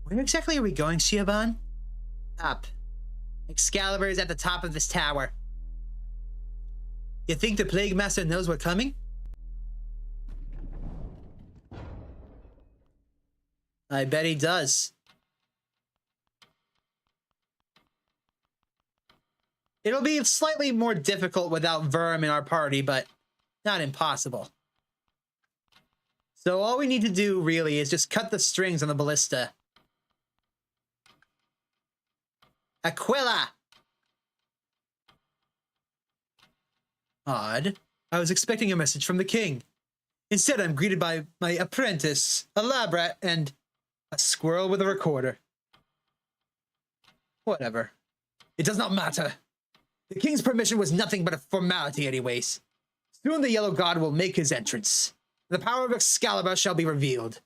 Where exactly are we going, Shiaban? Up. Excalibur is at the top of this tower. You think the Plague Master knows we're coming? I bet he does. It'll be slightly more difficult without Verm in our party, but not impossible. So all we need to do, really, is just cut the strings on the ballista. Aquila! Odd. I was expecting a message from the king. Instead, I'm greeted by my apprentice, a lab rat, and a squirrel with a recorder. Whatever. It does not matter. The king's permission was nothing but a formality anyways. Soon the Yellow God will make his entrance. The power of Excalibur shall be revealed.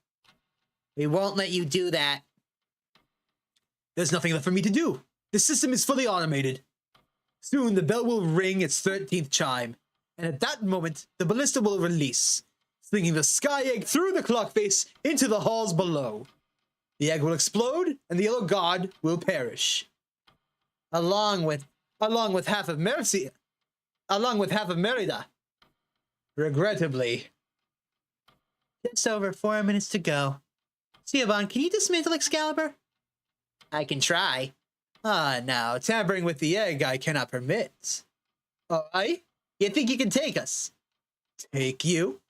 We won't let you do that. There's nothing left for me to do. The system is fully automated. Soon the bell will ring its 13th chime, and at that moment, the ballista will release, slinging the sky egg through the clock face into the halls below. The egg will explode, and the Yellow God will perish. Along with half of Mercia. Along with half of Merida. Regrettably. Just over 4 minutes to go. Siobhan, can you dismantle Excalibur? I can try. Ah, now, tampering with the egg I cannot permit. Aye? You think you can take us? Take you?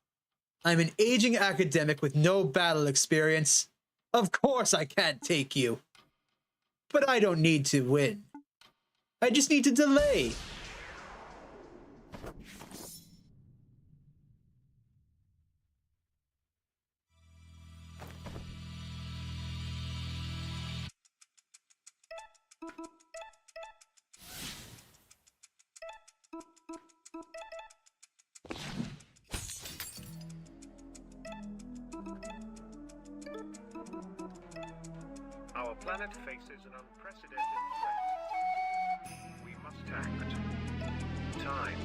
I'm an aging academic with no battle experience. Of course I can't take you. But I don't need to win. I just need to delay. Our planet faces an unprecedented threat. We must act. Time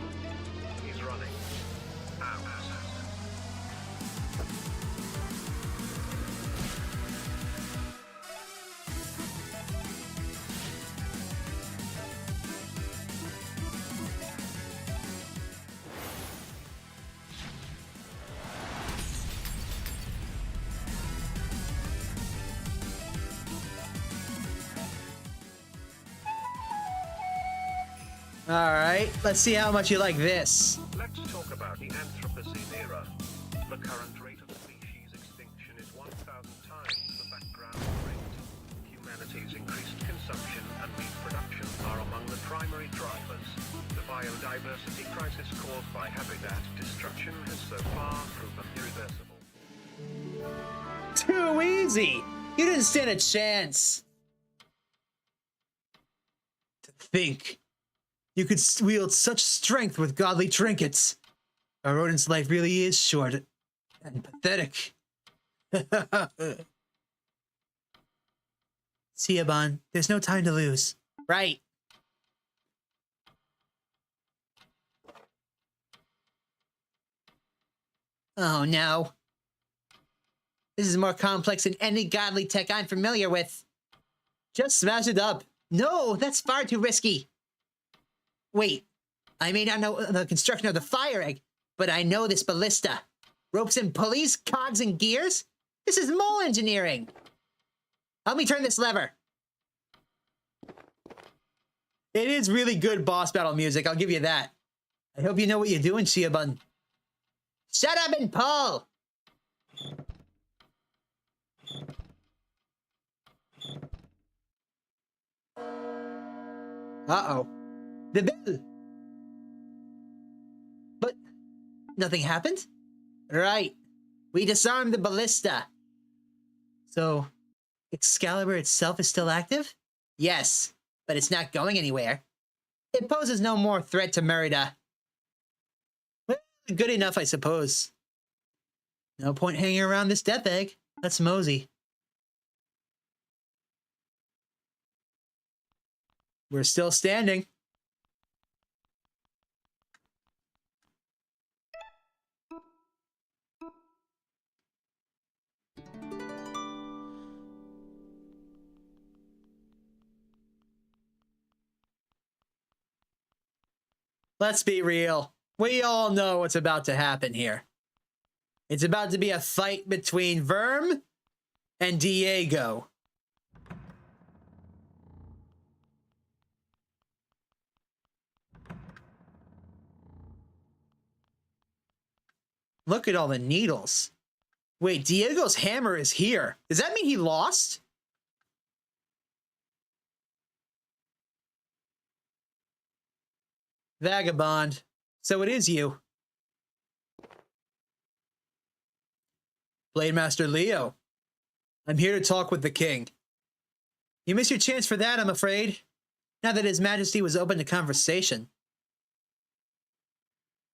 is running out. Alright, let's see how much you like this. Let's talk about the Anthropocene era. The current rate of species extinction is 1,000 times the background rate. Humanity's increased consumption and meat production are among the primary drivers. The biodiversity crisis caused by habitat destruction has so far proven irreversible. Too easy! You didn't stand a chance. To think you could wield such strength with godly trinkets. A rodent's life really is short and pathetic. Siobhan, there's no time to lose. Right. Oh no. This is more complex than any godly tech I'm familiar with. Just smash it up. No, that's far too risky. Wait, I may not know the construction of the fire egg, but I know this ballista. Ropes and pulleys, cogs and gears? This is mole engineering. Help me turn this lever. It is really good boss battle music, I'll give you that. I hope you know what you're doing, Shiabun. Shut up and pull! Uh-oh. The bell! But nothing happened? Right. We disarmed the ballista. So, Excalibur itself is still active? Yes, but it's not going anywhere. It poses no more threat to Merida. Well, good enough, I suppose. No point hanging around this death egg. Let's mosey. We're still standing. Let's be real. We all know what's about to happen here. It's about to be a fight between Verm and Diego. Look at all the needles. Wait, Diego's hammer is here. Does that mean he lost? Vagabond. So it is you. Blade Master Leo. I'm here to talk with the king. You missed your chance for that, I'm afraid. Now that His Majesty was open to conversation.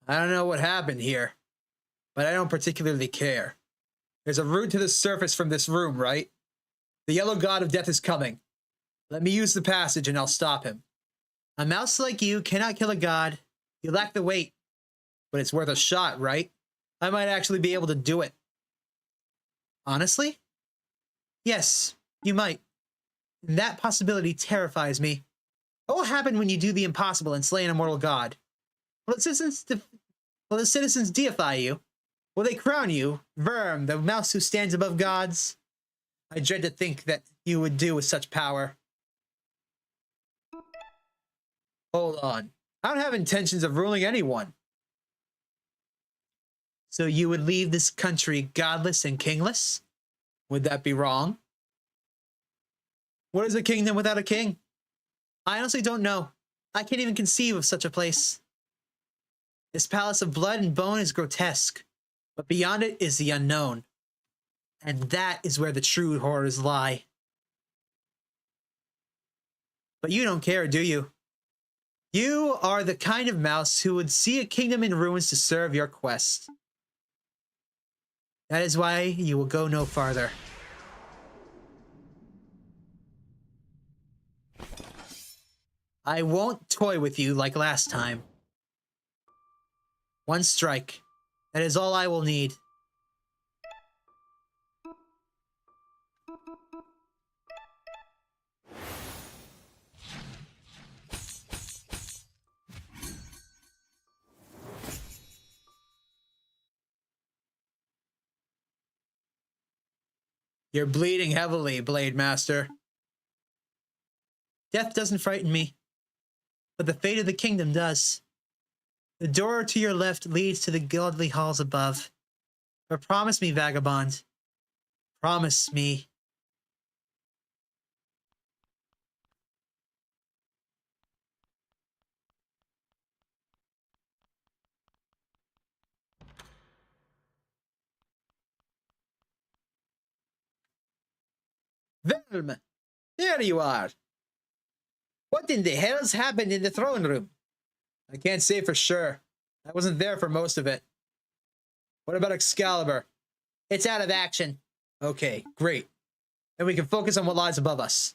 I don't know what happened here, but I don't particularly care. There's a route to the surface from this room, right? The yellow god of death is coming. Let me use the passage and I'll stop him. A mouse like you cannot kill a god. You lack the weight. But it's worth a shot, right? I might actually be able to do it. Honestly? Yes, you might. And that possibility terrifies me. What will happen when you do the impossible and slay an immortal god? Will the citizens deify you? Will they crown you, Verm, the mouse who stands above gods? I dread to think that you would do with such power. Hold on. I don't have intentions of ruling anyone. So you would leave this country godless and kingless? Would that be wrong? What is a kingdom without a king? I honestly don't know. I can't even conceive of such a place. This palace of blood and bone is grotesque, but beyond it is the unknown. And that is where the true horrors lie. But you don't care, do you? You are the kind of mouse who would see a kingdom in ruins to serve your quest. That is why you will go no farther. I won't toy with you like last time. One strike. That is all I will need. You're bleeding heavily, Blade Master. Death doesn't frighten me, but the fate of the kingdom does. The door to your left leads to the godly halls above. But promise me, Vagabond. Promise me. Verm! There you are! What in the hell's happened in the throne room? I can't say for sure. I wasn't there for most of it. What about Excalibur? It's out of action. Okay, great. Then we can focus on what lies above us.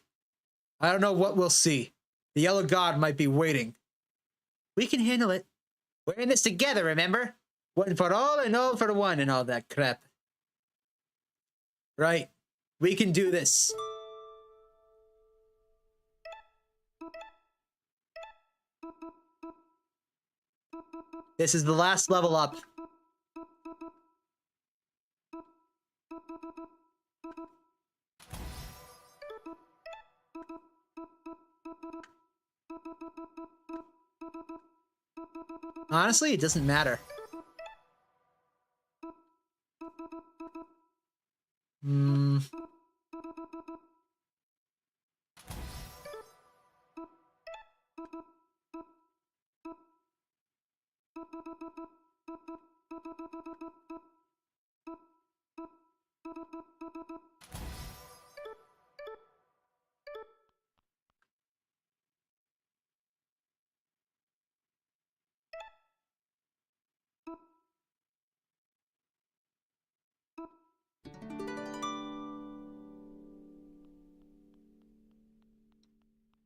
I don't know what we'll see. The Yellow God might be waiting. We can handle it. We're in this together, remember? One for all and all for one and all that crap. Right. We can do this. This is the last level up. Honestly, it doesn't matter.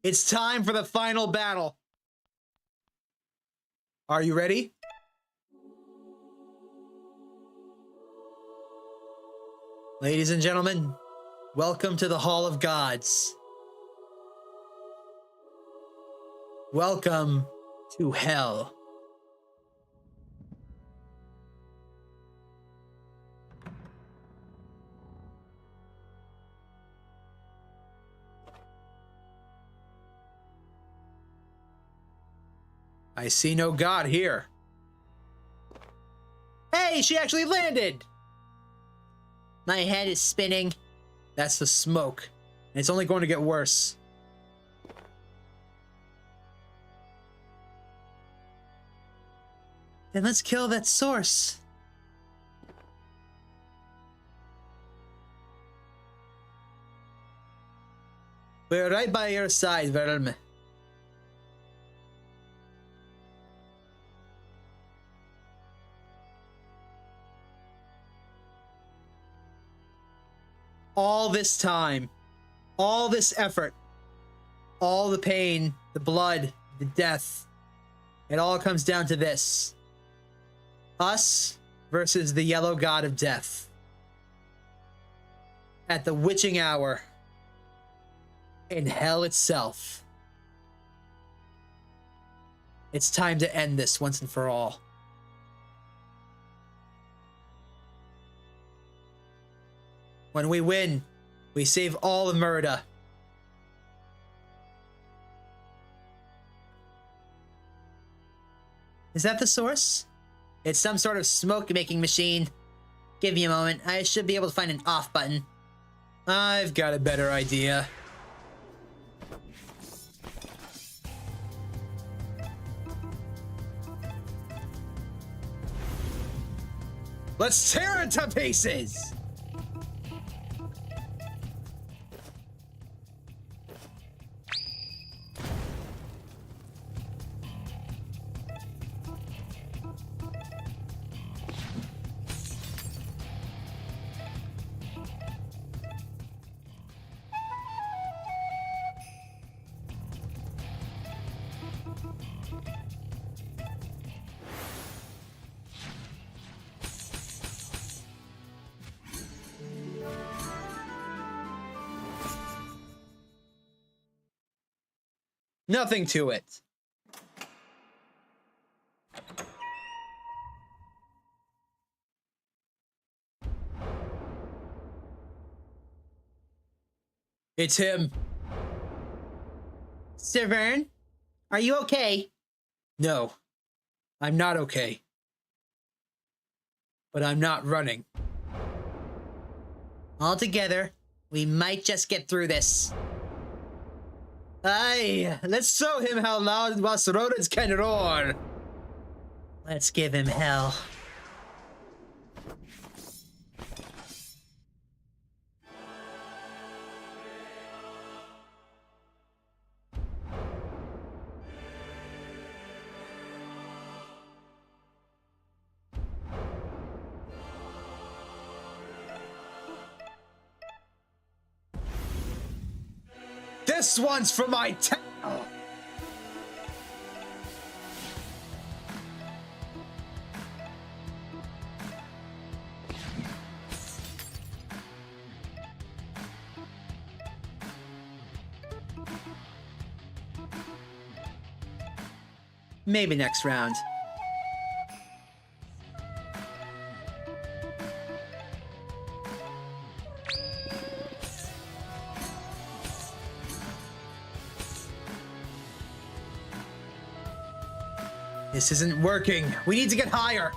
It's time for the final battle. Are you ready? Ladies and gentlemen, welcome to the Hall of Gods. Welcome to Hell. I see no god here. Hey, she actually landed! My head is spinning. That's the smoke. And it's only going to get worse. Then let's kill that source. We're right by your side, Verm. All this time, all this effort, all the pain, the blood, the death, it all comes down to this. Us versus the yellow god of death. At the witching hour, in hell itself. It's time to end this once and for all. When we win, we save all of Murda. Is that the source? It's some sort of smoke-making machine. Give me a moment. I should be able to find an off button. I've got a better idea. Let's tear it to pieces! Nothing to it. It's him. Sir Vern, are you okay? No, I'm not okay. But I'm not running. All together, we might just get through this. Aye, let's show him how loud us rodents can roar. Let's give him hell. This one's for my town. Maybe next round. This isn't working. We need to get higher.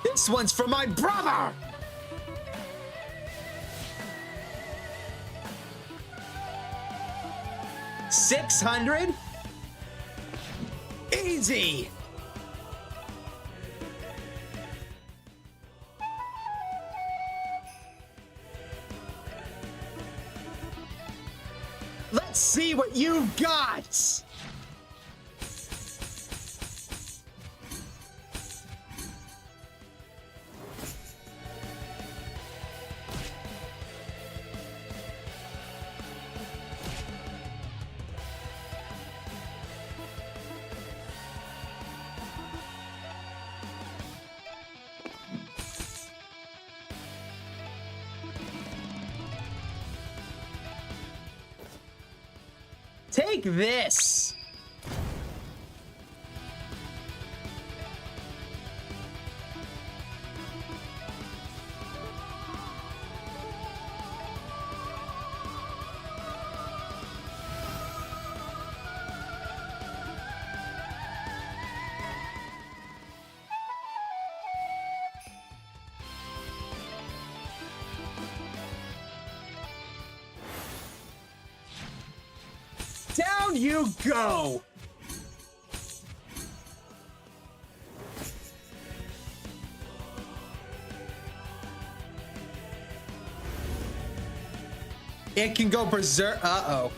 This one's for my brother! $600? Easy! Let's see what you got! Take this! Down you go! It can go berserk. Uh-oh.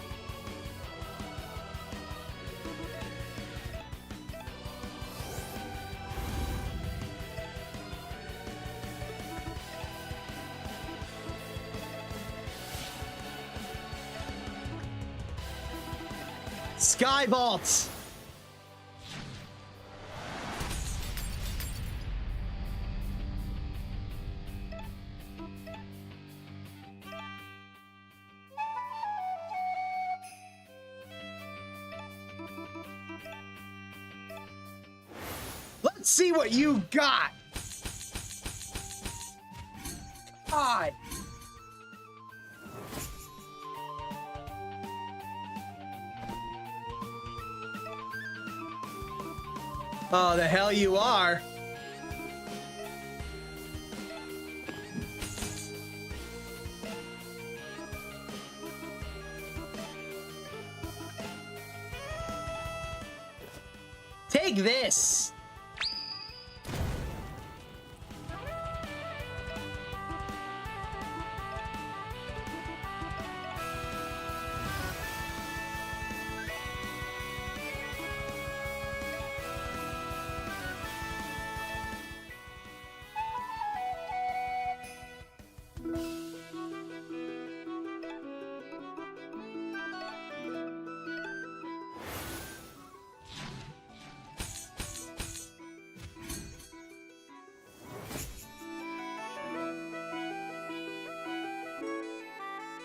Skyvault! Let's see what you got! God! Oh, the hell you are. Take this.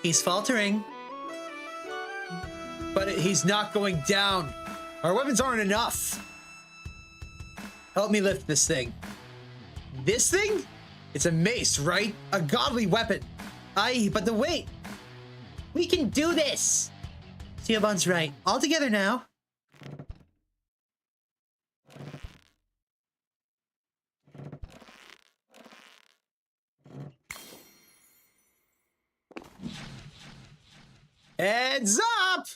He's faltering. But he's not going down. Our weapons aren't enough. Help me lift this thing. This thing? It's a mace, right? A godly weapon. Aye, but the weight. We can do this. Teobon's right. All together now. Heads up!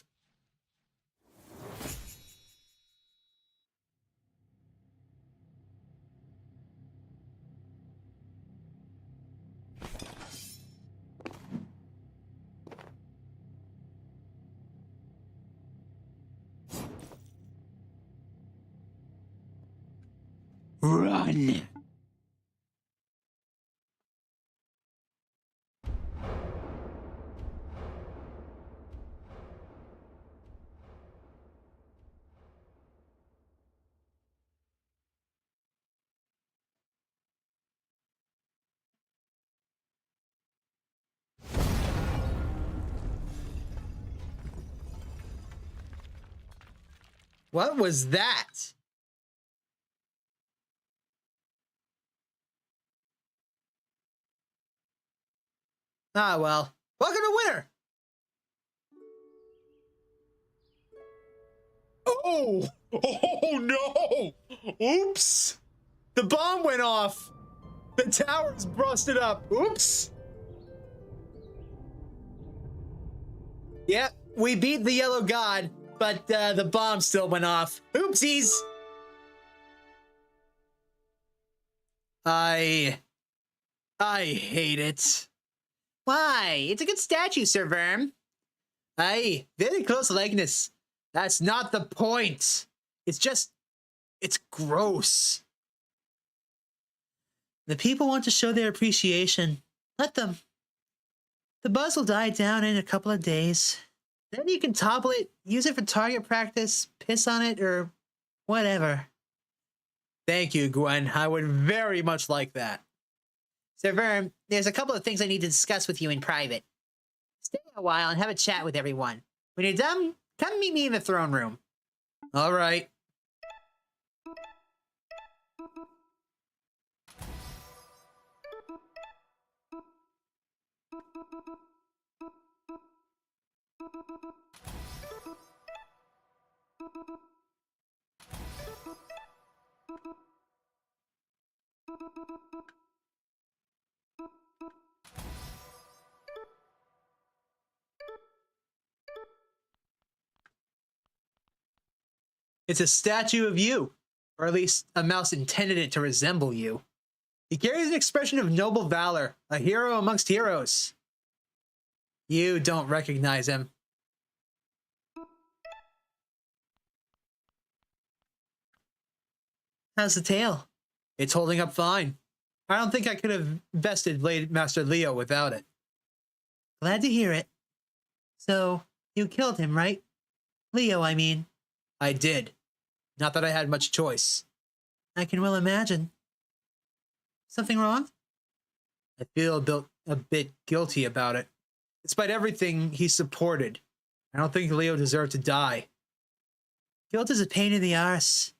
Run! What was that? Ah, well. Welcome to winter! Oh! Oh no! Oops! The bomb went off! The tower's busted up! Oops! Yep, we beat the yellow god, but the bomb still went off. Oopsies! I hate it. Why? It's a good statue, Sir Verm. Aye, very close likeness. That's not the point. It's gross. The people want to show their appreciation. Let them. The buzz will die down in a couple of days. Then you can topple it, use it for target practice, piss on it, or whatever. Thank you, Gwen. I would very much like that. Sir Verm, there's a couple of things I need to discuss with you in private. Stay a while and have a chat with everyone. When you're done, come meet me in the throne room. All right. It's a statue of you, or at least a mouse intended it to resemble you. He carries an expression of noble valor, a hero amongst heroes. You don't recognize him. How's the tail? It's holding up fine. I don't think I could have bested Blade Master Leo without it. Glad to hear it. So, you killed him, right? Leo, I mean. I did. Not that I had much choice. I can well imagine. Something wrong? I feel a bit guilty about it. Despite everything he supported, I don't think Leo deserved to die. Guilt is a pain in the arse.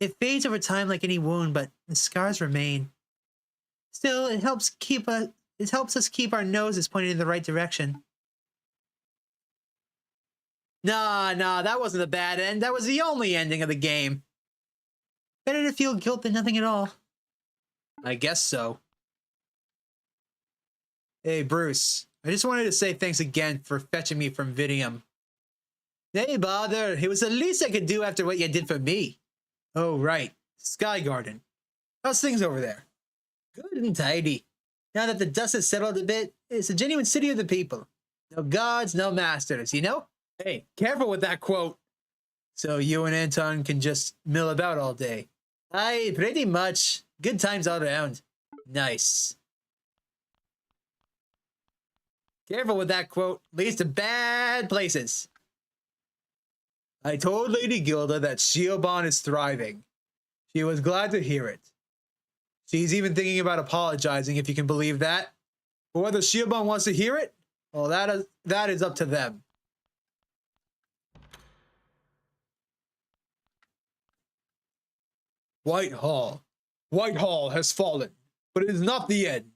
It fades over time like any wound, but the scars remain. Still, it helps us keep our noses pointed in the right direction. Nah, that wasn't a bad end. That was the only ending of the game. Better to feel guilt than nothing at all. I guess so. Hey, Bruce. I just wanted to say thanks again for fetching me from Vidium. Hey, bother. It was the least I could do after what you did for me. Oh, right. Sky Garden. How's things over there? Good and tidy. Now that the dust has settled a bit, it's a genuine city of the people. No gods, no masters, you know? Hey, careful with that quote. So you and Anton can just mill about all day. Aye, pretty much. Good times all around. Nice. Careful with that quote. Leads to bad places. I told Lady Gilda that Shiobon is thriving. She was glad to hear it. She's even thinking about apologizing, if you can believe that. But whether Shiobon wants to hear it, well, that is up to them. Whitehall. Whitehall has fallen, but it is not the end.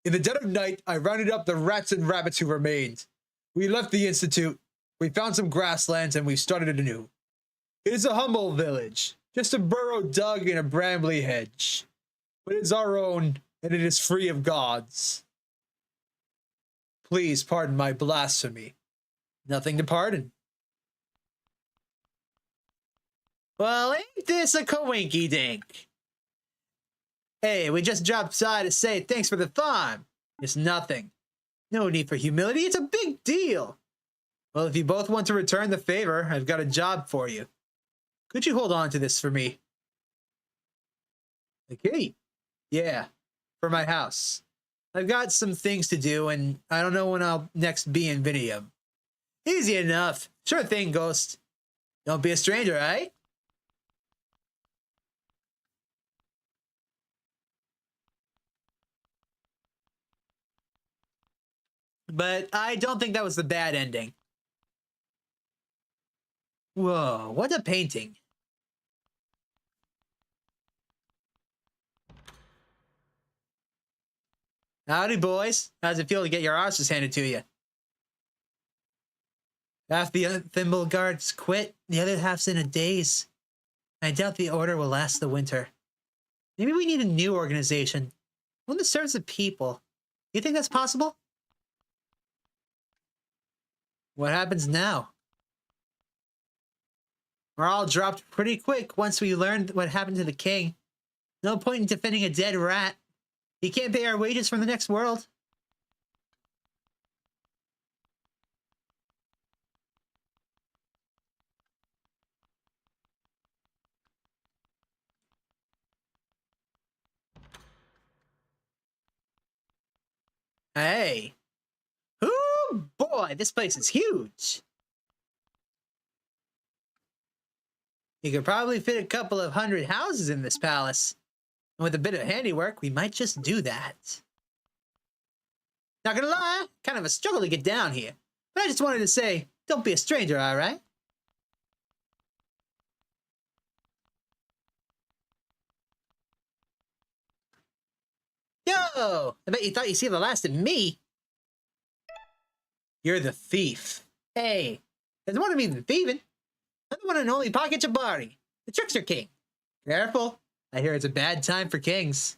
In the dead of night, I rounded up the rats and rabbits who remained. We left the Institute, we found some grasslands, and we started anew. It is a humble village, just a burrow dug in a brambly hedge. But it is our own, and it is free of gods. Please pardon my blasphemy. Nothing to pardon. Well, ain't this a coinky dink? Hey, we just dropped by to say thanks for the farm. It's nothing. No need for humility, it's a big deal. Well, if you both want to return the favor, I've got a job for you. Could you hold on to this for me? The key? Yeah, for my house. I've got some things to do, and I don't know when I'll next be in Vidium. Easy enough. Sure thing, Ghost. Don't be a stranger, eh? But I don't think that was the bad ending. Whoa, what a painting. Howdy, boys. How's it feel to get your arses handed to you? Half the thimble guards quit, the other half's in a daze. I doubt the order will last the winter. Maybe we need a new organization. One that serves the people. You think that's possible? What happens now? We're all dropped pretty quick once we learned what happened to the king. No point in defending a dead rat. He can't pay our wages from the next world. Hey. Oh boy, this place is huge. You could probably fit a couple of 100 houses in this palace. And with a bit of handiwork, we might just do that. Not gonna lie, kind of a struggle to get down here. But I just wanted to say, don't be a stranger, alright? Yo! I bet you thought you see the last of me. You're the thief. Hey, there's more to me than thieving. I'm the one and only Pocket Jabari, the trickster king. Careful. I hear it's a bad time for kings.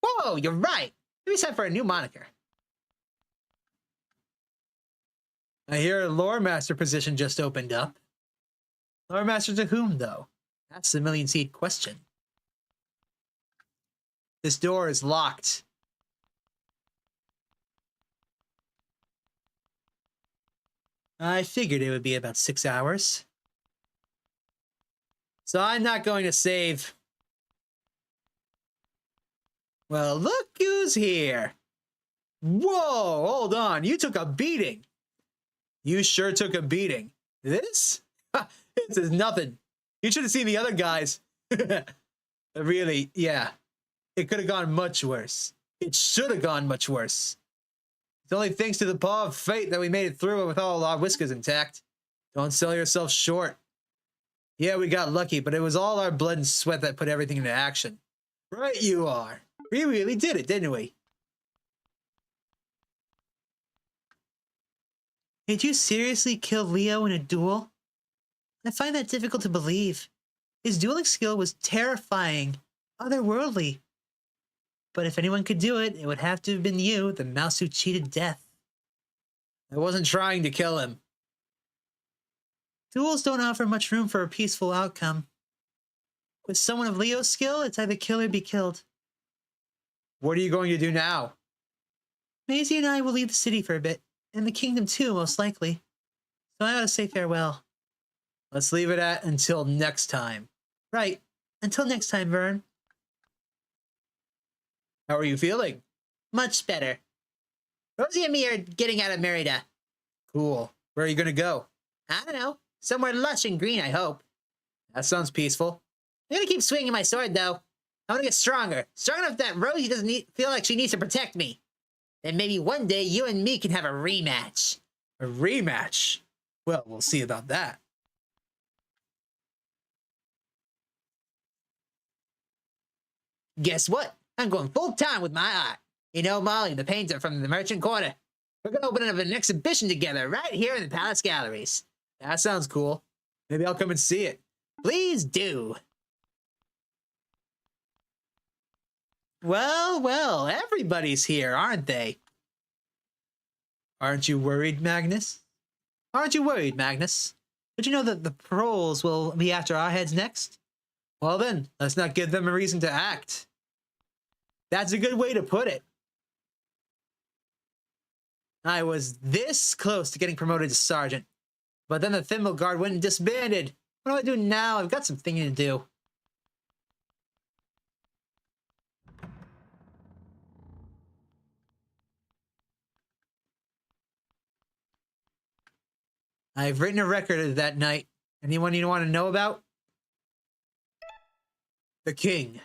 Whoa, you're right. Maybe it's time for a new moniker. I hear a lore master position just opened up. Lore master to whom, though? That's the million-seed question. This door is locked. I figured it would be about 6 hours. So I'm not going to save. Well, look who's here. Whoa, hold on. You took a beating. You sure took a beating. This? This is nothing. You should have seen the other guys. Really, yeah. It could have gone much worse. It should have gone much worse. It's only thanks to the paw of fate that we made it through with all our whiskers intact. Don't sell yourself short. Yeah, we got lucky, but it was all our blood and sweat that put everything into action. Right you are. We really did it, didn't we? Did you seriously kill Leo in a duel? I find that difficult to believe. His dueling skill was terrifying, otherworldly. But if anyone could do it, it would have to have been you, the mouse who cheated death. I wasn't trying to kill him. Duels don't offer much room for a peaceful outcome. With someone of Leo's skill, it's either kill or be killed. What are you going to do now? Maisie and I will leave the city for a bit, and the kingdom too, most likely. So I ought to say farewell. Let's leave it at until next time. Right. Until next time, Vern. How are you feeling? Much better. Rosie and me are getting out of Merida. Cool. Where are you gonna go? I don't know. Somewhere lush and green, I hope. That sounds peaceful. I'm gonna keep swinging my sword, though. I want to get stronger. Strong enough that Rosie doesn't feel like she needs to protect me. Then maybe one day you and me can have a rematch. A rematch? Well, we'll see about that. Guess what? I'm going full-time with my art. You know Molly, the painter from the Merchant Quarter. We're gonna open up an exhibition together right here in the Palace Galleries. That sounds cool. Maybe I'll come and see it. Please do. Well, well, everybody's here, aren't they? Aren't you worried, Magnus? Aren't you worried, Magnus? Did you know that the proles will be after our heads next? Well then, let's not give them a reason to act. That's a good way to put it. I was this close to getting promoted to sergeant, but then the Thimble Guard went and disbanded. What do I do now? I've got some thinking to do. I've written a record of that night. Anyone you want to know about? The king.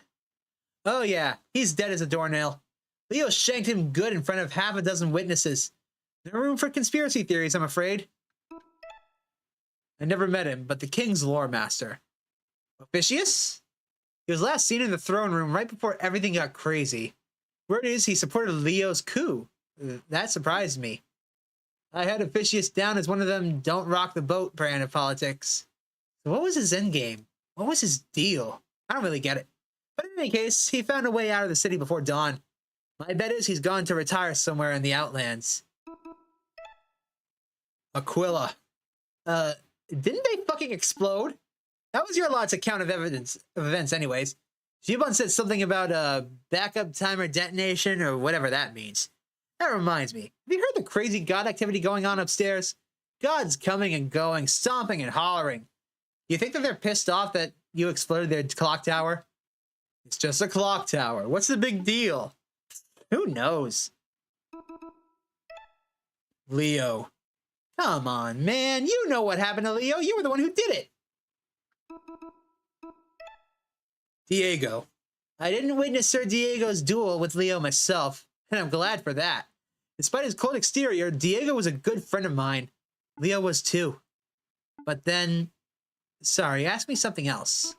Oh yeah, he's dead as a doornail. Leo shanked him good in front of half a dozen witnesses. No room for conspiracy theories, I'm afraid. I never met him, but the king's lore master. Officius? He was last seen in the throne room right before everything got crazy. Word is he supported Leo's coup. That surprised me. I had Officius down as one of them don't rock the boat brand of politics. So what was his endgame? What was his deal? I don't really get it. But in any case, he found a way out of the city before dawn. My bet is he's gone to retire somewhere in the Outlands. Aquila. Didn't they fucking explode? That was your lot's account of events anyways. Gibbon said something about a backup timer detonation or whatever that means. That reminds me. Have you heard the crazy god activity going on upstairs? Gods coming and going, stomping and hollering. You think that they're pissed off that you exploded their clock tower? It's just a clock tower. What's the big deal? Who knows? Leo. Come on, man. You know what happened to Leo. You were the one who did it. Diego. I didn't witness Sir Diego's duel with Leo myself, and I'm glad for that. Despite his cold exterior, Diego was a good friend of mine. Leo was too. But then... Sorry, ask me something else.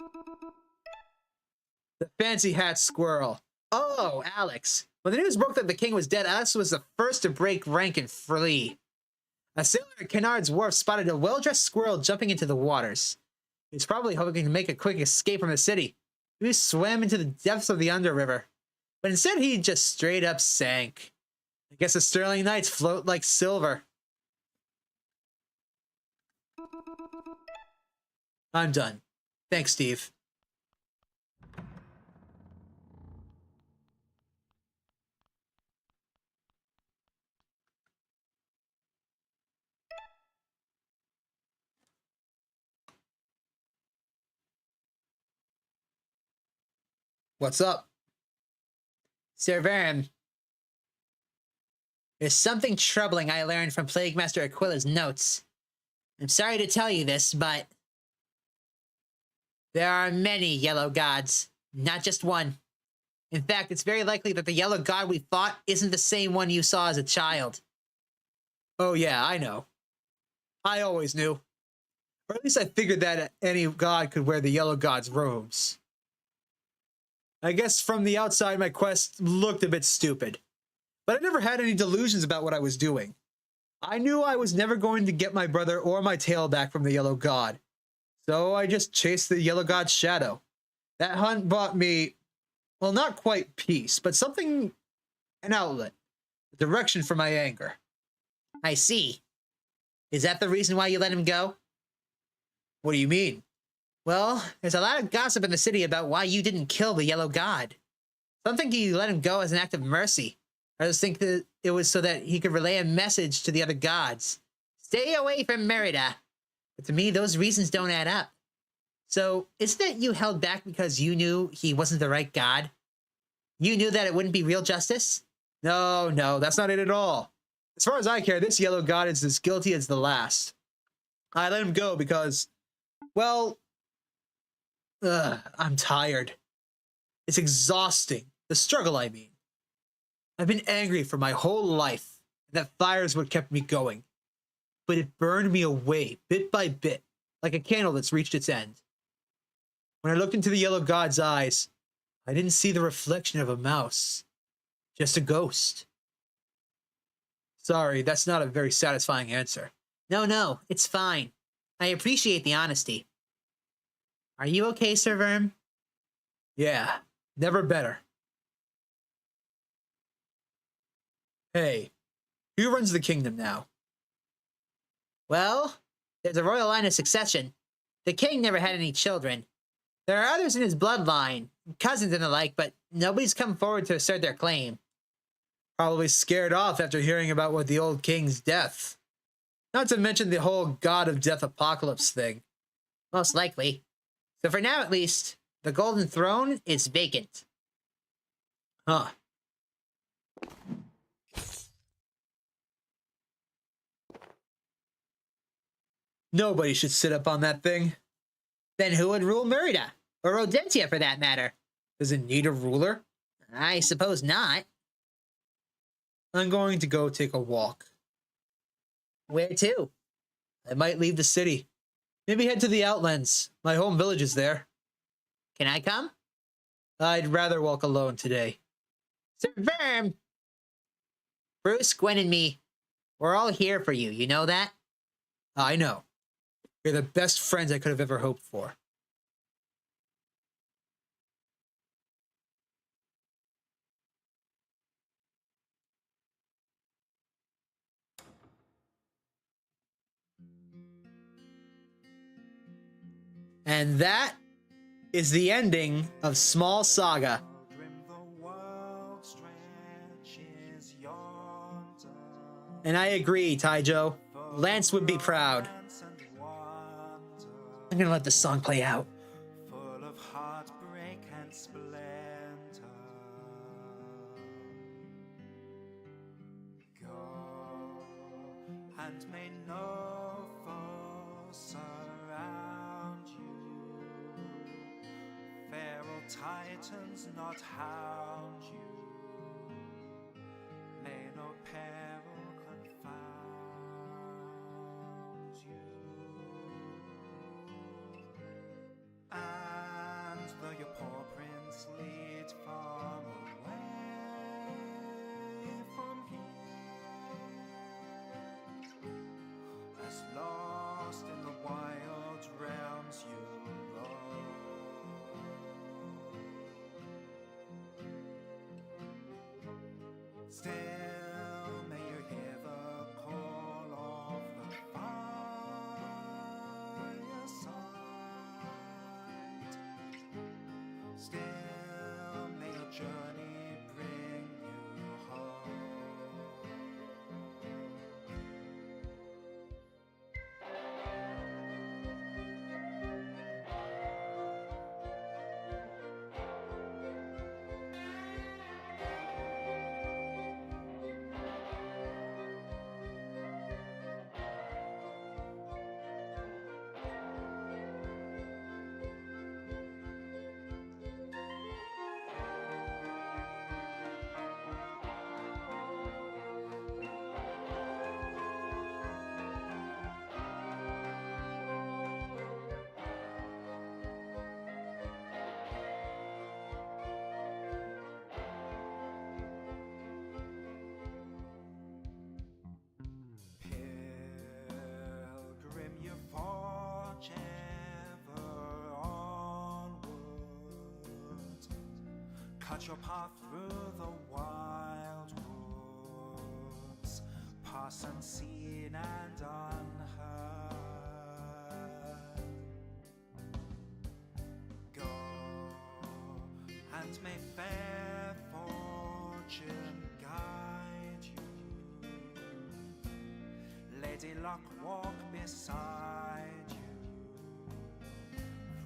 The fancy hat squirrel. Oh, Alex. When the news broke that the king was dead, Alex was the first to break rank and flee. A sailor at Kennard's Wharf spotted a well-dressed squirrel jumping into the waters. He was probably hoping to make a quick escape from the city. He swam into the depths of the underriver. But instead, he just straight up sank. I guess the Sterling Knights float like silver. I'm done. Thanks, Steve. What's up? Sir Verm, there's something troubling I learned from Plague Master Aquila's notes. I'm sorry to tell you this, but there are many yellow gods, not just one. In fact, it's very likely that the yellow god we fought isn't the same one you saw as a child. Oh yeah, I know. I always knew. Or at least I figured that any god could wear the yellow god's robes. I guess from the outside my quest looked a bit stupid. But I never had any delusions about what I was doing. I knew I was never going to get my brother or my tail back from the yellow god. So I just chased the yellow god's shadow. That hunt brought me, well, not quite peace, but something, an outlet, a direction for my anger. I see. Is that the reason why you let him go? What do you mean? Well, there's a lot of gossip in the city about why you didn't kill the yellow god. Some think you let him go as an act of mercy. Others think that it was so that he could relay a message to the other gods. Stay away from Merida. But to me, those reasons don't add up. So, isn't it you held back because you knew he wasn't the right god? You knew that it wouldn't be real justice? No, that's not it at all. As far as I care, this yellow god is as guilty as the last. I let him go because, well, I'm tired. It's exhausting. The struggle, I mean. I've been angry for my whole life, and that fire is what kept me going. But it burned me away, bit by bit, like a candle that's reached its end. When I looked into the yellow god's eyes, I didn't see the reflection of a mouse, just a ghost. Sorry, that's not a very satisfying answer. No, it's fine. I appreciate the honesty. Are you okay, Sir Verm? Yeah, never better. Hey, who runs the kingdom now? Well, there's a royal line of succession. The king never had any children. There are others in his bloodline, cousins and the like, but nobody's come forward to assert their claim. Probably scared off after hearing about what the old king's death. Not to mention the whole god of death apocalypse thing. Most likely. So for now, at least, the Golden Throne is vacant. Huh. Nobody should sit up on that thing. Then who would rule Merida? Or Rodentia, for that matter? Does it need a ruler? I suppose not. I'm going to go take a walk. Where to? I might leave the city. Maybe head to the Outlands. My home village is there. Can I come? I'd rather walk alone today. Sir Verm! Bruce, Gwen, and me, we're all here for you. You know that? I know. You're the best friends I could have ever hoped for. And that is the ending of Small Saga. And I agree, Taijo. Lance would be proud. I'm gonna let this song play out. Full of heartbreak and splendor. Go and may no foe surround you. Feral titans not hound you. May no peril confound you. And though your poor prince lead far away from here, as lost in the wild realms you roam, still may you hear the call of the fireside. Still may your journey bring you home. Pilgrim, you forge ever onward. Cut your path through the wild woods, pass unseen and unheard. Go and may fair fortune guide you. Lady Luck walk beside you.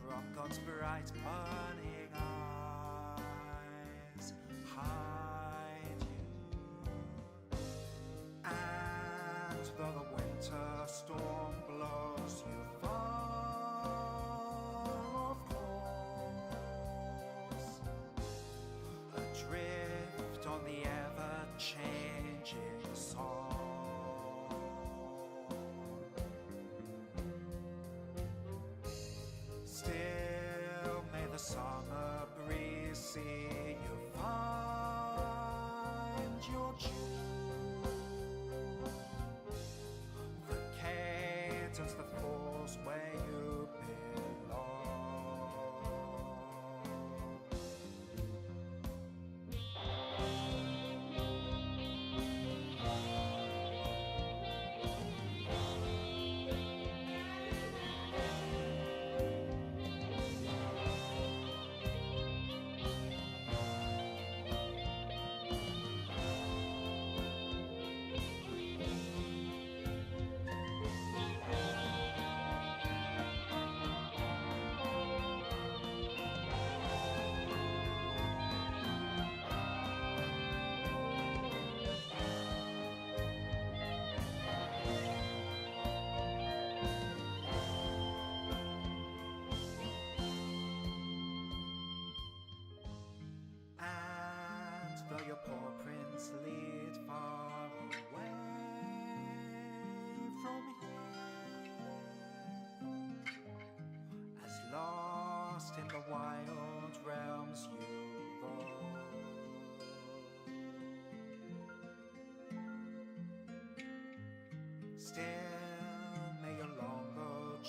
From God's bright burning eyes hide you. And though the winter storm blows you far off course, adrift on the ever-changing song, still may the summer breeze see you far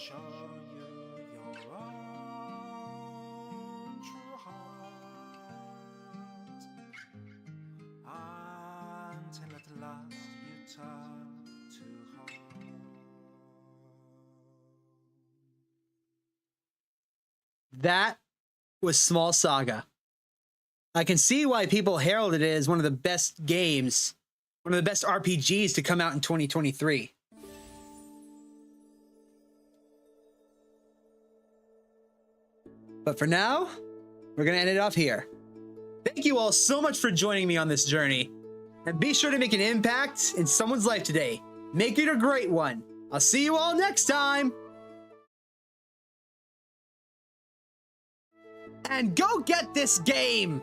show you your own true heart until at last you turn to home. That was Small Saga. I can see why people heralded it as one of the best games, one of the best RPGs to come out in 2023. But for now, we're going to end it off here. Thank you all so much for joining me on this journey. And be sure to make an impact in someone's life today. Make it a great one. I'll see you all next time. And go get this game!